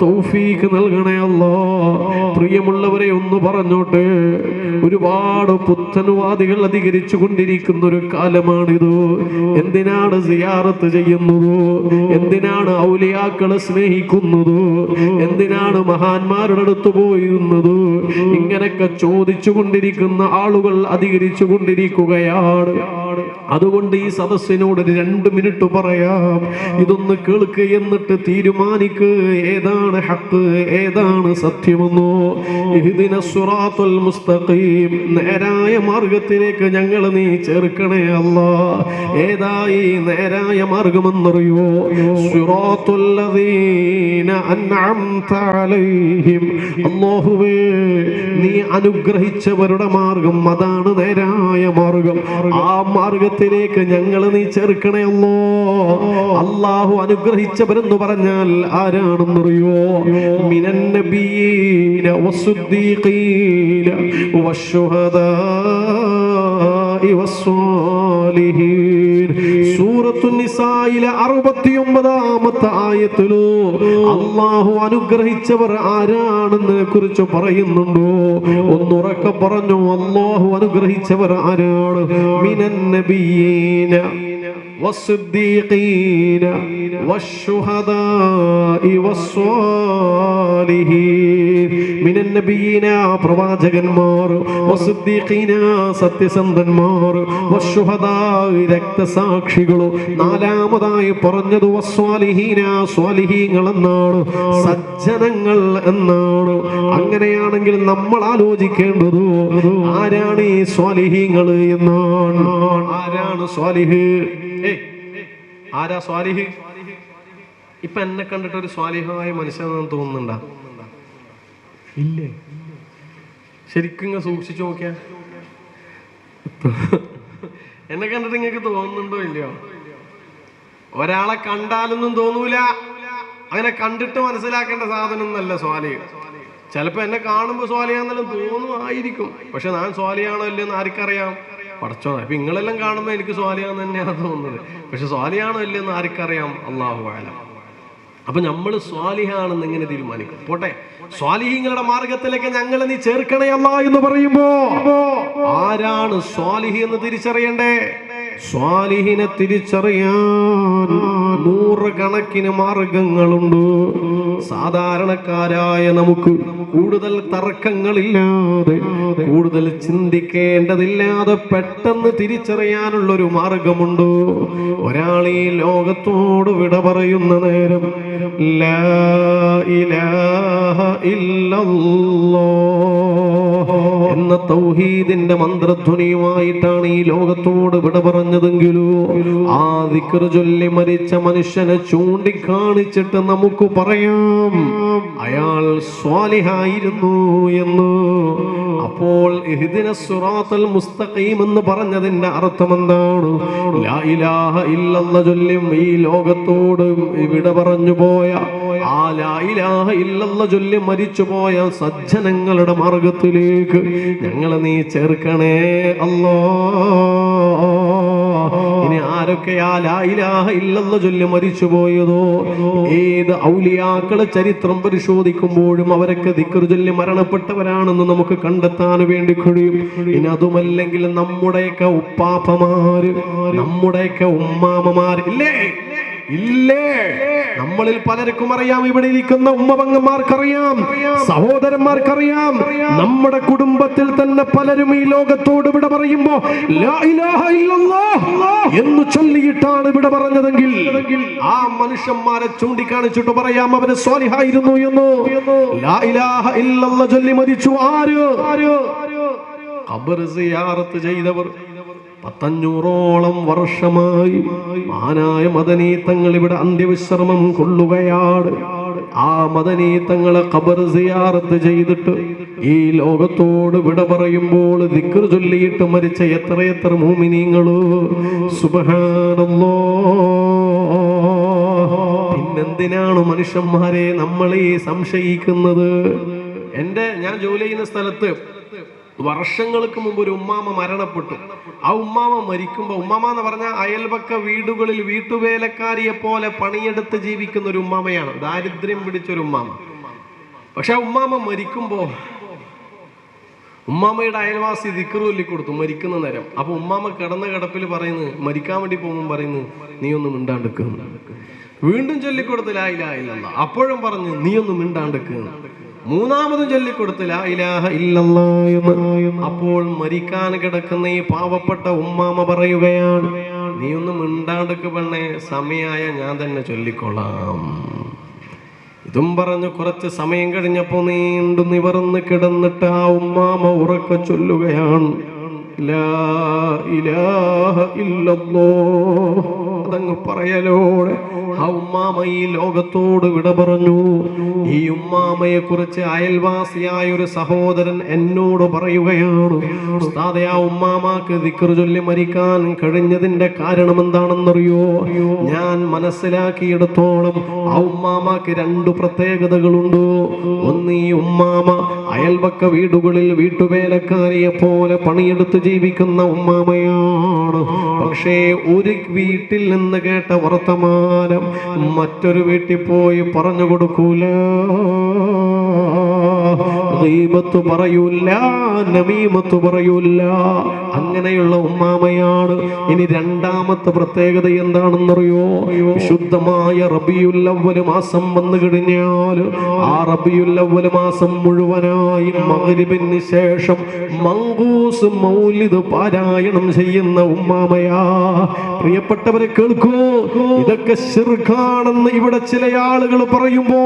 തൗഫീഖ് നൽകണേ അല്ലാഹ്. പ്രിയമുള്ളവരെ, ഒന്ന് പറഞ്ഞോട്ടെ, ഒരുപാട് പുത്തനുവാദികൾ അധികരിച്ചു കൊണ്ടിരിക്കുന്ന ഒരു കാലമാണിത്. എന്തിനാണ് സിയാറത്ത് ചെയ്യുന്നത്? എന്തിനാണ് ഔലിയാക്കളെ സ്നേഹിക്കുന്നത്? എന്തിനാണ് മഹാന്മാരുടെ അടുത്ത് പോയിരുന്നത്? ഇങ്ങനെയൊക്കെ ചോദിച്ചു കൊണ്ടിരിക്കുന്ന ആളുകൾ അധികരിച്ചു കൊണ്ടിരിക്കുകയാണ്. അതുകൊണ്ട് ഈ സദസ്സിനോട് 2 മിനിറ്റ് പറയാം. ഇതൊന്ന് കേൾക്ക്, എന്നിട്ട് തീരുമാനിക്ക് ഏതാണ് ഹക്ക്, ഏതാണ് സത്യമെന്നോ. ഇഹ്ദിനസ് സിറാത്തുൽ മുസ്തഖീം, നേരായ മാർഗത്തിലേക്ക് ഞങ്ങൾ നീ ചേർക്കണേ അല്ലാഹ്. ഏതായി നേരായ മാർഗമെന്നറിയോ? സിറാത്തുൽ ലദീന അൻഅംത അലൈഹിം. അല്ലാഹുവേ, നീ അനുഗ്രഹിച്ചവരുടെ മാർഗം, അതാണ് നേരായ മാർഗം. ആ മാർഗത്തിലേക്ക് ഞങ്ങൾ നീ ചേർക്കണേ അല്ലാഹ്. അല്ലാഹു അനുഗ്രഹിച്ചവരെന്ന് പറഞ്ഞാൽ ആരാണെന്നറിയോ? മിനൻ നബിയ്യീന വസ്സുദ്ദീഖീന വശുഹദാഇ വസ്സാലിഹീൻ. സൂറത്തുൻ നിസായിലെ 69-ാമത്തെ ആയത്തിലോ അല്ലാഹു അനുഗ്രഹിച്ചവർ ആരാണെന്ന് കുറിച്ച് പറയുന്നുണ്ടോ? ഒന്നുറക്കെ പറഞ്ഞു, അല്ലാഹു അനുഗ്രഹിച്ചവർ ആരാണ്? മിനൻ നബിയ്യീന والصديقين والشهداء والصالحين من النبيين പ്രവാചകന്മാർ വസ്ദിഖീന സത്യസന്ധന്മാർ വശുഹദാ രക്തസാക്ഷികൾ നാലാമതായി പറഞ്ഞത് വസ്വാലിഹീന സ്വാലിഹീങ്ങൾ എന്നാണ് സജ്ജനങ്ങൾ എന്നാണ് അങ്ങനെയാണെങ്കിൽ നമ്മൾ ആലോചിക്കേണ്ടത് ആരാണ് ഈ സ്വാലിഹീങ്ങൾ എന്നാണ് ആരാണ് സ്വാലിഹ് ആരാ സ്വാലിഹ് ഇപ്പൊ എന്നെ കണ്ടിട്ട് ഒരു സ്വാലിഹായ മനുഷ്യനെന്ന് തോന്നുന്നുണ്ടാ ഇല്ലേ ശരിക്കും സൂക്ഷിച്ചു നോക്കിയാ എന്നെ കണ്ടിട്ട് നിങ്ങൾക്ക് തോന്നുന്നുണ്ടോ ഇല്ലയോ ഒരാളെ കണ്ടാലൊന്നും തോന്നൂല അങ്ങനെ കണ്ടിട്ട് മനസ്സിലാക്കേണ്ട സാധനം ഒന്നല്ല സ്വാലിഹ് ചിലപ്പോ എന്നെ കാണുമ്പോ സ്വാലിയാന്നെല്ലാം തോന്നുമായിരിക്കും പക്ഷെ ഞാൻ സ്വാലിയാണോ ഇല്ലെന്ന് ആർക്കറിയാം പടച്ചോ ഇപ്പൊ നിങ്ങളെല്ലാം കാണുമ്പോ എനിക്ക് സ്വാലിയാന്ന് തന്നെയാണ് തോന്നുന്നത് പക്ഷെ സ്വാലിയാണോ ഇല്ലെന്ന് ആർക്കറിയാം അല്ലാഹു അഅലം അപ്പൊ നമ്മൾ സ്വാലിഹാണെന്ന് എങ്ങനെ തീരുമാനിക്കും പോട്ടെ സ്വാലിഹീങ്ങളുടെ മാർഗത്തിലേക്ക് ഞങ്ങളെ നീ ചേർക്കണേ അല്ലാ എന്ന് പറയുമ്പോ ആരാണ് സ്വാലിഹി എന്ന് തിരിച്ചറിയണ്ടേ സ്വാലിഹിനെ തിരിച്ചറിയാൻ നൂറുകണക്കിന് മാർഗങ്ങളുണ്ട് സാധാരണക്കാരായ നമുക്ക് കൂടുതൽ തർക്കങ്ങളില്ലാതെ കൂടുതൽ ചിന്തിക്കേണ്ടതില്ലാതെ പെട്ടെന്ന് തിരിച്ചറിയാനുള്ളൊരു മാർഗമുണ്ട് ഒരാൾ ഈ ലോകത്തോട് വിട പറയുന്ന നേരം ലാ ഇലാഹ ഇല്ലല്ലാഹ് എന്ന തൗഹീദിന്റെ മന്ത്രധ്വനിയുമായിട്ടാണ് ഈ ലോകത്തോട് വിട പറഞ്ഞതെങ്കിലോ ആ ദിക്ർ ചൊല്ലി മരിച്ച മനുഷ്യനെ ചൂണ്ടിക്കാണിച്ചിട്ട് നമുക്ക് പറയാം അയാൾ സ്വാലിഹായിരുന്നു എന്ന് അപ്പോൾ ഇഹ്ദിനസ് സിറാത്തൽ മുസ്തഖീം എന്ന് പറഞ്ഞതിന്റെ അർത്ഥം എന്താണ് ലാ ഇലാഹ ഇല്ലല്ലാഹ് ചൊല്ലും ഈ ലോകത്തോട് വിട പറഞ്ഞു പോയ ആ ലാ ഇലാഹ ഇല്ലല്ലാഹ് ചൊല്ലി മരിച്ചു പോയ സജ്ജനങ്ങളുടെ മാർഗത്തിലേക്ക് ഞങ്ങളെ നീ ചേർക്കണേ അല്ലാഹ് ഇനി ആരൊക്കെയാ ലാ ഇലാഹ ഇല്ലല്ലാഹ് ചൊല്ലി മരിച്ചു പോയതോ ഏത് ഔലിയാക്കളെ ചരിത്രം പരിശോധിക്കുമ്പോഴും അവരൊക്കെ ദിക്ർ ചൊല്ലി മരണപ്പെട്ടവരാണെന്ന് നമുക്ക് കണ്ടെത്താൻ വേണ്ടി കഴിയും ഇനി അതുമല്ലെങ്കിൽ നമ്മുടെയൊക്കെ ഉപ്പാപ്പമാര് നമ്മുടെയൊക്കെ ഉമ്മാമമാര് ഇല്ലേ ഇല്ലേ നമ്മളിൽ പലർക്കും അറിയാം ഇവിടെ ഇരിക്കുന്ന ഉമ്മപങ്ങന്മാർക്കറിയാം സഹോദരന്മാർക്കറിയാം നമ്മുടെ കുടുംബത്തിൽ തന്നെ പലരും ഈ ലോകത്തോട് ഇവിടെ പറയുമ്പോ ലാ ഇലാഹ ഇല്ലല്ലാഹ് എന്ന് ചൊല്ലിയിട്ടാണ് ഇവിടെ പറഞ്ഞതെങ്കിൽ ആ മനുഷ്യന്മാരെ ചൂണ്ടിക്കാണിച്ചിട്ട് പറയാം അവര് സ്വാലിഹായിരുന്നു എന്ന് ലാ ഇലാഹ ഇല്ലല്ലാഹ് ചൊല്ലി മരിച്ചു ആര് ഖബർ സിയാറത്ത് ചെയ്തവർ 500ഓളം വർഷമായി മഹാനായ മദനി തങ്ങൾ ഇവിടെ അന്ത്യവിശ്രമം കൊള്ളുകയാണ് ആ മദനി തങ്ങളെ ഖബർ സിയാറത്ത് ചെയ്തിട്ട് ഈ ലോകത്തോട് വിട പറയുമ്പോൾ ദിക്ർ ചൊല്ലിയിട്ട് മരിച്ച എത്രയെത്ര മുഅ്മിനീങ്ങള് സുബ്ഹാനല്ലാഹ് പിന്നെന്തിനാണ് മനുഷ്യന്മാരെ നമ്മൾ ഈ സംശയിക്കുന്നത് ഞാൻ ജോലി ചെയ്യുന്ന സ്ഥലത്ത് വർഷങ്ങൾക്ക് മുമ്പ് ഒരു ഉമ്മാമ മരണപ്പെട്ടു ആ ഉമ്മാമ മരിക്കുമ്പോൾ ഉമ്മാമ എന്ന് പറഞ്ഞാൽ അയൽപക്ക വീടുകളിൽ വീട്ടുവേലക്കാരിയെ പോലെ പണിയെടുത്ത് ജീവിക്കുന്ന ഒരു ഉമ്മാമയാണ് ദാരിദ്ര്യം പിടിച്ചൊരു ഉമ്മാമ പക്ഷെ ആ ഉമ്മാമ മരിക്കുമ്പോ ഉമ്മാമയുടെ അയൽവാസി ദിക്ർ ചൊല്ലിക്കൊടുത്തു മരിക്കുന്ന നേരം അപ്പൊ ഉമ്മാമ കിടന്ന കിടപ്പിൽ പറയുന്നു മരിക്കാൻ വേണ്ടി പോകുമ്പോൾ പറയുന്നു നീ ഒന്നും മിണ്ടാണ്ടിക്കുന്നു വീണ്ടും ചൊല്ലിക്കൊടുത്ത് ലാ ഇലാഹ ഇല്ലല്ലാഹ് അപ്പോഴും പറഞ്ഞു നീ ഒന്നും മിണ്ടാണ്ടിക്കുന്നു മൂന്നാമതും ചൊല്ലിക്കൊടുത്ത് ലാ ഇലാഹ ഇല്ലല്ലാഹ് എന്ന് അപ്പോൾ മരിക്കാൻ കിടക്കുന്ന ഈ പാവപ്പെട്ട ഉമ്മാമ പറയുകയാണ് നീ ഒന്നും മിണ്ടാണ്ടിക്ക് പെണ്ണേ സമയായ ഞാൻ തന്നെ ചൊല്ലിക്കൊള്ളാം ഇതും പറഞ്ഞു കുറച്ച് സമയം കഴിഞ്ഞപ്പോ നീണ്ടു നിവർന്ന് കിടന്നിട്ട് ആ ഉമ്മാമ ഉറക്കെ ചൊല്ലുകയാണ് ലാ ഇലാഹ ഇല്ലല്ലാഹ് അതങ്ങ് പറയലോടെ ആ ഉമ്മാമ ഈ ലോകത്തോട് വിട പറഞ്ഞു ഈ ഉമ്മാമയെ കുറിച്ച് അയൽവാസിയായ ഒരു സഹോദരൻ എന്നോട് പറയുകയാണ് ഉസ്താദേ ആ ഉമ്മാമാക്ക് ദിക്ർ ചൊല്ലി മരിക്കാൻ കഴിഞ്ഞതിന്റെ കാരണം എന്താണെന്നറിയോ ഞാൻ മനസ്സിലാക്കിയിടത്തോളം ആ ഉമ്മാമാക്ക് 2 പ്രത്യേകതകളുണ്ട് ഒന്ന് ഈ ഉമ്മാമ അയൽപക്ക വീടുകളിൽ വീട്ടുവേലക്കാരിയെ പോലെ പണിയെടുത്ത് ജീവിക്കുന്ന ഉമ്മാമയാണ് പക്ഷേ ഒരു വീട്ടിൽ നിന്ന് കേട്ട വർത്തമാനം മറ്റൊരു വീട്ടിൽ പോയി പറഞ്ഞു കൊടുക്കൂല ഗീബത്ത് പറയൂല, നമീമത്ത് പറയൂല. അങ്ങനെയുള്ള ഉമ്മാമയാണ്. ഇനി രണ്ടാമത്തെ പ്രത്യേകത എന്താണെന്നറിയോ? വിശുദ്ധമായ റബീഉൽ അവ്വൽ മാസം വന്നു കഴിഞ്ഞാൽ ആ റബീഉൽ അവ്വൽ മാസം മുഴുവനായി മഗ്രിബിന് ശേഷം മങ്കൂസ് മൗലിദ് പാരായണം ചെയ്യുന്ന ഉമ്മാമയാ. പ്രിയപ്പെട്ടവരെ കേൾക്കൂ, ഇതൊക്കെ ശിർക്കാണെന്ന് ഇവിടെ ചില ആളുകൾ പറയുമ്പോ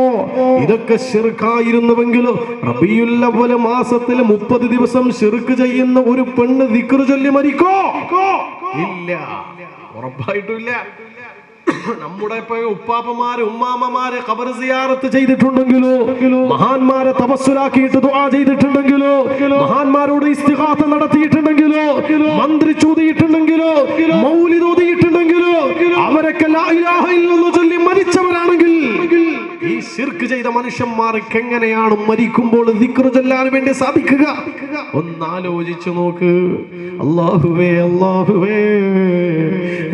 ഇതൊക്കെ ശിർക്കായിരുന്നുവെങ്കിൽ റബീഉൽ അവ്വൽ മാസത്തിൽ 30 ദിവസം ശിർക്ക് ചെയ്യുന്ന ഒരു പെണ്ണ് ദിക്ർ ചൊല്ലി മരിക്കോ? ഇല്ല, ഉറപ്പായിട്ടുമില്ല. നമ്മുടെ ഉപ്പാപ്പമാര് ഉമ്മാമ്മമാരെ ഖബർ സിയാറത്ത് ചെയ്തിട്ടുണ്ടെങ്കിലോ, മഹാന്മാരെ തപസ്സുലാക്കിയിട്ട് ദുആ ചെയ്തിട്ടുണ്ടെങ്കിലോ, മഹാന്മാരോട് ഇസ്തിഗാസ നടത്തിയിട്ടുണ്ടെങ്കിലോ, മന്ത്രിച്ചൂതിയിട്ടുണ്ടെങ്കിലോ, മൗലിദ് ഓതിയിട്ടുണ്ടെങ്കിലോ, അവരൊക്കെ ലാ ഇലാഹ ഇല്ലല്ലാഹ് ചൊല്ലി മരിച്ചവരാണെങ്കിൽ ഈ ശിർക്ക് ചെയ്ത മനുഷ്യന്മാർക്ക് എങ്ങനെയാണ് മരിക്കുമ്പോൾ ദിക്ർ ചൊല്ലാൻ വേണ്ടി സാധിക്കുക? ഒന്നാലോചിച്ചു നോക്ക്. അല്ലാഹുവേ, അല്ലാഹുവേ,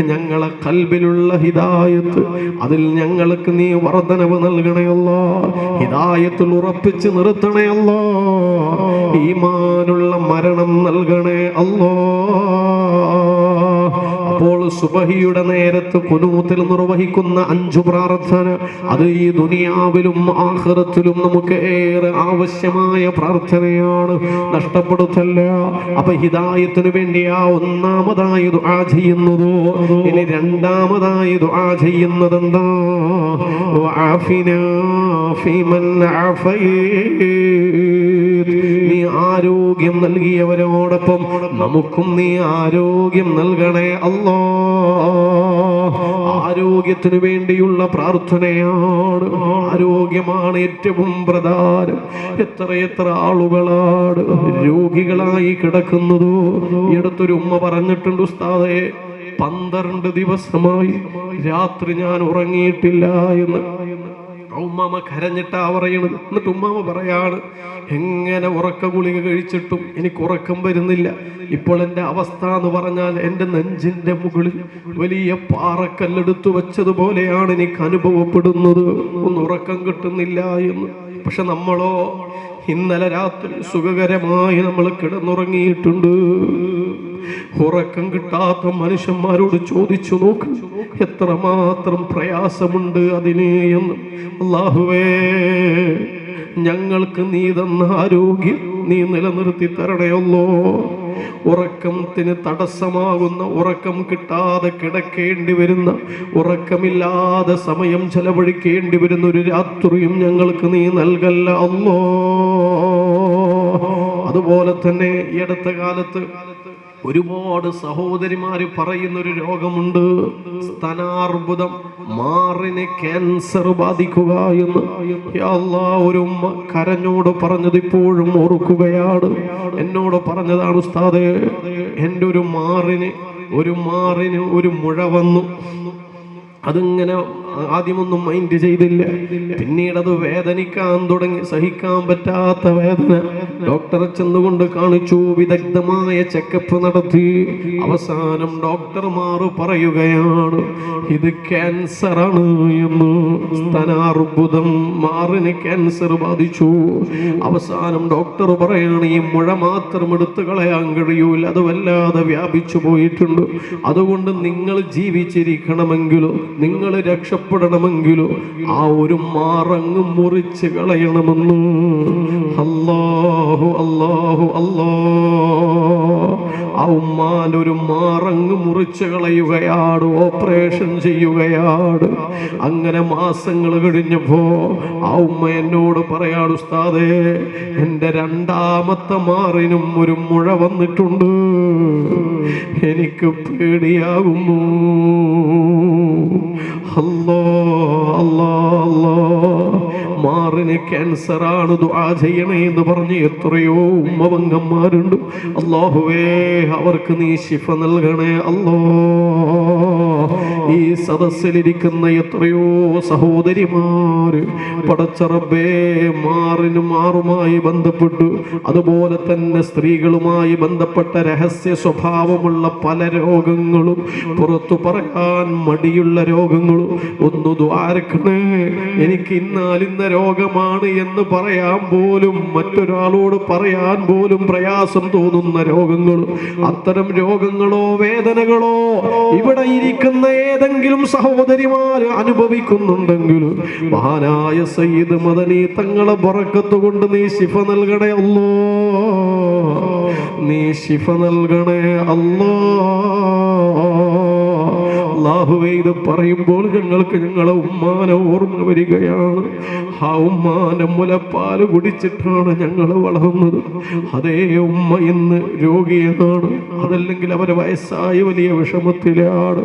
ഞങ്ങളെ ഖൽബിലുള്ള ഹിദായത്ത് അതിൽ ഞങ്ങൾക്ക് നീ വർധനവ് നൽകണേ അല്ലാഹ്. ഹിദായത്തിൽ ഉറപ്പിച്ച് നിർത്തണേ അല്ലാഹ്. ഈമാനുള്ള മരണം നൽകണേ അല്ലാഹ്. അപ്പോൾ സുബഹിയുടെ നേരത്ത് ഖുനൂത്തിൽ നിർവഹിക്കുന്ന 5 പ്രാർത്ഥന, അത് ഈ ദുനിയാവിലും ആഖിറത്തിലും നമുക്ക് ഏറെ ആവശ്യമായ പ്രാർത്ഥനയാണ്. നഷ്ടപ്പെടുത്തല്ല. അപ്പൊ ഹിദായത്തിന് വേണ്ടിയാ ഒന്നാമതായി ദുആ ചെയ്യുന്നതോ. ഇനി രണ്ടാമതായി ദുആ ചെയ്യുന്നത് എന്താ? വഅഫിനാ ഫീമൻ അഫൈത്. നീ ആരോഗ്യം നൽകിയവരോടൊപ്പം നമുക്കും നീ ആരോഗ്യം നൽകണേ അല്ലാഹ്. ആരോഗ്യത്തിന് വേണ്ടിയുള്ള പ്രാർത്ഥനയാണ്. ആരോഗ്യമാണ് ഏറ്റവും പ്രധാനം. എത്ര ആളുകളാണ് രോഗികളായി കിടക്കുന്നതോ. ഈ അടുത്തൊരു ഉമ്മ പറഞ്ഞിട്ടുണ്ട്, ഉസ്താദേ 12 ദിവസമായി രാത്രി ഞാൻ ഉറങ്ങിയിട്ടില്ല എന്ന്. ഉമ്മാമ കരഞ്ഞിട്ടാ പറയണത്. എന്നിട്ട് ഉമ്മാമ പറയാണ്, എങ്ങനെ ഉറക്ക ഗുളിക കഴിച്ചിട്ടും എനിക്ക് ഉറക്കം വരുന്നില്ല. ഇപ്പോൾ എൻ്റെ അവസ്ഥ എന്ന് പറഞ്ഞാൽ എൻ്റെ നെഞ്ചിൻ്റെ മുകളിൽ വലിയ പാറക്കല്ലെടുത്തു വെച്ചതുപോലെയാണ് എനിക്ക് അനുഭവപ്പെടുന്നത്. ഒന്നും ഉറക്കം കിട്ടുന്നില്ല എന്ന്. പക്ഷെ നമ്മളോ ഇന്നലെ രാത്രി സുഖകരമായി നമ്മൾ കിടന്നുറങ്ങിയിട്ടുണ്ട്. ഉറക്കം കിട്ടാത്ത മനുഷ്യന്മാരോട് ചോദിച്ചു നോക്ക്, എത്രമാത്രം പ്രയാസമുണ്ട് അതിന് എന്ന്. അല്ലാഹുവേ, ഞങ്ങൾക്ക് നീ തന്ന ആരോഗ്യം നീ നിലനിർത്തി തരണയല്ലോ. ഉറക്കത്തിന് തടസ്സമാകുന്ന, ഉറക്കം കിട്ടാതെ കിടക്കേണ്ടി വരുന്ന, ഉറക്കമില്ലാതെ സമയം ചെലവഴിക്കേണ്ടി വരുന്ന ഒരു രാത്രിയും ഞങ്ങൾക്ക് നീ നൽകല്ല അല്ലാഹ്. അതുപോലെ തന്നെ ഈ അടുത്ത കാലത്ത് ഒരുപാട് സഹോദരിമാര് പറയുന്നൊരു രോഗമുണ്ട്, സ്തനാർബുദം, മാറിന് ക്യാൻസർ ബാധിക്കുക എന്ന്. യാ അല്ലാഹ്, ഒരു ഉമ്മ കരഞ്ഞോട് പറഞ്ഞത് ഇപ്പോഴും ഓർക്കുകയാണ്. എന്നോട് പറഞ്ഞതാണ്, ഉസ്താദേ, എൻ്റെ ഒരു മാറിന് ഒരു മുഴ വന്നു. അതിങ്ങനെ ആദ്യമൊന്നും മൈൻഡ് ചെയ്തില്ല. പിന്നീട് അത് വേദനിക്കാൻ തുടങ്ങി, സഹിക്കാൻ പറ്റാത്ത വേദന. ഡോക്ടറെ ചെന്നുകൊണ്ട് കാണിച്ചു, വിദഗ്ധമായ ചെക്കപ്പ് നടത്തി. അവസാനം ഡോക്ടർമാർ പറയുകയാണ്, ഇത് ക്യാൻസർ ആണ് എന്ന്. സ്തനാർബുദം, മാറിന് ക്യാൻസർ ബാധിച്ചു. അവസാനം ഡോക്ടർ പറയാണ്, ഈ മുഴ മാത്രം എടുത്തു കളയാൻ കഴിയൂല, അത് വല്ലാതെ വ്യാപിച്ചു പോയിട്ടുണ്ട്. അതുകൊണ്ട് നിങ്ങൾ ജീവിച്ചിരിക്കണമെങ്കിലോ നിങ്ങൾ രക്ഷപ്പെടണമെങ്കിലോ ആ ഒരു മാറങ്ങ് മുറിച്ച് കളയണമെന്ന്. അല്ലാഹു അല്ലാഹു അല്ലാഹ്. ആ ഉമ്മാന്റെ ഒരു മാറങ്ങ് മുറിച്ച് കളയുകയാണ്, ഓപ്പറേഷൻ ചെയ്യുകയാണ്. അങ്ങനെ മാസങ്ങൾ കഴിഞ്ഞപ്പോ ആ ഉമ്മ എന്നോട് പറയാണ്, ഉസ്താദേ, എൻ്റെ രണ്ടാമത്തെ മാറിനും ഒരു മുഴ വന്നിട്ടുണ്ട്, എനിക്ക് പേടിയാകുന്നു. അല്ലാ അല്ലാ അല്ലാ, മാറിന് ക്യാൻസർ ആണ്, ദുആ ചെയ്യണേ എന്ന് പറഞ്ഞ് എത്രയോ ഉമ്മവങ്ങന്മാരുണ്ട്. അല്ലാഹുവേ, അവർക്ക് നീ ശിഫ നൽകണേ അല്ലാ. ഈ സദസ്സിലിരിക്കുന്ന എത്രയോ സഹോദരിമാര് പടച്ചറബേ മാറുമായി ബന്ധപ്പെട്ടു, അതുപോലെ തന്നെ സ്ത്രീകളുമായി ബന്ധപ്പെട്ട രഹസ്യ സ്വഭാവമുള്ള പല രോഗങ്ങളും, പുറത്തു പറയാൻ മടിയുള്ള രോഗങ്ങളും ഒന്ന് ദ്വാരക്കണേ. എനിക്ക് ഇന്ന രോഗമാണ് എന്ന് പറയാൻ പോലും, മറ്റൊരാളോട് പറയാൻ പോലും പ്രയാസം തോന്നുന്ന രോഗങ്ങൾ, അത്തരം രോഗങ്ങളോ വേദനകളോ ഇവിടെ ഇരിക്കുന്ന ഏതെങ്കിലും സഹോദരിമാർ അനുഭവിക്കുന്നുണ്ടെങ്കിൽ മഹാനായ സയ്യിദ് മദനി തങ്ങളെ ബറക്കത്ത് കൊണ്ട് നീ ശിഫ നൽകണേ അല്ലാ, നീ ശിഫ നൽകണേ അല്ലാ. അല്ലാഹുവേ, ഇത് പറയുമ്പോൾ ഞങ്ങൾക്ക് ഞങ്ങളെ ഉമ്മാനെ ഓർമ്മ വരികയാണ്. ആ ഉമ്മാന്റെ മുലപ്പാല് കുടിച്ചിട്ടാണ് ഞങ്ങൾ വളർന്നത്. അതേ ഉമ്മ ഇന്ന് രോഗിയാണ്, അതല്ലെങ്കിൽ അവരെ വയസ്സായി വലിയ വിഷമത്തിലാണ്.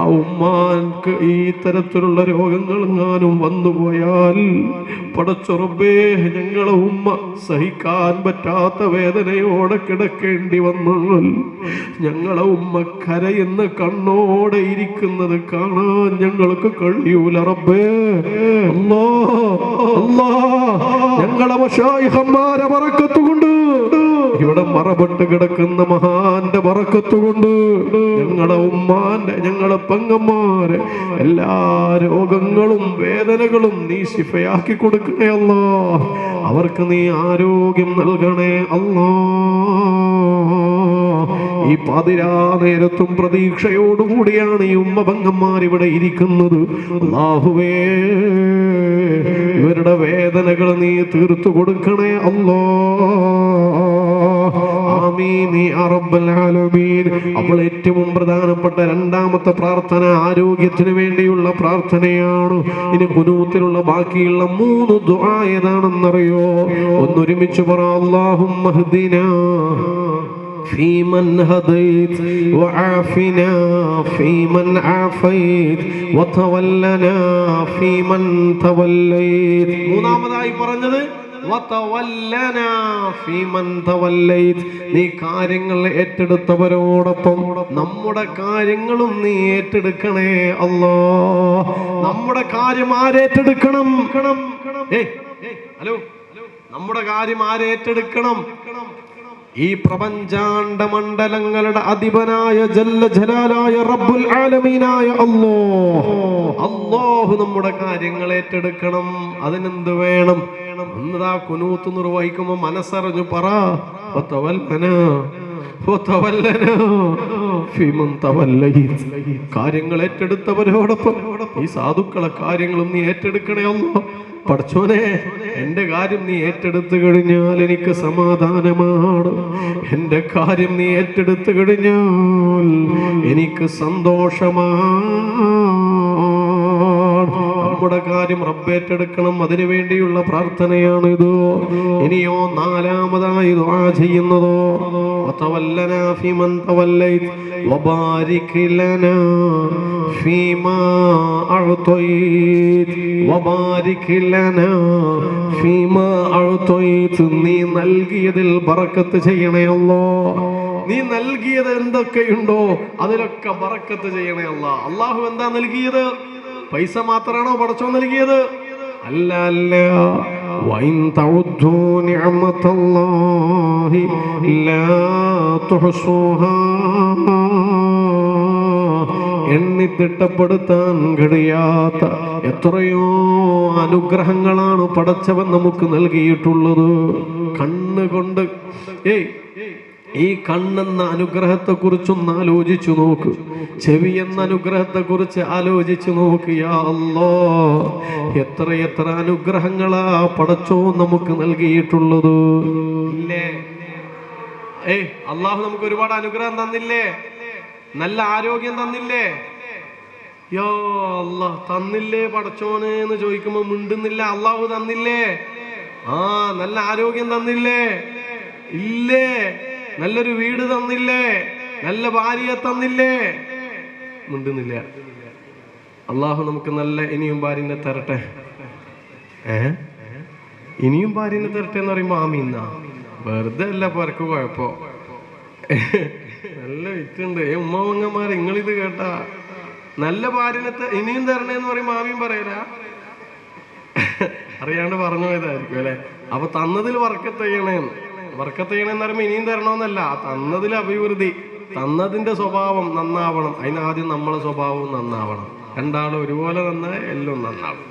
ആ ഉമ്മാക്ക് ഈ തരത്തിലുള്ള രോഗങ്ങൾ എങ്ങാനും വന്നുപോയാൽ പടച്ചുറബേ, ഞങ്ങളെ ഉമ്മ സഹിക്കാൻ പറ്റാത്ത വേദനയോടെ കിടക്കേണ്ടി വന്നാൽ ഞങ്ങളെ ഉമ്മ കരയുന്ന കണ്ണോടെ ഇരിക്കുന്നത് കാണാൻ ഞങ്ങൾക്ക് കഴിയൂല റബ്ബേ. അല്ലാ അല്ലാ, ഞങ്ങളെ മശായിഖന്മാരെ ബറക്കത്ത് കൊണ്ട്, ഇവിടെ മറപെട്ട് കിടക്കുന്ന മഹാന്റെ ബറക്കത്ത് കൊണ്ട് ഞങ്ങളെ ഉമ്മാന്റെ, ഞങ്ങളെ പെങ്ങന്മാരെ എല്ലാ രോഗങ്ങളും വേദനകളും നീ ശിഫയാക്കി കൊടുക്കണേ അല്ലാ. അവർക്ക് നീ ആരോഗ്യം നൽകണേ അല്ലാ. ഈ പാതിരാ നേരത്തും പ്രതീക്ഷയോടുകൂടിയാണ് ഈ ഉമ്മ പെങ്ങന്മാർ ഇവിടെ ഇരിക്കുന്നത്. അല്ലാഹുവേ, ഇവരുടെ വേദനകൾ നീ തീർത്തു കൊടുക്കണേ അല്ലാ. ആമീൻ യാ റബ്ബൽ ആലമീൻ. അപ്പോൾ ഏറ്റവും പ്രധാനപ്പെട്ട രണ്ടാമത്തെ പ്രാർത്ഥന ആരോഗ്യത്തിന് വേണ്ടിയുള്ള പ്രാർത്ഥനയാണ്. ഇനി ഖുനൂത്തിലുള്ള ബാക്കിയുള്ള 3 ദുആ ഏതാണെന്നറിയോ? ഒന്നൊരുമിച്ച് പറ. അല്ലാഹുമ്മ ഹ്ദിനാ فيمن هديت وعافنا فيمن عافيت وتولنا فيمن توليت. മൂന്നാമതായി പറഞ്ഞത് വതവല്ലനാ ഫീമൻ തവല്ലൈത്. നീ കാര്യങ്ങൾ ഏറ്റെടുത്തവരോടൊപ്പം നമ്മുടെ കാര്യങ്ങളും നീ ഏറ്റെടുക്കണേ അല്ലാ. നമ്മുടെ കാര്യം ആരേറ്റെടുക്കണം? ഹലോ, നമ്മുടെ കാര്യം ആരേറ്റെടുക്കണം? ഈ പ്രപഞ്ചാണ്ട മണ്ഡലങ്ങളുടെ അധിപനായ ജല്ല ജലാലായ റബ്ബുൽ ആലമീനായ അല്ലാഹു നമ്മുടെ കാര്യങ്ങൾ ഏറ്റെടുക്കണം. അതിനെന്ത് വേണം? ഒന്നതാ കുനൂത്ത് നിർവഹിക്കുമ്പോ മനസ്സറിഞ്ഞു പറ. കാര്യങ്ങൾ ഏറ്റെടുത്തവരോടൊപ്പം ഈ സാധുക്കളെ കാര്യങ്ങളും നീ ഏറ്റെടുക്കണേ അല്ലാ. പടച്ചോനെ, എന്റെ കാര്യം നീ ഏറ്റെടുത്തു കഴിഞ്ഞാൽ എനിക്ക് സമാധാനമാണ്. എന്റെ കാര്യം നീ ഏറ്റെടുത്തു കഴിഞ്ഞാൽ എനിക്ക് സന്തോഷമാണ്. നമ്മുടെ കാര്യം റബ്ബേറ്റെടുക്കണം. അതിനു വേണ്ടിയുള്ള പ്രാർത്ഥനയാണിത്. ഇനിയോ നാലാമതായി ദുആ ചെയ്യുന്നതോ വതവല്ലനാ ഫീമൻ തവല്ലൈത് വബാരിക് ലനാ ഫീമാ അഅ്തൈത് വബാരിക് ലനാ ഫീമാ അഅ്തൈത്. നീ നൽകിയതിൽ ബറക്കത്ത് ചെയ്യണേ അല്ലാഹ്. നീ നൽകിയത് എന്തൊക്കെയുണ്ടോ അതിലൊക്കെ ബറക്കത്ത് ചെയ്യണേ അല്ലാഹ്. അല്ലാഹു എന്താ നൽകിയത്? പൈസ മാത്രമാണോ പടച്ചോൻ നൽകിയത്? അല്ല അല്ല. വഇൻ തഉദ്ദു നിഅമതല്ലാഹി ലാ തുഹ്സുഹാ. എണ്ണി തിട്ടപ്പെടുത്താൻ കഴിയാത്ത എത്രയോ അനുഗ്രഹങ്ങളാണ് പടച്ചവൻ നമുക്ക് നൽകിയിട്ടുള്ളത്. കണ്ണുകൊണ്ട് ഈ കണ്ണെന്ന അനുഗ്രഹത്തെ കുറിച്ചൊന്ന് ആലോചിച്ചു നോക്ക്. ചെവി എന്ന അനുഗ്രഹത്തെ കുറിച്ച് ആലോചിച്ചു നോക്ക്. യാ അല്ലാഹ്, എത്ര അനുഗ്രഹങ്ങളാ പടച്ചോ നമുക്ക് നൽകിയിട്ടുള്ളത്. ഇല്ലേ? അള്ളാഹു നമുക്ക് ഒരുപാട് അനുഗ്രഹം തന്നില്ലേ? നല്ല ആരോഗ്യം തന്നില്ലേ? യാ അല്ലാഹ്, തന്നില്ലേ പടച്ചോനെ എന്ന് ചോദിക്കുമ്പോ മിണ്ടുന്നില്ല. അള്ളാഹു തന്നില്ലേ? നല്ല ആരോഗ്യം തന്നില്ലേ? ഇല്ലേ? നല്ലൊരു വീട് തന്നില്ലേ? നല്ല ഭാര്യയെ തന്നില്ലേ? മിണ്ടുന്നില്ല. അള്ളാഹു നമുക്ക് നല്ല ഇനിയും ഭാര്യനെ തരട്ടെ. ഇനിയും ഭാര്യനെ തരട്ടെ എന്ന് പറയുമ്പോ ആമീന്ന വെറുതെ അല്ല പരക്ക് കുഴപ്പോ. നല്ല വിറ്റുണ്ട്. ഉമ്മങ്ങന്മാർ നിങ്ങളിത് കേട്ടാ നല്ല ഭാര്യനെ ഇനിയും തരണേന്ന് പറയുമ്പോൾ ആവിയും പറയല, അറിയാണ്ട് പറഞ്ഞു പോയതായിരിക്കും അല്ലെ. അപ്പൊ തന്നതിൽ വർക്കത്ത് ചെയ്യണേന്ന് പറയുമ്പോൾ ഇനിയും തരണമെന്നല്ല, തന്നതിൽ അഭിവൃദ്ധി, തന്നതിന്റെ സ്വഭാവം നന്നാവണം. അതിനാദ്യം നമ്മളെ സ്വഭാവവും നന്നാവണം. രണ്ടാളും ഒരുപോലെ നന്നായ എല്ലാം നന്നാവും.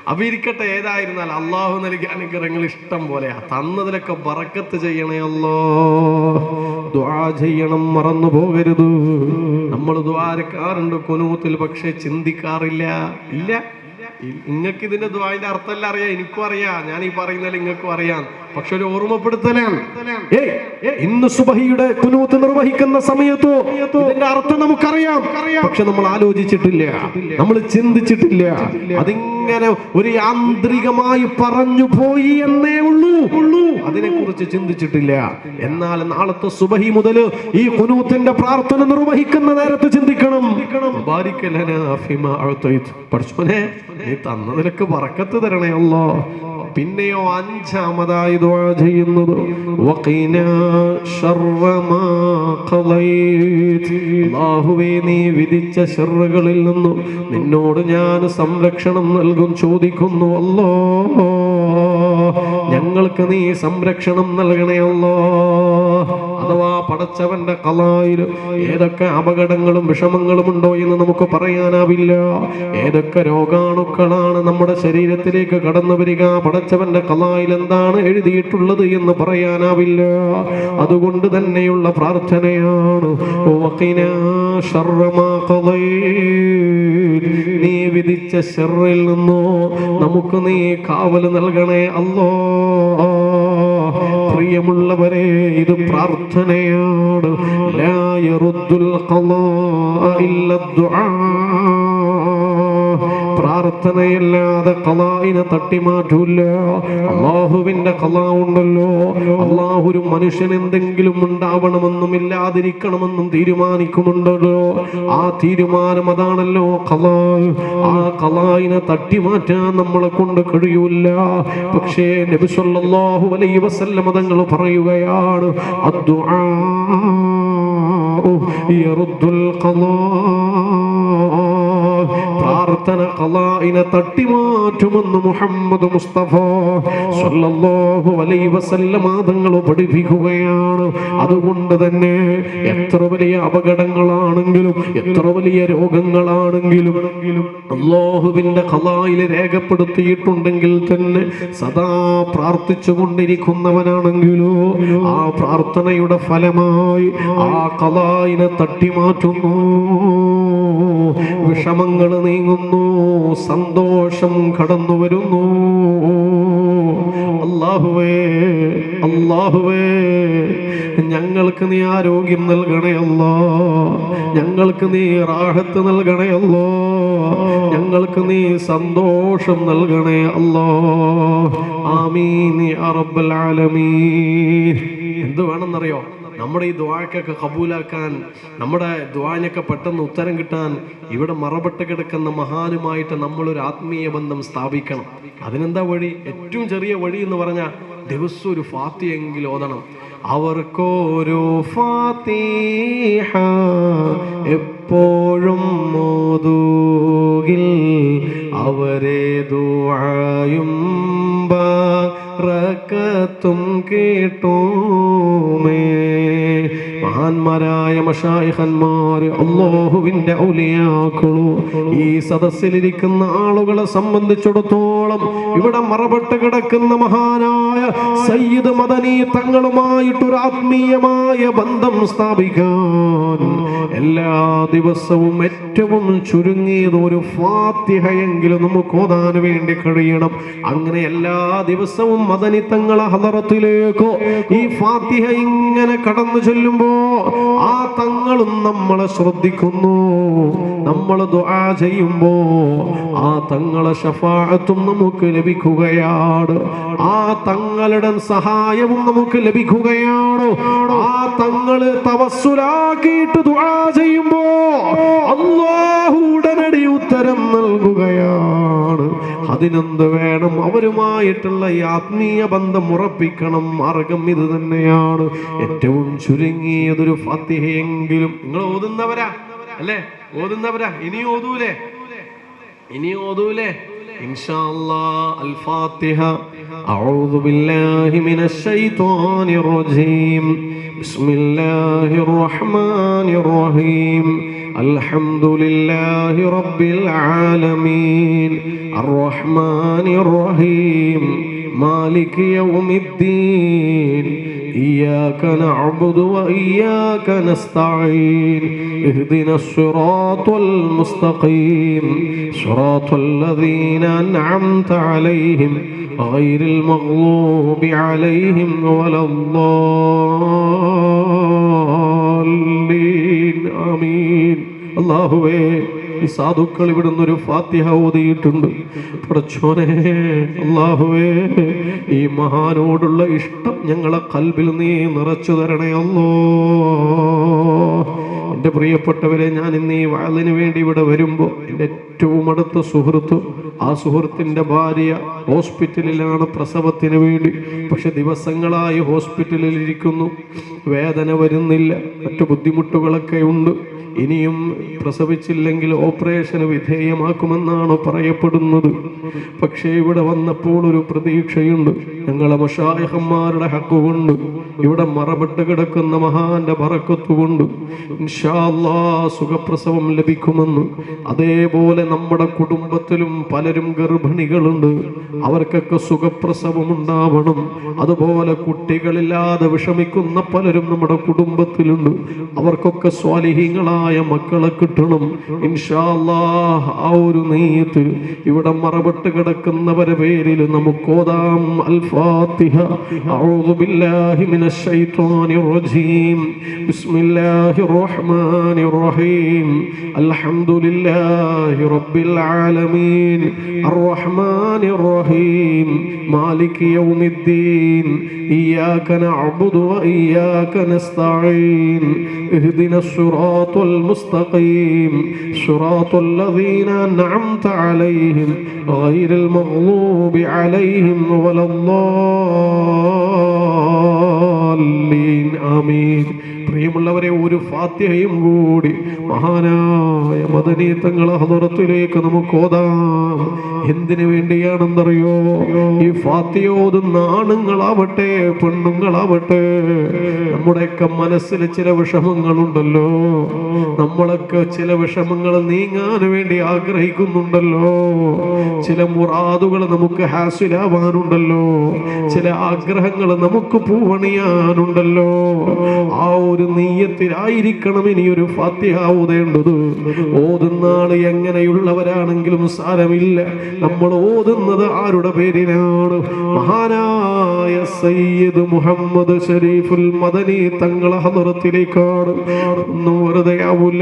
അപ്പൊ ഇരിക്കട്ടെ, ഏതായിരുന്നാൽ അള്ളാഹു നൽകിയ അനുഗ്രഹങ്ങൾ ഇഷ്ടം പോലെയാ. തന്നതിലൊക്കെ ബറക്കത്ത് ചെയ്യണേ അല്ലോ. ദുആ ചെയ്യണം, മറന്നു പോകരുത്. നമ്മൾ ദുആരക്കാറുണ്ട് കുനൂത്തിൽ, പക്ഷെ ചിന്തിക്കാറില്ല. ഇല്ല, നിങ്ങൾക്ക് ഇതിന്റെ ദുആന്റെ അർത്ഥമല്ല അറിയാം, എനിക്കും അറിയാം, ഞാൻ ഈ പറയുന്നതിൽ നിങ്ങൾക്കും അറിയാം. പക്ഷെ ഒരു ഓർമ്മപ്പെടുത്തലാണ്, ഇന്ന് സുബഹിയുടെ കുനൂത്ത് നിർവഹിക്കുന്ന സമയത്തോ ഇതിന്റെ അർത്ഥം നമുക്കറിയാം, പക്ഷെ നമ്മൾ ആലോചിച്ചിട്ടില്ല, നമ്മൾ ചിന്തിച്ചിട്ടില്ല. അതിങ്ങനെ ഒരു യാന്ത്രികമായി പറഞ്ഞു പോയി എന്നേ ഉള്ളൂ, അതിനെക്കുറിച്ച് ചിന്തിച്ചിട്ടില്ല. എന്നാൽ നാളത്തെ സുബഹി മുതൽ ഈ കുനൂത്തിന്റെ പ്രാർത്ഥന നിർവഹിക്കുന്ന നേരത്ത് ചിന്തിക്കണം. പഠിച്ചോനെ, നീ തന്നതിലൊക്കെ ബറക്കത്ത് തരണേ അല്ലാ. പിന്നെയോ അഞ്ചാമതായി ദുആ ചെയ്യുന്നത് അല്ലാഹുവേ, നീ വിധിച്ച ശർറുകളിൽ നിന്നും നിന്നോട് ഞാൻ സംരക്ഷണം നൽകും ചോദിക്കുന്നു അല്ലാ. ഞങ്ങൾക്ക് നീ സംരക്ഷണം നൽകണേ അല്ലാ. അഥവാ പടച്ചവന്റെ ഖലായിൽ ഏതൊക്കെ അപകടങ്ങളും വിഷമങ്ങളും ഉണ്ടോ എന്ന് നമുക്ക് പറയാനാവില്ല. ഏതൊക്കെ രോഗാണുക്കളാണ് നമ്മുടെ ശരീരത്തിലേക്ക് കടന്നു വരിക, പടച്ചവന്റെ ഖലായിൽ എന്താണ് എഴുതിയിട്ടുള്ളത് എന്ന് പറയാനാവില്ല. അതുകൊണ്ട് തന്നെയുള്ള പ്രാർത്ഥനയാണ്, നീ വിധിച്ച ശർറിൽ നിന്നോ നമുക്ക് നീ കാവല് നൽകണേ അല്ലാ. പ്രിയമുള്ളവരെ, ഇത് പ്രാർത്ഥനയാണ്. ലാ യറുദ്ദുൽ ഖളാ ഇല്ല ദുആ. പ്രാർത്ഥനയല്ലാതെ ഖളാഇനെ തട്ടിമാറ്റൂല. അല്ലാഹുവിന്റെ ഖളാ ഉണ്ടല്ലോ. അല്ലാഹു ഒരു മനുഷ്യൻ എന്തെങ്കിലും ഉണ്ടാവണമെന്നും ഇല്ലാതിരിക്കണമെന്നും തീരുമാനിക്കുമുണ്ടല്ലോ. ആ തീരുമാനം അതാണല്ലോ ഖളാ. ആ ഖളാഇനെ തട്ടിമാറ്റാൻ നമ്മളെ കൊണ്ട് കഴിയൂല. പക്ഷേ നബി സല്ലല്ലാഹു അലൈഹി വസല്ലം തങ്ങൾ പറയുകയാണ്, അദ്ദുആ യറുദ്ദുൽ ഖളാ. പ്രാർത്ഥന ഖളാഇനെ തട്ടിമാറ്റുമെന്ന് മുഹമ്മദ് മുസ്തഫ സ്വല്ലല്ലാഹു അലൈഹി വസല്ലം തങ്ങൾ പഠിപ്പിക്കുകയാണ്. അതുകൊണ്ട് തന്നെ എത്ര വലിയ അപകടങ്ങളാണെങ്കിലും എത്ര വലിയ രോഗങ്ങളാണെങ്കിലും അല്ലാഹുവിന്റെ ഖളായിൽ രേഖപ്പെടുത്തിയിട്ടുണ്ടെങ്കിൽ തന്നെ സദാ പ്രാർത്ഥിച്ചു കൊണ്ടിരിക്കുന്നവനാണെങ്കിലോ ആ പ്രാർത്ഥനയുടെ ഫലമായി ആ ഖളാഇനെ തട്ടിമാറ്റുന്നു. വിഷമങ്ങൾ നീങ്ങുന്നു, സന്തോഷം കടന്നു വരുന്നു. അല്ലാഹുവേ, അല്ലാഹുവേ, ഞങ്ങൾക്ക് നീ ആരോഗ്യം നൽകണേ അല്ലാ. ഞങ്ങൾക്ക് നീ റാഹത്ത് നൽകണേ അല്ലാ. ഞങ്ങൾക്ക് നീ സന്തോഷം നൽകണേ അല്ലാ. ആമീൻ യാ റബ്ബൽ ആലമീൻ. എന്ത് വേണമെന്നറിയോ? നമ്മുടെ ഈ ദുആക്കൊക്കെ കബൂലാക്കാൻ, നമ്മുടെ ദുആനൊക്കെ പെട്ടെന്ന് ഉത്തരം കിട്ടാൻ ഇവിടെ മറപ്പെട്ട് കിടക്കുന്ന മഹാനുമായിട്ട് നമ്മളൊരു ആത്മീയ ബന്ധം സ്ഥാപിക്കണം. അതിനെന്താ വഴി? ഏറ്റവും ചെറിയ വഴി എന്ന് പറഞ്ഞാൽ ദിവസം ഒരു ഫാത്തിഹയെങ്കിലും ഓതണം. അവർക്കൊരു ഫാത്തിഹ എപ്പോഴും ഓതുകിൽ അവരെ ദുആയും ബറക്കത്തും കേട്ടുമേ. മഹാന്മാരായ മശായിഖന്മാർ, അല്ലാഹുവിന്റെ ഔലിയാക്കളു, ഈ സദസ്സിലിരിക്കുന്ന ആളുകളെ സംബന്ധിച്ചിടത്തോളം ഇവിടെ മറപ്പെട്ട് കിടക്കുന്ന മഹാനായ സയ്യിദ് മദനി തങ്ങളുമായിട്ടൊരു ആത്മീയമായ ബന്ധം സ്ഥാപിക്കാൻ എല്ലാ ദിവസവും ഏറ്റവും ചുരുങ്ങിയത് ഒരു ഫാത്തിഹയെങ്കിലും നമുക്ക് ഓതാൻ വേണ്ടി കഴിയണം. അങ്ങനെ എല്ലാ ദിവസവും മദനി തങ്ങളെ ഹദറത്തിലേക്കോ ഈ ഫാത്തിഹ ഇങ്ങനെ കടന്നു ചെല്ലുമ്പോ ആ തങ്ങളും നമ്മളെ ശ്രദ്ധിക്കുന്നു. നമ്മൾ ദുആ ചെയ്യുമ്പോ ആ തങ്ങളെ ശഫാഅത്തും നമുക്ക് ലഭിക്കുകയാണ്. ആ തങ്ങളുടെ സഹായവും നമുക്ക് ലഭിക്കുകയാണ്. ആ തങ്ങള് തവസ്സുലാക്കിയിട്ട് ദുആ ചെയ്യുമ്പോ അല്ലാഹു ഉടനടി ഉത്തരം നൽകുകയാണ്. അതിനെന്ത് വേണം? അവരുമായിട്ടുള്ള ഈ ആത്മീയ ബന്ധം ഉറപ്പിക്കണം. മാർഗം ഇത് തന്നെയാണ്. ഏറ്റവും ചുരുങ്ങിയതൊരു ഫാത്തിഹയെങ്കിലും നിങ്ങൾ ഓതുന്നവരാ അല്ലേ? ഓതുന്നവരാ? ഇനി ഓതൂലേ? ഇൻഷാ അല്ലാഹ്. അൽ ഫാത്തിഹ. അഊദു ബില്ലാഹി മിനശ് ശൈത്വാനിർ റജീം. ബിസ്മില്ലാഹിർ റഹ്മാനിർ റഹീം. അൽഹംദുലില്ലാഹി റബ്ബിൽ ആലമീൻ അർറഹ്മാനിർ റഹീം മാലികി യൗമിദ്ദീൻ إياك نعبد وإياك نستعين اهدنا الصراط المستقيم صراط الذين أنعمت عليهم غير المغضوب عليهم ولا الضالين آمين. അല്ലാഹുവേ, ഈ സാധുക്കൾ ഇവിടുന്ന് ഒരു ഫാത്തിഹ ഓതിയിട്ടുണ്ട്. പടച്ചോനെ, അല്ലാഹുവേ, ഈ മഹാനോടുള്ള ഇഷ്ടം ഞങ്ങളെ ഖൽബിൽ നീ നിറച്ചു തരണേ അല്ലാഹ്. എൻ്റെ പ്രിയപ്പെട്ടവരെ, ഞാൻ ഇന്ന് ഈ വഅലിന് വേണ്ടി ഇവിടെ വരുമ്പോൾ എൻ്റെ ഏറ്റവും അടുത്ത സുഹൃത്ത്, ആ സുഹൃത്തിൻ്റെ ഭാര്യ ഹോസ്പിറ്റലിലാണ് പ്രസവത്തിന് വേണ്ടി. പക്ഷെ ദിവസങ്ങളായി ഹോസ്പിറ്റലിൽ ഇരിക്കുന്നു. വേദന വരുന്നില്ല, മറ്റു ബുദ്ധിമുട്ടുകളൊക്കെ ഉണ്ട്. ഇനിയും പ്രസവിച്ചില്ലെങ്കിൽ ഓപ്പറേഷന് വിധേയമാക്കുമെന്നാണ് പറയപ്പെടുന്നത്. പക്ഷേ ഇവിടെ വന്നപ്പോൾ ഒരു പ്രതീക്ഷയുണ്ട്. ഞങ്ങളെ മശായിഖന്മാരുടെ ഹക്കുകൊണ്ട്, ഇവിടെ മറപ്പെട്ട് കിടക്കുന്ന മഹാന്റെ ബറക്കത്തുകൊണ്ട് ഇൻഷാ അല്ലാഹ് സുഖപ്രസവം ലഭിക്കുമെന്ന്. അതേപോലെ നമ്മുടെ കുടുംബത്തിലും പലരും ഗർഭിണികളുണ്ട്, അവർക്കൊക്കെ സുഖപ്രസവം ഉണ്ടാവണം. അതുപോലെ കുട്ടികളില്ലാതെ വിഷമിക്കുന്ന പലരും നമ്മുടെ കുടുംബത്തിലുണ്ട്, അവർക്കൊക്കെ സ്വാലിഹീങ്ങളായ മക്കളെ കിട്ടണം ഇൻഷാ അല്ലാഹ്. ആ ഒരു നീയത്തിൽ ഇവിടെ മറപ്പെട്ട് കിടക്കുന്നവരെ പേരിൽ നമുക്ക് ഓതാം. അൽ ഫാത്തിഹ. അഊദു ബില്ലാഹി മിനശ് ശൈത്വാനിർ റജീം. ബിസ്മില്ലാഹിർ റഹ്മാനിർ റഹീം. അൽഹംദുലില്ലാഹി റബ്ബിൽ ആലമീൻ അർറഹ്മാനിർ റഹീം മാലികി യൗമിദ്ദീൻ ഇയ്യാക നഅ്ബുദു വ ഇയ്യാക നസ്തഈൻ ഇഹ്ദിനസ് സിറാത്തൽ മുസ്തഖീം സിറാത്തൽ ലദീന അൻഅംത അലൈഹിം ഗൈറിൽ മഗ്ദൂബി അലൈഹിം വലദ്ദാല്ലീൻ ആമീൻ. പ്രിയമുള്ളവരെ, ഒരു ഫാത്തിഹയും കൂടി മഹാനായ മദനി തങ്ങളെ ഹദറത്തിലേക്ക് നമുക്ക് ഓതാം. എന്തിനു വേണ്ടിയാണെന്നറിയോ? ഈ ഫാത്തിഹ ഓതുന്ന ആണുങ്ങളാവട്ടെ പെണ്ണുങ്ങളാവട്ടെ, നമ്മുടെയൊക്കെ മനസ്സിൽ ചില വിഷമങ്ങളുണ്ടല്ലോ. നമ്മളൊക്കെ ചില വിഷമങ്ങൾ നീങ്ങാൻ വേണ്ടി ആഗ്രഹിക്കുന്നുണ്ടല്ലോ. ചില മുറാദുകൾ നമുക്ക് ഹാസിലാവാനുണ്ടല്ലോ. ചില ആഗ്രഹങ്ങൾ നമുക്ക് പൂവണിയാനുണ്ടല്ലോ. ആ ഒരു നീയത്തിലായിരിക്കണം ഇനി ഒരു ഫാത്തിഹ ഓതേണ്ടത്. ഓതുന്ന ആള് എങ്ങനെയുള്ളവരാണെങ്കിലും സാരമില്ല, നമ്മൾ ഓതുന്നത് ആരുടെ പേരിലാണ്? മഹാനായ സയ്യിദ് മുഹമ്മദ് ഷരീഫുൽ മദനി തങ്ങളെ ഹദറത്തിലേക്കാണ്. ഒന്നും വെറുതെ ആവൂല.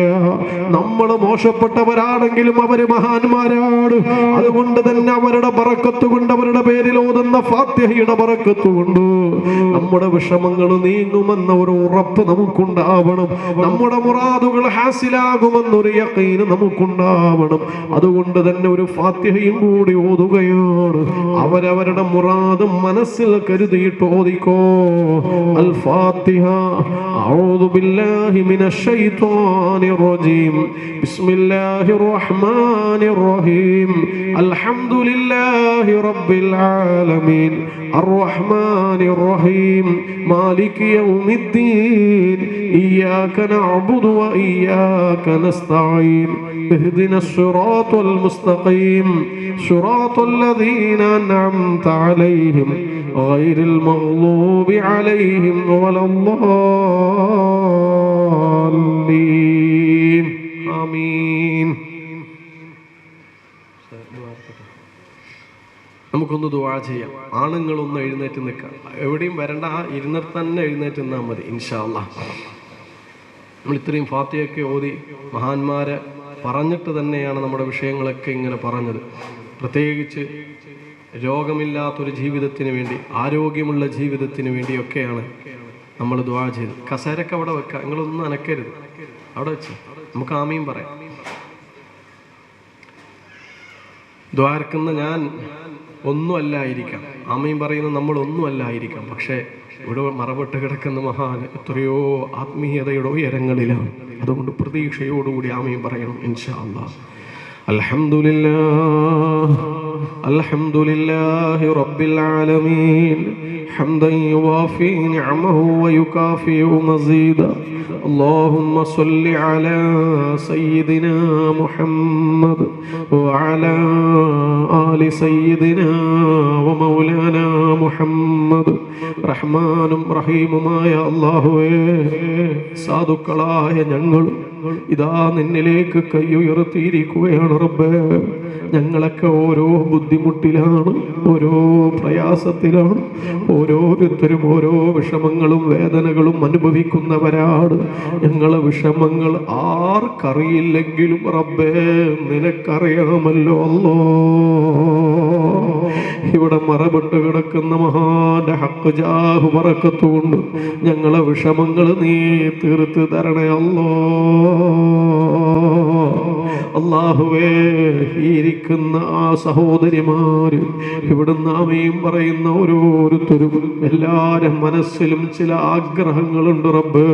നമ്മൾ മോശപ്പെട്ടവരാണെങ്കിലും അവര് മഹാന്മാരാണ്. അതുകൊണ്ട് തന്നെ അവരുടെ ബറക്കത്ത് കൊണ്ട്, അവരുടെ പേരിൽ ഓതുന്ന ഫാത്തിഹയുടെ ബറക്കത്ത് കൊണ്ട് നമ്മുടെ വിഷമങ്ങൾ നീങ്ങുമെന്ന ഒരു ഉറപ്പ് നമുക്കുണ്ടാവണം. നമ്മുടെ മുറാദുകൾ ഹാസിലാകുമെന്നൊരു യഖീൻ നമുക്കുണ്ടാവണം. അതുകൊണ്ട് തന്നെ ഒരു ഫാത്തിഹയും കൂടി ഓതുകയാണ്. അവരവരുടെ മുറാദ് മനസ്സിൽ കരുതിയിട്ട് ഓതിക്കോ. അൽ ഫാത്തിഹ. അഊദു ബില്ലാഹി മിനശ് ശൈത്വാനിർ റജീം. ബിസ്മില്ലാഹിർ റഹ്മാനിർ റഹീം. അൽഹംദുലില്ലാഹി റബ്ബിൽ ആലമീൻ അർറഹ്മാനിർ റഹീം മാലികി യൗമിദ്ദീൻ ഇയ്യാക നഅ്ബുദു വ ഇയ്യാക നസ്തഈൻ ഇഹ്ദിനസ് സിറാത്തൽ മുസ്തഖീം സിറാത്തൽ ലദീന അൻഅംത അലൈഹിം ഗൈറിൽ മഗ്ദൂബി അലൈഹിം വലദ്ദാല്ലീൻ ആമീൻ. നമുക്കൊന്ന് ദുആ ചെയ്യാം. ആണുങ്ങളൊന്ന് എഴുന്നേറ്റ് നിൽക്കാം. എവിടെയും വരണ്ട, ഇരുന്നിട്ട് തന്നെ എഴുന്നേറ്റ് നിന്നാൽ മതി ഇൻഷാ അല്ലാഹ്. നമ്മൾ ഇത്രയും ഫാത്തിഹയൊക്കെ ഓതി മഹാന്മാരെ പറഞ്ഞിട്ട് തന്നെയാണ് നമ്മുടെ വിഷയങ്ങളൊക്കെ ഇങ്ങനെ പറഞ്ഞത്. പ്രത്യേകിച്ച് രോഗമില്ലാത്തൊരു ജീവിതത്തിന് വേണ്ടി, ആരോഗ്യമുള്ള ജീവിതത്തിന് വേണ്ടിയൊക്കെയാണ് നമ്മൾ ദുആ ചെയ്തത്. കസേരക്ക് അവിടെ വെക്കാം, നിങ്ങളൊന്നും അനക്കരുത്, അവിടെ വെച്ച് നമുക്ക് ആമീൻ പറയാം. ദ്വാരക്കുന്ന ഞാൻ ഒന്നും അല്ലായിരിക്കാം. ആമീൻ പറയുന്നത് നമ്മൾ ഒന്നും അല്ലായിരിക്കാം. പക്ഷേ ഇവിടെ മറവിട്ട് കിടക്കുന്ന മഹാൻ എത്രയോ ആത്മീയതയുടെ ഉയരങ്ങളിലാണ്. അതുകൊണ്ട് പ്രതീക്ഷയോടുകൂടി ആമീൻ പറയണം ഇൻഷാ അല്ലാഹ്. അൽഹംദുലില്ലാഹ് അൽഹംദുലില്ലാഹി റബ്ബിൽ ആലമീൻ حمدا يوافي نعمه ويكافئ مزيدا اللهم صل على سيدنا محمد وعلى آل سيدنا ومولانا محمد റഹ്മാനും റഹീമുമായ അല്ലാഹുവേ, സാധുക്കളായ ഞങ്ങൾ ഇതാ നിന്നിലേക്ക് കൈയുയർത്തിയിരിക്കുകയാണ് റബ്ബേ. ഞങ്ങളൊക്കെ ഓരോ ബുദ്ധിമുട്ടിലാണ്, ഓരോ പ്രയാസത്തിലാണ്, ഓരോരുത്തരും ഓരോ വിഷമങ്ങളും വേദനകളും അനുഭവിക്കുന്നവരാണ്. ഞങ്ങളെ വിഷമങ്ങൾ ആർക്കറിയില്ലെങ്കിലും റബ്ബേ നിനക്കറിയാമല്ലോ അല്ലോ. ഇവിടെ മറവിട്ട് കിടക്കുന്ന മഹാന്റെ ഹക്ക് ജാഹ് ബറക്കത്തുകൊണ്ട് ഞങ്ങളെ വിഷമങ്ങൾ നീ തീർത്ത് തരണേ അല്ലോ. അല്ലാഹുവേ, ഈ ഇരിക്കുന്ന ആ സഹോദരിമാര് ഇവിടുന്ന് ആമീൻ പറയുന്ന ഓരോരുത്തരും എല്ലാവരും മനസ്സിലും ചില ആഗ്രഹങ്ങളുണ്ട് റബ്ബ്.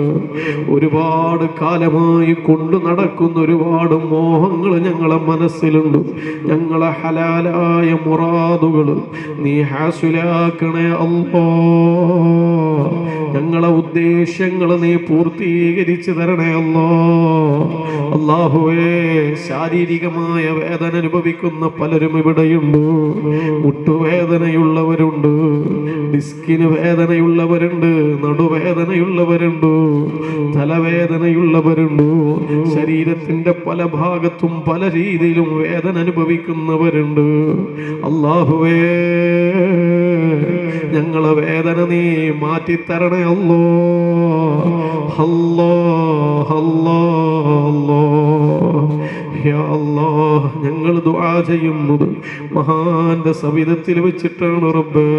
ഒരുപാട് കാലമായി കൊണ്ടു നടക്കുന്ന ഒരുപാട് മോഹങ്ങൾ ഞങ്ങളെ മനസ്സിലുണ്ട്. ഞങ്ങളെ ഹലാലായ മുറാദുകൾ നീ ഹാസിലാക്കണേ അല്ലാ. ഞങ്ങളെ ഉദ്ദേശങ്ങൾ നീ പൂർത്തീകരിച്ചു തരണേ അല്ലാ. അല്ലാഹുവേ, ശാരീരികമായ വേദന അനുഭവിക്കുന്ന പലരും ഇവിടെയുണ്ട്. മുട്ടുവേദനയുള്ളവരുണ്ട്, ഡിസ്കിന് വേദനയുള്ളവരുണ്ട്, നടുവേദനയുള്ളവരുണ്ട്, തലവേദനയുള്ളവരുണ്ട്. ശരീരത്തിന്റെ പല ഭാഗത്തും പല രീതിയിലും വേദന അനുഭവിക്കുന്നവരുണ്ട്. അല്ലാഹുവേ, ഞങ്ങളെ വേദന നീ മാറ്റിത്തരണേ അല്ലോ. അല്ലോ അല്ലോ അല്ലോ യാ അല്ലാഹ്. ഞങ്ങൾ ദുആ ചെയ്യുന്നത് മഹാന്റെ സവിധത്തിൽ വെച്ചിട്ടാണ് റബ്ബേ.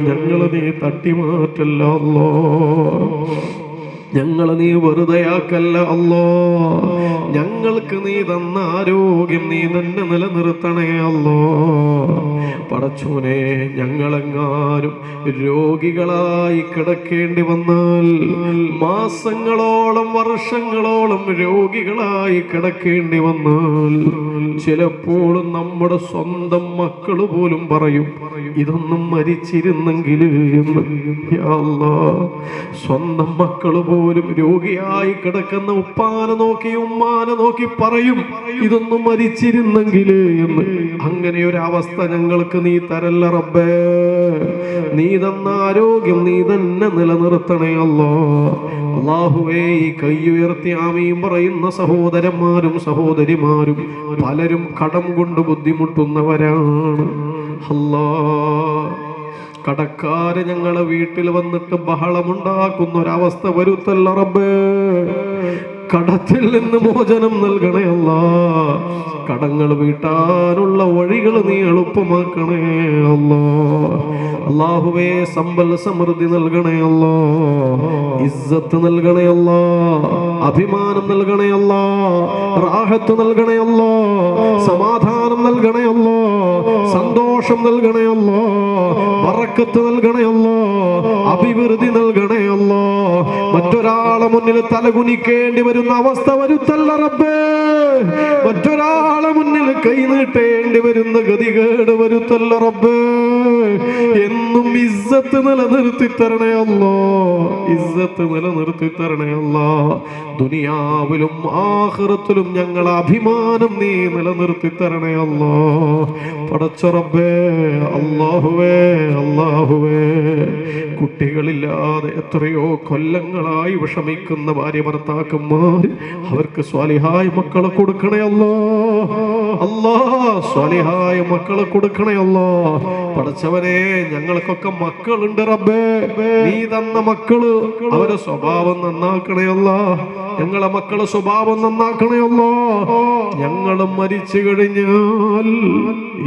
ഞങ്ങളെ നീ തട്ടിമാറ്റല്ല അല്ലോ. ഞങ്ങളെ നീ വെറുതെയാക്കല്ല അല്ലോ. ഞങ്ങൾക്ക് നീ തന്ന ആരോഗ്യം നീ തന്നെ നിലനിർത്തണേ അല്ലോ. പടച്ചോനെ, ഞങ്ങളെങ്ങാനും രോഗികളായി കിടക്കേണ്ടി വന്നാൽ, മാസങ്ങളോളം വർഷങ്ങളോളം രോഗികളായി കിടക്കേണ്ടി വന്നാൽ, ചിലപ്പോൾ നമ്മുടെ സ്വന്തം മക്കൾ പോലും പറയും ഇതൊന്നും മരിച്ചിരുന്നെങ്കിൽ എന്ന്. യാ അല്ലാഹ്, സ്വന്തം മക്കൾ പോലും രോഗിയായി കിടക്കുന്ന ഉപ്പാനെ നോക്കി ഉമ്മാനെ നോക്കി പറയും ഇതൊന്നും മരിച്ചിരുന്നെങ്കിൽ എന്ന്. അങ്ങനെ ഒരു അവസ്ഥ ഞങ്ങൾക്ക് നീ തരല്ല റബ്ബേ. നീ തന്ന ആരോഗ്യം നീ തന്നെ നിലനിർത്തണേ അല്ലോ. അല്ലാഹുവേ, ഈ കൈയുയർത്തി ആമീൻ പറയുന്ന സഹോദരന്മാരും സഹോദരിമാരും പലരും കടം കൊണ്ട് ബുദ്ധിമുട്ടുന്നവരാണ്. അല്ലാ, കടക്കാര് ഞങ്ങളെ വീട്ടിൽ വന്നിട്ട് ബഹളമുണ്ടാക്കുന്ന ഒരവസ്ഥ വരുത്തല്ല റബ്ബേ. കടത്തിൽ നിന്ന് മോചനം നൽകണേ അല്ലാ. കടങ്ങൾ വീട്ടാനുള്ള വഴികൾ നീ എളുപ്പമാക്കണേ അല്ലാ. അല്ലാഹുവേ, സമ്പൽ സമൃദ്ധി നൽകണേ അല്ലാ. ഇസ്സത്ത് നൽകണേ അല്ലാ. അഭിമാനം നൽകണേ അല്ലാ. റാഹത്ത് നൽകണേ അല്ലാ. സമാധാനം നൽകണേ അല്ലാ. സന്തോഷം നൽകണേ അല്ലാ. ബറക്കത്ത് നൽകണേ അല്ലാ. അഭിവൃദ്ധി നൽകണേ അല്ലാ. മറ്റൊരാളെ മുന്നിൽ തലകുനിക്കേണ്ടി വരുന്ന അവസ്ഥ വരുത്തല്ല റബ്ബേ. മറ്റൊരാളെ മുന്നിൽ കൈ നീട്ടേണ്ടി വരുന്ന ഗതികേട് വരുത്തല്ല റബ്ബേ. എന്നും ഇസ്സത്ത് നിലനിർത്തി തരണേ അല്ലാ. ഇസ്സത്ത് നിലനിർത്തി തരണേ അല്ലാ. ദുനിയാവിലും ആഖിറത്തിലും ഞങ്ങളെ അഭിമാനം നീ നിലനിർത്തി തരണേ അല്ലാ. പടച്ച റബ്ബേ, അല്ലാഹുവേ അല്ലാഹുവേ, കുട്ടികളില്ലാതെ എത്രയോ കൊല്ലങ്ങളായി വിഷമിക്കുന്ന ഭാര്യ ഭർത്താക്കന്മാർ, അവർക്ക് സ്വാലിഹായ മക്കളെ കൊടുക്കണേ അല്ലാ. അല്ലാ, സ്വാലിഹായ മക്കളെ കൊടുക്കണേ അല്ലാ. പടച്ചവനെ, ഞങ്ങൾക്കൊക്കെ മക്കളുണ്ട് റബ്ബേ. നീ തന്ന മക്കള് അവരെ സ്വഭാവം നന്നാക്കണേ അല്ലാ. ഞങ്ങളെ മക്കളെ സ്വഭാവം നന്നാക്കണേ അല്ലാ. ഞങ്ങളും മരിച്ചു കഴിഞ്ഞാൽ,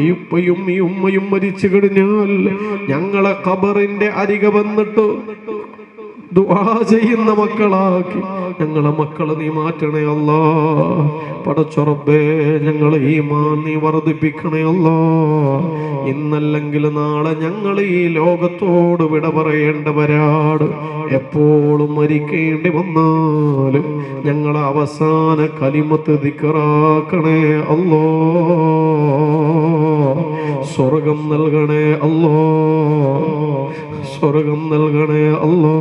ഈ ഉപ്പയും ഈ ഉമ്മയും മരിച്ചു കഴിഞ്ഞാൽ, ഞങ്ങളെ ഖബറിന്റെ അരികെ വന്നിട്ട് ദുആ ചെയ്യുന്ന മക്കളാക്കി ഞങ്ങളെ മക്കളെ നീ മാറ്റണേ അല്ലാ. പടച്ച റബ്ബേ, ഞങ്ങളെ ഈമാൻ നീ വർദ്ധിപ്പിക്കണേ അല്ലാ. ഇന്നല്ലെങ്കിൽ നാളെ ഞങ്ങൾ ഈ ലോകത്തോട് വിട പറയേണ്ടവരാണ്. എപ്പോഴും മരിക്കേണ്ടി വന്നാലും ഞങ്ങളെ അവസാന കലിമത്ത് ദിക്റാക്കണേ അല്ലാ. സ്വർഗം നൽകണേ അല്ലാ, സ്വർഗം നൽകണേ അല്ലാ.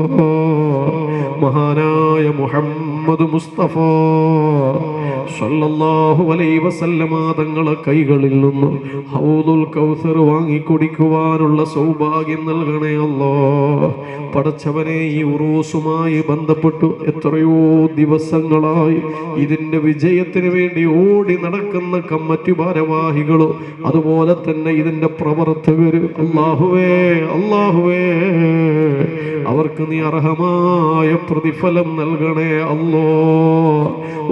മഹാനായ മുഹമ്മദ് മുസ്തഫ സല്ലല്ലാഹു അലൈഹി വസല്ലമ തങ്ങളെ കൈകളിൽ നിന്ന് ഹൗദുൽ കൗസർ വാങ്ങി കുടിക്കുവാനുള്ള സൗഭാഗ്യം നൽകണേ അല്ലാ. പടച്ചവനെ, ഈ ഉറൂസുമായി ബന്ധപ്പെട്ടു എത്രയോ ദിവസങ്ങളായി ഇതിന്റെ വിജയത്തിന് വേണ്ടി ഓടി നടക്കുന്ന കമ്മിറ്റി ഭാരവാഹികളോ അതുപോലെ തന്നെ ഇതിന്റെ പ്രവർത്തകര്, അല്ലാഹുവേ അല്ലാഹുവേ, അവർക്ക് നീ അർഹമായ പ്രതിഫലം നൽകണേ അല്ലാ.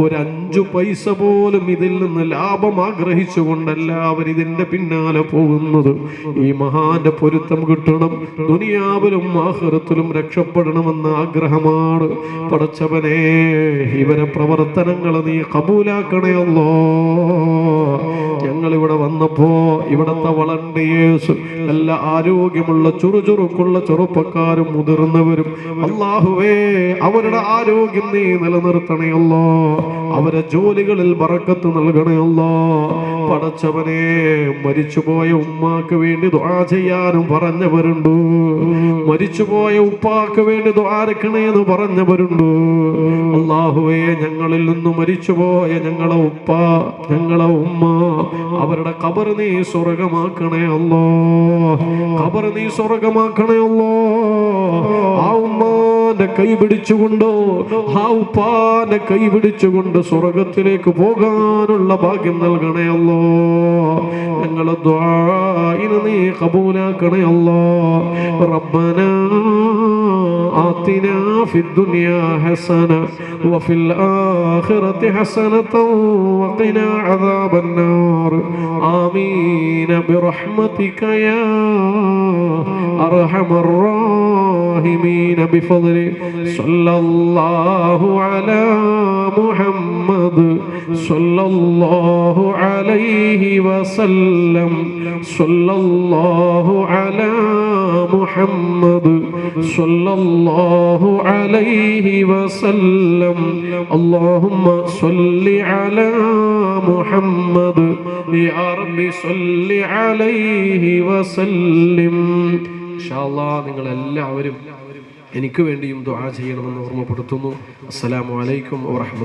ഒരു 5 പൈസ പോലും ഇതിൽ നിന്ന് ലാഭം ആഗ്രഹിച്ചുകൊണ്ടല്ല അവരിതിന്റെ പിന്നാലെ പോകുന്നത്. ഈ മഹാന്റെ പൊരുത്തം കിട്ടണം, ദുനിയാവിലും ആഖിറത്തിലും രക്ഷപ്പെടണമെന്ന ആഗ്രഹമാണ്. പടച്ചവനെ, ഇവരെ പ്രവർത്തനങ്ങൾ നീ കബൂലാക്കണേ അല്ലാ. ഞങ്ങളിവിടെ വന്നപ്പോ ഇവിടത്തെ വളണ്ടിയേഴ്സ്, നല്ല ആരോഗ്യമുള്ള ചുറുചുറുക്കുള്ള ചെറുപ്പക്കാരും മുതിർന്നവരും, അല്ലാഹുവേ, അവരുടെ ആരോഗ്യം നീ നിലനിർത്തണേ അല്ലാ. അവരെ ജോലികളിൽ ബറക്കത്ത് നൽകണേ അല്ലാ. പടച്ചവനെ, മരിച്ചുപോയ ഉമ്മാക്ക് വേണ്ടി ദുആ ചെയ്യാനും പറഞ്ഞവരുണ്ട്, മരിച്ചുപോയ ഉപ്പാക്ക് വേണ്ടി ദ്വാരക്കണേന്ന് പറഞ്ഞവരുണ്ട്. അല്ലാഹുവേ, ഞങ്ങളിൽ നിന്ന് മരിച്ചുപോയ ഞങ്ങളെ ഉപ്പ, ഞങ്ങളെ ഉമ്മ, അവരുടെ ഖബർ നീ സ്വർഗമാക്കണേ അല്ലാ. ഖബർ നീ സ്വർഗമാക്കണേ അല്ലാ. ആ ഉമ്മാന്റെ കൈ പിടിച്ചുകൊണ്ടോ ആ ഉപ്പാന്റെ കൈ പിടിച്ചുകൊണ്ട് സ്വർഗത്തിലേക്ക് പോകാനുള്ള ഭാഗ്യം നൽകണേ അല്ലാ. ഞങ്ങളെ ദുആഇനെ നീ ഖബൂലാക്കണേ അല്ലാ. റബ്ബനാ ആതിനാ ഫിദ്ദുനിയാ ഹസന വഫിൽ ആഖിറതി ഹസനതൻ വഖിനാ അദാബന്നാർ. ആമീൻ ബിറഹ്മതിക യാ അർഹമർ റാഹിമീൻ ബിഫദ്ലി സല്ലല്ലാഹു അലാ മുഹമ്മദ് സല്ലല്ലാഹു അലൈഹി വസല്ലം. സല്ലല്ലാഹു അലാ മുഹമ്മദ് സല്ലല്ലാഹു അലൈഹി വസല്ലം. അല്ലാഹുമ്മ സ്വല്ലി അലാ മുഹമ്മദ് യാ റബ്ബി സ്വല്ലി അലൈഹി വസല്ലം. ഇൻഷാ അല്ലാഹ് നിങ്ങൾ എല്ലാവരും എനിക്ക് വേണ്ടിയും ദുആ ചെയ്യണമെന്ന് ഓർമ്മപ്പെടുത്തുന്നു. അസ്സലാമു അലൈക്കും വറഹ്മത്തുള്ളാഹി.